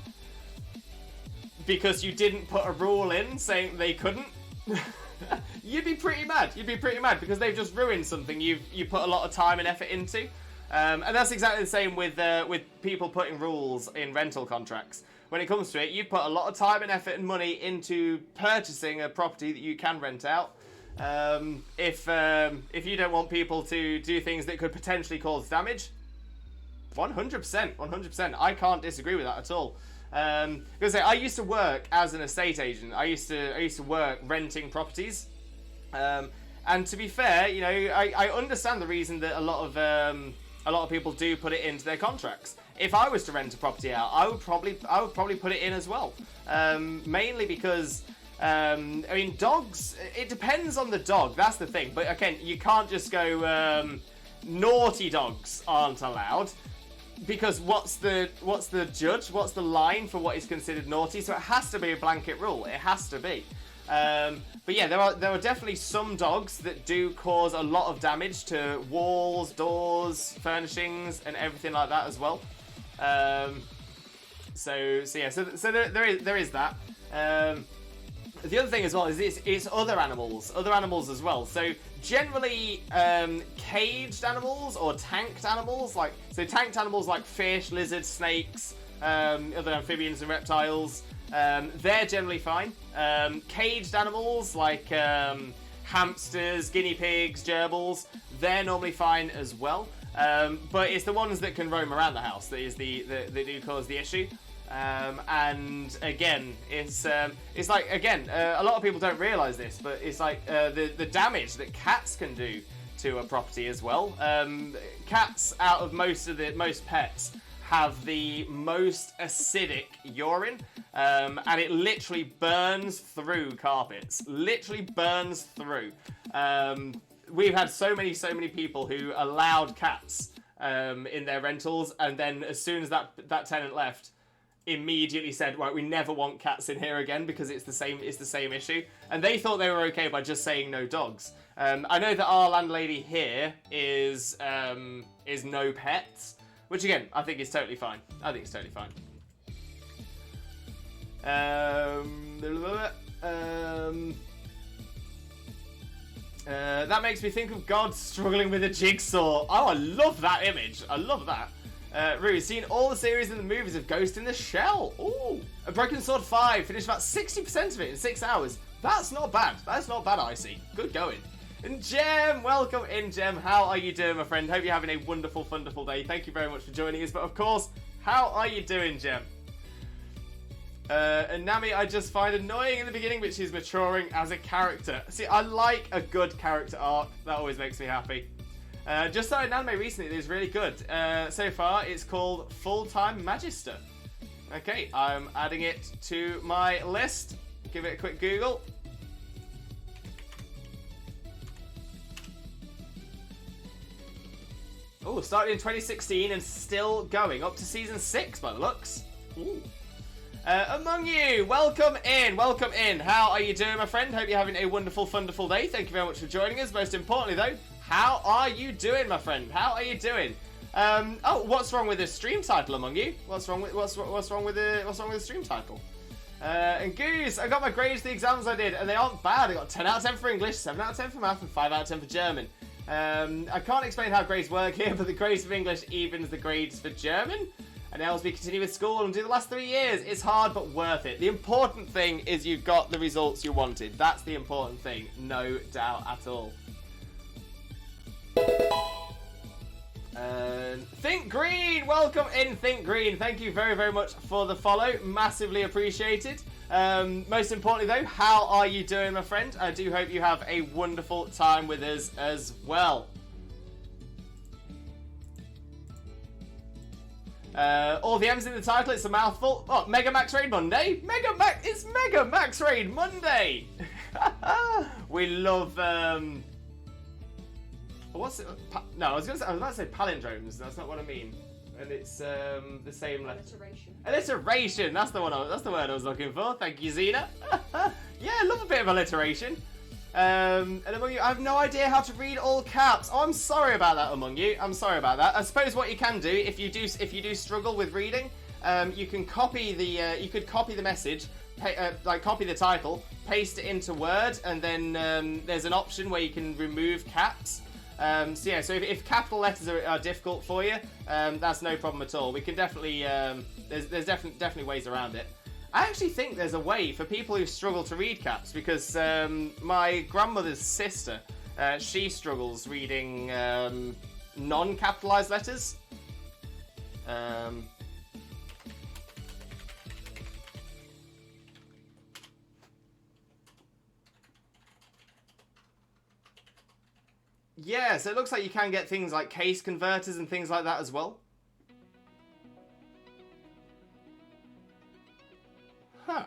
because you didn't put a rule in saying they couldn't. You'd be pretty mad. You'd be pretty mad because they've just ruined something you put a lot of time and effort into. And that's exactly the same with people putting rules in rental contracts. when it comes to it, you put a lot of time and effort and money into purchasing a property that you can rent out. If you don't want people to do things that could potentially cause damage, 100%. I can't disagree with that at all. Because I used to work as an estate agent. I used to work renting properties. And to be fair, you know, I understand the reason that a lot of people do put it into their contracts. If I was to rent a property out, I would probably put it in as well. Mainly because I mean, dogs. It depends on the dog. That's the thing. But again, you can't just go naughty dogs aren't allowed. Because what's the judge? What's the line for what is considered naughty? So it has to be a blanket rule. It has to be. But yeah, there are definitely some dogs that do cause a lot of damage to walls, doors, furnishings, and everything like that as well. So there is that. The other thing as well is it's other animals as well. So generally, caged animals or tanked animals, tanked animals like fish, lizards, snakes, other amphibians and reptiles, they're generally fine. Caged animals like hamsters, guinea pigs, gerbils, they're normally fine as well. But it's the ones that can roam around the house that do cause the issue. And again, it's like, again, a lot of people don't realise this, but it's like the damage that cats can do to a property as well. Cats, out of most pets, have the most acidic urine, and it literally burns through carpets. Literally burns through. We've had so many people who allowed cats in their rentals, and then as soon as that tenant left, immediately said, right, we never want cats in here again because it's the same issue. And they thought they were okay by just saying no dogs. I know that our landlady here is no pets, which again, I think is totally fine. That makes me think of God struggling with a jigsaw. Oh, I love that image. I love that. Rue, seen all the series and the movies of Ghost in the Shell. Ooh. A Broken Sword 5, finished about 60% of it in 6 hours. That's not bad. That's not bad, Icy. Good going. And Jem, welcome in, Jem. How are you doing, my friend? Hope you're having a wonderful, wonderful day. Thank you very much for joining us. But of course, how are you doing, Jem? And Nami, I just find annoying in the beginning, but she's maturing as a character. See, I like a good character arc. That always makes me happy. Just started an anime recently that is really good. So far, it's called Full-Time Magister. Okay, I'm adding it to my list. Give it a quick Google. Oh, started in 2016 and still going. Up to season 6 by the looks. Ooh. Among you, welcome in. How are you doing, my friend? Hope you're having a wonderful, wonderful day. Thank you very much for joining us. Most importantly, though, how are you doing, my friend? How are you doing? Oh, what's wrong with the stream title, Among you? What's wrong with the stream title? And Goose, I got my grades for the exams I did, and they aren't bad. I got 10 out of 10 for English, 7 out of 10 for math, and 5 out of 10 for German. I can't explain how grades work here, but the grades for English evens the grades for German. And else we continue with school and do the last 3 years. It's hard, but worth it. The important thing is you've got the results you wanted. That's the important thing, no doubt at all. Think Green, welcome in, Think Green. Thank you very, very much for the follow. Massively appreciated. Most importantly, though, how are you doing, my friend? I do hope you have a wonderful time with us as well. All the M's in the title, it's a mouthful. Oh, Mega Max Raid Monday? It's Mega Max Raid Monday! We love, what's it? No, I was about to say palindromes. That's not what I mean. And it's the same letter. Alliteration. That's the word I was looking for. Thank you, Xena. Yeah, I love a bit of alliteration. And Among you, I have no idea how to read all caps. Oh, I'm sorry about that, Among you. I'm sorry about that. I suppose what you can do, if you do struggle with reading, you can copy the message, copy the title, paste it into Word, and then there's an option where you can remove caps. So yeah, so if capital letters are difficult for you, that's no problem at all. We can definitely, there's definitely ways around it. I actually think there's a way for people who struggle to read caps, because my grandmother's sister, she struggles reading non-capitalized letters. Yeah, so it looks like you can get things like case converters and things like that as well. Huh.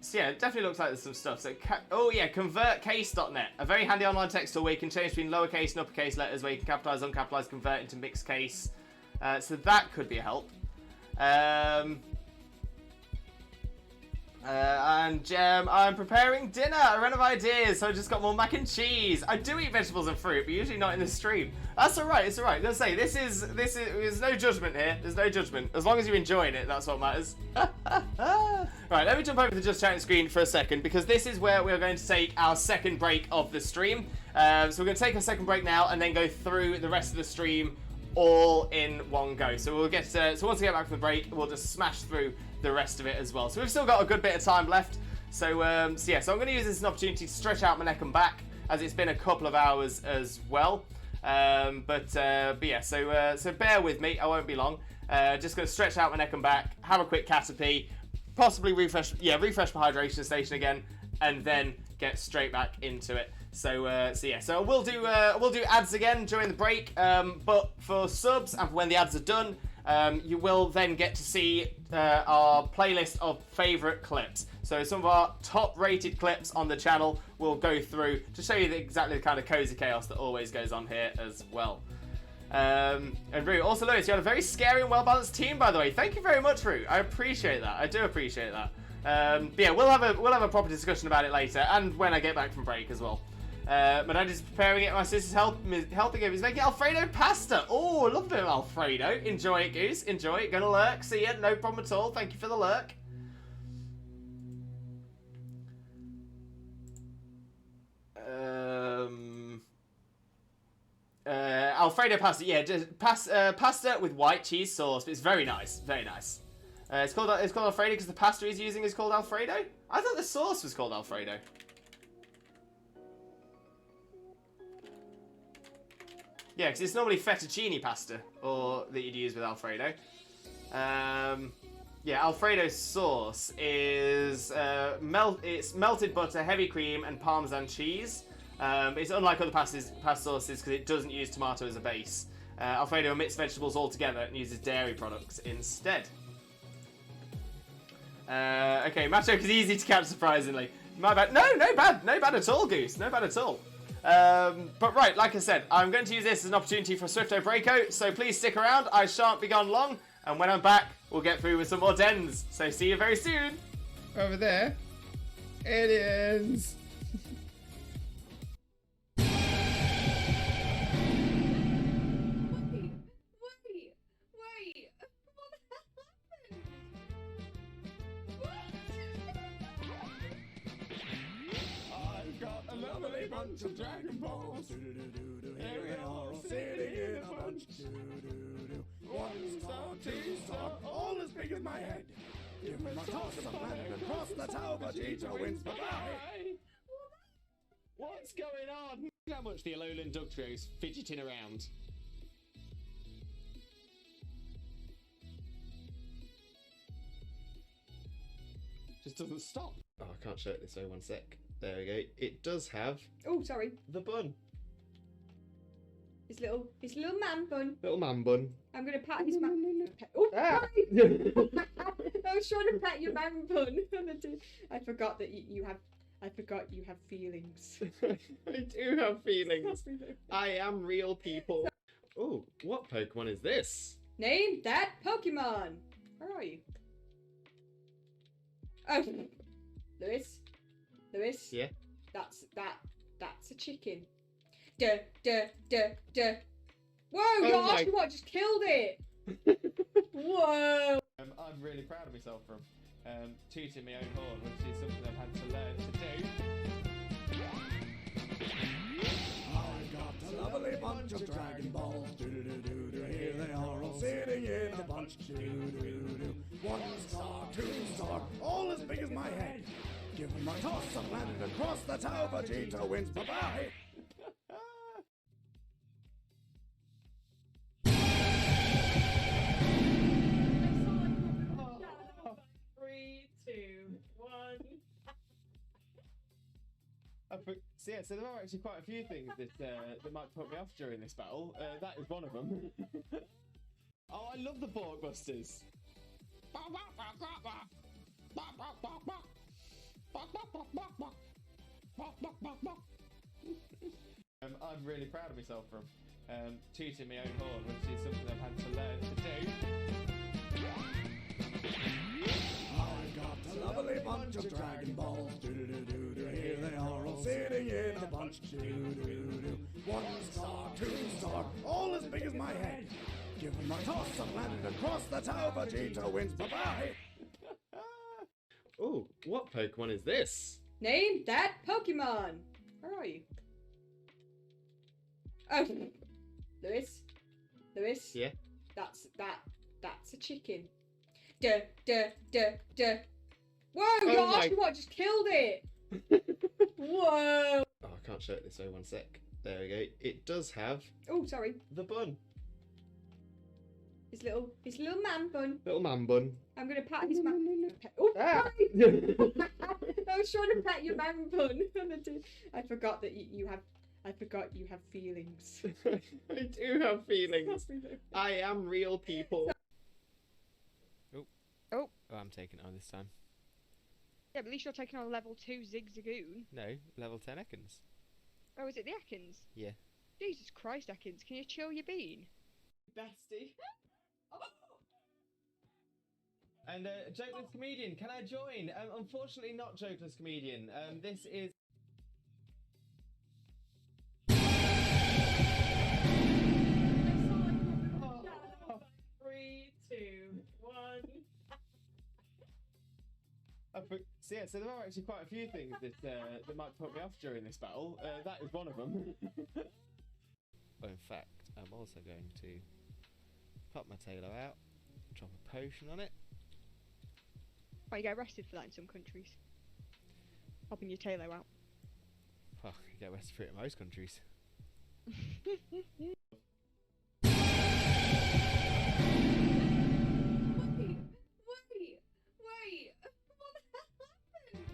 So yeah, it definitely looks like there's some stuff. So, oh yeah, convertcase.net. A very handy online text tool where you can change between lowercase and uppercase letters, where you can capitalize, uncapitalize, convert into mixed case. So that could be a help. I'm preparing dinner. I ran out of ideas, so I just got more mac and cheese. I do eat vegetables and fruit, but usually not in the stream. That's alright, it's alright. Let's say, there's no judgment here. There's no judgment. As long as you're enjoying it, that's what matters. Right, let me jump over to the Just Chatting screen for a second, because this is where we're going to take our second break of the stream. So we're going to take a second break now, and then go through the rest of the stream all in one go. So we'll get so once we get back from the break, we'll just smash through the rest of it as well. So we've still got a good bit of time left. So yeah, so I'm going to use this as an opportunity to stretch out my neck and back, as it's been a couple of hours as well. But yeah, so bear with me. I won't be long. Just going to stretch out my neck and back, have a quick caterpie, possibly refresh my hydration station again, and then get straight back into it. So yeah, so we'll do ads again during the break, but for subs and for when the ads are done, you will then get to see our playlist of favourite clips. So some of our top-rated clips on the channel will go through to show you exactly the kind of cozy chaos that always goes on here as well. And Rue, also Lewis, you had a very scary and well-balanced team, by the way. Thank you very much, Rue. I appreciate that. I do appreciate that. But yeah, we'll have a proper discussion about it later, and when I get back from break as well. My dad is preparing it. My sister's helping him. He's making Alfredo pasta. Oh, I love a bit of Alfredo. Enjoy it, Goose. Enjoy it. Gonna lurk. See ya. No problem at all. Thank you for the lurk. Alfredo pasta. Yeah, just pasta with white cheese sauce. It's very nice. Very nice. It's called Alfredo because the pasta he's using is called Alfredo. I thought the sauce was called Alfredo. Yeah, because it's normally fettuccine pasta or that you'd use with Alfredo. Yeah, Alfredo sauce is it's melted butter, heavy cream, and Parmesan cheese. It's unlike other pasta sauces because it doesn't use tomato as a base. Alfredo omits vegetables altogether and uses dairy products instead. Okay, Macho is easy to catch surprisingly. My bad. No bad at all, Goose. No bad at all. But right, like I said, I'm going to use this as an opportunity for a Swifto breakout, so please stick around. I shan't be gone long, and when I'm back, we'll get through with some more dens. So see you very soon. Over there. Aliens. Wait. What the hell happened? I've got a lovely bunch of Dragon Balls. Here we are, all sitting in a bunch. 1 star, 2 star, all as big as my head. Give me my toss of planet across the tower, Vegeta wins. Bye-bye. What's going on? How much the Alolan Dugtrio's fidgeting around. Just doesn't stop. Oh, I can't show it this way. 1 sec. There we go. It does have Oh, sorry. the bun. His little man bun. Little man bun. I'm gonna pat his man. Oh, Ah. sorry. I was trying to pat your man bun. I forgot that you have. I forgot you have feelings. I do have feelings. I am real, people. Oh, what Pokemon is this? Name that Pokemon. Where are you? Oh, Lewis. Yeah. That's a chicken. Duh. Whoa, your my- Oshawott just killed it. Whoa. I'm really proud of myself for tooting my own horn, which is something I've had to learn to do. I've bunch of Dragon Balls. Do-do-do-do-do. Here they are all sitting in a bunch. Do-do-do-do. 1 star, 2 star, all as big as my head. Give them a toss and landed across the tower. Vegeta wins. Bye-bye. 3, 2, 1. So yeah, so there are actually quite a few things that might put me off during this battle. That is one of them. Oh, I love the Borkbusters. I'm really proud of myself from tooting my own horn, which is something I've had to learn to do. I've got a lovely bunch of Dragon Balls. Do-do-do-do-do. Here they are all sitting in a bunch. Do-do-do-do. 1 star, 2 star, all as big as my head. Give them a toss and landed across the tower. Vegeta wins. Bye-bye. Oh, what Pokemon is this? Name that Pokemon. Where are you? Oh, Lewis. Yeah. That's a chicken. Duh. Whoa, Oh you're my- asking what just killed it. Whoa. Oh, I can't show it this way. 1 sec. There we go. It does have Oh, sorry. the bun. His little man bun. Little man bun. I'm gonna pat his man. Oh, Ah. sorry. I was trying to pet your man bun. I forgot that you have. I forgot you have feelings. I do have feelings. I am real, people. Oh. Oh, I'm taking it on this time. Yeah, but at least you're taking on level 2 Zigzagoon. No, level 10 Ekans. Oh, is it the Ekans? Yeah. Jesus Christ, Ekans, can you chill your bean? Bestie. And Jokeless Comedian, can I join? Unfortunately, not Jokeless Comedian. This is. Oh. 3, 2, 1. So yeah, so there are actually quite a few things that might put me off during this battle. That is one of them. Well, in fact, I'm also going to pop my tailor out, drop a potion on it. Oh, you get arrested for that in some countries. Popping your tailor out. Well, you get arrested for it in most countries. Wait. What the hell happened?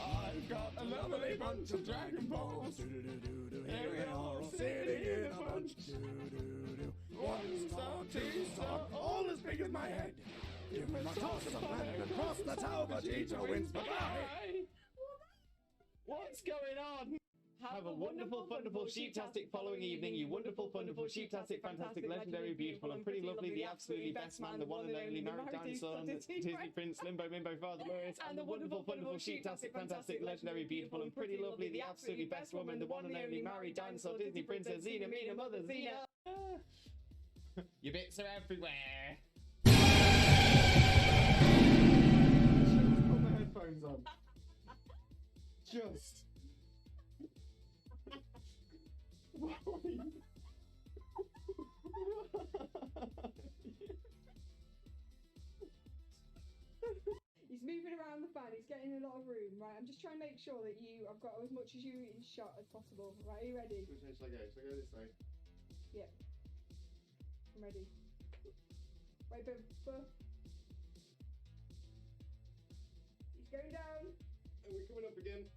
I've got a lovely bunch of Dragon Balls. Do-do-do-do-do. Here they are all sitting in a bunch. Do-do-do-do. 1 star, 2 star, all as big as my head. Give them a toss and landed across the tower. Vegeta wins. Bye-bye. What's going on? Have a wonderful, wonderful, sheep-tastic following evening, you wonderful, wonderful, sheep-tastic, fantastic, legendary, beautiful, and pretty lovely, the absolutely best man, the one and only married dinosaur, Disney Prince, Limbo, Mimbo, Father Lewis, and the wonderful, wonderful, sheep-tastic, fantastic, legendary, beautiful, and pretty lovely, the absolutely best woman, the one and only married dinosaur, Disney Princess, Xena, Mina, Mother, Xena. Your bits are everywhere. Just put my headphones on. Just. He's moving around the fan, he's getting a lot of room, right? I'm just trying to make sure that I've got as much as you in shot as possible. Right, are you ready? Which way shall I go? Shall I go this way? Yeah. I'm ready. Wait, but he's going down. And we're coming up again.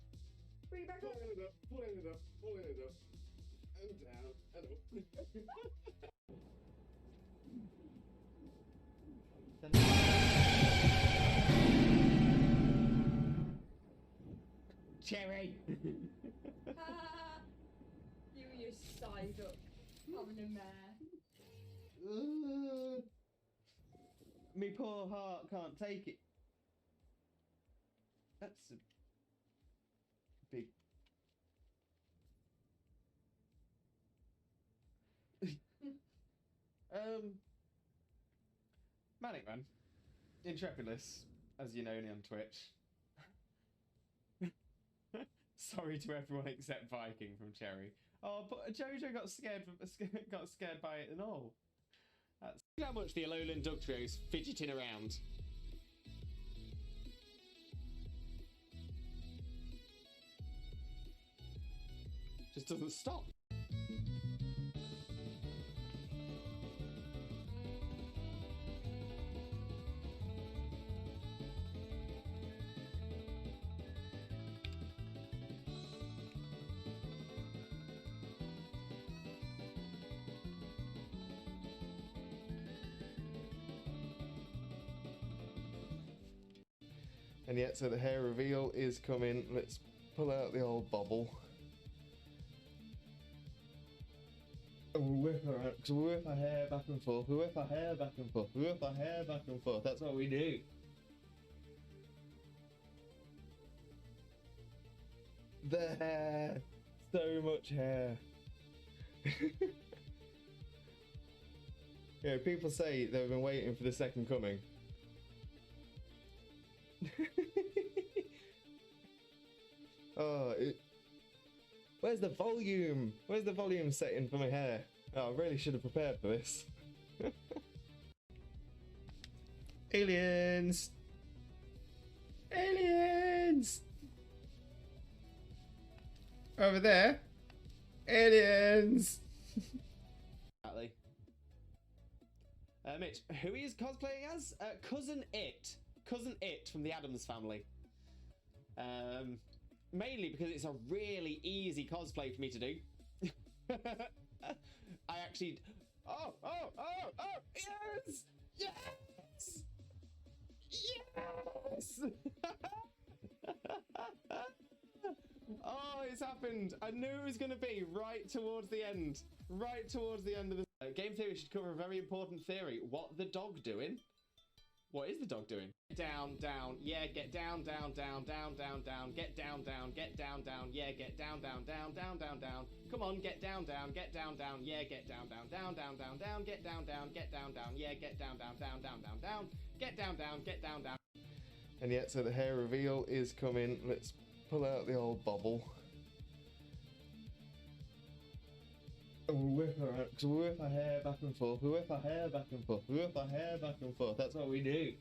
Bring it back up. Pulling it up, pulling it up, pulling it up. And down, and up. Cherry! You and your side up. Having a mare. Me poor heart can't take it. That's a big. Manic Man. Intrepidus, as you know me on Twitch. Sorry to everyone except Viking from Cherry. Oh, but Jojo got scared by it and all. That's how much the Alolan Dugtrio's fidgeting around. Just doesn't stop. And yet, so the hair reveal is coming. Let's pull out the old bobble. And we'll whip her out, because we'll whip our hair back and forth, we'll whip our hair back and forth, we'll whip our hair back and forth. That's what we do. The hair. So much hair. Yeah, people say they've been waiting for the second coming. Where's the volume? Where's the volume setting for my hair? Oh, I really should have prepared for this. Aliens! Aliens! Over there. Aliens! Exactly. Mitch, who he is cosplaying as? Cousin It. Cousin It from the Addams Family. Mainly because it's a really easy cosplay for me to do. I actually... Oh! Yes! Yes! Yes! Oh, it's happened. I knew it was going to be right towards the end. Right towards the end of the... Game theory should cover a very important theory. What the dog doing? What is the dog doing? Down, down, yeah, get down, down, down, down, down, down, get down, down, get down, down, yeah, get down, down, down, down, down, down. Come on, get down, down, yeah, get down, down, down, down, down, down, get down, down, yeah, get down, down, down, down, down, get down, down. And yet, so the hair reveal is coming. Let's pull out the old bobble. And we'll whip her out, because we'll whip our hair back and forth, we'll whip our hair back and forth, we'll whip our hair back and forth. That's what we do.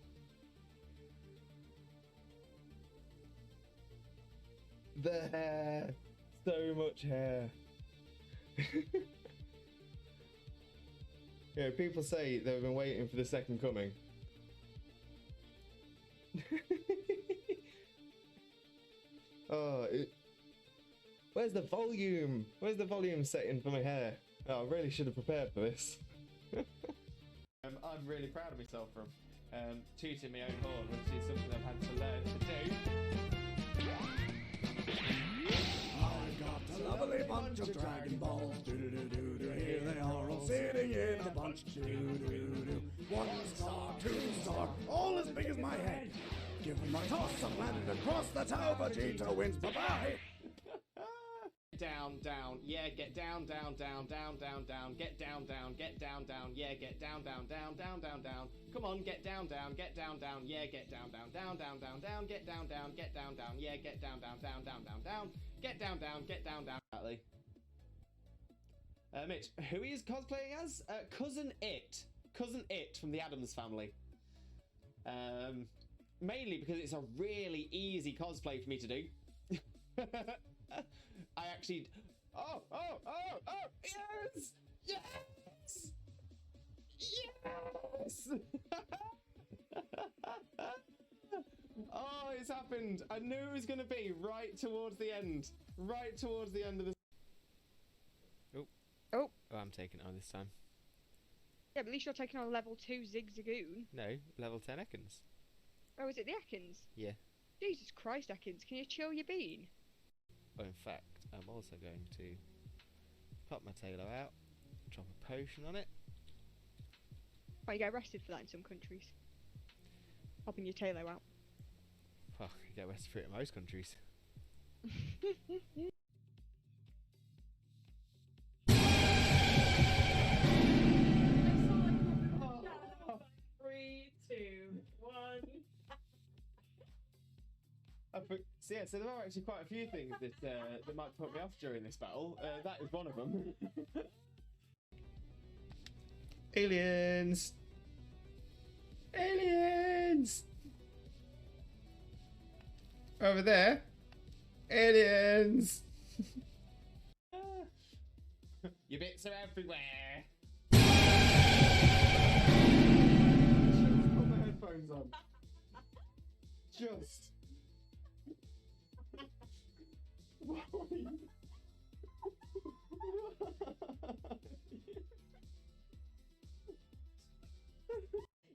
The hair. So much hair. Yeah, people say they've been waiting for the second coming. Where's the volume? Where's the volume setting for my hair? Oh, I really should have prepared for this. I'm really proud of myself from tooting my own horn, which is something I've had to learn to do. I've got a lovely bunch of Dragon Balls. Do-do-do-do-do. Here they are all sitting in a bunch. Do-do-do-do. 1 star, 2 star, all as big as my head. Give them a toss and land across the tower. Vegeta wins. Bye-bye. Down, down, yeah, get down, down, down, down, down, down, get down, down, yeah, get down, down, down, down, down, down. Come on, get down, down, yeah, get down, down, down, down, down, down, get down, down, yeah, get down, down, down, down, down, down, get down, down. Exactly. Mitch, who he is cosplaying as? Cousin It. Cousin It from the Addams Family. Mainly because it's a really easy cosplay for me to do. I actually... Oh! Yes! Yes! Yes! Oh, it's happened. I knew it was going to be right towards the end. Right towards the end of the... Oh, I'm taking it on this time. yeah, but at least you're taking on level 2 Zigzagoon. No, level 10 Ekans. Oh, is it the Ekans? Yeah. Jesus Christ, Ekans, can you chill your bean? Oh, in fact, I'm also going to pop my tailor out, drop a potion on it. Oh, you get arrested for that in some countries. Popping your tailor out. Well, you get arrested for it in most countries. So yeah, so there are actually quite a few things that might put me off during this battle. That is one of them. Aliens! Aliens! Over there. Aliens! Your bits are everywhere. Just put my headphones on. Just.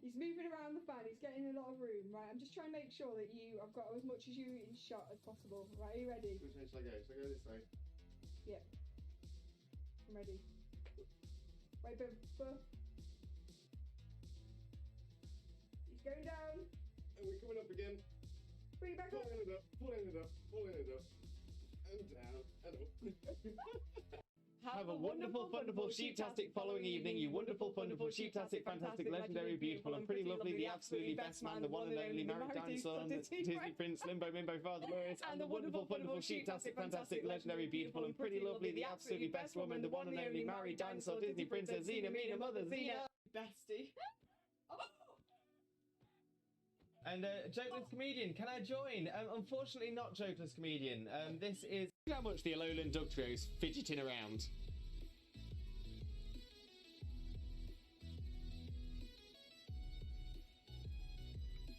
He's moving around the fan, he's getting a lot of room, right? I'm just trying to make sure that I've got as much as you in shot as possible. Right, are you ready? Which way should I go? Should I go this way? Yep. I'm ready. Wait, but he's going down. And we're coming up again. Bring it back up. Pulling it up, pulling it up, pulling it up. And down, and up. Have a wonderful, wonderful, sheep-tastic following evening, you wonderful, wonderful, sheep-tastic, fantastic, legendary, beautiful, and pretty lovely, the absolutely best man, the one and only married dinosaur, and the Disney Prince, Limbo, Mimbo, Father Lewis, and the wonderful, wonderful, sheep-tastic, fantastic, legendary, beautiful, and pretty lovely, the absolutely best woman, the one and only married dinosaur, Disney Princess, Xena, Mina, Mother, Xena. Bestie. And Jokeless Comedian, can I join? Unfortunately not Jokeless Comedian. This is how much the Alolan Dug Trio's fidgeting around.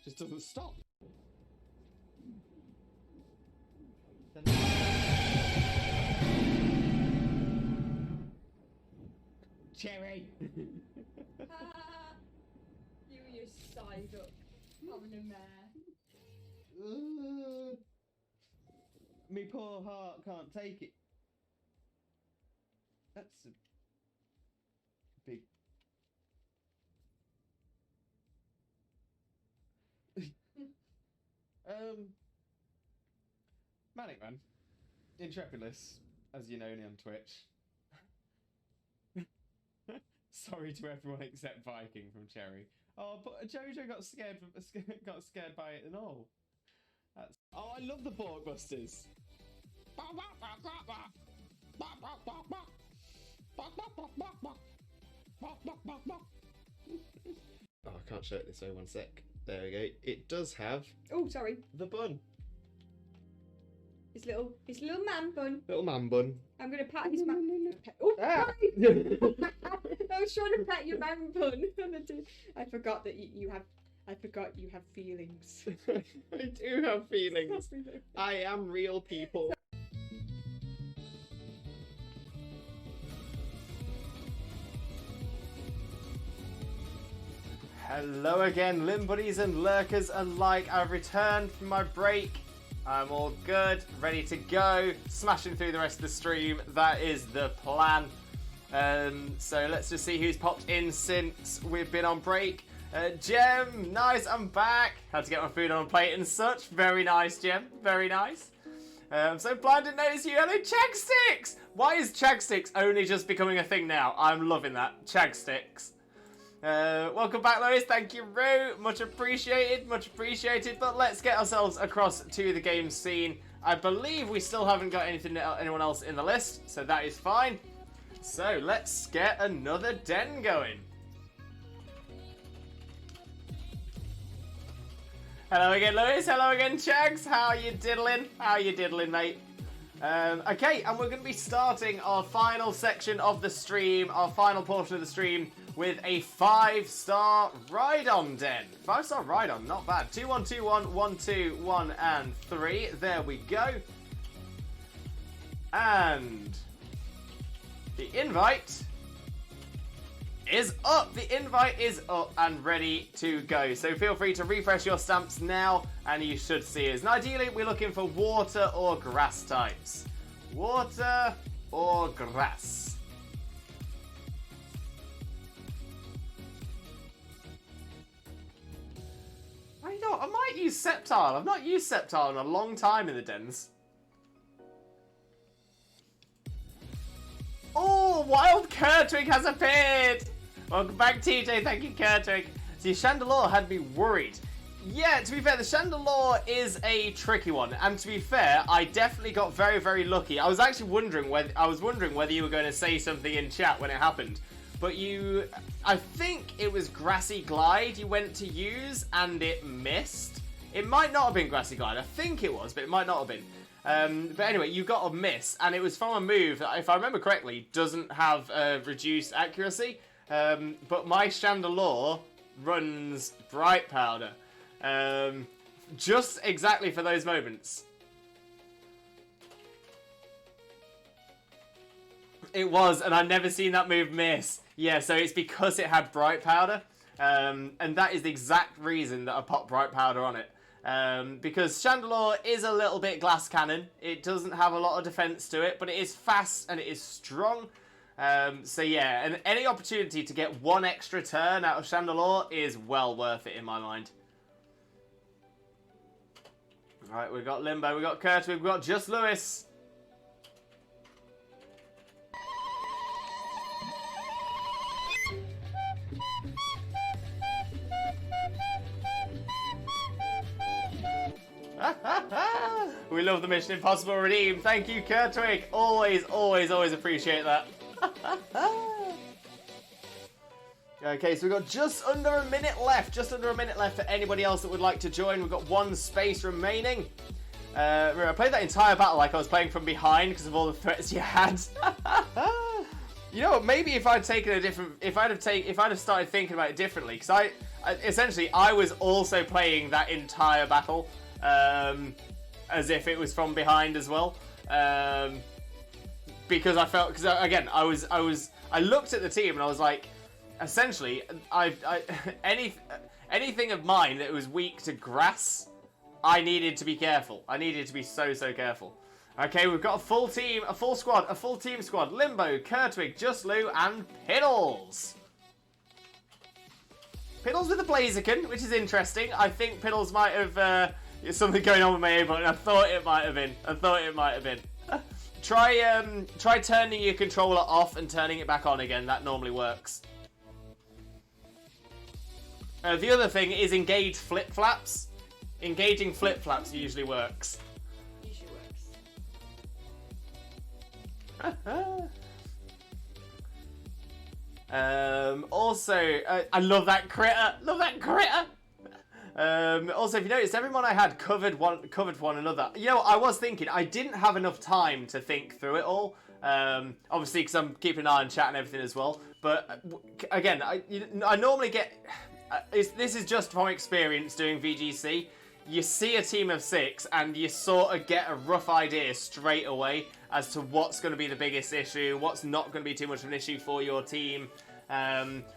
Just doesn't stop. Cherry! You and your side up. Having a mare. Me poor heart can't take it. That's a big. Manic Man, Intrepidus, as you know me on Twitch. Sorry to everyone except Viking from Cherry. Oh, but Jojo got scared by it and all. That's... Oh, I love the Borkbusters. Oh, I can't show it this way. 1 sec. There we go. It does have. Oh, sorry. The bun. His little man bun. Little man bun. I'm gonna pat his man. Oh, sorry. I was trying to pat your man bun. I forgot that you have. I forgot you have feelings. I do have feelings. I am real, people. Hello again, Limbuddies and lurkers alike. I've returned from my break. I'm all good, ready to go, smashing through the rest of the stream. That is the plan. So let's just see who's popped in since we've been on break. Jem, nice, I'm back. Had to get my food on a plate and such. Very nice, Jem, very nice. So blind didn't notice you. Hello, Chagsticks! Why is Chagsticks only just becoming a thing now? I'm loving that, Chagsticks. Welcome back, Lois. Thank you, Roo. Much appreciated, much appreciated. But let's get ourselves across to the game scene. I believe we still haven't got anyone else in the list, so that is fine. So let's get another den going. Hello again, Lewis. Hello again, Chags. How are you diddling? How are you diddling, mate? Okay, and we're going to be starting our final section of the stream, our final portion of the stream, with a 5-star Rhydon den. 5-star Rhydon, not bad. 2, 1, 2, 1, 1, 2, 1, and 3. There we go. And the invite is up. The invite is up and ready to go. So feel free to refresh your stamps now and you should see us. And ideally, we're looking for water or grass types. Water or grass. I might use Sceptile. I've not used Sceptile in a long time in the dens. Oh, Wild Kurtwig has appeared! Welcome back, TJ. Thank you, Kurtwig. See, Chandelure had me worried. Yeah, to be fair, the Chandelure is a tricky one, and to be fair, I definitely got very, very lucky. I was actually wondering whether you were going to say something in chat when it happened, but I think it was Grassy Glide you went to use, and it missed. It might not have been Grassy Glide. I think it was, but it might not have been. But anyway, you got a miss, and it was from a move that, if I remember correctly, doesn't have reduced accuracy. But my Chandelure runs Bright Powder. Just exactly for those moments. It was, and I've never seen that move miss. Yeah, so it's because it had Bright Powder. And that is the exact reason that I popped Bright Powder on it. Because Chandelure is a little bit glass cannon. It doesn't have a lot of defense to it, but it is fast and it is strong. So yeah, and any opportunity to get one extra turn out of Chandelure is well worth it in my mind. Alright, we've got Limbo, we've got Kurt, we've got Just Lewis. We love the Mission Impossible Redeem. Thank you, Kurtwig. Always, always, always appreciate that. Okay, so we've got just under a minute left. Just under a minute left for anybody else that would like to join. We've got one space remaining. I played that entire battle like I was playing from behind because of all the threats you had. You know what? Maybe if I'd taken a different, if I'd have started thinking about it differently, because I essentially I was also playing that entire battle as if it was from behind as well. Because I felt, because again, I looked at the team and I was like, essentially, anything of mine that was weak to grass, I needed to be careful. I needed to be so careful. Okay, we've got a full team squad. Limbo, Kurtwig, Just Lou, and Piddles. Piddles with a Blaziken, which is interesting. I think Piddles might have something going on with my A button. I thought it might have been. Try turning your controller off and turning it back on again. That normally works. The other thing is engage flip-flaps. Engaging flip-flaps usually works. Also, I love that critter. Also, if you noticed, everyone I had covered one another. You know, I was thinking I didn't have enough time to think through it all. Obviously, because I'm keeping an eye on chat and everything as well. But again, I normally get. This is just from experience doing VGC. You see a team of 6 and you sort of get a rough idea straight away as to what's going to be the biggest issue, what's not going to be too much of an issue for your team,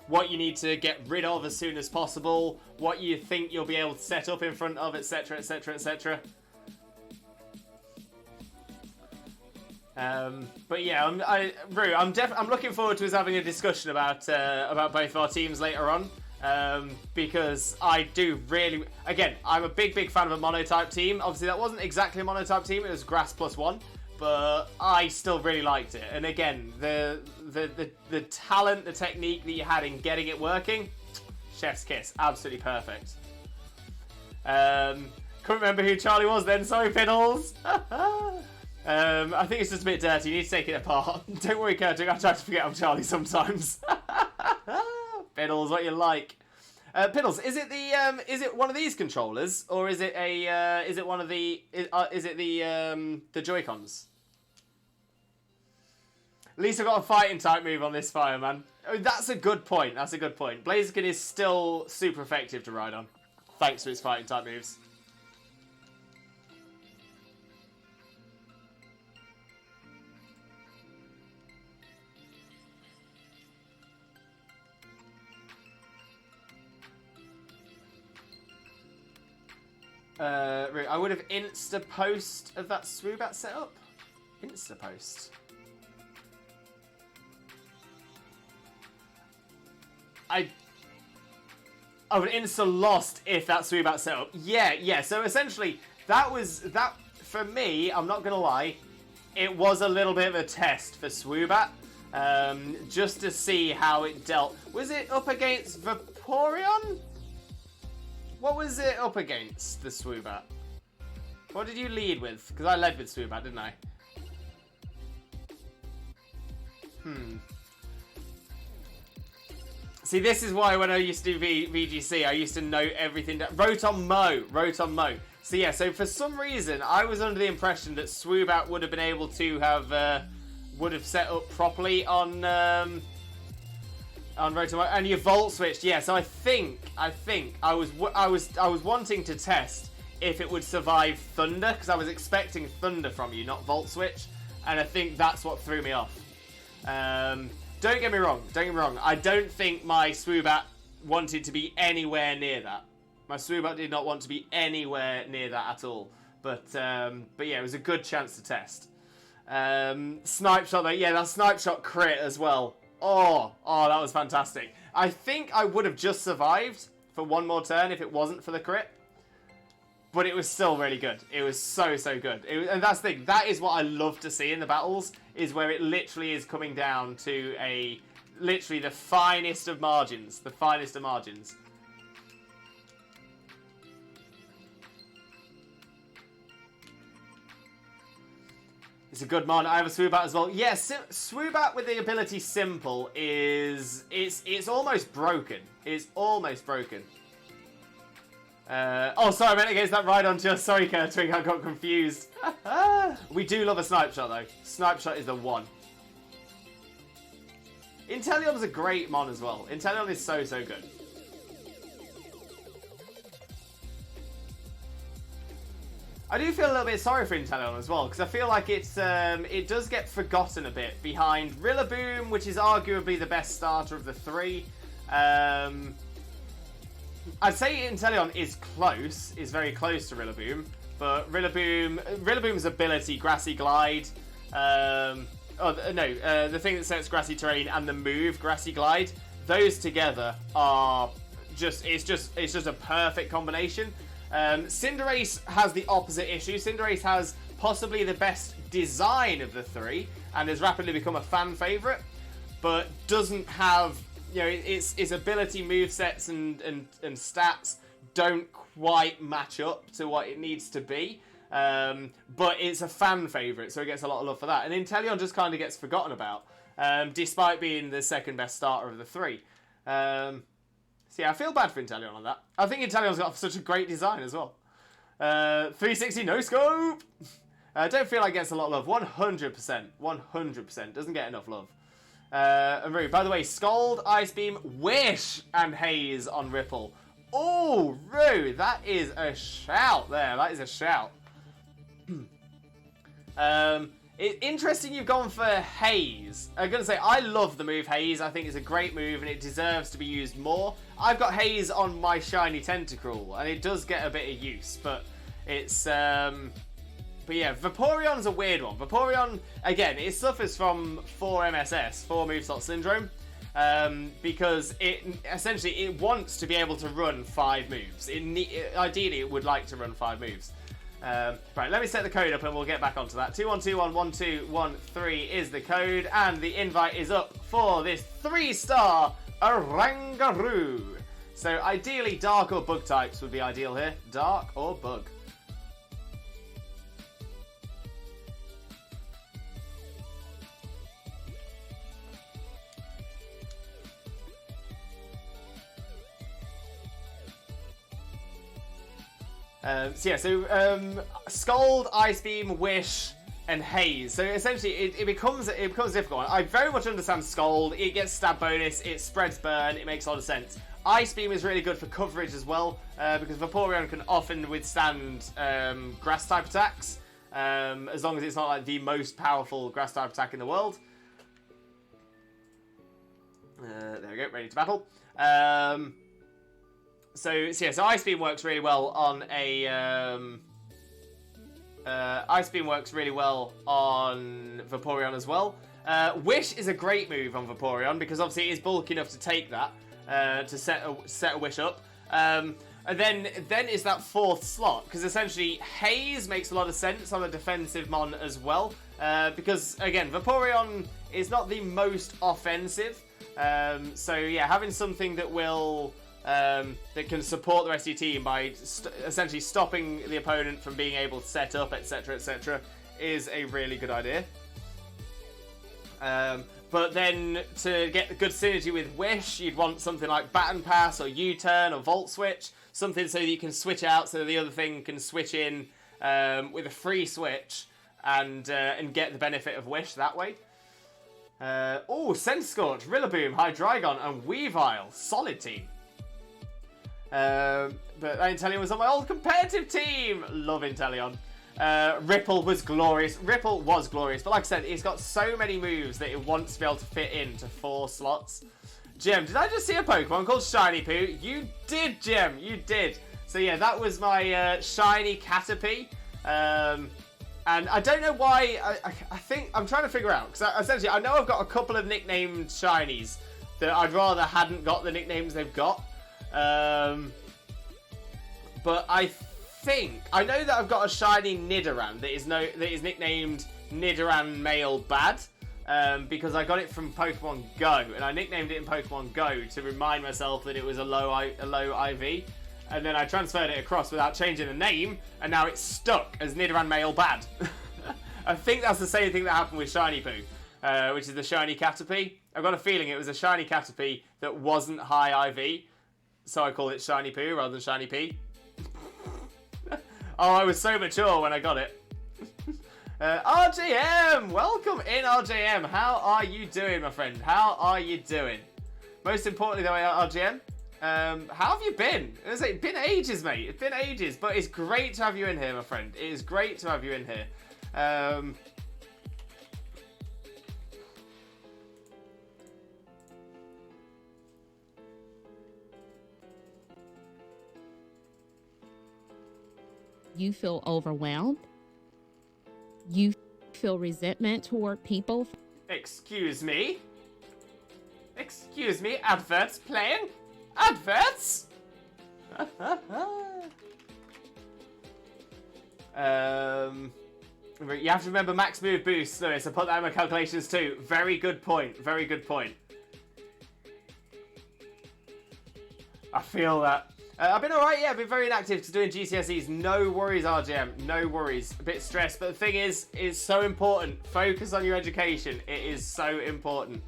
what you need to get rid of as soon as possible, what you think you'll be able to set up in front of, etc, etc, etc. But yeah, I'm looking forward to us having a discussion about both of our teams later on. Because I do really, again, I'm a big fan of a monotype team. Obviously, that wasn't exactly a monotype team; it was grass +1, but I still really liked it. And again, the talent, the technique that you had in getting it working, chef's kiss, absolutely perfect. Couldn't remember who Charlie was then. Sorry, Piddles. I think it's just a bit dirty. You need to take it apart. Don't worry, Kurtik. I try to forget I'm Charlie sometimes. Piddles, what you like? Piddles, is it one of these controllers, or is it one of the Joy-Cons? At least I've got a fighting type move on this fireman. Oh, that's a good point. Blaziken is still super effective to ride on, thanks to its fighting type moves. I would have insta-post of that Swoobat setup. Insta-post. I would insta-lost if that Swoobat setup. Yeah. So essentially, that for me, I'm not gonna lie, it was a little bit of a test for Swoobat. Just to see how it dealt. Was it up against Vaporeon? What was it up against, the Swoobat? What did you lead with? Because I led with Swoobat, didn't I? See, this is why when I used to do VGC, I used to know everything. Rotom Mo. So yeah, so for some reason, I was under the impression that Swoobat would have been able to have, would have set up properly on Rotom Mo, and you Volt switched. Yeah, so I think I was wanting to test if it would survive Thunder, because I was expecting Thunder from you, not Volt switch, and I think that's what threw me off. Don't get me wrong. I don't think my Swoobat wanted to be anywhere near that. My Swoobat did not want to be anywhere near that at all. But yeah, it was a good chance to test. Snipe shot though, yeah, that snipe shot crit as well. Oh, that was fantastic. I think I would have just survived for one more turn if it wasn't for the crit. But it was still really good. It was so good. And that's the thing. That is what I love to see in the battles, is where it literally is coming down to literally the finest of margins. The finest of margins. It's a good mon. I have a Swoobat as well. Yes, Swoobat with the ability Simple is... It's almost broken. It's almost broken. Oh, sorry, I meant against that Rhydon just. Sorry, Kurtwig, I got confused. We do love a Snipe Shot, though. Snipe Shot is the one. Inteleon's a great mon as well. Inteleon is so good. I do feel a little bit sorry for Inteleon as well, because I feel like it does get forgotten a bit behind Rillaboom, which is arguably the best starter of the three. I'd say Inteleon is very close to Rillaboom, but Rillaboom's ability, Grassy Glide, the thing that sets Grassy Terrain and the move, Grassy Glide, those together are it's just a perfect combination. Cinderace has the opposite issue. Cinderace has possibly the best design of the three, and has rapidly become a fan favourite, but doesn't have... You know, its ability, movesets, and stats don't quite match up to what it needs to be. But it's a fan favourite, so it gets a lot of love for that. And Inteleon just kind of gets forgotten about, despite being the second best starter of the three. So yeah, I feel bad for Inteleon on that. I think Inteleon's got such a great design as well. 360 no scope! Don't feel like it gets a lot of love. 100%. 100%. Doesn't get enough love. And Rue, by the way, Scald, Ice Beam, Wish, and Haze on Ripple. Oh, Rue, that is a shout there. That is a shout. Interesting you've gone for Haze. I'm going to say, I love the move Haze. I think it's a great move, and it deserves to be used more. I've got Haze on my Shiny Tentacruel, and it does get a bit of use, but it's... But yeah, Vaporeon's a weird one. Vaporeon, again, it suffers from 4 MSS, 4 moveslot syndrome, because it wants to be able to run 5 moves. Ideally, it would like to run 5 moves. Right, let me set the code up and we'll get back onto that. 21211213 is the code, and the invite is up for this 3-star Orangaroo. So ideally, Dark or Bug types would be ideal here. Dark or Bug. Scald, Ice Beam, Wish, and Haze. So essentially, it becomes a difficult one. I very much understand Scald. It gets stab bonus, it spreads burn, it makes a lot of sense. Ice Beam is really good for coverage as well, because Vaporeon can often withstand grass type attacks, as long as it's not like the most powerful grass type attack in the world. There we go, ready to battle. So Ice Beam works really well on Ice Beam works really well on Vaporeon as well. Wish is a great move on Vaporeon because obviously it is bulky enough to take that to set a Wish up. And then is that 4th slot, because essentially Haze makes a lot of sense on a defensive mon as well, because again Vaporeon is not the most offensive. So yeah, having something that will that can support the rest of your team by essentially stopping the opponent from being able to set up, etc., etc., is a really good idea. But then to get the good synergy with Wish, you'd want something like Baton Pass or U-Turn or Volt Switch, something so that you can switch out so the other thing can switch in with a free switch and get the benefit of Wish that way. Sense Scorch, Rillaboom, Hydreigon, and Weavile. Solid team. But Inteleon was on my old competitive team. Love Inteleon. Ripple was glorious. But like I said, it's got so many moves that it wants to be able to fit into 4 slots. Jim, did I just see a Pokemon called Shiny Poo? You did, Jim. You did. So yeah, that was my Shiny Caterpie. And I don't know why. I think I'm trying to figure out, because essentially I know I've got a couple of nicknamed shinies that I'd rather hadn't got the nicknames they've got. But I think I know that I've got a shiny Nidoran that is nicknamed Nidoran Male Bad, because I got it from Pokemon Go, and I nicknamed it in Pokemon Go to remind myself that it was a low IV, and then I transferred it across without changing the name, and now it's stuck as Nidoran Male Bad. I think that's the same thing that happened with Shiny Poo, which is the shiny Caterpie. I've got a feeling it was a shiny Caterpie that wasn't high IV, so I called it Shiny Poo rather than Shiny P. Oh, I was so mature when I got it. RJM! Welcome in, RJM. How are you doing, my friend? How are you doing? Most importantly, though, RJM, how have you been? It's been ages, mate. It's been ages, but it's great to have you in here, my friend. It is great to have you in here. You feel overwhelmed. You feel resentment toward people. Excuse me? Excuse me? Adverts playing? Adverts? You have to remember max move boost, Lewis. I put that in my calculations too. Very good point. Very good point. I feel that. I've been alright, yeah. I've been very inactive to doing GCSEs. No worries, RGM. No worries. A bit stressed, but the thing is, it's so important. Focus on your education. It is so important.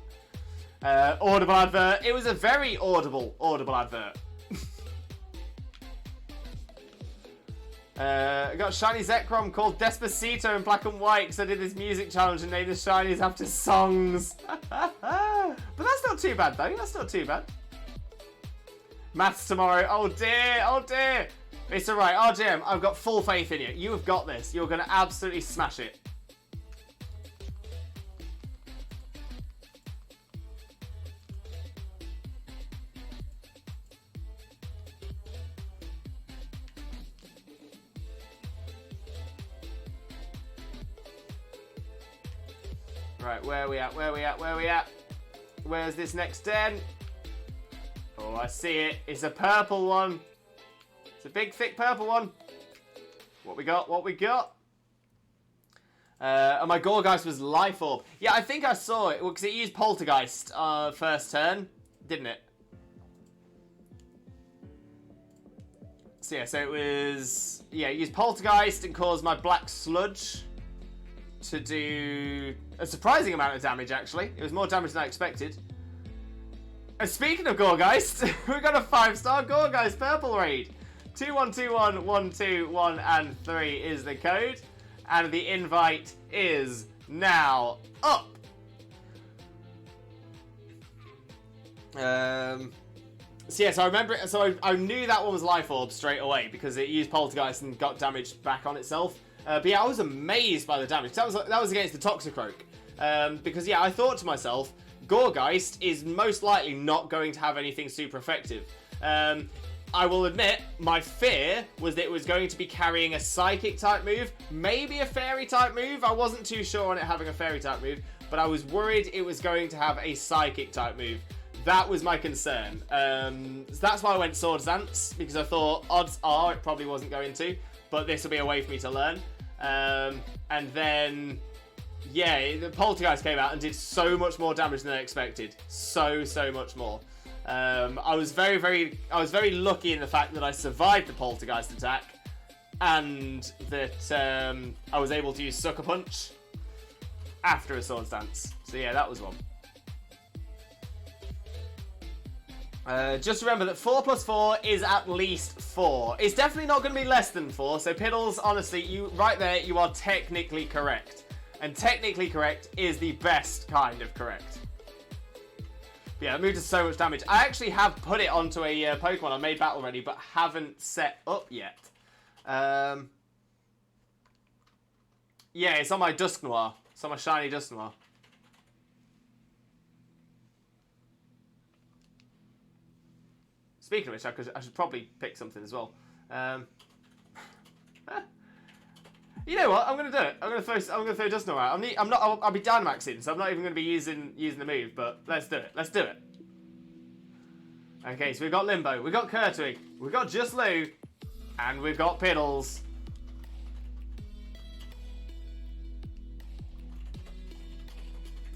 Audible advert. It was a very audible advert. I got a shiny Zekrom called Despacito in black and white because I did this music challenge and named the shinies after songs. But that's not too bad, though. That's not too bad. Maths tomorrow. Oh dear, oh dear. It's alright, RGM, I've got full faith in you. You have got this. You're going to absolutely smash it. Right, where are we at? Where are we at? Where are we at? Where's this next den? Oh, I see it. It's a purple one. It's a big, thick purple one. What we got? What we got? And my Gorgeist was Life Orb. Yeah, I think I saw it. Because it used Poltergeist first turn, didn't it? So yeah, so it was... Yeah, it used Poltergeist and caused my Black Sludge to do a surprising amount of damage, actually. It was more damage than I expected. And speaking of Gorgeist, we've got a 5-star Gorgeist purple raid. 2121121 and 3 is the code. And the invite is now up. So yes, I remember it. So I knew that one was Life Orb straight away because it used Poltergeist and got damage back on itself. But yeah, I was amazed by the damage. That was against the Toxicroak. Because yeah, I thought to myself, Gorgeist is most likely not going to have anything super effective. I will admit, my fear was that it was going to be carrying a Psychic type move, maybe a Fairy type move. I wasn't too sure on it having a Fairy type move, but I was worried it was going to have a Psychic type move. That was my concern. So that's why I went Swords Dance, because I thought odds are it probably wasn't going to, but this will be a way for me to learn. And then... yeah, the Poltergeist came out and did so much more damage than I expected. So much more. I was very lucky in the fact that I survived the poltergeist attack, and that I was able to use Sucker Punch after a Swords Dance. So yeah, that was one. Just remember that 4 plus 4 is at least 4. It's definitely not going to be less than 4. So Piddles, honestly, you right there, you are technically correct, and technically correct is the best kind of correct. But yeah, that move does so much damage. I actually have put it onto a Pokemon I made battle ready, but haven't set up yet. Yeah, it's on my Dusknoir. It's on my shiny Dusknoir. Speaking of which, I should probably pick something as well. You know what? I'm gonna do it. I'm gonna throw Dusknoir out. I'll be Dynamaxing, so I'm not even gonna be using the move. But let's do it. Let's do it. Okay, so we've got Limbo, we've got Kurtwig, we've got Just Lou, and we've got Piddles.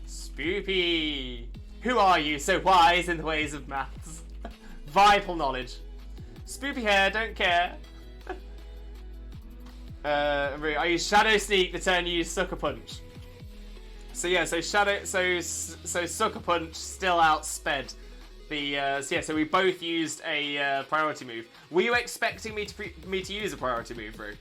Spoopy! Who are you, so wise in the ways of maths? Vital knowledge. Spoopy hair, don't care. I use Shadow Sneak the turn you use Sucker Punch. So yeah, so Sucker Punch still outsped the. So we both used a priority move. Were you expecting me to use a priority move, Rue?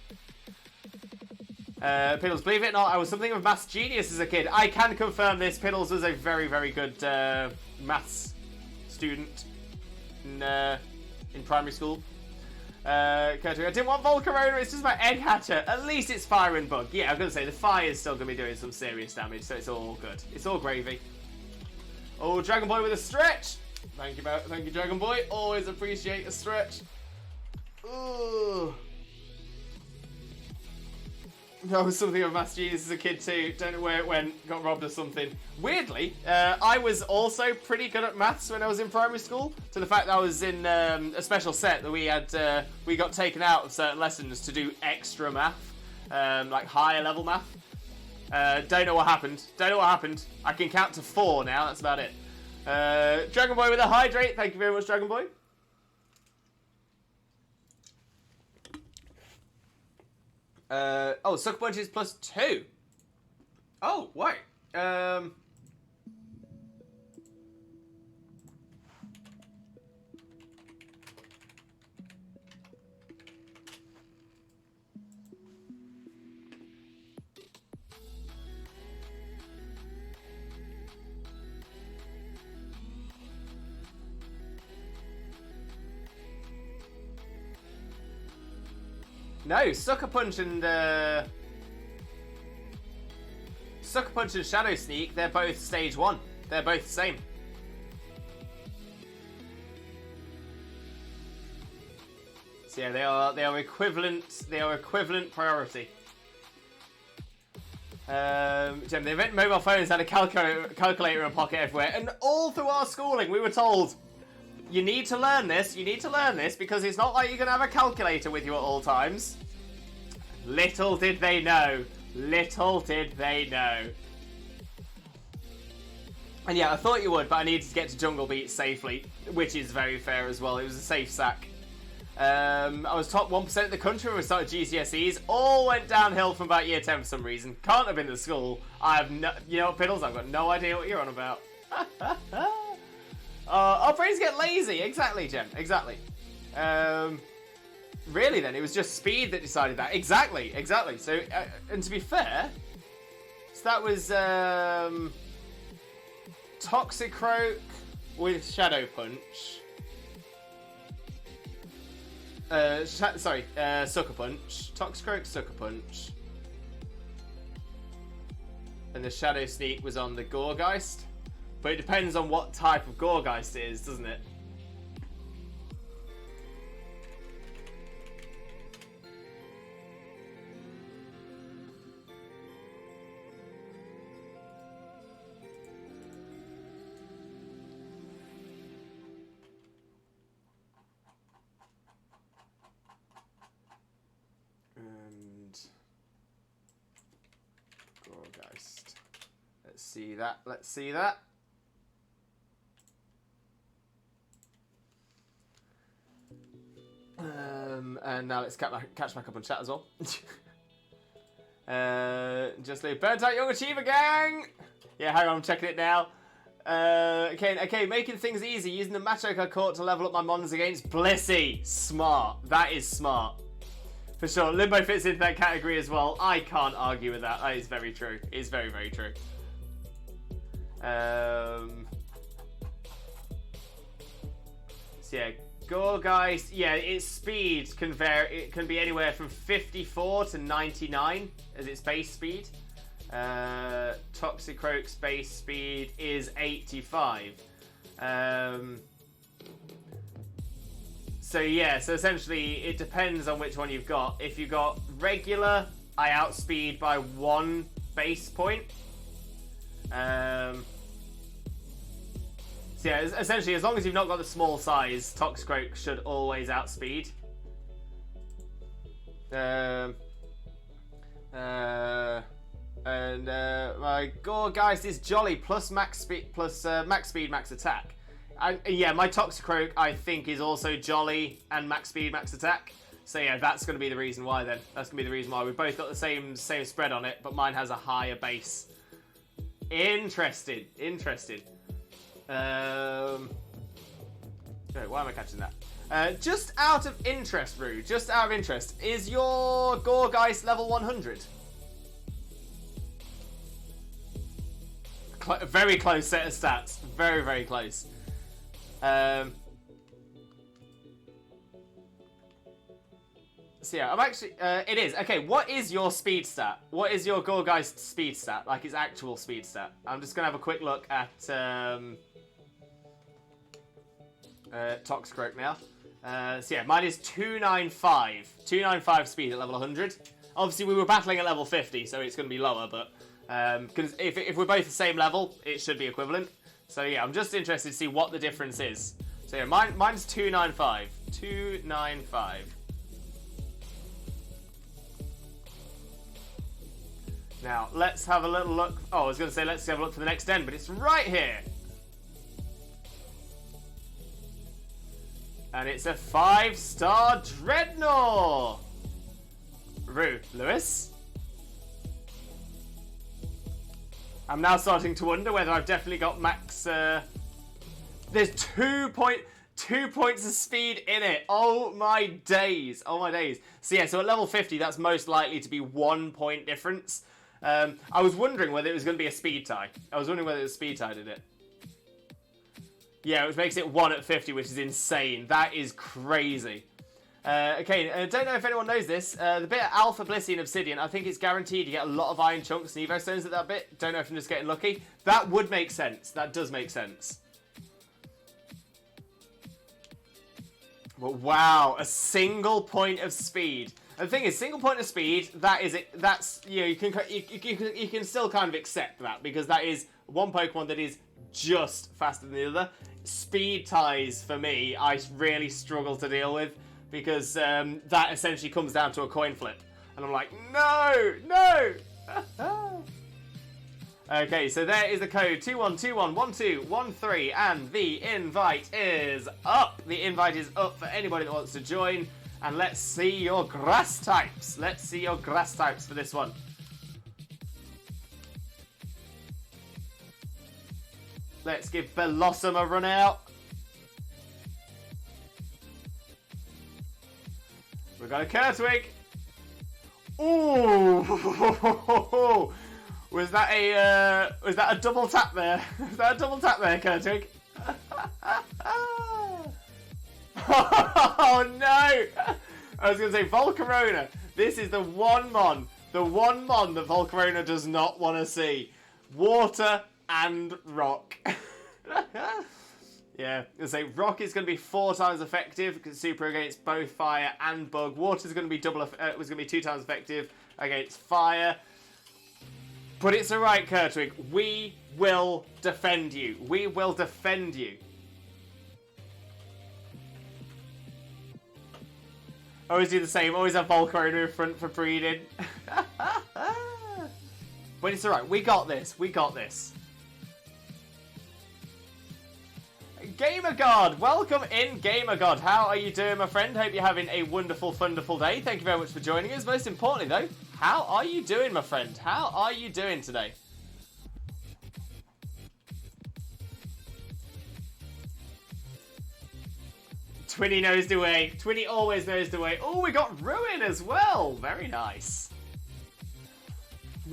Piddles, believe it or not, I was something of a maths genius as a kid. I can confirm this. Piddles was a very, very good maths student in primary school. I didn't want Volcarona, it's just my Egg Hatcher. At least it's Fire and Bug. Yeah, I'm going to say the fire is still going to be doing some serious damage, so it's all good. It's all gravy. Oh, Dragon Boy with a stretch. Thank you, Dragon Boy. Always appreciate a stretch. Ooh. I was something of a maths genius as a kid too. Don't know where it went. Got robbed of something. Weirdly, I was also pretty good at maths when I was in primary school. To the fact that I was in a special set that we had. We got taken out of certain lessons to do extra math, like higher level math. Don't know what happened. I can count to 4 now. That's about it. Dragon Boy with a hydrate. Thank you very much, Dragon Boy. Sucker Punch is +2. Oh, wait. No, Sucker Punch and Shadow Sneak, they're both stage 1. They're both the same. So yeah, they are equivalent. They are equivalent priority. Gem, the event mobile phones had a calculator in a pocket everywhere, and all through our schooling we were told, you need to learn this, because it's not like you're going to have a calculator with you at all times. Little did they know. And yeah, I thought you would, but I needed to get to Jungle Beat safely, which is very fair as well. It was a safe sack. I was top 1% of the country when we started GCSEs. All went downhill from about year 10 for some reason. Can't have been the school. I have no... You know what, Piddles? I've got no idea what you're on about. Our brains get lazy. Exactly, Jem. Exactly. Really then, it was just speed that decided that. Exactly. So, and to be fair, so that was Toxicroak with Shadow Punch. Sucker Punch. Toxicroak, Sucker Punch. And the Shadow Sneak was on the Gourgeist. But it depends on what type of Gourgeist it is, doesn't it? And Gourgeist. Let's see that. And now let's catch back up on chat as well. Just leave burnt out young achiever gang. Yeah, hang on, I'm checking it now. Okay, making things easy, using the Machoka court to level up my mons against Blissey. Smart. That is smart. For sure. Limbo fits into that category as well. I can't argue with that. That is very true. It is very, very true. So yeah, Gorgeist. Yeah, its speed can vary. It can be anywhere from 54 to 99 as its base speed. Toxicroak's base speed is 85. So yeah, so essentially it depends on which one you've got. If you've got regular, I outspeed by 1 base point. So yeah, essentially as long as you've not got the small size, Toxicroak should always outspeed. My Gorgeist is jolly plus max speed, max attack. And yeah, my Toxicroak I think is also jolly and max speed, max attack. So yeah, that's going to be the reason why then. That's going to be the reason why. We've both got the same spread on it, but mine has a higher base. Interesting. Wait, why am I catching that? Just out of interest, Rue, just out of interest, is your Gorgeist level 100? Very close set of stats. Very, very close. So yeah, I'm actually... it is. Okay, what is your speed stat? What is your Gorgeist speed stat? Like its actual speed stat? I'm just going to have a quick look at Toxicroak now. So yeah, mine is 295. 295 speed at level 100. Obviously, we were battling at level 50, so it's going to be lower, but... Because if we're both the same level, it should be equivalent. So yeah, I'm just interested to see what the difference is. So yeah, mine's 295. 295. Now, let's have a little look. Oh, I was going to say let's have a look for the next den, but it's right here. And it's a 5-star Dreadnought. Rue, Lewis? I'm now starting to wonder whether I've definitely got max... There's 2 points of speed in it. Oh my days. Oh my days. So yeah, so at level 50, that's most likely to be 1 point difference. I was wondering whether it was going to be a speed tie. I was wondering whether it was speed tie, did it? Yeah, which makes it 1 at 50, which is insane. That is crazy. Okay, don't know if anyone knows this. The bit at Alpha, Blissey, and Obsidian, I think it's guaranteed you get a lot of Iron Chunks and Evo Stones at that bit. Don't know if I'm just getting lucky. That would make sense. That does make sense. But wow, a single point of speed. And the thing is, single point of speed, that is it. That's, you know, you can still kind of accept that because that is one Pokemon that is just faster than the other. Speed ties for me, I really struggle to deal with. Because that essentially comes down to a coin flip. And I'm like, no! Okay, so there is the code 21211213, and the invite is up. The invite is up for anybody that wants to join. And let's see your grass types. Let's see your grass types for this one. Let's give Blossom a run out. We've got a Kurtwig. Ooh! Was that a double tap there? Was that a double tap there, Kurtwig? Oh no! I was going to say Volcarona. This is the one mon that Volcarona does not want to see. Water and rock. Yeah, I say rock is going to be 4 times effective because super against both fire and bug. Water is going to be 2 times effective against fire. But it's alright, Kurtwig. We will defend you. We will defend you. Always do the same. Always have Volcarona in front for breeding. But it's alright. We got this. We got this. Gamer God. Welcome in, Gamer God. How are you doing, my friend? Hope you're having a wonderful, wonderful day. Thank you very much for joining us. Most importantly, though, how are you doing, my friend? How are you doing today? Twinny knows the way. Twinny always knows the way. Oh, we got Ruin as well. Very nice.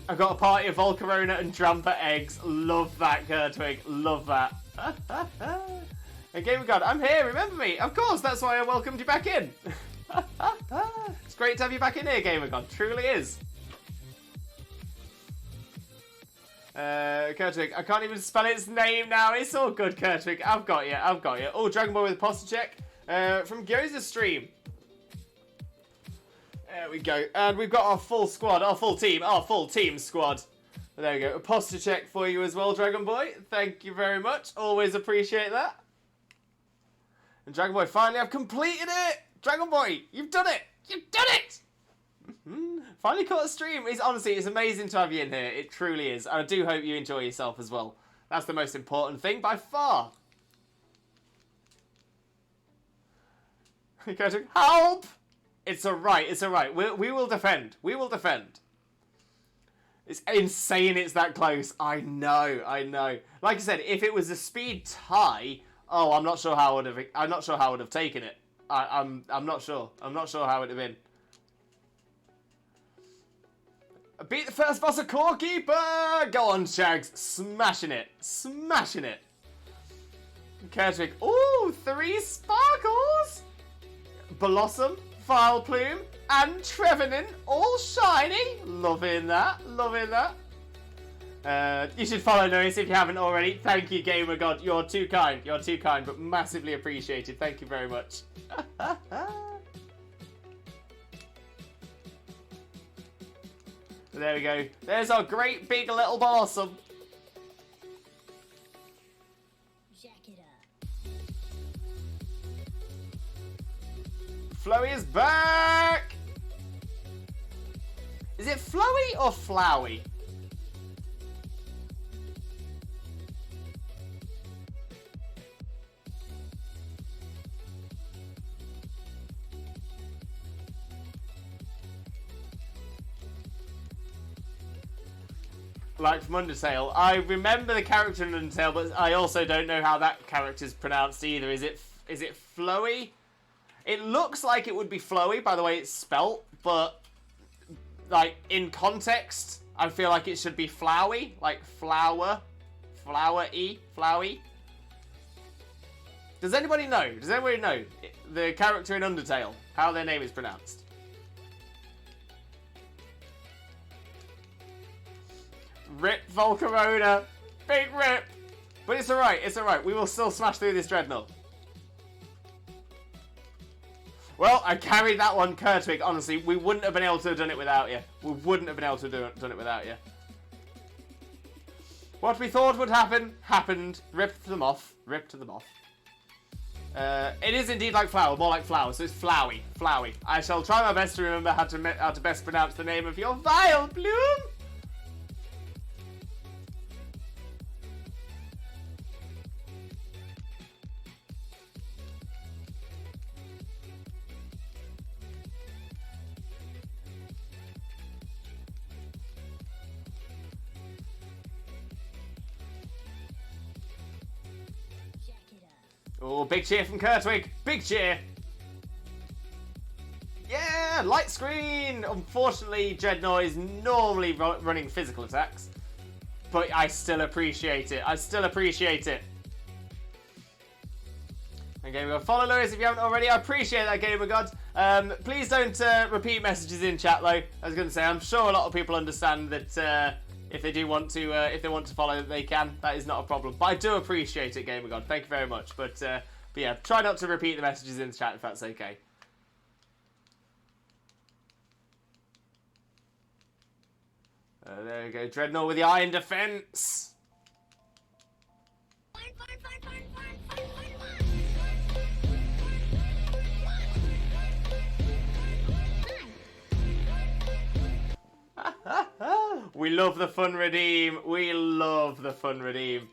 I've got a party of Volcarona and Drampa eggs. Love that, Kurtwig. Love that. Hey, Gamer God, I'm here. Remember me? Of course, that's why I welcomed you back in. It's great to have you back in here, Gamer God. Truly is. Kurtwig, I can't even spell its name now. It's all good, Kurtwig. I've got you. I've got you. Oh, Dragon Boy with a posture check. From Gyoza's stream. There we go. And we've got our full squad, our full team squad. There we go. A posture check for you as well, Dragon Boy. Thank you very much. Always appreciate that. And Dragon Boy, finally I've completed it! Dragon Boy, you've done it! You've done it! Finally caught a stream. It's amazing to have you in here. It truly is. And I do hope you enjoy yourself as well. That's the most important thing by far. Help! It's alright, it's alright. We will defend. We will defend. It's insane it's that close. I know, I know. Like I said, if it was a speed tie, oh, I'm not sure how I would have taken it. I'm not sure. I'm not sure how it would have been. Beat the first boss of Core Keeper! Go on, Shags. Smashing it. Smashing it. Kurtwig. Ooh, 3 sparkles! Blossom, Vileplume, and Trevenant, all shiny. Loving that, loving that. You should follow Noise if you haven't already. Thank you, Gamer God. You're too kind. You're too kind, but massively appreciated. Thank you very much. There we go. There's our great big little Blossom. Flowey is back! Is it Flowey or Flowy? Like from Undertale. I remember the character in Undertale, but I also don't know how that character's pronounced either. Is it Flowey? It looks like it would be Flowy by the way it's spelt, but like in context, I feel like it should be Flowy, like flower, flower-y, flowy. Does anybody know? Does anybody know the character in Undertale, how their name is pronounced? Rip Volcarona, big rip. But it's alright, it's alright. We will still smash through this Dreadnought. Well, I carried that one, Kurtwig. Honestly, we wouldn't have been able to have done it without you. We wouldn't have been able to have done it without you. What we thought would happen, happened. Ripped them off. Ripped them off. It is indeed like flower, more like flower, so it's Flowy. Flowy. I shall try my best to remember how to best pronounce the name of your Vileplume. Oh, big cheer from Kurtwig. Big cheer. Yeah, light screen. Unfortunately, Dreadnought is normally running physical attacks. But I still appreciate it. I still appreciate it. Okay, we're going to follow Lewis if you haven't already. I appreciate that, Gamer God. Please don't repeat messages in chat, though. I was going to say, I'm sure a lot of people understand that if they do want to, if they want to follow, they can. That is not a problem. But I do appreciate it, Gamer God. Thank you very much. But yeah, try not to repeat the messages in the chat if that's okay. There we go. Dreadnought with the iron defense. We love the fun redeem. We love the fun redeem.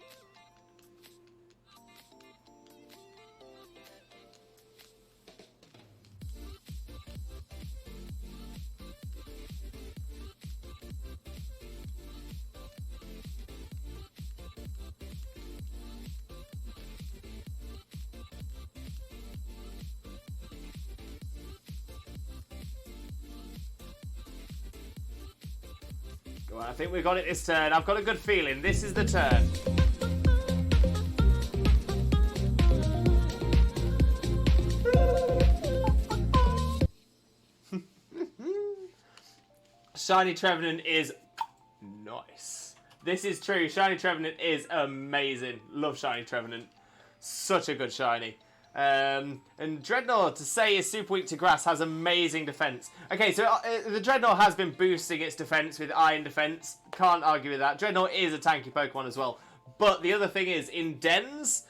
Well, I think we've got it this turn. I've got a good feeling. This is the turn. Shiny Trevenant is nice. This is true. Shiny Trevenant is amazing. Love Shiny Trevenant. Such a good shiny. And Dreadnought, to say is super weak to grass, has amazing defense. Okay, so the Dreadnought has been boosting its defense with Iron Defense. Can't argue with that. Dreadnought is a tanky Pokemon as well. But the other thing is, in dens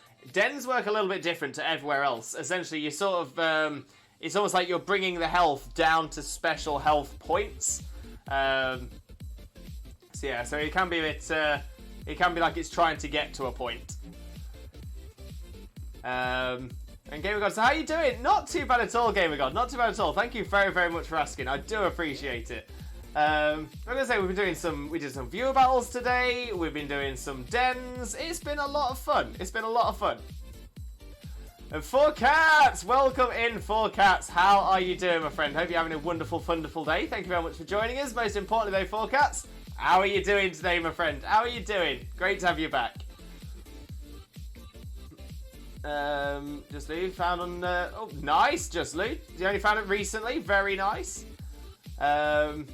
work a little bit different to everywhere else. Essentially, you sort of, it's almost like you're bringing the health down to special health points. So yeah, so it can be a bit, it can be like it's trying to get to a point. And Gamer God, so how are you doing? Not too bad at all, Gamer God. Not too bad at all. Thank you very, very much for asking. I do appreciate it. I'm gonna say we did some viewer battles today. We've been doing some dens. It's been a lot of fun. It's been a lot of fun. And 4Cats, welcome in 4Cats. How are you doing, my friend? Hope you're having a wonderful, wonderful day. Thank you very much for joining us. Most importantly, though, 4Cats, how are you doing today, my friend? How are you doing? Great to have you back. Just Lou found on. Oh, nice, Just Lou. You only found it recently. Very nice. Doing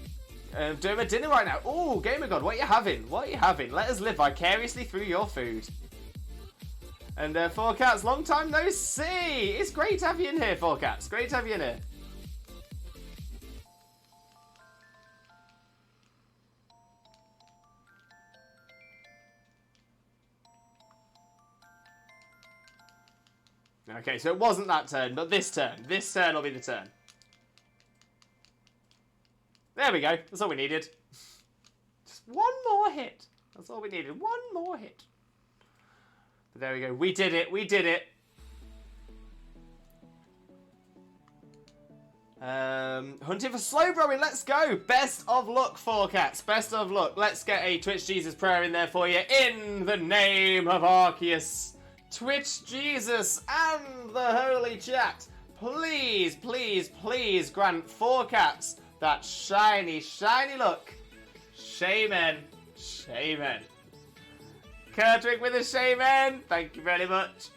my dinner right now. Oh, Gamer God, what are you having? What are you having? Let us live vicariously through your food. And 4Cats, long time no see. It's great to have you in here, 4Cats. Great to have you in here. Okay, so it wasn't that turn, but this turn. This turn will be the turn. There we go. That's all we needed. Just one more hit. That's all we needed. One more hit. But there we go. We did it. We did it. Hunting for Slowbrowing. Let's go. Best of luck, 4Cats. Best of luck. Let's get a Twitch Jesus prayer in there for you. In the name of Arceus. Twitch Jesus and the Holy Chat, please, please, please grant 4Cats that shiny, shiny look. Shaman, Shaman. Kurtwick with a Shaman, thank you very much.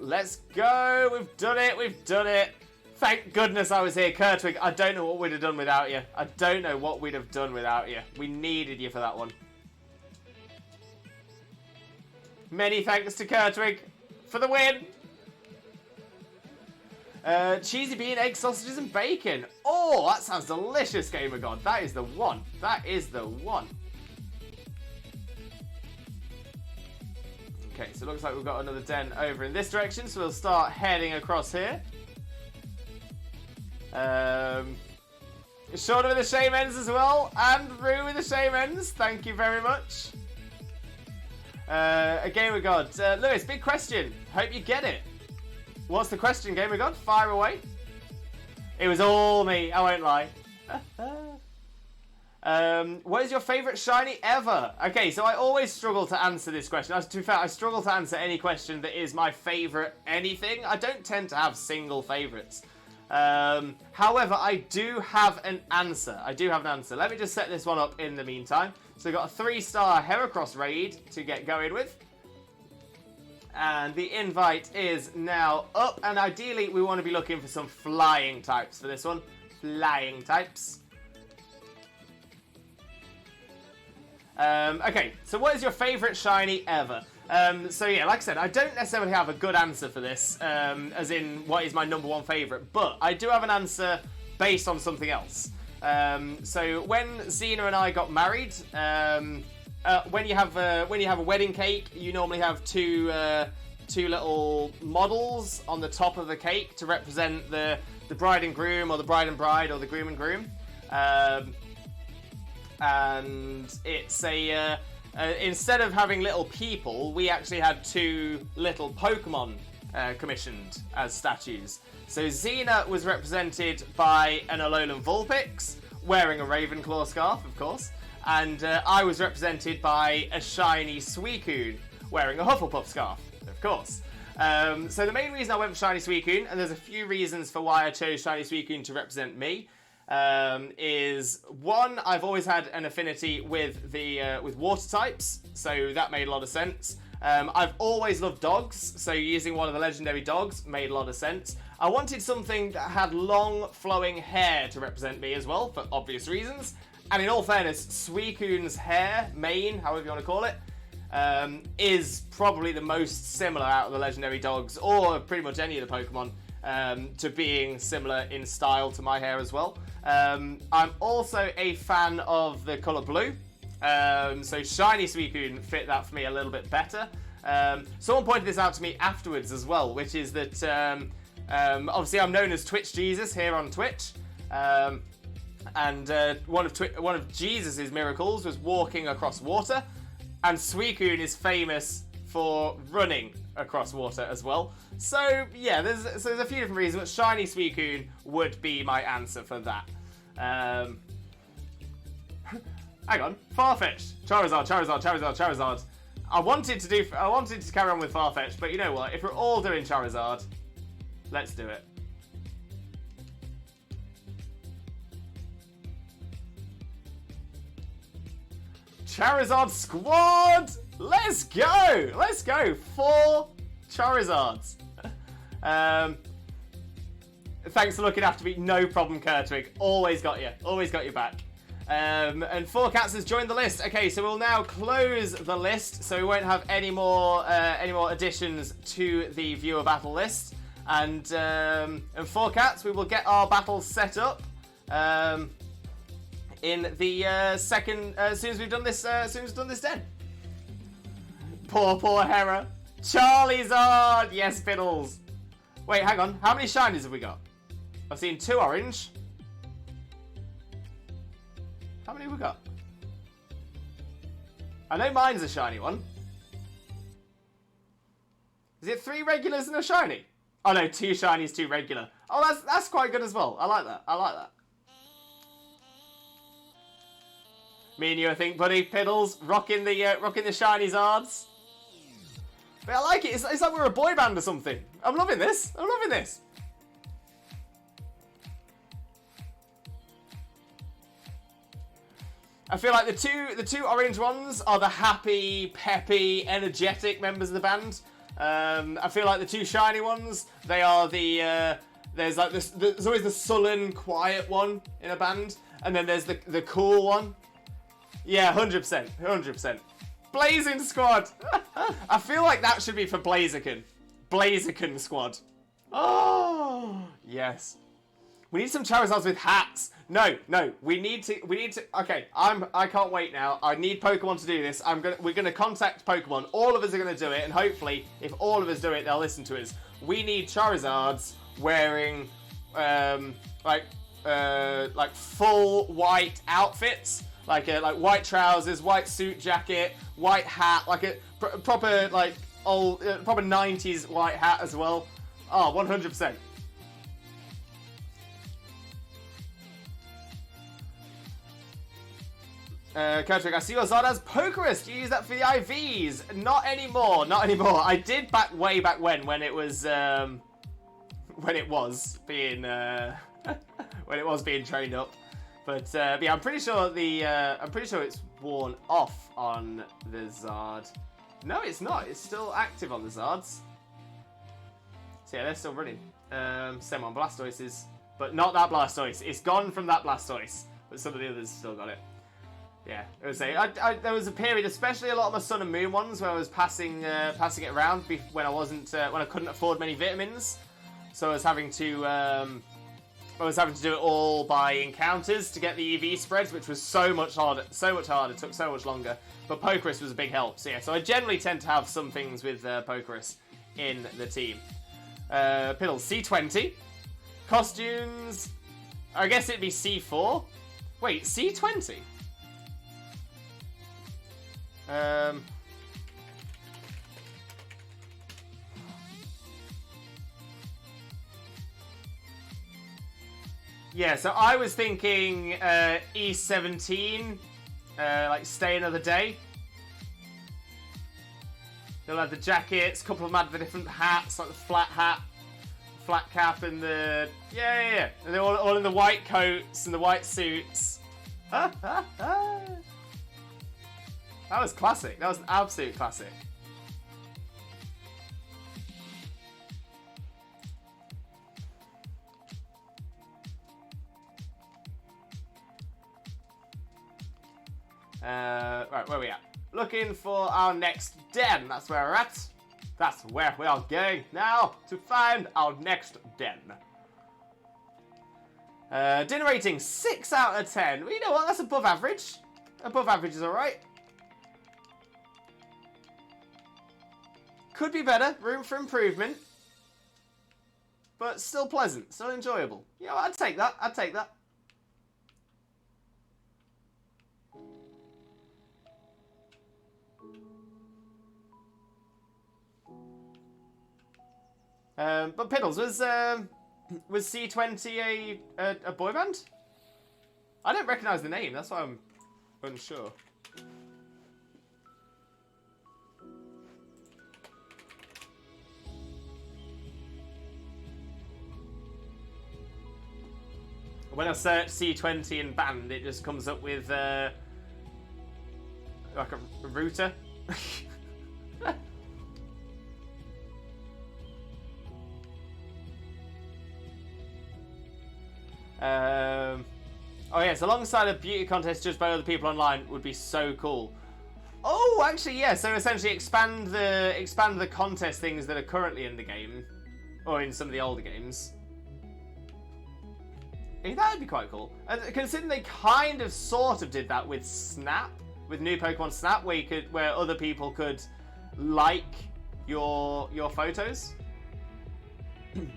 Let's go, we've done it, we've done it. Thank goodness I was here, Kurtwick. I don't know what we'd have done without you. I don't know what we'd have done without you. We needed you for that one. Many thanks to Kurtwig for the win. Cheesy bean, egg, sausages, and bacon. Oh, that sounds delicious, Gamer God. That is the one. That is the one. Okay, so it looks like we've got another den over in this direction, so we'll start heading across here. Shorter with the Shamens as well, and Rue with the Shamens. Thank you very much. A Gamer God. Lewis, big question. Hope you get it. What's the question, Gamer God? Fire away. It was all me. I won't lie. What is your favourite shiny ever? Okay, so I always struggle to answer this question. To be fair, I struggle to answer any question that is my favourite anything. I don't tend to have single favourites. However, I do have an answer. I do have an answer. Let me just set this one up in the meantime. So we've got a 3-star Heracross raid to get going with. And the invite is now up. And ideally, we want to be looking for some flying types for this one. Flying types. Okay, so what is your favourite shiny ever? So yeah, like I said, I don't necessarily have a good answer for this, as in what is my number one favourite, but I do have an answer based on something else. So when Xena and I got married, when you have a wedding cake, you normally have two little models on the top of the cake to represent the bride and groom, or the bride and bride, or the groom and groom. And it's a instead of having little people, we actually had 2 little Pokemon commissioned as statues. So Xena was represented by an Alolan Vulpix, wearing a Ravenclaw scarf, of course, and I was represented by a shiny Suicune, wearing a Hufflepuff scarf, of course. So the main reason I went for shiny Suicune, and there's a few reasons for why I chose shiny Suicune to represent me. is one, I've always had an affinity with the with water types, so that made a lot of sense. I've always loved dogs, so using one of the legendary dogs made a lot of sense. I wanted something that had long flowing hair to represent me as well, for obvious reasons. And in all fairness, Suicune's hair, mane, however you want to call it, is probably the most similar out of the legendary dogs, or pretty much any of the Pokemon, to being similar in style to my hair as well. I'm also a fan of the colour blue, so shiny Suicune fit that for me a little bit better. Someone pointed this out to me afterwards as well, which is that obviously I'm known as Twitch Jesus here on Twitch, and one of Jesus' miracles was walking across water, and Suicune is famous for running across water as well. So yeah, there's a few different reasons, but shiny Suicune would be my answer for that. Hang on, Farfetch'd, Charizard. I wanted to carry on with Farfetch'd, but you know what? If we're all doing Charizard, let's do it. Charizard squad! Let's go! 4 Charizards. Thanks for looking after me. No problem, Kurtwig. Always got you. Always got your back. And 4 Cats has joined the list. Okay, so we'll now close the list, so we won't have any more additions to the viewer battle list. And 4 Cats, we will get our battles set up. In the second, as soon as we've done this, den. Poor Hera. Charizard! Yes, Fiddles. Wait, hang on. How many shinies have we got? I've seen 2 orange. How many have we got? I know mine's a shiny one. Is it 3 regulars and a shiny? Oh no, 2 shinies, 2 regular. Oh, that's quite good as well. I like that. Me and you, I think, buddy. Piddles, rocking the shiny Zards. But I like it. It's like we're a boy band or something. I'm loving this. I feel like the two orange ones are the happy, peppy, energetic members of the band. I feel like the 2 shiny ones, they are the there's like this. There's always the sullen, quiet one in a band, and then there's the cool one. Yeah, 100%. Blazing Squad! I feel like that should be for Blaziken. Blaziken Squad. Oh, yes. We need some Charizards with hats. No, we need to, okay, I can't wait now. I need Pokemon to do this. We're gonna contact Pokemon. All of us are gonna do it, and hopefully, if all of us do it, they'll listen to us. We need Charizards wearing, like full white outfits. Like white trousers, white suit jacket, white hat, like a proper like old proper 90s white hat as well. Oh, 100%. Kurtwig, I see your Zard as Pokerus. Do you use that for the IVs? Not anymore. I did way back when it was being trained up. But yeah, I'm pretty sure it's worn off on the Zard. No, it's not. It's still active on the Zards. So yeah, they're still running. Same on Blastoises, but not that Blastoise. It's gone from that Blastoise, but some of the others still got it. Yeah, I would say there was a period, especially a lot of my Sun and Moon ones, where I was passing it around when I couldn't afford many vitamins, so I was having to do it all by encounters to get the EV spreads, which was so much harder, took so much longer. But Pokerus was a big help. So yeah, so I generally tend to have some things with Pokerus in the team. Piddles, C20. Costumes, I guess it'd be C4. Wait, C20? Yeah, so I was thinking E17, like Stay Another Day. They'll have the jackets, a couple of them had the different hats, like the flat hat, flat cap and the yeah, and they're all in the white coats and the white suits. That was classic. That was an absolute classic. Right, where are we at? Looking for our next den. That's where we're at. That's where we are going now to find our next den. Dinner rating 6 out of 10. Well, you know what? That's above average. Above average is alright. Could be better. Room for improvement. But still pleasant. Still enjoyable. You know what? I'd take that. I'd take that. But Piddles, was C20 a boy band? I don't recognise the name, that's why I'm unsure. When I search C20 and band, it just comes up with like a router. Oh yes, alongside a beauty contest judged by other people online would be so cool. Oh, actually, yeah. So essentially, expand the contest things that are currently in the game, or in some of the older games. Hey, that would be quite cool. And considering they kind of, sort of did that with Snap, with new Pokemon Snap, where other people could like your photos, and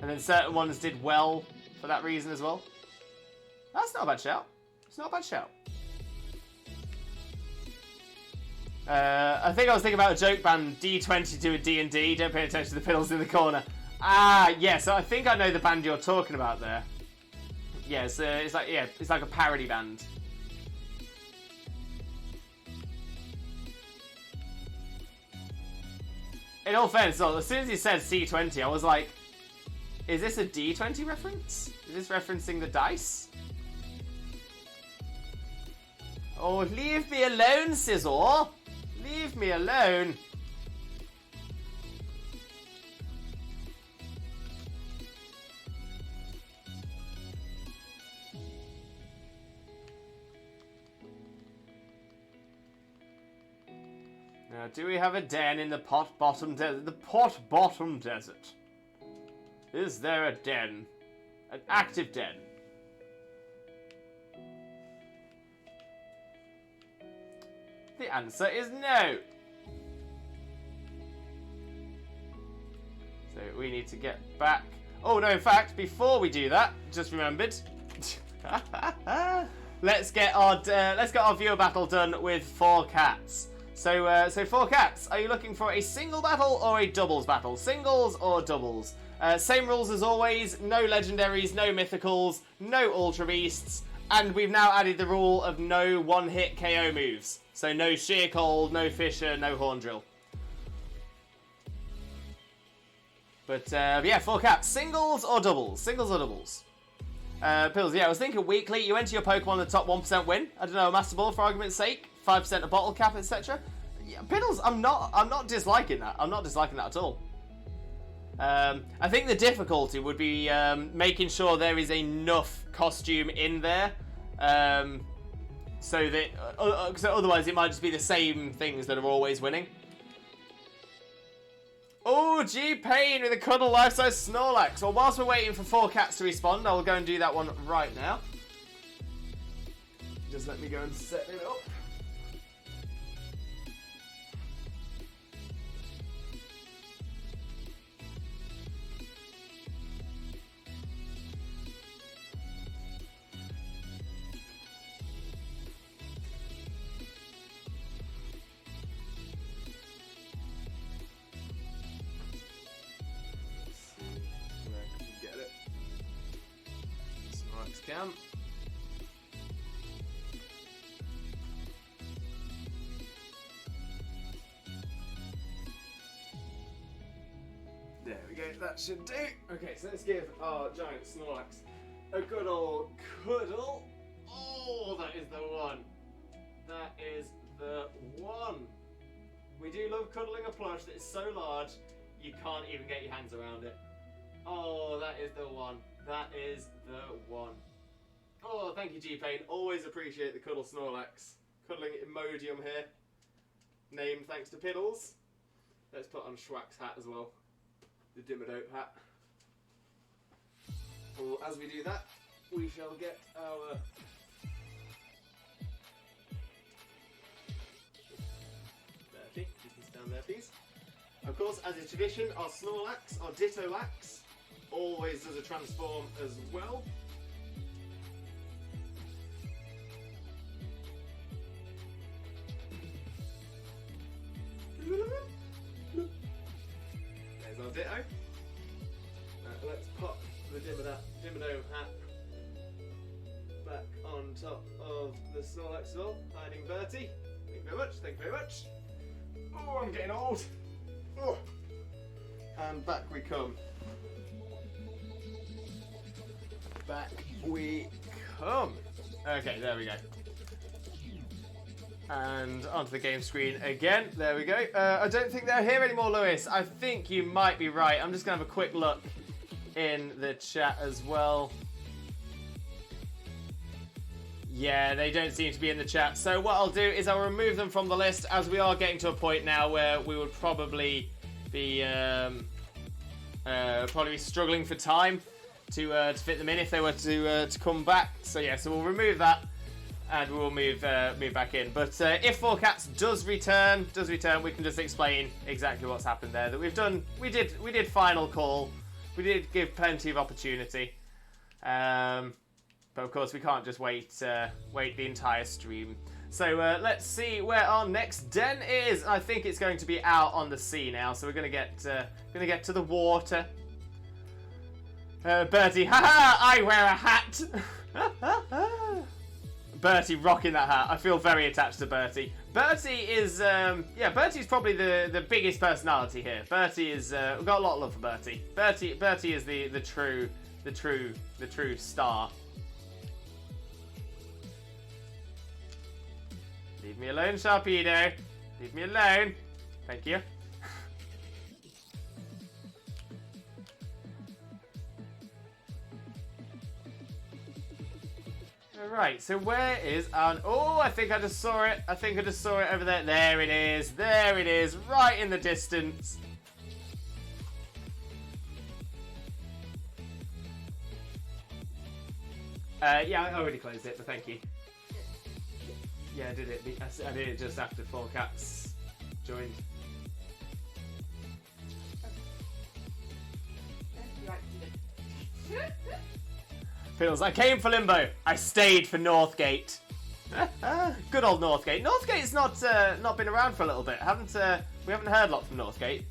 then certain ones did well for that reason as well. That's not a bad shout. It's not a bad shout. I think I was thinking about a joke band, D20 to a D&D. Don't pay attention to the Piddles in the corner. Ah, yeah, so I think I know the band you're talking about there. Yeah, so it's like a parody band. In all fairness, as soon as you said C20, I was like, is this a D20 reference? Is this referencing the dice? Oh, leave me alone, Scizor! Leave me alone! Now, do we have a den in the pot bottom desert? The pot bottom desert. Is there a den? An active den? The answer is no. So we need to get back. Oh no, in fact, before we do that, just remembered. let's get our viewer battle done with 4 cats. So 4 cats, are you looking for a single battle or a doubles battle? Singles or doubles? Same rules as always, no legendaries, no mythicals, no ultra beasts, and we've now added the rule of no one-hit KO moves. So no Sheer Cold, no Fissure, no Horn Drill. But yeah, 4 cats, singles or doubles? Singles or doubles? Pills, yeah, I was thinking weekly, you enter your Pokemon the top 1% win. I don't know, a Master Ball for argument's sake, 5% a bottle cap, etc. Yeah, Piddles, I'm not disliking that. I'm not disliking that at all. I think the difficulty would be making sure there is enough costume in there, so that so otherwise it might just be the same things that are always winning. Oh, G-Pain with a cuddle life-size Snorlax. Well, whilst we're waiting for 4 cats to respond, I will go and do that one right now. Just let me go and set it up. Cam. There we go, that should do. Okay, so let's give our giant Snorlax a good old cuddle. Oh, that is the one. That is the one. We do love cuddling a plush that is so large you can't even get your hands around it. Oh, that is the one. That is the one. Oh, thank you, G-Pain. Always appreciate the cuddle Snorlax. Cuddling Imodium here. Named thanks to Piddles. Let's put on Schwack's hat as well. The Dimmadope hat. Well, as we do that, we shall get our... Bertie, you can stand there, please. Of course, as is tradition, our Snorlax, our Ditto-Lax, always does a transform as well. There's our Ditto. Let's pop the Dimmadome hat back on top of the Snorlax as well, hiding Bertie. Thank you very much, thank you very much. Oh, I'm getting old. Oh. And back we come. Back we come. Okay, there we go. And onto the game screen again. There we go. I don't think they're here anymore, Lewis. I think you might be right. I'm just going to have a quick look in the chat as well. Yeah, they don't seem to be in the chat. So what I'll do is I'll remove them from the list, as we are getting to a point now where we would probably be struggling for time to fit them in if they were to come back. So yeah, so we'll remove that. And we'll move back in. But if Four Cats does return, we can just explain exactly what's happened there. That we did final call. We did give plenty of opportunity. But of course we can't just wait the entire stream. So let's see where our next den is. I think it's going to be out on the sea now. So we're gonna get to the water. Bertie, haha! I wear a hat. Bertie rocking that hat. I feel very attached to Bertie. Bertie is, Bertie's probably the biggest personality here. Bertie is, we've got a lot of love for Bertie. Bertie is the true star. Leave me alone, Sharpedo. Leave me alone. Thank you. Alright, so where is our... Oh, I think I just saw it. I think I just saw it over there. There it is. There it is. Right in the distance. Yeah, I already closed it, but thank you. Yeah, I did it. I did it just after Four Cats joined. Feels I came for Limbo. I stayed for Northgate. Good old Northgate. Northgate's not been around for a little bit. We haven't heard a lot from Northgate.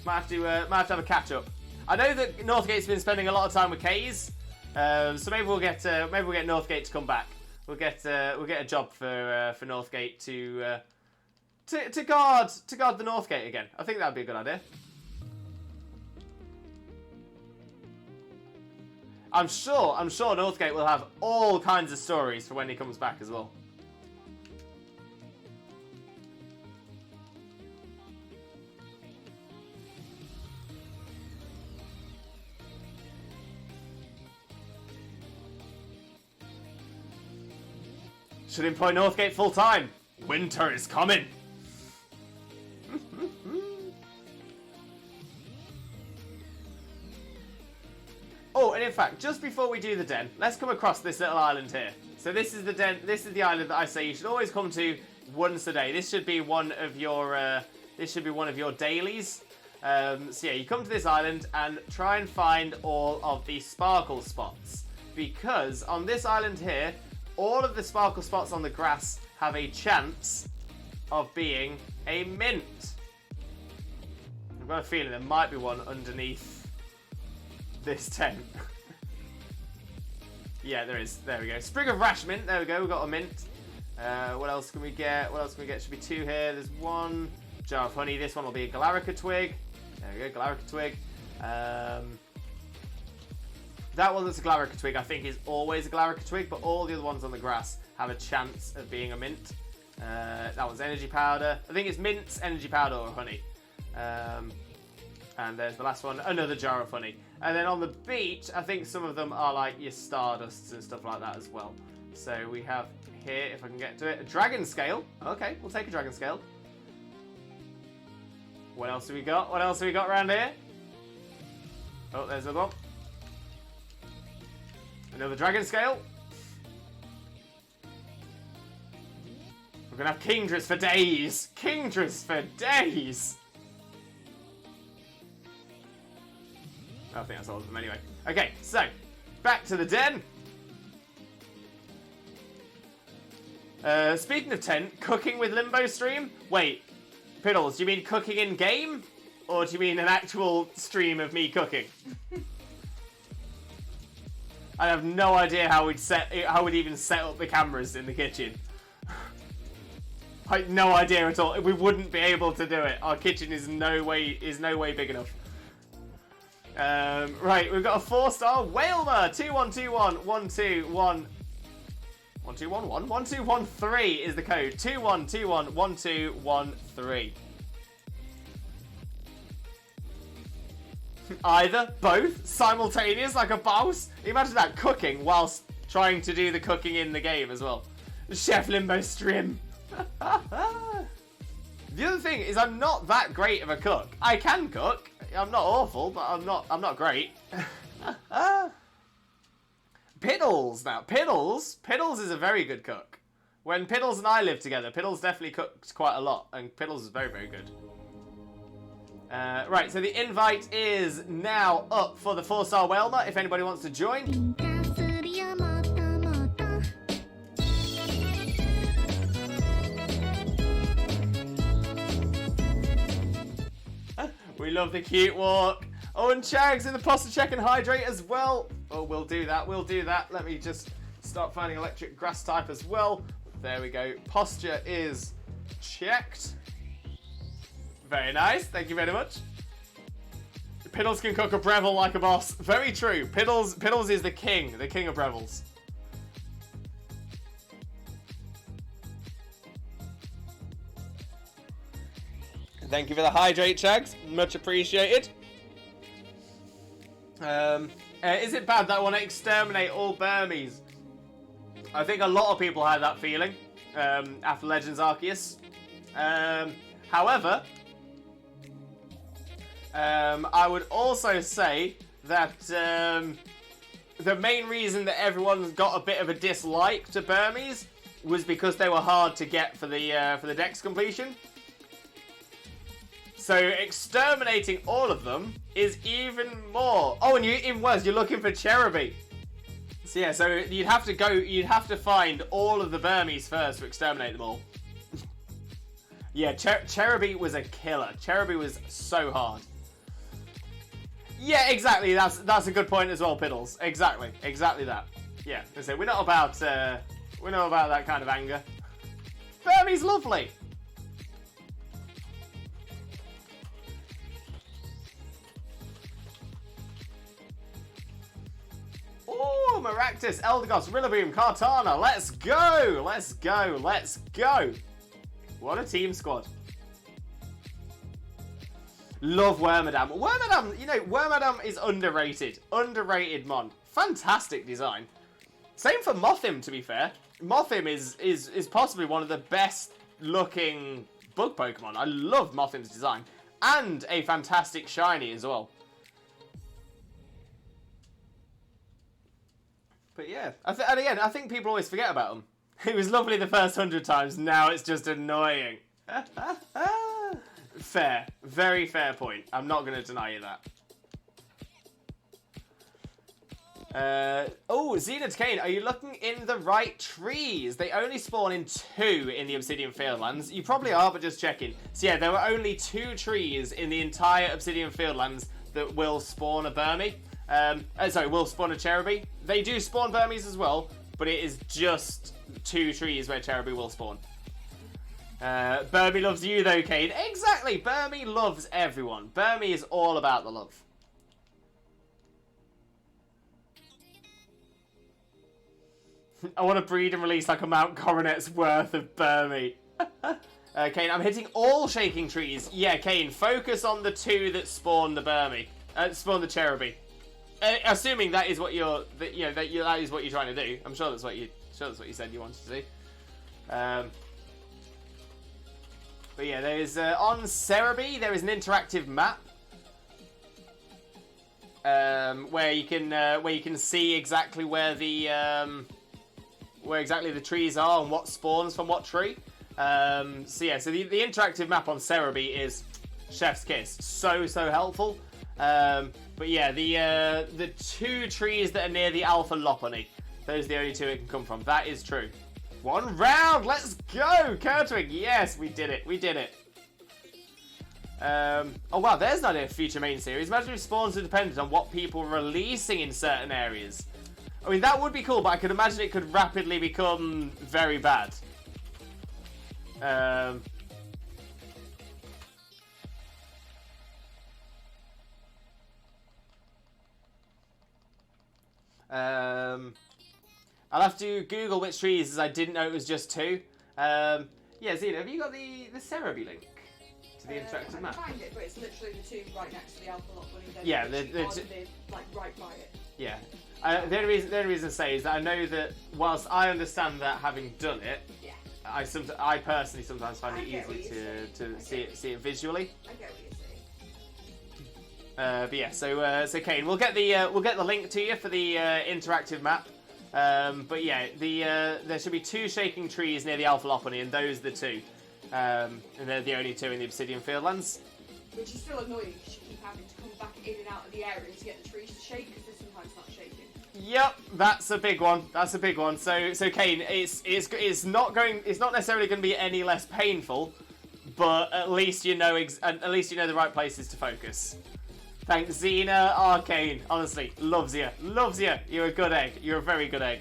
Might have to have a catch up. I know that Northgate's been spending a lot of time with Kays, so maybe we'll get Northgate to come back. We'll get a job for Northgate to guard the Northgate again. I think that'd be a good idea. I'm sure Northgate will have all kinds of stories for when he comes back as well. Should employ Northgate full time. Winter is coming. Oh, and in fact, just before we do the den, let's come across this little island here. So this is the den. This is the island that I say you should always come to once a day. This should be one of your. Dailies. So yeah, you come to this island and try and find all of the sparkle spots, because on this island here, all of the sparkle spots on the grass have a chance of being a mint. I've got a feeling there might be one underneath this tent. Yeah, there is. There we go. Sprig of Rash Mint. There we go. We've got a mint. What else can we get? Should be two here. There's one. Jar of Honey. This one will be a Galarica Twig. There we go. Galarica Twig. That one that's a Glarica Twig, I think, is always a Glarica Twig, but all the other ones on the grass have a chance of being a mint. That one's Energy Powder. I think it's mints, Energy Powder, or honey. And there's the last one, another jar of honey. And then on the beach, I think some of them are like your Stardusts and stuff like that as well. So we have here, if I can get to it, a Dragon Scale. Okay, we'll take a Dragon Scale. What else have we got? What else have we got around here? Oh, there's another one. Another Dragon Scale. We're gonna have Kingdras for days. Kingdras for days. I think that's all of them anyway. Okay, so back to the den. Speaking of tent, cooking with Limbo stream. Wait, Piddles, do you mean cooking in game, or do you mean an actual stream of me cooking? I have no idea how we'd even set up the cameras in the kitchen. I no idea at all. We wouldn't be able to do it. Our kitchen is no way big enough. Right, we've got a 4-star Whalmer 2121 121 1211 1213 is the code 2121 1213. Either, both, simultaneous like a boss. Imagine that, cooking whilst trying to do the cooking in the game as well. Chef Limbo stream. The other thing is I'm not that great of a cook. I can cook. I'm not awful, but I'm not great. Piddles now. Piddles is a very good cook. When Piddles and I lived together, Piddles definitely cooked quite a lot, and Piddles is very, very good. Right, so the invite is now up for the 4-star Whalmer, if anybody wants to join. We love the cute walk. Oh, and Chag's in the posture check and hydrate as well. Oh, we'll do that. Let me just start finding electric grass type as well. There we go. Posture is checked. Very nice. Thank you very much. Piddles can cook a Breville like a boss. Very true. Piddles is the king of Brevilles. Thank you for the hydrate, Chags. Much appreciated. Is it bad that I want to exterminate all Burmese? I think a lot of people had that feeling after Legends Arceus. However, I would also say that the main reason that everyone's got a bit of a dislike to Burmese was because they were hard to get for the Dex completion. So exterminating all of them is even more. Oh, and even worse, you're looking for Cherubi. So yeah, so you'd have to find all of the Burmese first to exterminate them all. Yeah, Cherubi was a killer. Cherubi was so hard. Yeah, exactly. That's a good point as well, Piddles. Exactly that. Yeah, so we're not about that kind of anger. Burmese lovely. Oh, Maractus, Eldegoss, Rillaboom, Kartana. Let's go. What a team squad. Love Wormadam. Wormadam is underrated. Underrated mon. Fantastic design. Same for Mothim, to be fair. Mothim is possibly one of the best looking bug Pokemon. I love Mothim's design. And a fantastic shiny as well. But yeah, and again, I think people always forget about him. It was lovely the first 100 times, now it's just annoying. Fair. Very fair point. I'm not going to deny you that. Oh, Zenith Kane, are you looking in the right trees? They only spawn in 2 in the Obsidian Fieldlands. You probably are, but just checking. So yeah, there were only 2 trees in the entire Obsidian Fieldlands that will spawn a Burmy. Will spawn a Cherubi. They do spawn Burmies as well, but it is just 2 trees where Cherubi will spawn. Burmy loves you though, Kane. Exactly, Burmy loves everyone. Burmy is all about the love. I want to breed and release like a Mount Coronet's worth of Burmy. Kane, I'm hitting all shaking trees. Yeah, Kane, focus on the 2 that spawn the Burmy. Spawn the Cherubi. Assuming that is what that is what you're trying to do. I'm sure that's what you said you wanted to do. But yeah, there's on Cerebi there is an interactive map where you can see exactly where the trees are and what spawns from what tree. So yeah, so the interactive map on Cerebi is chef's kiss. So helpful. But yeah, the 2 trees that are near the Alpha Lopunny, those are the only 2 it can come from. That is true. 1 round, let's go! Kurtwig, yes, we did it. Oh wow, there's not a future main series. Imagine if spawns are dependent on what people are releasing in certain areas. I mean, that would be cool, but I could imagine it could rapidly become very bad. I'll have to Google which trees, as I didn't know it was just 2. Yeah, Zena, have you got the Cerebi link to the interactive map? I can find it, but it's literally the 2 right next to the Alpha Lopunny. Yeah, like right by it. Yeah. The only reason I say is that I know that whilst I understand that having done it, yeah, I personally sometimes find it easy to see it visually. I get what you're saying. But yeah, so Kane, we'll get the link to you for the interactive map. But yeah, there should be 2 shaking trees near the Alpha Lopunny, and those are the 2. And they're the only 2 in the Obsidian Fieldlands. Which is still annoying because you keep having to come back in and out of the area to get the trees to shake because they're sometimes not shaking. Yep, that's a big one. So Kane, it's not necessarily going to be any less painful, but at least you know the right places to focus. Thanks, Xena Arcane. Honestly, loves you. You're a good egg. You're a very good egg.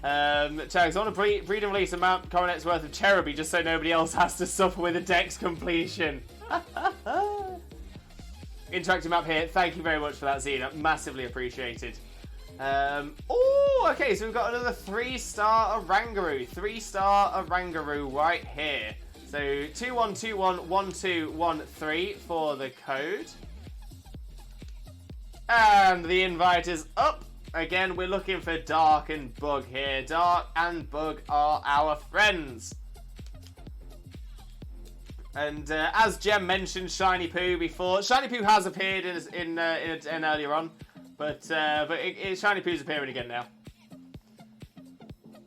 Chags, I want to breed and release a Mount Coronet's worth of Cherubi just so nobody else has to suffer with a dex completion. Interactive map here. Thank you very much for that, Xena. Massively appreciated. Oh, okay, so we've got another 3-star Orangaroo. 3-star Orangaroo right here. So 21211213 for the code. And the invite is up. Again, we're looking for Dark and Bug here. Dark and Bug are our friends. And as Jem mentioned Shiny Poo before, Shiny Poo has appeared in earlier on, but Shiny Poo's appearing again now.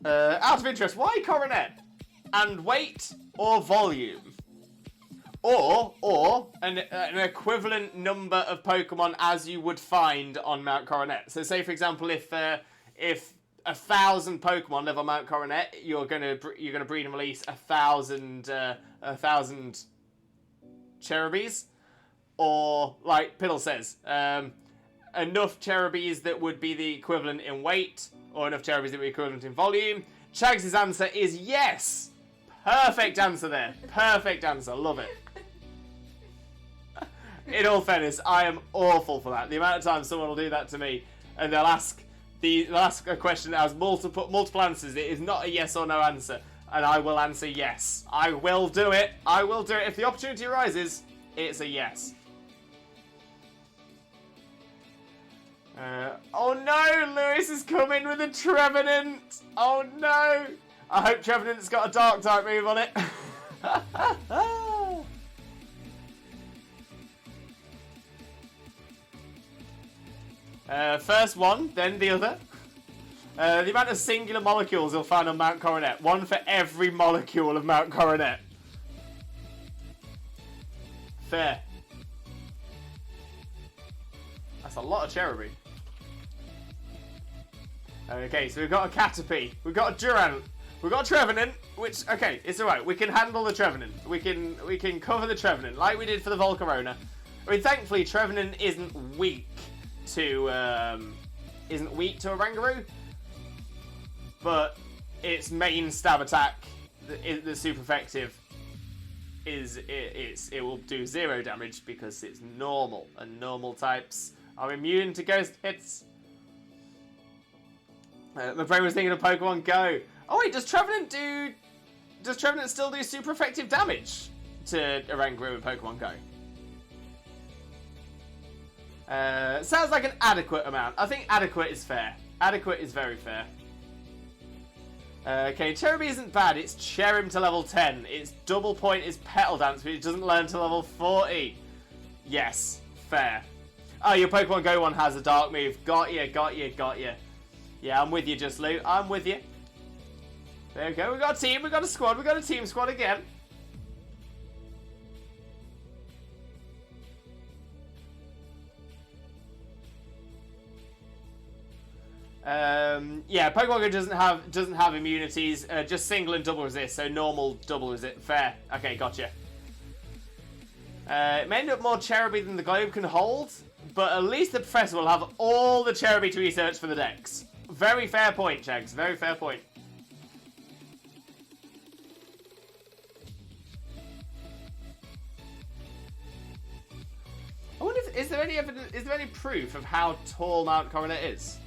Out of interest, why Coronet? And weight or volume? Or an equivalent number of Pokemon as you would find on Mount Coronet. So say for example, if 1,000 Pokemon live on Mount Coronet, you're gonna breed and release 1,000 Cherubis, or like Piddle says, enough Cherubis that would be the equivalent in weight, or enough Cherubis that would be equivalent in volume. Chags' answer is yes. Perfect answer there. Perfect answer. Love it. In all fairness, I am awful for that. The amount of times someone will do that to me, and they'll ask a question that has multiple answers. It is not a yes or no answer, and I will answer yes. I will do it. I will do it if the opportunity arises. It's a yes. Oh no, Lewis is coming with a Trevenant. Oh no. I hope Trevenant's got a dark type move on it. First one, then the other. The amount of singular molecules you'll find on Mount Coronet. One for every molecule of Mount Coronet. Fair. That's a lot of Cherubi. Okay, so we've got a Caterpie. We've got a Durant. We've got a Trevenant, which, okay, it's alright. We can handle the Trevenant. We can cover the Trevenant, like we did for the Volcarona. I mean, thankfully, Trevenant isn't weak to Orangaroo, but its main stab attack, that's super effective, it will do 0 damage because it's normal, and normal types are immune to ghost hits. My brain was thinking of Pokemon Go. Oh wait, does Trevenant still do super effective damage to Oranguru in Pokemon Go? Sounds like an adequate amount. I think adequate is fair. Adequate is very fair. Okay, Cherubi isn't bad. It's Cherim to level 10. Its double point is Petal Dance, but it doesn't learn to level 40. Yes, fair. Oh, your Pokemon Go one has a dark move. Got you. Yeah, I'm with you, Just Loot. I'm with you. There we go. We got a team. We got a squad. We got a team squad again. Yeah, Pokemon Go doesn't have immunities. Just single and double resist. So normal, double resist. Fair. Okay, gotcha. It may end up more Cherubi than the globe can hold, but at least the professor will have all the Cherubi to research for the decks. Very fair point, Chags. Very fair point. I wonder if is there any evidence? Is there any proof of how tall Mount Coronet is?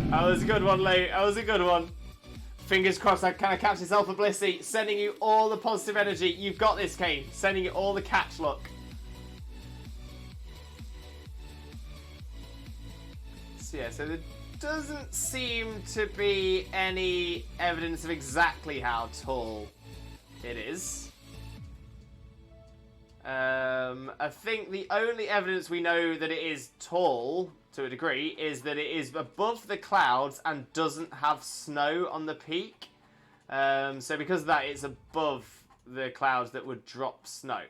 That was a good one, Lee. That was a good one. Fingers crossed that kind of catches Alpha Blissey. Sending you all the positive energy. You've got this, Kane. Sending you all the catch luck. So yeah, so there doesn't seem to be any evidence of exactly how tall it is. I think the only evidence we know that it is tall, to a degree, is that it is above the clouds and doesn't have snow on the peak. So because of that, it's above the clouds that would drop snow.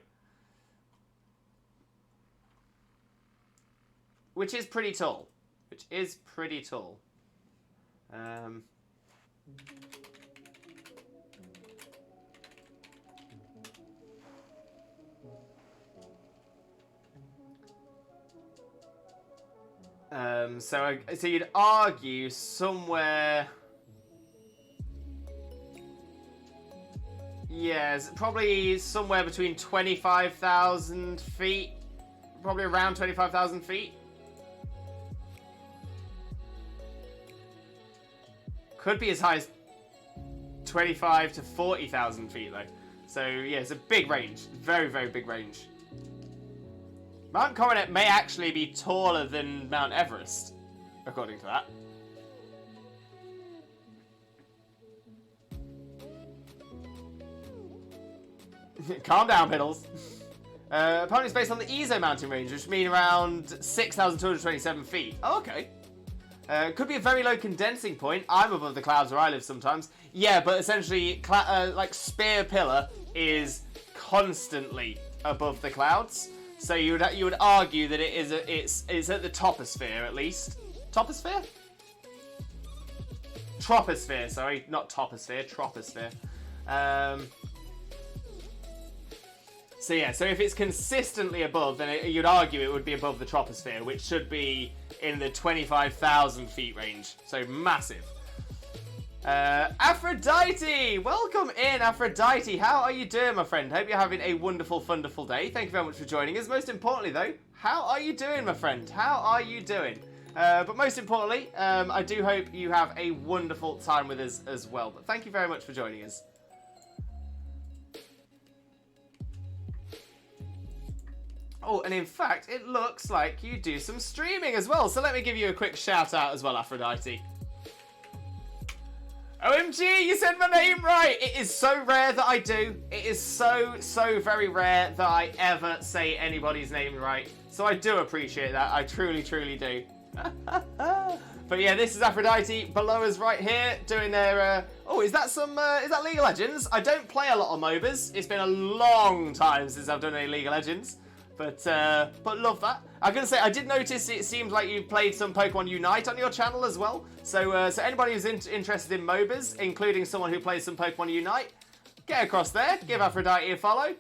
Which is pretty tall. So you'd argue somewhere. Yes, probably somewhere between 25,000 feet. Probably around 25,000 feet. Could be as high as 25 to 40,000 feet though. So yeah, it's a big range. Very, very big range. Mount Coronet may actually be taller than Mount Everest, according to that. Calm down, Piddles. Apparently it's based on the Ezo mountain range, which means around 6,227 feet. Oh, okay. Could be a very low condensing point. I'm above the clouds where I live sometimes. Yeah, but essentially, like Spear Pillar is constantly above the clouds. So you would argue that it's at the toposphere at least. Toposphere? Troposphere, sorry, not toposphere, troposphere. So yeah, so if it's consistently above, then you'd argue it would be above the troposphere, which should be in the 25,000 feet range. So massive. Aphrodite! Welcome in, Aphrodite. How are you doing, my friend? Hope you're having a wonderful, wonderful day. Thank you very much for joining us. Most importantly, though, how are you doing, my friend? How are you doing? But most importantly, I do hope you have a wonderful time with us as well. But thank you very much for joining us. Oh, and in fact, it looks like you do some streaming as well. So let me give you a quick shout out as well, Aphrodite. OMG, you said my name right! It is so rare that I do. It is so very rare that I ever say anybody's name right. So I do appreciate that. I truly do. But yeah, this is Aphrodite below us right here doing their... Oh, is that League of Legends? I don't play a lot of MOBAs. It's been a long time since I've done any League of Legends. But love that. I'm gonna say I did notice it seems like you played some Pokemon Unite on your channel as well. So anybody who's interested in MOBAs, including someone who plays some Pokemon Unite, get across there, give Aphrodite a follow.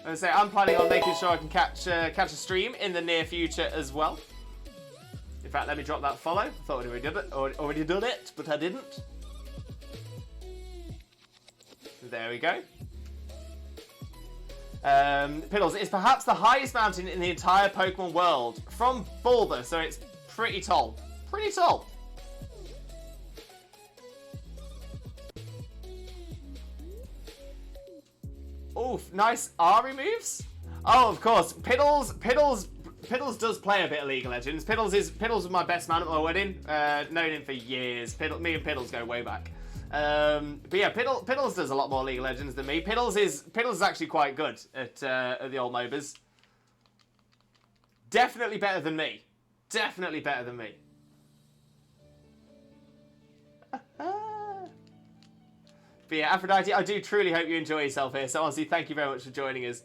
And say I'm planning on making sure I can catch a stream in the near future as well. In fact, let me drop that follow. I thought I already done it, but I didn't. There we go. Piddles is perhaps the highest mountain in the entire Pokemon world from Bulba, so it's pretty tall. Pretty tall. Oof, nice Ari moves. Oh, of course, Piddles does play a bit of League of Legends. Piddles was my best man at my wedding. Known him for years. Me and Piddles go way back. But yeah, Piddles does a lot more League of Legends than me. Piddles is actually quite good at the old MOBAs. Definitely better than me. Definitely better than me. But yeah, Aphrodite, I do truly hope you enjoy yourself here. So honestly, thank you very much for joining us.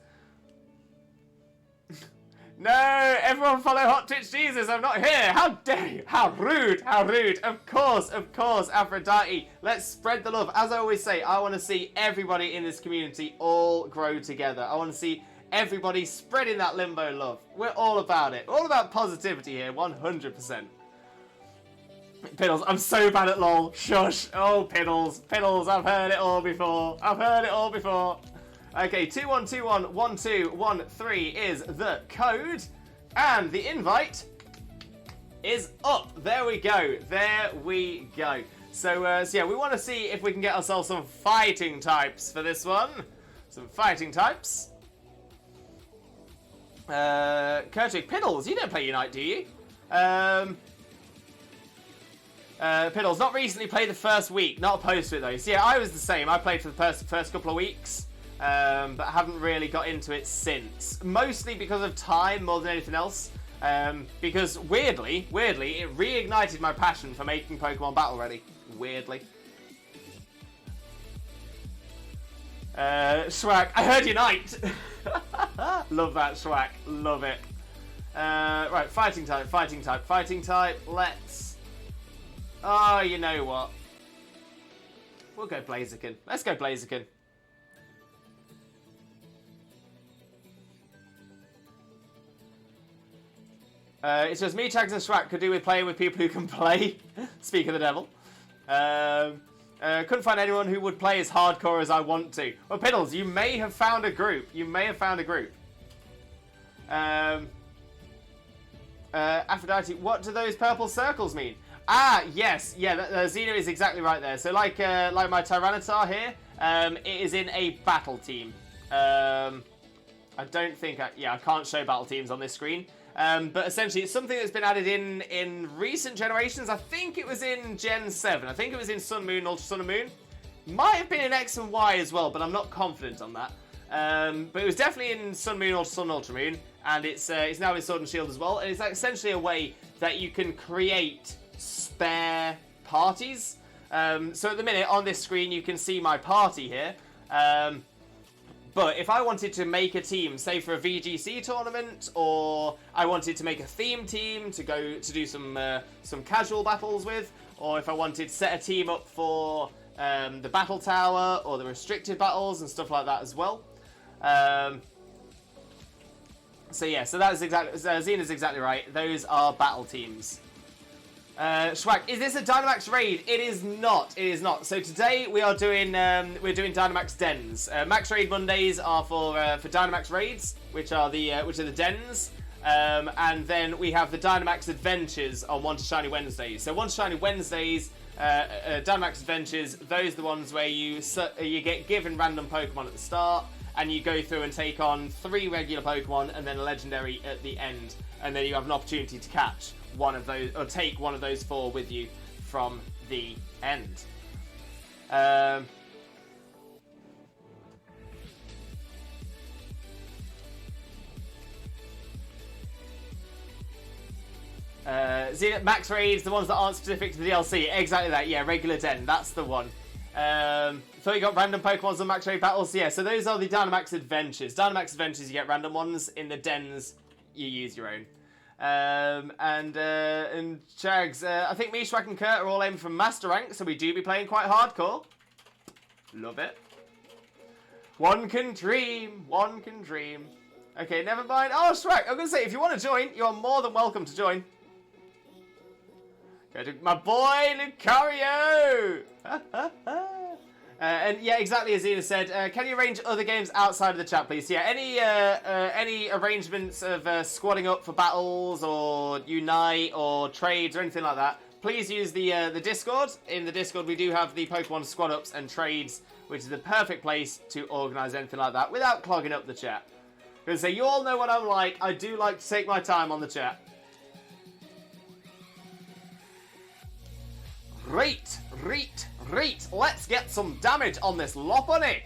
No, everyone follow Hot Twitch Jesus. I'm not here. How dare you? How rude. How rude. Of course, Aphrodite. Let's spread the love. As I always say, I want to see everybody in this community all grow together. I want to see everybody spreading that limbo love. We're all about it. All about positivity here, 100%. Piddles, I'm so bad at LOL. Shush. Oh, Piddles. Piddles, I've heard it all before. I've heard it all before. Okay, 21211213 is the code. And the invite is up. There we go. There we go. So yeah, we want to see if we can get ourselves some fighting types for this one. Some fighting types. Kurtik, Piddles, you don't play Unite, do you? Piddles, not recently played the first week. Not opposed to it, though. So yeah, I was the same. I played for the first couple of weeks. But haven't really got into it since. Mostly because of time more than anything else. Because weirdly, it reignited my passion for making Pokemon Battle Ready. Weirdly. Schwack, I heard Unite! Love that, Schwack. Love it. Right, fighting type. Let's... Oh, you know what? We'll go Blaziken. Let's go Blaziken. It's just me, Chags, and Schwack could do with playing with people who can play. Speak of the devil. Couldn't find anyone who would play as hardcore as I want to. Well, Piddles, you may have found a group. Aphrodite, what do those purple circles mean? Ah, yes. Yeah, Xena is exactly right there. So like my Tyranitar here, it is in a battle team. I don't think... I can't show battle teams on this screen. But essentially, it's something that's been added in recent generations. I think it was in Gen 7. I think it was in Sun, Moon, Ultra Sun and Moon. Might have been in X and Y as well, but I'm not confident on that. But it was definitely in Sun, Moon, Ultra Sun, Ultra Moon. And it's now in Sword and Shield as well. And it's essentially a way that you can create spare parties. So at the minute, on this screen, you can see my party here. But if I wanted to make a team, say for a VGC tournament, or I wanted to make a theme team to go to do some casual battles with, or if I wanted to set a team up for the battle tower or the restricted battles and stuff like that as well. So yeah, so that is exactly, Xena's exactly right. Those are battle teams. Schwack, is this a Dynamax raid? It is not. It is not. So today we are doing Dynamax dens. Max raid Mondays are for Dynamax raids, which are the dens. And then we have the Dynamax adventures on 1 to Shiny Wednesdays. So 1 to Shiny Wednesdays, Dynamax adventures. Those are the ones where you get given random Pokemon at the start, and you go through and take on 3 regular Pokemon and then a legendary at the end, and then you have an opportunity to catch one of those, or take one of those 4 with you from the end. Max raids, the ones that aren't specific to the DLC. Exactly that, yeah, regular den, that's the one. So you got random Pokemons on Max Raid battles. Yeah, so those are the Dynamax Adventures. Dynamax Adventures, you get random ones. In the dens, you use your own. And Chags, I think me, Schwack and Kurt are all aiming for Master Rank, so we do be playing quite hardcore. Love it. One can dream, one can dream. Okay, never mind. Oh, Schwack, I'm going to say, if you want to join, you're more than welcome to join. Go to my boy Lucario! And yeah, exactly as Zena said, can you arrange other games outside of the chat, please? Yeah, any arrangements of squadding up for battles or unite or trades or anything like that, please use the Discord. In the Discord, we do have the Pokemon squad ups and trades, which is the perfect place to organise anything like that without clogging up the chat. Because you all know what I'm like. I do like to take my time on the chat. Right. Let's get some damage on this Lopunny.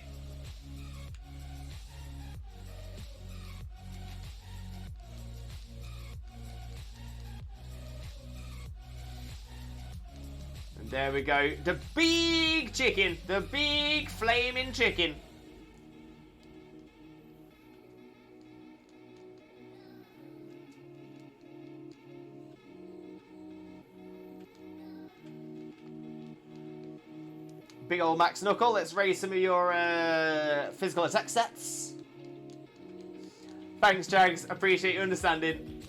And there we go. The big chicken. The big flaming chicken. Big old Max Knuckle, let's raise some of your physical attack stats. Thanks, Jags. Appreciate your understanding.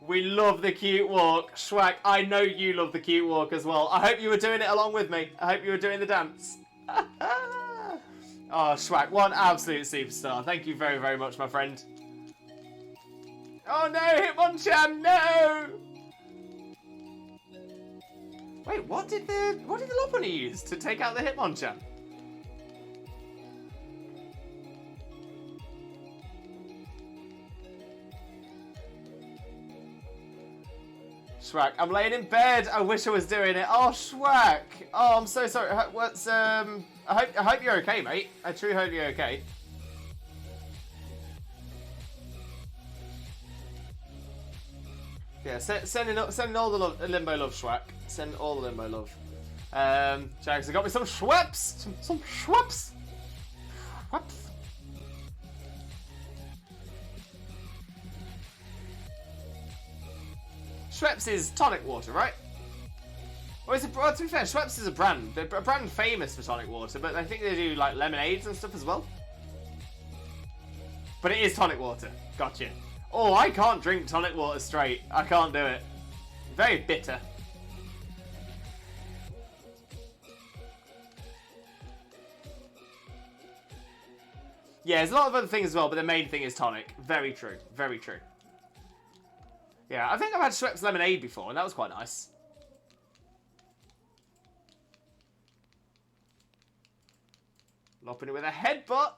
We love the cute walk. Schwack, I know you love the cute walk as well. I hope you were doing it along with me. I hope you were doing the dance. Oh, Schwack, one absolute superstar. Thank you very, very much, my friend. Oh no, Hitmonchan, no! Wait, what did the Lopunny use to take out the Hitmonchan? Schwack, I'm laying in bed. I wish I was doing it. Oh, Schwack. Oh, I'm so sorry. What's I hope you're okay, mate. I truly hope you're okay. Yeah, sending all the love, Limbo love, Schwack. Send all the Limbo love. Jags, I got me some Schweppes. Some Schweppes. Schweppes. Schweppes is tonic water, right? Well, to be fair, Schweppes is a brand. They're a brand famous for tonic water, but I think they do like lemonades and stuff as well. But it is tonic water. Gotcha. Oh, I can't drink tonic water straight. I can't do it. Very bitter. Yeah, there's a lot of other things as well, but the main thing is tonic. Very true. Very true. Yeah, I think I've had Schweppes lemonade before, and that was quite nice. Lopping it with a headbutt.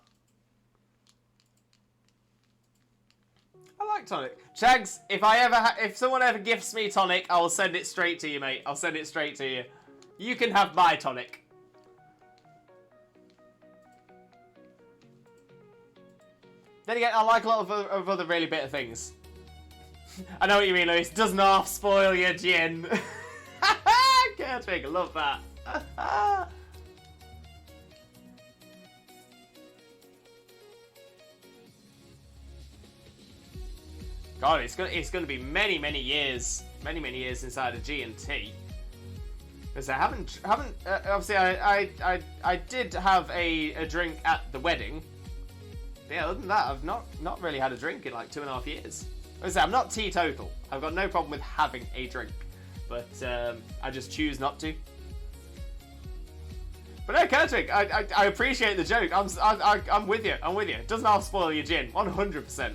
I like tonic. Chags, if someone ever gifts me tonic, I will send it straight to you, mate. I'll send it straight to you. You can have my tonic. Then again, I like a lot of other really bitter things. I know what you mean, Lewis. Doesn't half spoil your gin. Gertrude, I love that. God, it's gonna be many years inside of G&T. Because I haven't obviously I did have a drink at the wedding. But yeah, other than that, I've not really had a drink in like 2.5 years. I'm not teetotal. I've got no problem with having a drink, but I just choose not to. But no, Kurtwig, I appreciate the joke. I'm with you. I'm with you. Doesn't half spoil your gin. 100%.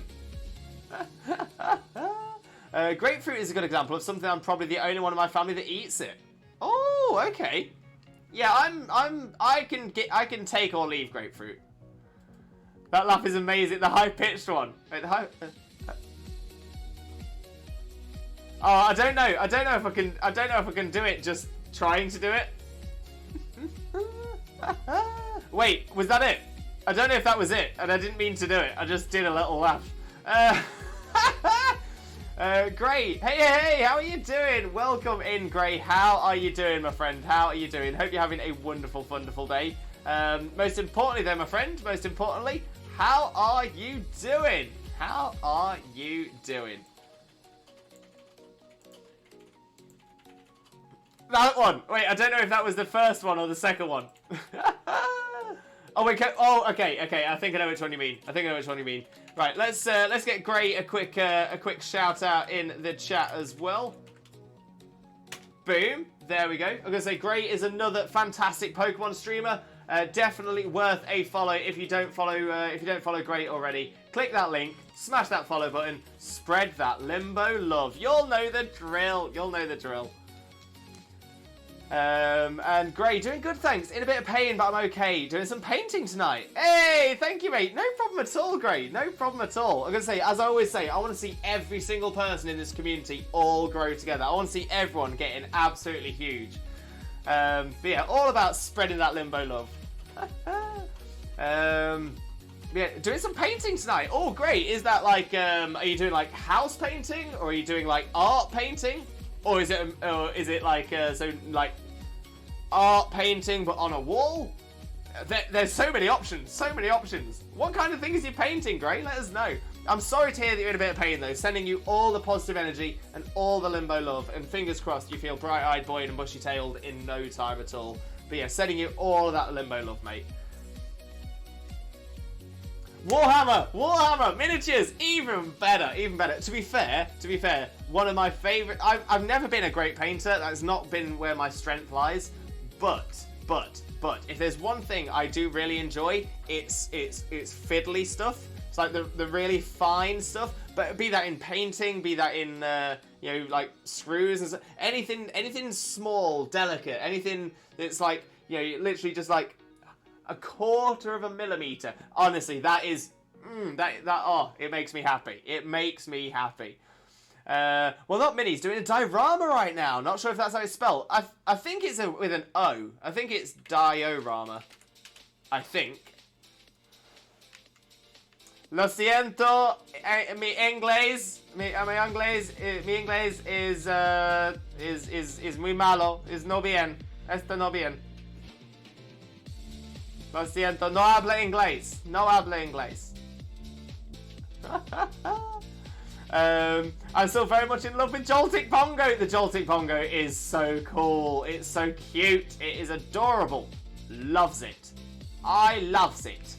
Grapefruit is a good example of something I'm probably the only one in my family that eats it. Oh, okay. Yeah, I can take or leave grapefruit. That laugh is amazing. The high-pitched one. Wait, the high. Oh, I don't know. I don't know if I can do it just trying to do it. Wait, was that it? I don't know if that was it, and I didn't mean to do it. I just did a little laugh. Gray, hey, how are you doing? Welcome in, Gray. How are you doing, my friend? How are you doing? Hope you're having a wonderful, wonderful day. Most importantly, though, my friend, how are you doing? How are you doing? That one. Wait, I don't know if that was the first one or the second one. Oh wait. Oh, okay. I think I know which one you mean. Right. Let's get Gray a quick shout out in the chat as well. Boom. There we go. I'm gonna say Gray is another fantastic Pokemon streamer. Definitely worth a follow if you don't follow Gray already. Click that link, smash that follow button, spread that Limbo love. You'll know the drill. And Gray, doing good, thanks. In a bit of pain, but I'm okay. Doing some painting tonight. Hey, thank you, mate. No problem at all, Gray. No problem at all. I'm going to say, as I always say, I want to see every single person in this community all grow together. I want to see everyone getting absolutely huge. But yeah, all about spreading that Limbo love. Yeah, doing some painting tonight. Oh, great. Is that like, are you doing like house painting? Or are you doing like art painting? Or is it like, so like art painting but on a wall? There's so many options, What kind of things are you painting, Gray? Let us know. I'm sorry to hear that you're in a bit of pain though. Sending you all the positive energy and all the Limbo love. And fingers crossed you feel bright-eyed, buoyed and bushy-tailed in no time at all. But yeah, sending you all of that Limbo love, mate. Warhammer, miniatures, even better. To be fair, one of my favourite. I've never been a great painter. That's not been where my strength lies. But if there's one thing I do really enjoy, it's fiddly stuff. It's like the really fine stuff. But be that in painting, be that in like screws and stuff. Anything small, delicate, anything that's like literally just like a quarter of a millimeter. Honestly, that is it makes me happy. Well, not minis, doing a diorama right now. Not sure if that's how it's spelled. I think it's with an O. I think it's diorama. I think. Lo siento, mi inglés is muy malo. Es no bien. Esto no bien. Lo siento, no habla inglés. I'm still very much in love with Joltik Pongo. The Joltik Pongo is so cool. It's so cute. It is adorable. Loves it. I loves it.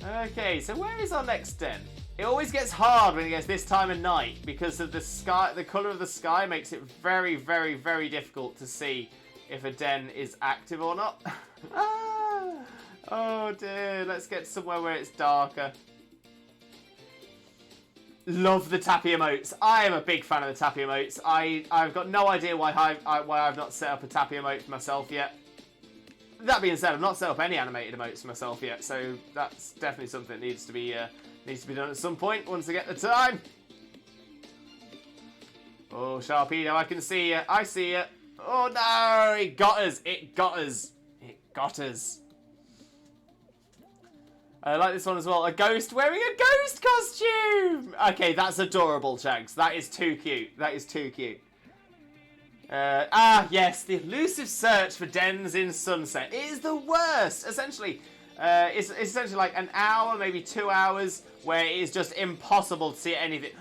Okay, so where is our next den? It always gets hard when it gets this time of night because of the sky. The colour of the sky makes it very, very, very difficult to see if a den is active or not. Oh dear, let's get somewhere where it's darker. Love the tappy emotes. I am a big fan of the tappy emotes. I've got no idea why I've not set up a tappy emote for myself yet. That being said, I've not set up any animated emotes for myself yet, so that's definitely something that needs to be done at some point once I get the time. Oh, Sharpedo, I can see you. I see you. Oh no, it got us. I like this one as well. A ghost wearing a ghost costume. Okay, that's adorable, Chags. That is too cute. Yes, the elusive search for dens in Sunset. It is the worst. Essentially, it's essentially like an hour, maybe 2 hours, where it is just impossible to see anything.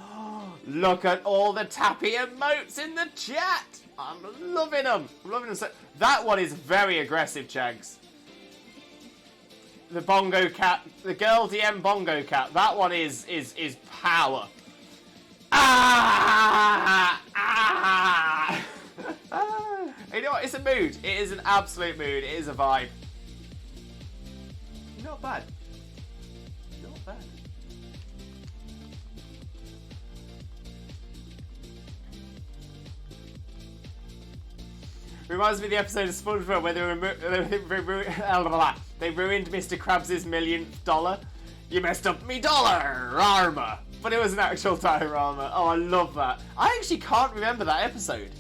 Look at all the tappy emotes in the chat. I'm loving them. So, that one is very aggressive, Chags. The bongo cat, the girl DM bongo cat. That one is power. You know what? It's a mood. It is an absolute mood. It is a vibe. Not bad. Reminds me of the episode of SpongeBob where they ruined Mr. Krabs' millionth dollar. You messed up me dollar armor. But it was an actual diorama. Oh, I love that. I actually can't remember that episode.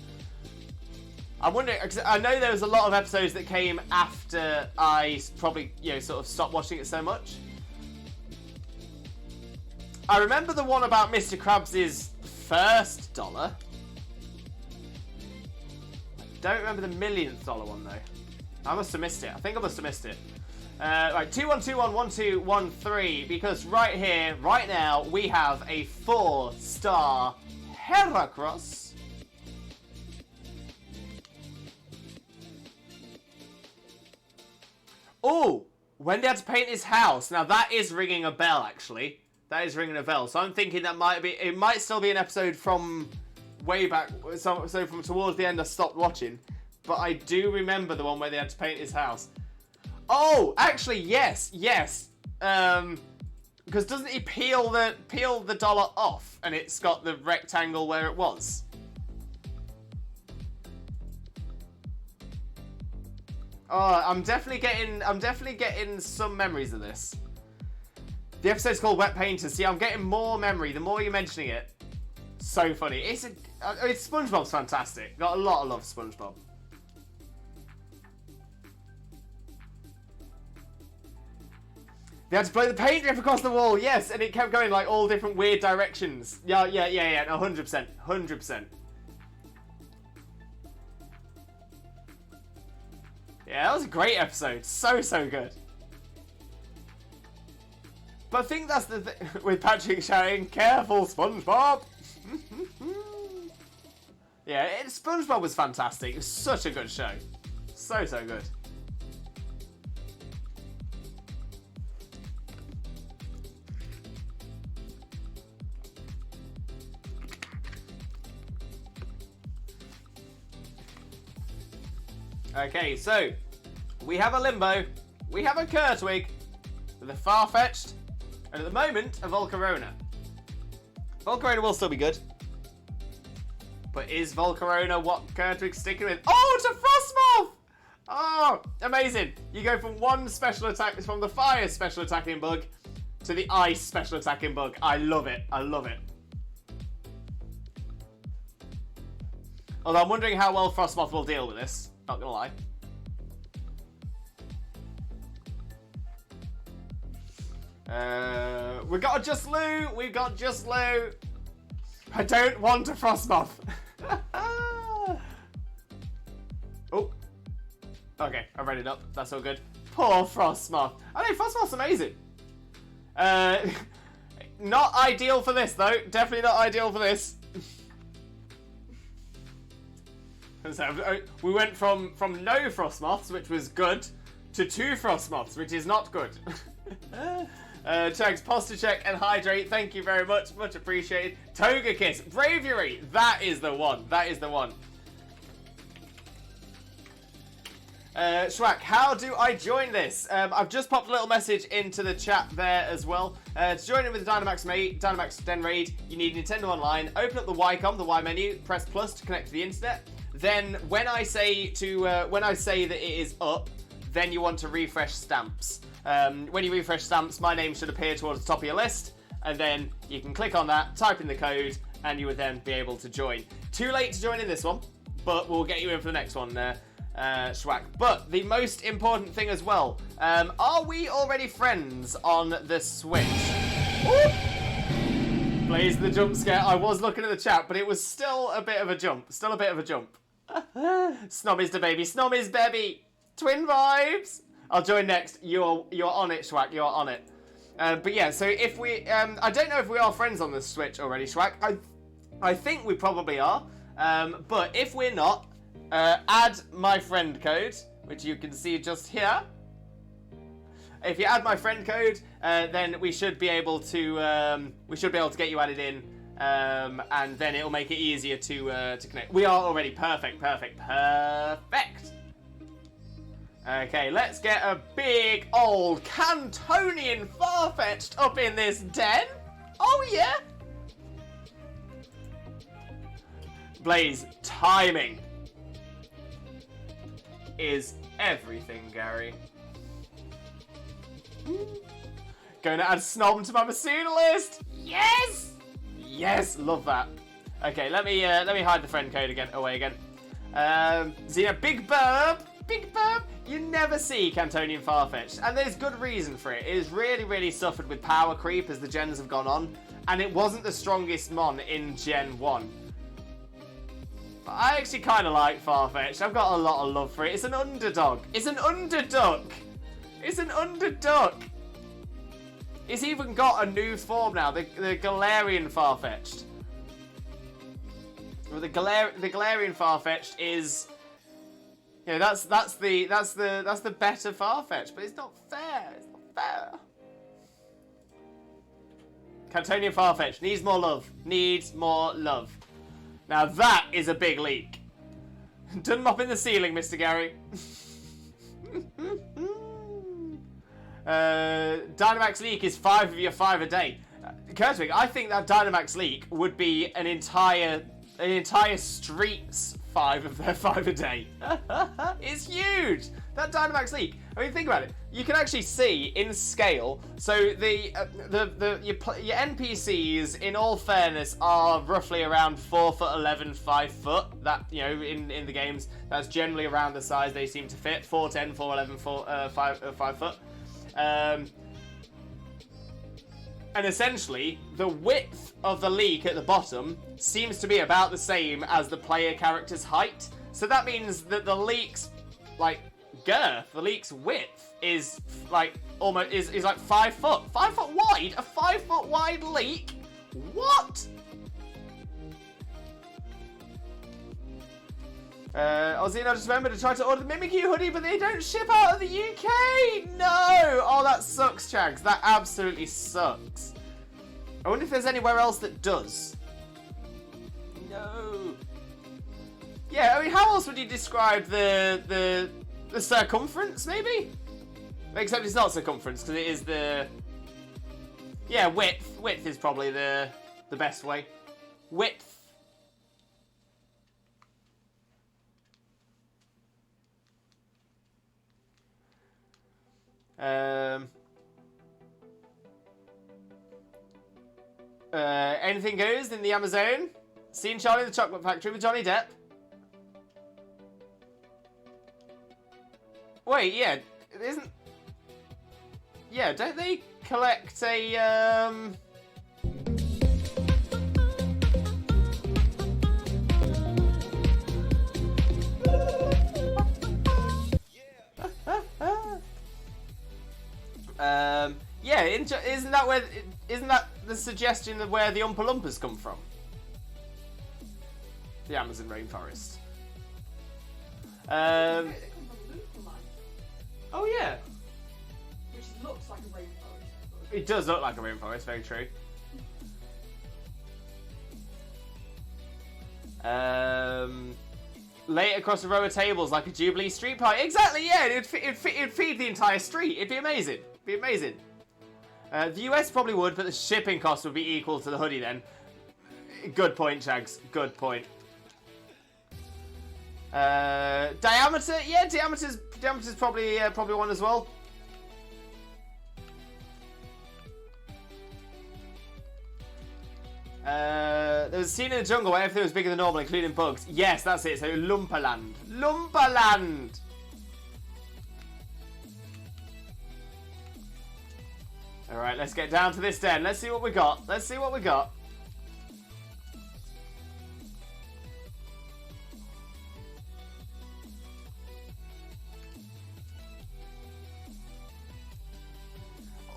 I'm wondering, because I know there was a lot of episodes that came after I probably, sort of stopped watching it so much. I remember the one about Mr. Krabs' first dollar. Don't remember the $1,000,000 one though. I must have missed it. I think I must have missed it. Right, 21211213, because right here, right now, we have a 4-star Heracross. Oh, when they had to paint his house. Now that is ringing a bell, actually. That is ringing a bell. So I'm thinking that it might still be an episode from way back, so from towards the end I stopped watching. But I do remember the one where they had to paint his house. Oh, actually, yes. Because doesn't he peel the dollar off, and it's got the rectangle where it was? Oh, I'm definitely getting some memories of this. The episode's called Wet Painters. See, I'm getting more memory the more you're mentioning it. So funny. It's SpongeBob's fantastic. Got a lot of love for SpongeBob. They had to blow the paint drip across the wall, yes, and it kept going like all different weird directions. Yeah, no, 100%, 100%. Yeah, that was a great episode. So good. But I think that's the thing with Patrick shouting, "Careful, SpongeBob!" Yeah, SpongeBob was fantastic. It was such a good show. So good. Okay, so we have a Limbo, we have a Kurtwig, with a Farfetch'd, and at the moment, a Volcarona. Volcarona will still be good. But is Volcarona what Kurtwig's sticking with? Oh, it's a Frostmoth! Oh, amazing. You go from one special attack, from the fire special attacking bug to the ice special attacking bug. I love it. I love it. Although I'm wondering how well Frostmoth will deal with this. Not gonna lie. We've got Just Lou. We've got Just Lou. I don't want a Frostmoth. Oh. Okay, I read it up. That's all good. Poor Frostmoth. I think Frostmoth's amazing. Not ideal for this though. Definitely not ideal for this. So, we went from no Frostmoths, which was good, to 2 Frostmoths, which is not good. Chags, posture check and hydrate. Thank you very much. Much appreciated. Togekiss. Braviary. That is the one. That is the one. Schwack, how do I join this? I've just popped a little message into the chat there as well. To join in with the Dynamax Den Raid, you need Nintendo Online. Open up the Ycom, the Y menu, press plus to connect to the internet. Then when I say that it is up, then you want to refresh stamps. When you refresh stamps, my name should appear towards the top of your list, and then you can click on that, type in the code, and you would then be able to join. Too late to join in this one, but we'll get you in for the next one, Schwack. But the most important thing as well, are we already friends on the Switch? Woo! Blaze the jump scare. I was looking at the chat, but it was still a bit of a jump. Still a bit of a jump. Snobby's the baby. Snobby's baby. Twin vibes. I'll join next. You're on it, Schwack. You're on it. But yeah, so if we... I don't know if we are friends on the Switch already, Schwack. I think we probably are. But if we're not, add my friend code, which you can see just here. If you add my friend code, then we should be able to get you added in, and then it'll make it easier to connect. We are already perfect. Okay, let's get a big old Cantonian Farfetch'd up in this den. Oh yeah. Blaze, timing is everything, Gary. Going to add Snob to my Masuna list. Yes, yes, love that. Okay, let me hide the friend code away again. Xena, Big Burb. You never see Cantonian Farfetch'd, and there's good reason for it. It has really suffered with power creep as the gens have gone on, and it wasn't the strongest mon in Gen 1. I actually kind of like Farfetch'd. I've got a lot of love for it. It's an underdog. It's an underdog. It's an underdog. It's even got a new form now, the Galarian Farfetch'd. Well, the Galarian Farfetch'd is, you know, that's the better Farfetch'd, but it's not fair. It's not fair. Cantonian Farfetch'd needs more love. Needs more love. Now that is a big leak. Dunmop in the ceiling, Mr. Gary. Dynamax leak is 5 of your 5 a day. Kurtwig, I think that Dynamax leak would be an entire street's 5 of their 5 a day. It's huge. That Dynamax leak. I mean, think about it. You can actually see in scale. So your NPCs, in all fairness, are roughly around 4'11", 5 foot. That, you know, in the games, that's generally around the size they seem to fit. 4'10", 4'11", 5 foot. And essentially, the width of the leak at the bottom seems to be about the same as the player character's height. So that means that the leak's, like, girth, the leak's width is, like, almost, is like 5 foot. 5 foot wide? A 5 foot wide leak? What? Ozino, just remember to try to order the Mimikyu hoodie, but they don't ship out of the UK! No! Oh, that sucks, Chags. That absolutely sucks. I wonder if there's anywhere else that does. No. Yeah, I mean, how else would you describe the circumference, maybe? Except it's not circumference, because it is the... Yeah, width. Width is probably the best way. Width. Anything goes in the Amazon. Seen Charlie the Chocolate Factory with Johnny Depp. Wait, yeah, isn't... Yeah, don't they collect a, yeah, isn't that the suggestion of where the Oompa Loompas come from? The Amazon rainforest. They come from Lucaland, Oh yeah, which looks like a rainforest. it does look like a rainforest. Very true. Lay it across a row of tables like a Jubilee street party. Exactly. Yeah, it'd feed the entire street. It'd be amazing. It'd be amazing. The US probably would, but the shipping cost would be equal to the hoodie then. Good point, Shags. Good point. Diameter? Yeah, diameter's probably one as well. There was a scene in the jungle where everything was bigger than normal, including bugs. Yes, that's it. So Lumpaland. Lumpaland! Alright, let's get down to this den. Let's see what we got. Let's see what we got.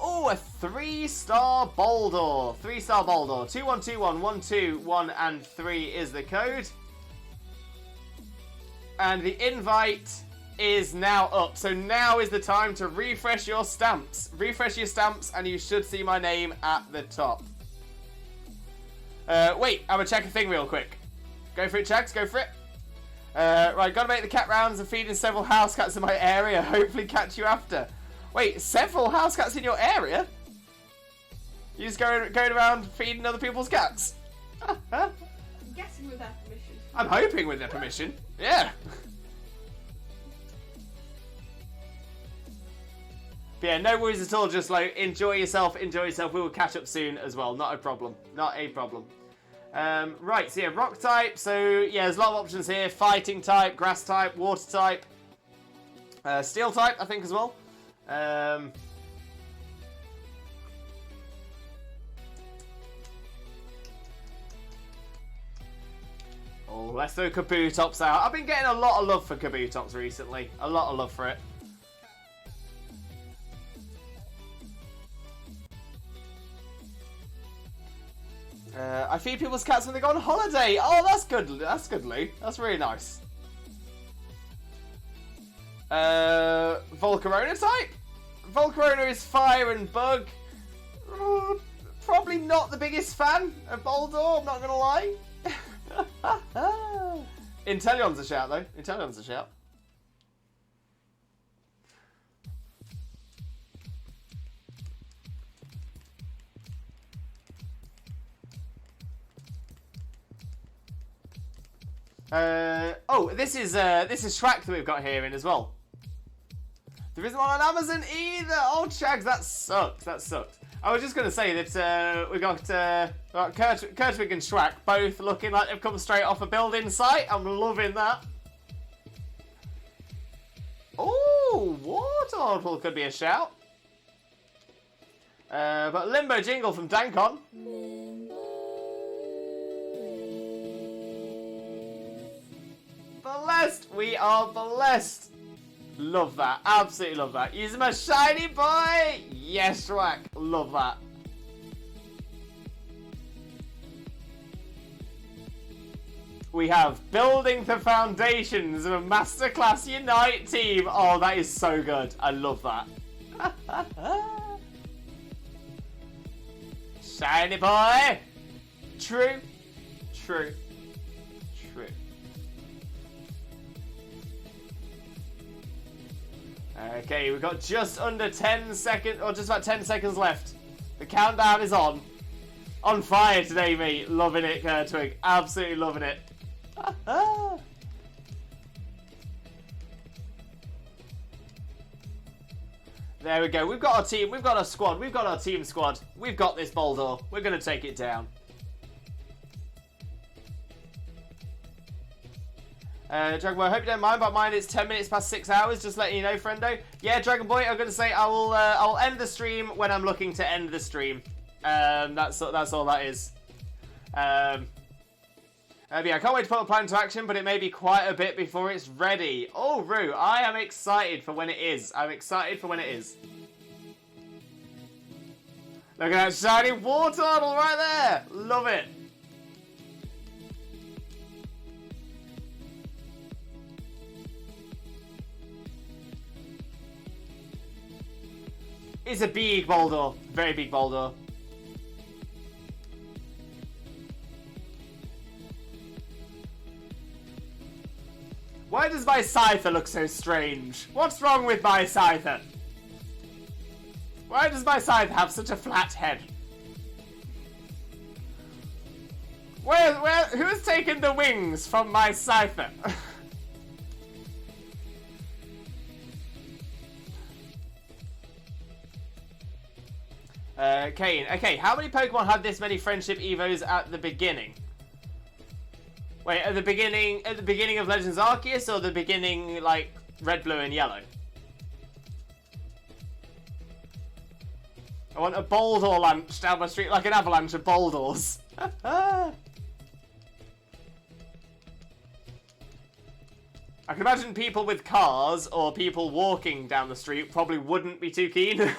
Oh, a 3-star Boldor. 3-star Boldor. 2121 121 and 3 is the code. And the invite is now up. So now is the time to refresh your stamps. Refresh your stamps and you should see my name at the top. Wait, I'm gonna check a thing real quick. Go for it, Chags, go for it. Right, gotta make the cat rounds and feeding several house cats in my area. Hopefully catch you after. Wait, several house cats in your area? You just going around feeding other people's cats? I'm guessing with their permission. I'm hoping with their permission. Yeah. But yeah, no worries at all. Just like enjoy yourself. Enjoy yourself. We will catch up soon as well. Not a problem. Not a problem. Right. So yeah, rock type. So yeah, there's a lot of options here. Fighting type, grass type, water type, steel type. I think as well. Oh, let's throw Kabutops out. I've been getting a lot of love for Kabutops recently. A lot of love for it. I feed people's cats when they go on holiday. Oh, that's good. That's good, Lou. That's really nice. Volcarona type? Volcarona is fire and bug. Probably not the biggest fan of Boldor, I'm not going to lie. Inteleon's a shout, though. Inteleon's a shout. Oh, this is Shrek that we've got here in as well. There isn't one on Amazon either. Oh, Shags, that sucks. That sucks. I was just going to say that we got Kurtwig and Shrek both looking like they've come straight off a building site. I'm loving that. Oh, Wartortle could be a shout. But Limbo Jingle from Dankon. Blessed! We are blessed! Love that. Absolutely love that. Using my shiny boy! Yes, Shrek. Love that. We have building the foundations of a Masterclass Unite team. Oh, that is so good. I love that. Shiny boy! True. True. True. Okay, we've got just under 10 seconds, or just about 10 seconds left. The countdown is on. On fire today, mate. Loving it, Kurtwig. Absolutely loving it. There we go. We've got our team. We've got our squad. We've got our team squad. We've got this, Boldor. We're going to take it down. Dragon Boy, I hope you don't mind, but mine is 10 minutes past 6 hours. Just letting you know, friendo. Yeah, Dragon Boy, I'm going to say I will end the stream when I'm looking to end the stream. That's all that is. Yeah, I can't wait to put a plan into action, but it may be quite a bit before it's ready. Oh, Roo, I am excited for when it is. I'm excited for when it is. Look at that shiny Wartortle right there. Love it. It's a big Boldor. Very big Boldor. Why does my Scyther look so strange? What's wrong with my Scyther? Why does my Scyther have such a flat head? Who's taken the wings from my Scyther? Kane. Okay, how many Pokemon had this many friendship evos at the beginning? Wait, at the beginning of Legends Arceus, or the beginning, like, red, blue, and yellow? I want a Boldor launch down my street, like an avalanche of Boldors. I can imagine people with cars, or people walking down the street, probably wouldn't be too keen.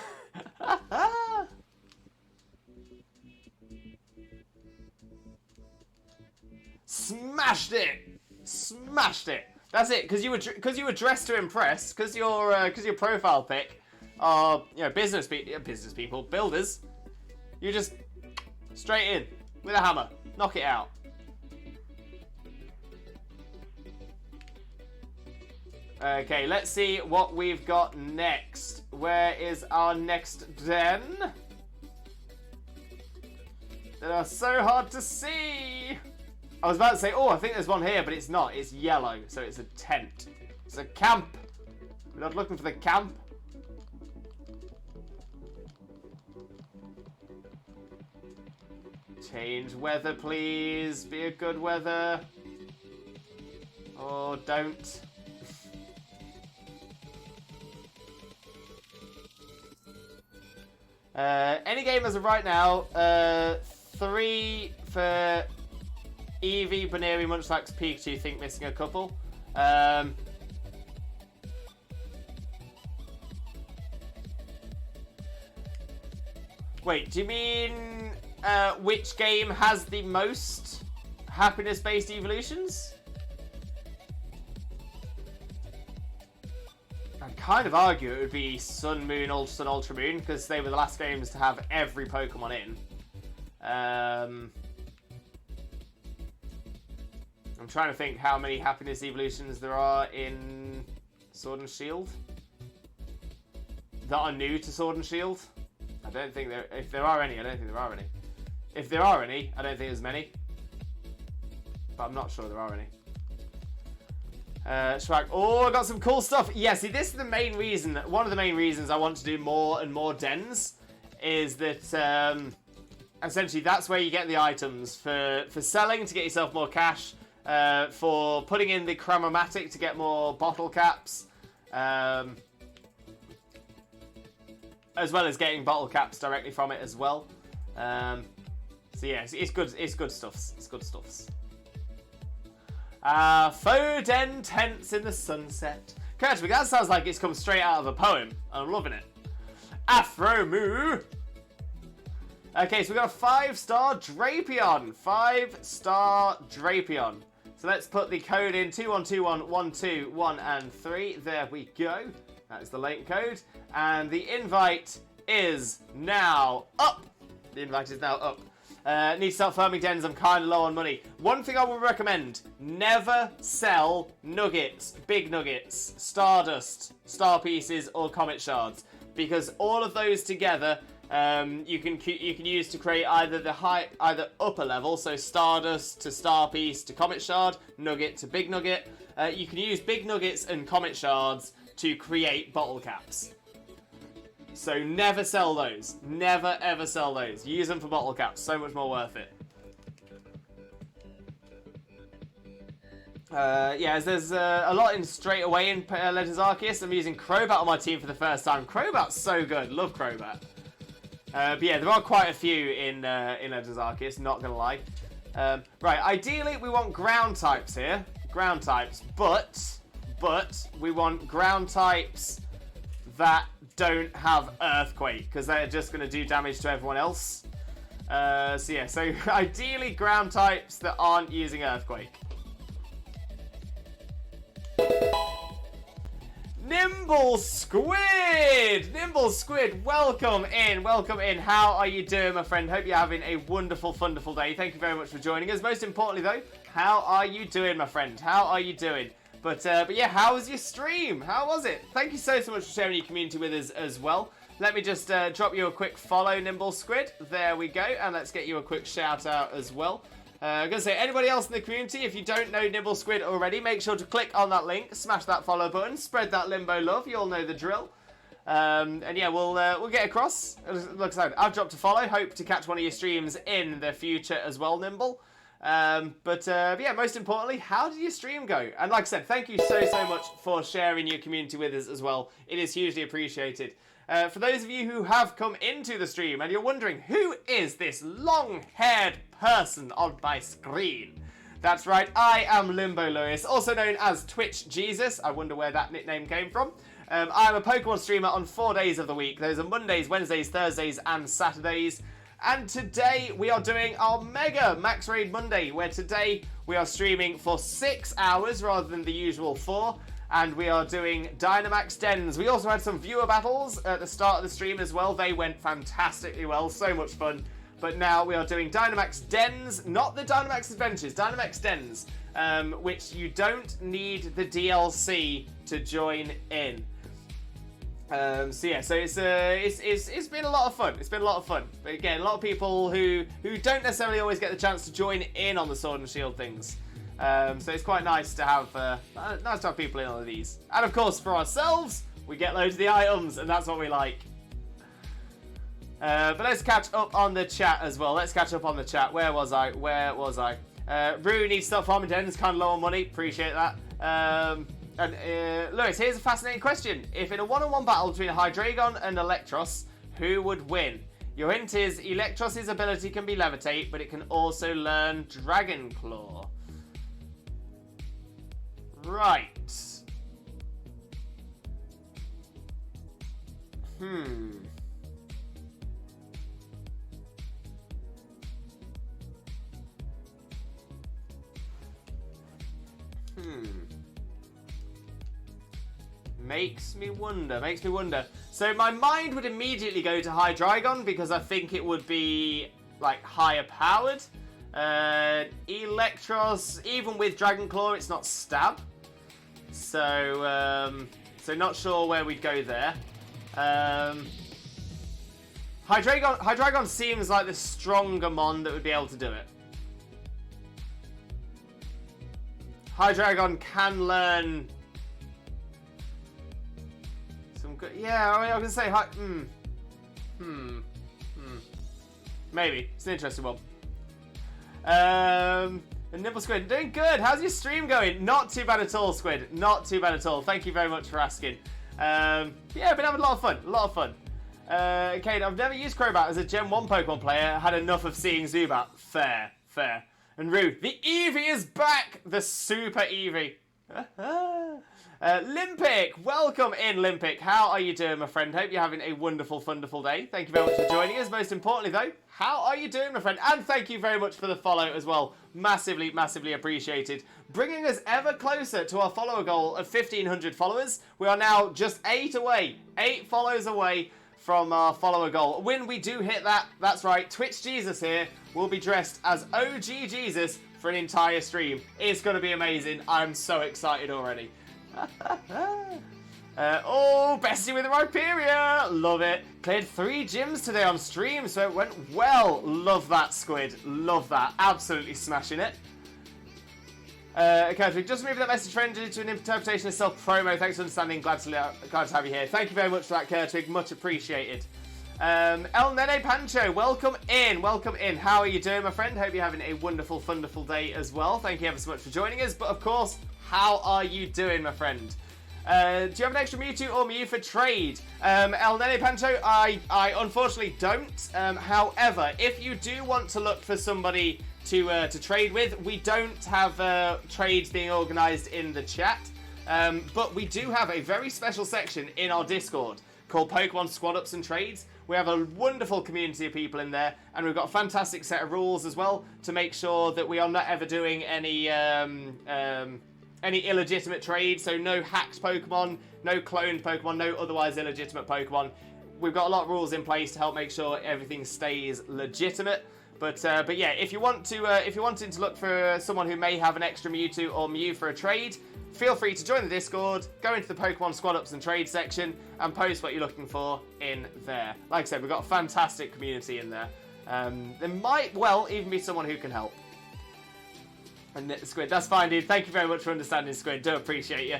Smashed it! Smashed it! That's it, because you were dressed to impress, because your profile pic are, you know, business people, builders. You just straight in with a hammer, knock it out. Okay, let's see what we've got next. Where is our next den? They are so hard to see. I was about to say, oh, I think there's one here, but it's not. It's yellow, so it's a tent. It's a camp. We're not looking for the camp. Change weather, please. Be a good weather. Oh, don't. Any game as of right now, 3 for Eevee, Baneri, Munchlax, Pikachu think missing a couple. Wait, do you mean which game has the most happiness-based evolutions? I'd kind of argue it would be Sun, Moon, Ultra Sun, Ultra Moon, because they were the last games to have every Pokemon in. I'm trying to think how many happiness evolutions there are in Sword and Shield that are new to Sword and Shield. I don't think there. If there are any, I don't think there are any. If there are any, I don't think there's many. But I'm not sure there are any. Shrag. Oh, I got some cool stuff. Yeah, see, this is the main reason. One of the main reasons I want to do more and more dens is that essentially that's where you get the items for selling to get yourself more cash, for putting in the Chromomatic to get more bottle caps, as well as getting bottle caps directly from it as well. So yeah, it's good. It's good stuffs. It's good stuffs. Faux den tents in the sunset. Coach, that sounds like it's come straight out of a poem. I'm loving it. Afro Moo. Okay, so we got a 5-star Drapion. 5-star Drapion. So let's put the code in 212112 and 3. There we go. That is the link code. And the invite is now up. The invite is now up. Need to start farming dens. I'm kind of low on money. One thing I would recommend: never sell nuggets, big nuggets, stardust, star pieces, or comet shards, because all of those together you can use to create either upper level, so stardust to star piece to comet shard, nugget to big nugget. You can use big nuggets and comet shards to create bottle caps. So never sell those. Never ever sell those. Use them for bottle caps. So much more worth it. Yeah, there's a lot in straight away in Legends Arceus. I'm using Crobat on my team for the first time. Crobat's so good. Love Crobat. But yeah, there are quite a few in Legends Arceus, not gonna lie. Right, ideally we want ground types here. Ground types, but we want ground types that don't have Earthquake, because they're just going to do damage to everyone else. So yeah, so ideally ground types that aren't using Earthquake. Nimble Squid! Nimble Squid, welcome in, welcome in. How are you doing, my friend? Hope you're having a wonderful, wonderful day. Thank you very much for joining us. Most importantly, though, how are you doing, my friend? How are you doing? But yeah, how was your stream? How was it? Thank you so much for sharing your community with us as well. Let me just drop you a quick follow, Nimble Squid. There we go. And let's get you a quick shout out as well. I'm going to say, anybody else in the community, if you don't know Nimble Squid already, make sure to click on that link, smash that follow button, spread that Limbo love. You all know the drill. And yeah, we'll get across. Like I said, I've dropped a follow. Hope to catch one of your streams in the future as well, Nimble. But yeah, most importantly, how did your stream go? And like I said, thank you so much for sharing your community with us as well. It is hugely appreciated. For those of you who have come into the stream and you're wondering, who is this long-haired person on my screen? That's right, I am Limbo Lewis, also known as Twitch Jesus. I wonder where that nickname came from. I'm a Pokemon streamer on 4 days of the week. Those are Mondays, Wednesdays, Thursdays, and Saturdays. And today we are doing our Mega Max Raid Monday, where today we are streaming for 6 hours rather than the usual 4. And we are doing Dynamax dens. We also had some viewer battles at the start of the stream as well. They went fantastically well, so much fun. But now we are doing Dynamax dens, not the Dynamax Adventures, Dynamax dens, which you don't need the DLC to join in. So yeah, so it's been a lot of fun. It's been a lot of fun. But again, a lot of people who don't necessarily always get the chance to join in on the Sword and Shield things. So it's quite nice to have people in all of these. And of course, for ourselves, we get loads of the items, and that's what we like. But let's catch up on the chat as well. Let's catch up on the chat. Where was I? Rue needs to start farming dens, kind of low on money. Appreciate that. And Lewis, here's a fascinating question. If in a one-on-one battle between a Hydreigon and Electros, who would win? Your hint is Electros' ability can be Levitate, but it can also learn Dragon Claw. Right. Makes me wonder. So my mind would immediately go to Hydreigon because I think it would be, like, higher powered. Electros, even with Dragon Claw, it's not Stab. So not sure where we'd go there. Hydreigon seems like the stronger mon that would be able to do it. Hydreigon can learn some good... Yeah, I was going to say... Maybe. It's an interesting one. And Nibble Squid, doing good. How's your stream going? Not too bad at all, Squid. Not too bad at all. Thank you very much for asking. Yeah, been having a lot of fun. Okay, I've never used Crobat as a Gen 1 Pokemon player. Had enough of seeing Zubat. Fair. And Rude, the Eevee is back! The Super Eevee. Limpic, welcome in, Limpic. How are you doing, my friend? Hope you're having a wonderful day. Thank you very much for joining us. Most importantly, though, how are you doing, my friend? And thank you very much for the follow as well. Massively appreciated. Bringing us ever closer to our follower goal of 1,500 followers. We are now just 8 follows away from our follower goal. When we do hit that, that's right, Twitch Jesus here will be dressed as OG Jesus for an entire stream. It's going to be amazing. I'm so excited already. Oh, Bessie with the Rhyperia! Love it. Cleared 3 gyms today on stream, so it went well. Love that, Squid. Love that. Absolutely smashing it. Okay, just moving that message friendly to an interpretation of self-promo. Thanks for understanding. Glad to have you here. Thank you very much for that, Kurtwig. Much appreciated. El Nene Pancho, welcome in. How are you doing, my friend? Hope you're having a wonderful day as well. Thank you ever so much for joining us. But of course, how are you doing, my friend? Do you have an extra Mewtwo or Mew for trade? El Nene Pancho, I unfortunately don't. However, if you do want to look for somebody to trade with, we don't have trades being organised in the chat. But we do have a very special section in our Discord called Pokemon Squad Ups and Trades. We have a wonderful community of people in there, and we've got a fantastic set of rules as well to make sure that we are not ever doing any illegitimate trades. So no hacked Pokemon, no cloned Pokemon, no otherwise illegitimate Pokemon. We've got a lot of rules in place to help make sure everything stays legitimate. But yeah, if you're wanting to look for someone who may have an extra Mewtwo or Mew for a trade, feel free to join the Discord, go into the Pokemon Squad Ups and Trade section, and post what you're looking for in there. Like I said, we've got a fantastic community in there. There might well even be someone who can help. And Squid, that's fine, dude. Thank you very much for understanding, Squid. Do appreciate you.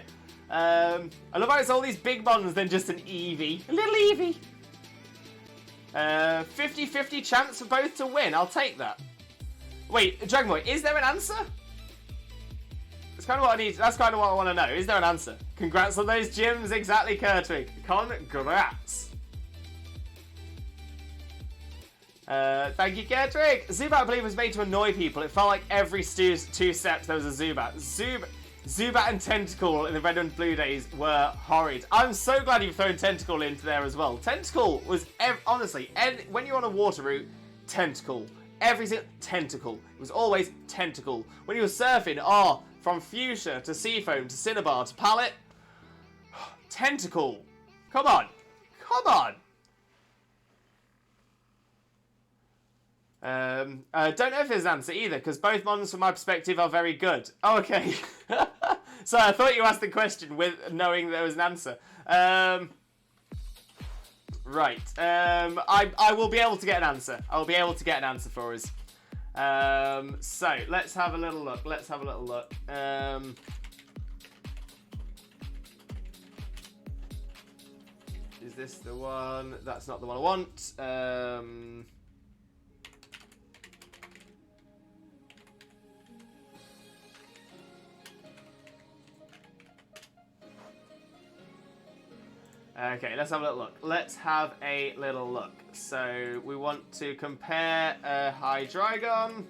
I love how it's all these big bonds than just an Eevee. A little Eevee. 50-50 chance for both to win. I'll take that. Wait, Dragon Boy, is there an answer? That's kind of what I need. That's kind of what I want to know. Is there an answer? Congrats on those gyms. Exactly, Kurtwig. Congrats. Thank you, Kurtwig. Zubat, I believe, was made to annoy people. It felt like every 2 steps there was a Zubat. Zubat and Tentacle in the Red and Blue days were horrid. I'm so glad you've thrown Tentacle into there as well. Tentacle was, honestly, when you're on a water route, Tentacle. Every single Tentacle. It was always Tentacle. When you were surfing, from Fuchsia to Seafoam to Cinnabar to Pallet, Tentacle. Come on. I don't know if there's an answer either, because both mons from my perspective are very good. Oh, okay. So I thought you asked the question with knowing there was an answer. Right. I will be able to get an answer. I'll be able to get an answer for us. So let's have a little look. Is this the one? That's not the one I want. Okay, let's have a little look. Let's have a little look. So we want to compare a Hydreigon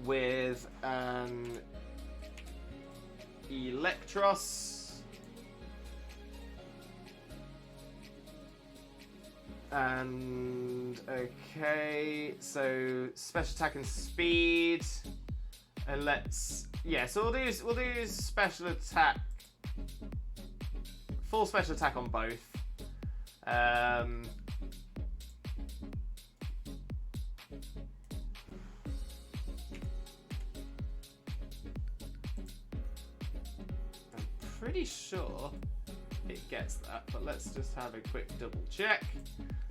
with an Electros. And okay, so special attack and speed, and so we'll do special attack, full special attack on both. I'm pretty sure it gets that, but let's just have a quick double check.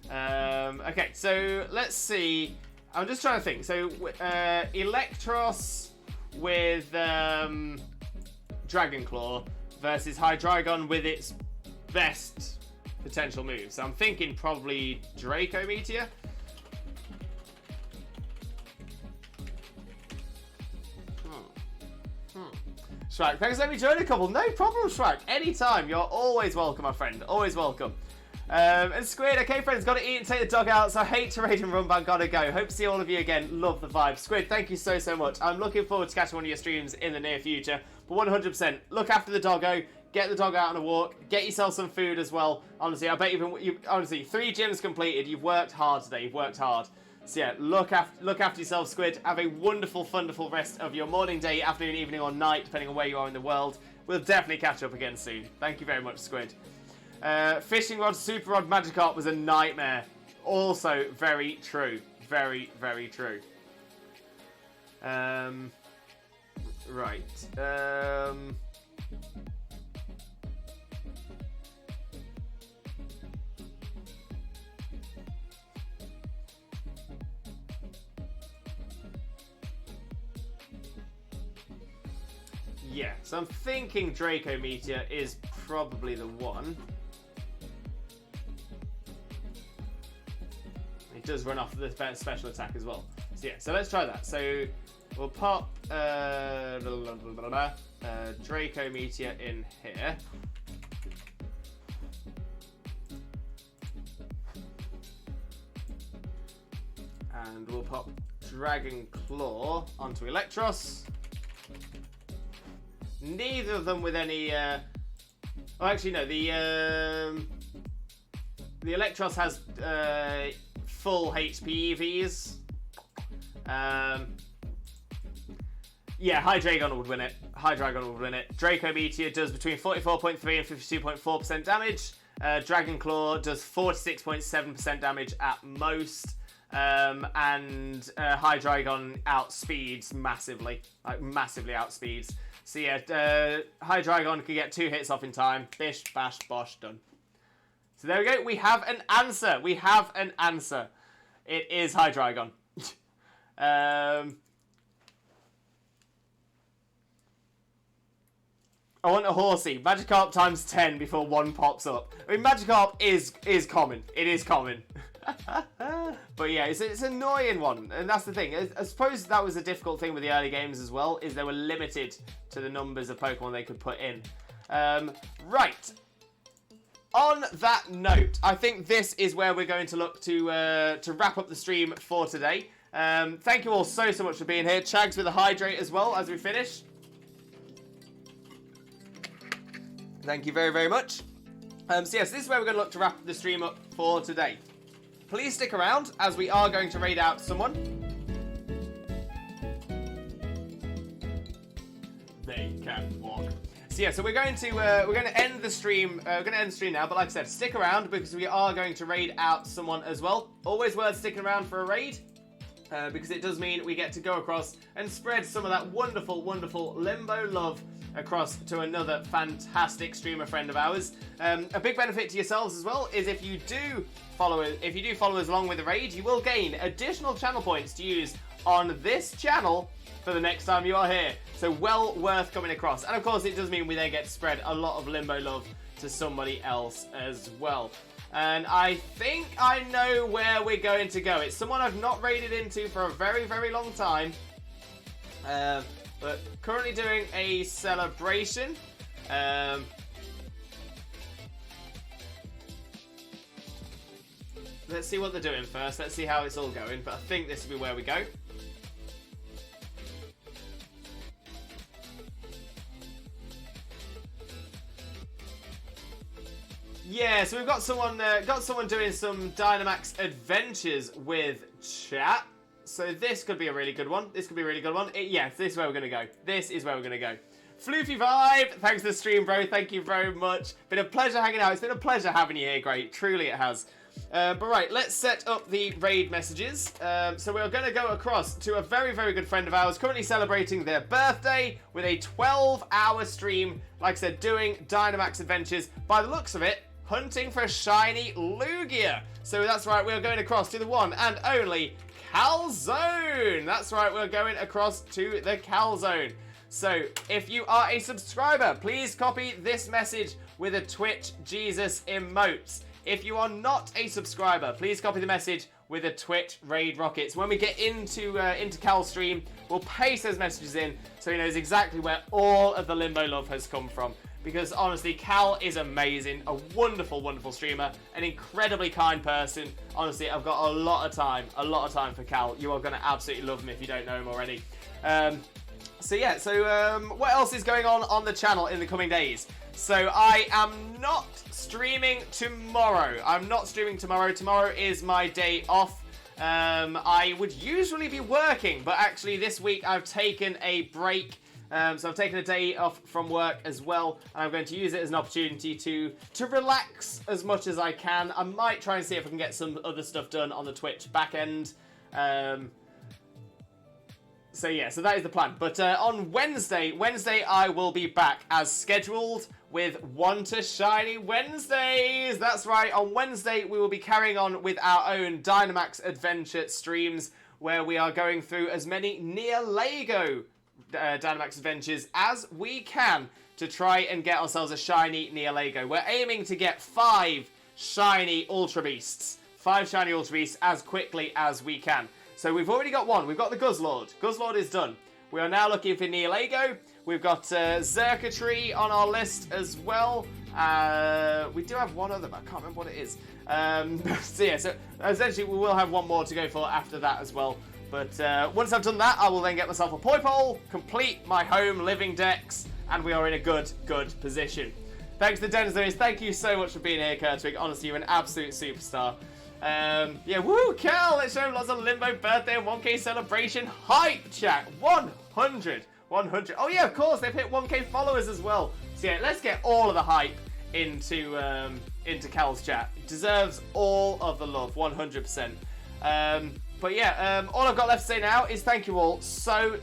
Okay, so let's see. I'm just trying to think. So Electros with Dragon Claw versus Hydreigon with its best potential moves. So I'm thinking probably Draco Meteor. Shrek, thanks for letting me join a couple. No problem, Shrek. Anytime. You're always welcome, my friend. Always welcome. And Squid, okay, friends, got to eat and take the dog out, so I hate to raid and run, but gotta go. Hope to see all of you again. Love the vibe. Squid, thank you so, so much. I'm looking forward to catching one of your streams in the near future. But 100%, look after the doggo. Get the dog out on a walk. Get yourself some food as well. Honestly, I bet honestly, 3 gyms completed. You've worked hard today. You've worked hard. So yeah, look after yourself, Squid. Have a wonderful, wonderful rest of your morning, day, afternoon, evening, or night, depending on where you are in the world. We'll definitely catch up again soon. Thank you very much, Squid. Fishing rod, super rod, Magikarp was a nightmare. Also very true. Very, very true. Right. Yeah, so I'm thinking Draco Meteor is probably the one. It does run off the special attack as well. So yeah, so let's try that. So we'll pop Draco Meteor in here. And we'll pop Dragon Claw onto Electros. Neither of them with any. Oh, actually, no. The Electros has full HP EVs. Yeah, Hydreigon would win it. Hydreigon would win it. Draco Meteor does between 44.3 and 52.4% damage. Dragon Claw does 46.7% damage at most. And Hydreigon outspeeds massively. Like, massively outspeeds. So yeah, Hydreigon can get 2 hits off in time. Bish, bash, bosh, done. So there we go. We have an answer. We have an answer. It is Hydreigon. I want a horsey. Magikarp times 10 before 1 pops up. I mean, Magikarp is common. It is common. But yeah, it's an annoying one, and that's the thing. I suppose that was a difficult thing with the early games as well, is they were limited to the numbers of Pokemon they could put in. Right. On that note, I think this is where we're going to look to wrap up the stream for today. Thank you all so much for being here. Chags with a hydrate as well as we finish. Thank you very, very much. So yes, this is where we're going to look to wrap the stream up for today. Please stick around, as we are going to raid out someone. They can walk. So yeah, so we're going to end the stream. We're going to end the stream now, but like I said, stick around because we are going to raid out someone as well. Always worth sticking around for a raid, because it does mean we get to go across and spread some of that wonderful, wonderful Limbo love across to another fantastic streamer friend of ours. A big benefit to yourselves as well is if you do follow us along with the raid, you will gain additional channel points to use on this channel for the next time you are here. So well worth coming across. And of course it does mean we then get to spread a lot of Limbo love to somebody else as well. And I think I know where we're going to go. It's someone I've not raided into for a very, very long time. But currently doing a celebration. Let's see what they're doing first. Let's see how it's all going. But I think this will be where we go. Yeah, so we've got someone doing some Dynamax adventures with chat. So this could be a really good one. This could be a really good one. Yes, this is where we're going to go. This is where we're going to go. Floofy Vibe, thanks for the stream, bro. Thank you very much. Been a pleasure hanging out. It's been a pleasure having you here, great. Truly it has. But right, let's set up the raid messages. So we're going to go across to a very, very good friend of ours, currently celebrating their birthday with a 12-hour stream. Like I said, doing Dynamax adventures. By the looks of it, hunting for a shiny Lugia. So that's right, we're going across to the one and only Calzone. That's right, we're going across to the Calzone. So if you are a subscriber, please copy this message with a Twitch Jesus emote. If you are not a subscriber, please copy the message with a Twitch Raid Rockets. When we get into Cal's stream, we'll paste those messages in so he knows exactly where all of the Limbo love has come from. Because honestly, Cal is amazing, a wonderful, wonderful streamer, an incredibly kind person. Honestly, I've got a lot of time for Cal. You are going to absolutely love him if you don't know him already. So what else is going on the channel in the coming days? So I am not streaming tomorrow. Tomorrow is my day off. I would usually be working, but actually this week I've taken a break. So I've taken a day off from work as well, and I'm going to use it as an opportunity to relax as much as I can. I might try and see if I can get some other stuff done on the Twitch back end. So yeah, so that is the plan. But on Wednesday I will be back as scheduled with Want a Shiny Wednesdays. That's right, on Wednesday we will be carrying on with our own Dynamax adventure streams, where we are going through as many near Lego Dynamax adventures as we can to try and get ourselves a shiny Neo Lego. We're aiming to get 5 shiny Ultra Beasts. 5 shiny Ultra Beasts as quickly as we can. So we've already got one. We've got the Guzzlord. Guzzlord is done. We are now looking for Neo Lego. We've got Zerkatry on our list as well. We do have one other, but I can't remember what it is. So essentially we will have one more to go for after that as well. But once I've done that, I will then get myself a Poipole, complete my home living decks, and we are in a good position. Thanks to Dennis Lewis. Thank you so much for being here, Kurtwig. Honestly, you're an absolute superstar. Yeah, woo, Cal! Let's show him lots of Limbo birthday and 1K celebration hype, chat. 100. Oh yeah, of course, they've hit 1K followers as well. So yeah, let's get all of the hype into Cal's chat. Deserves all of the love, 100%. But yeah, all I've got left to say now is thank you all so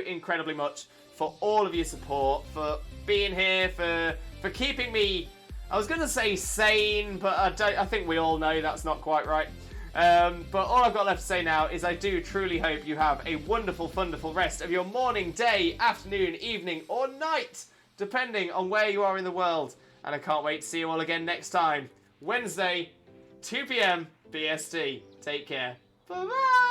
incredibly much for all of your support, for being here, for keeping me, I was going to say sane, but I think we all know that's not quite right. But all I've got left to say now is I do truly hope you have a wonderful, wonderful rest of your morning, day, afternoon, evening, or night, depending on where you are in the world. And I can't wait to see you all again next time. Wednesday, 2 PM BST. Take care. Bye-bye.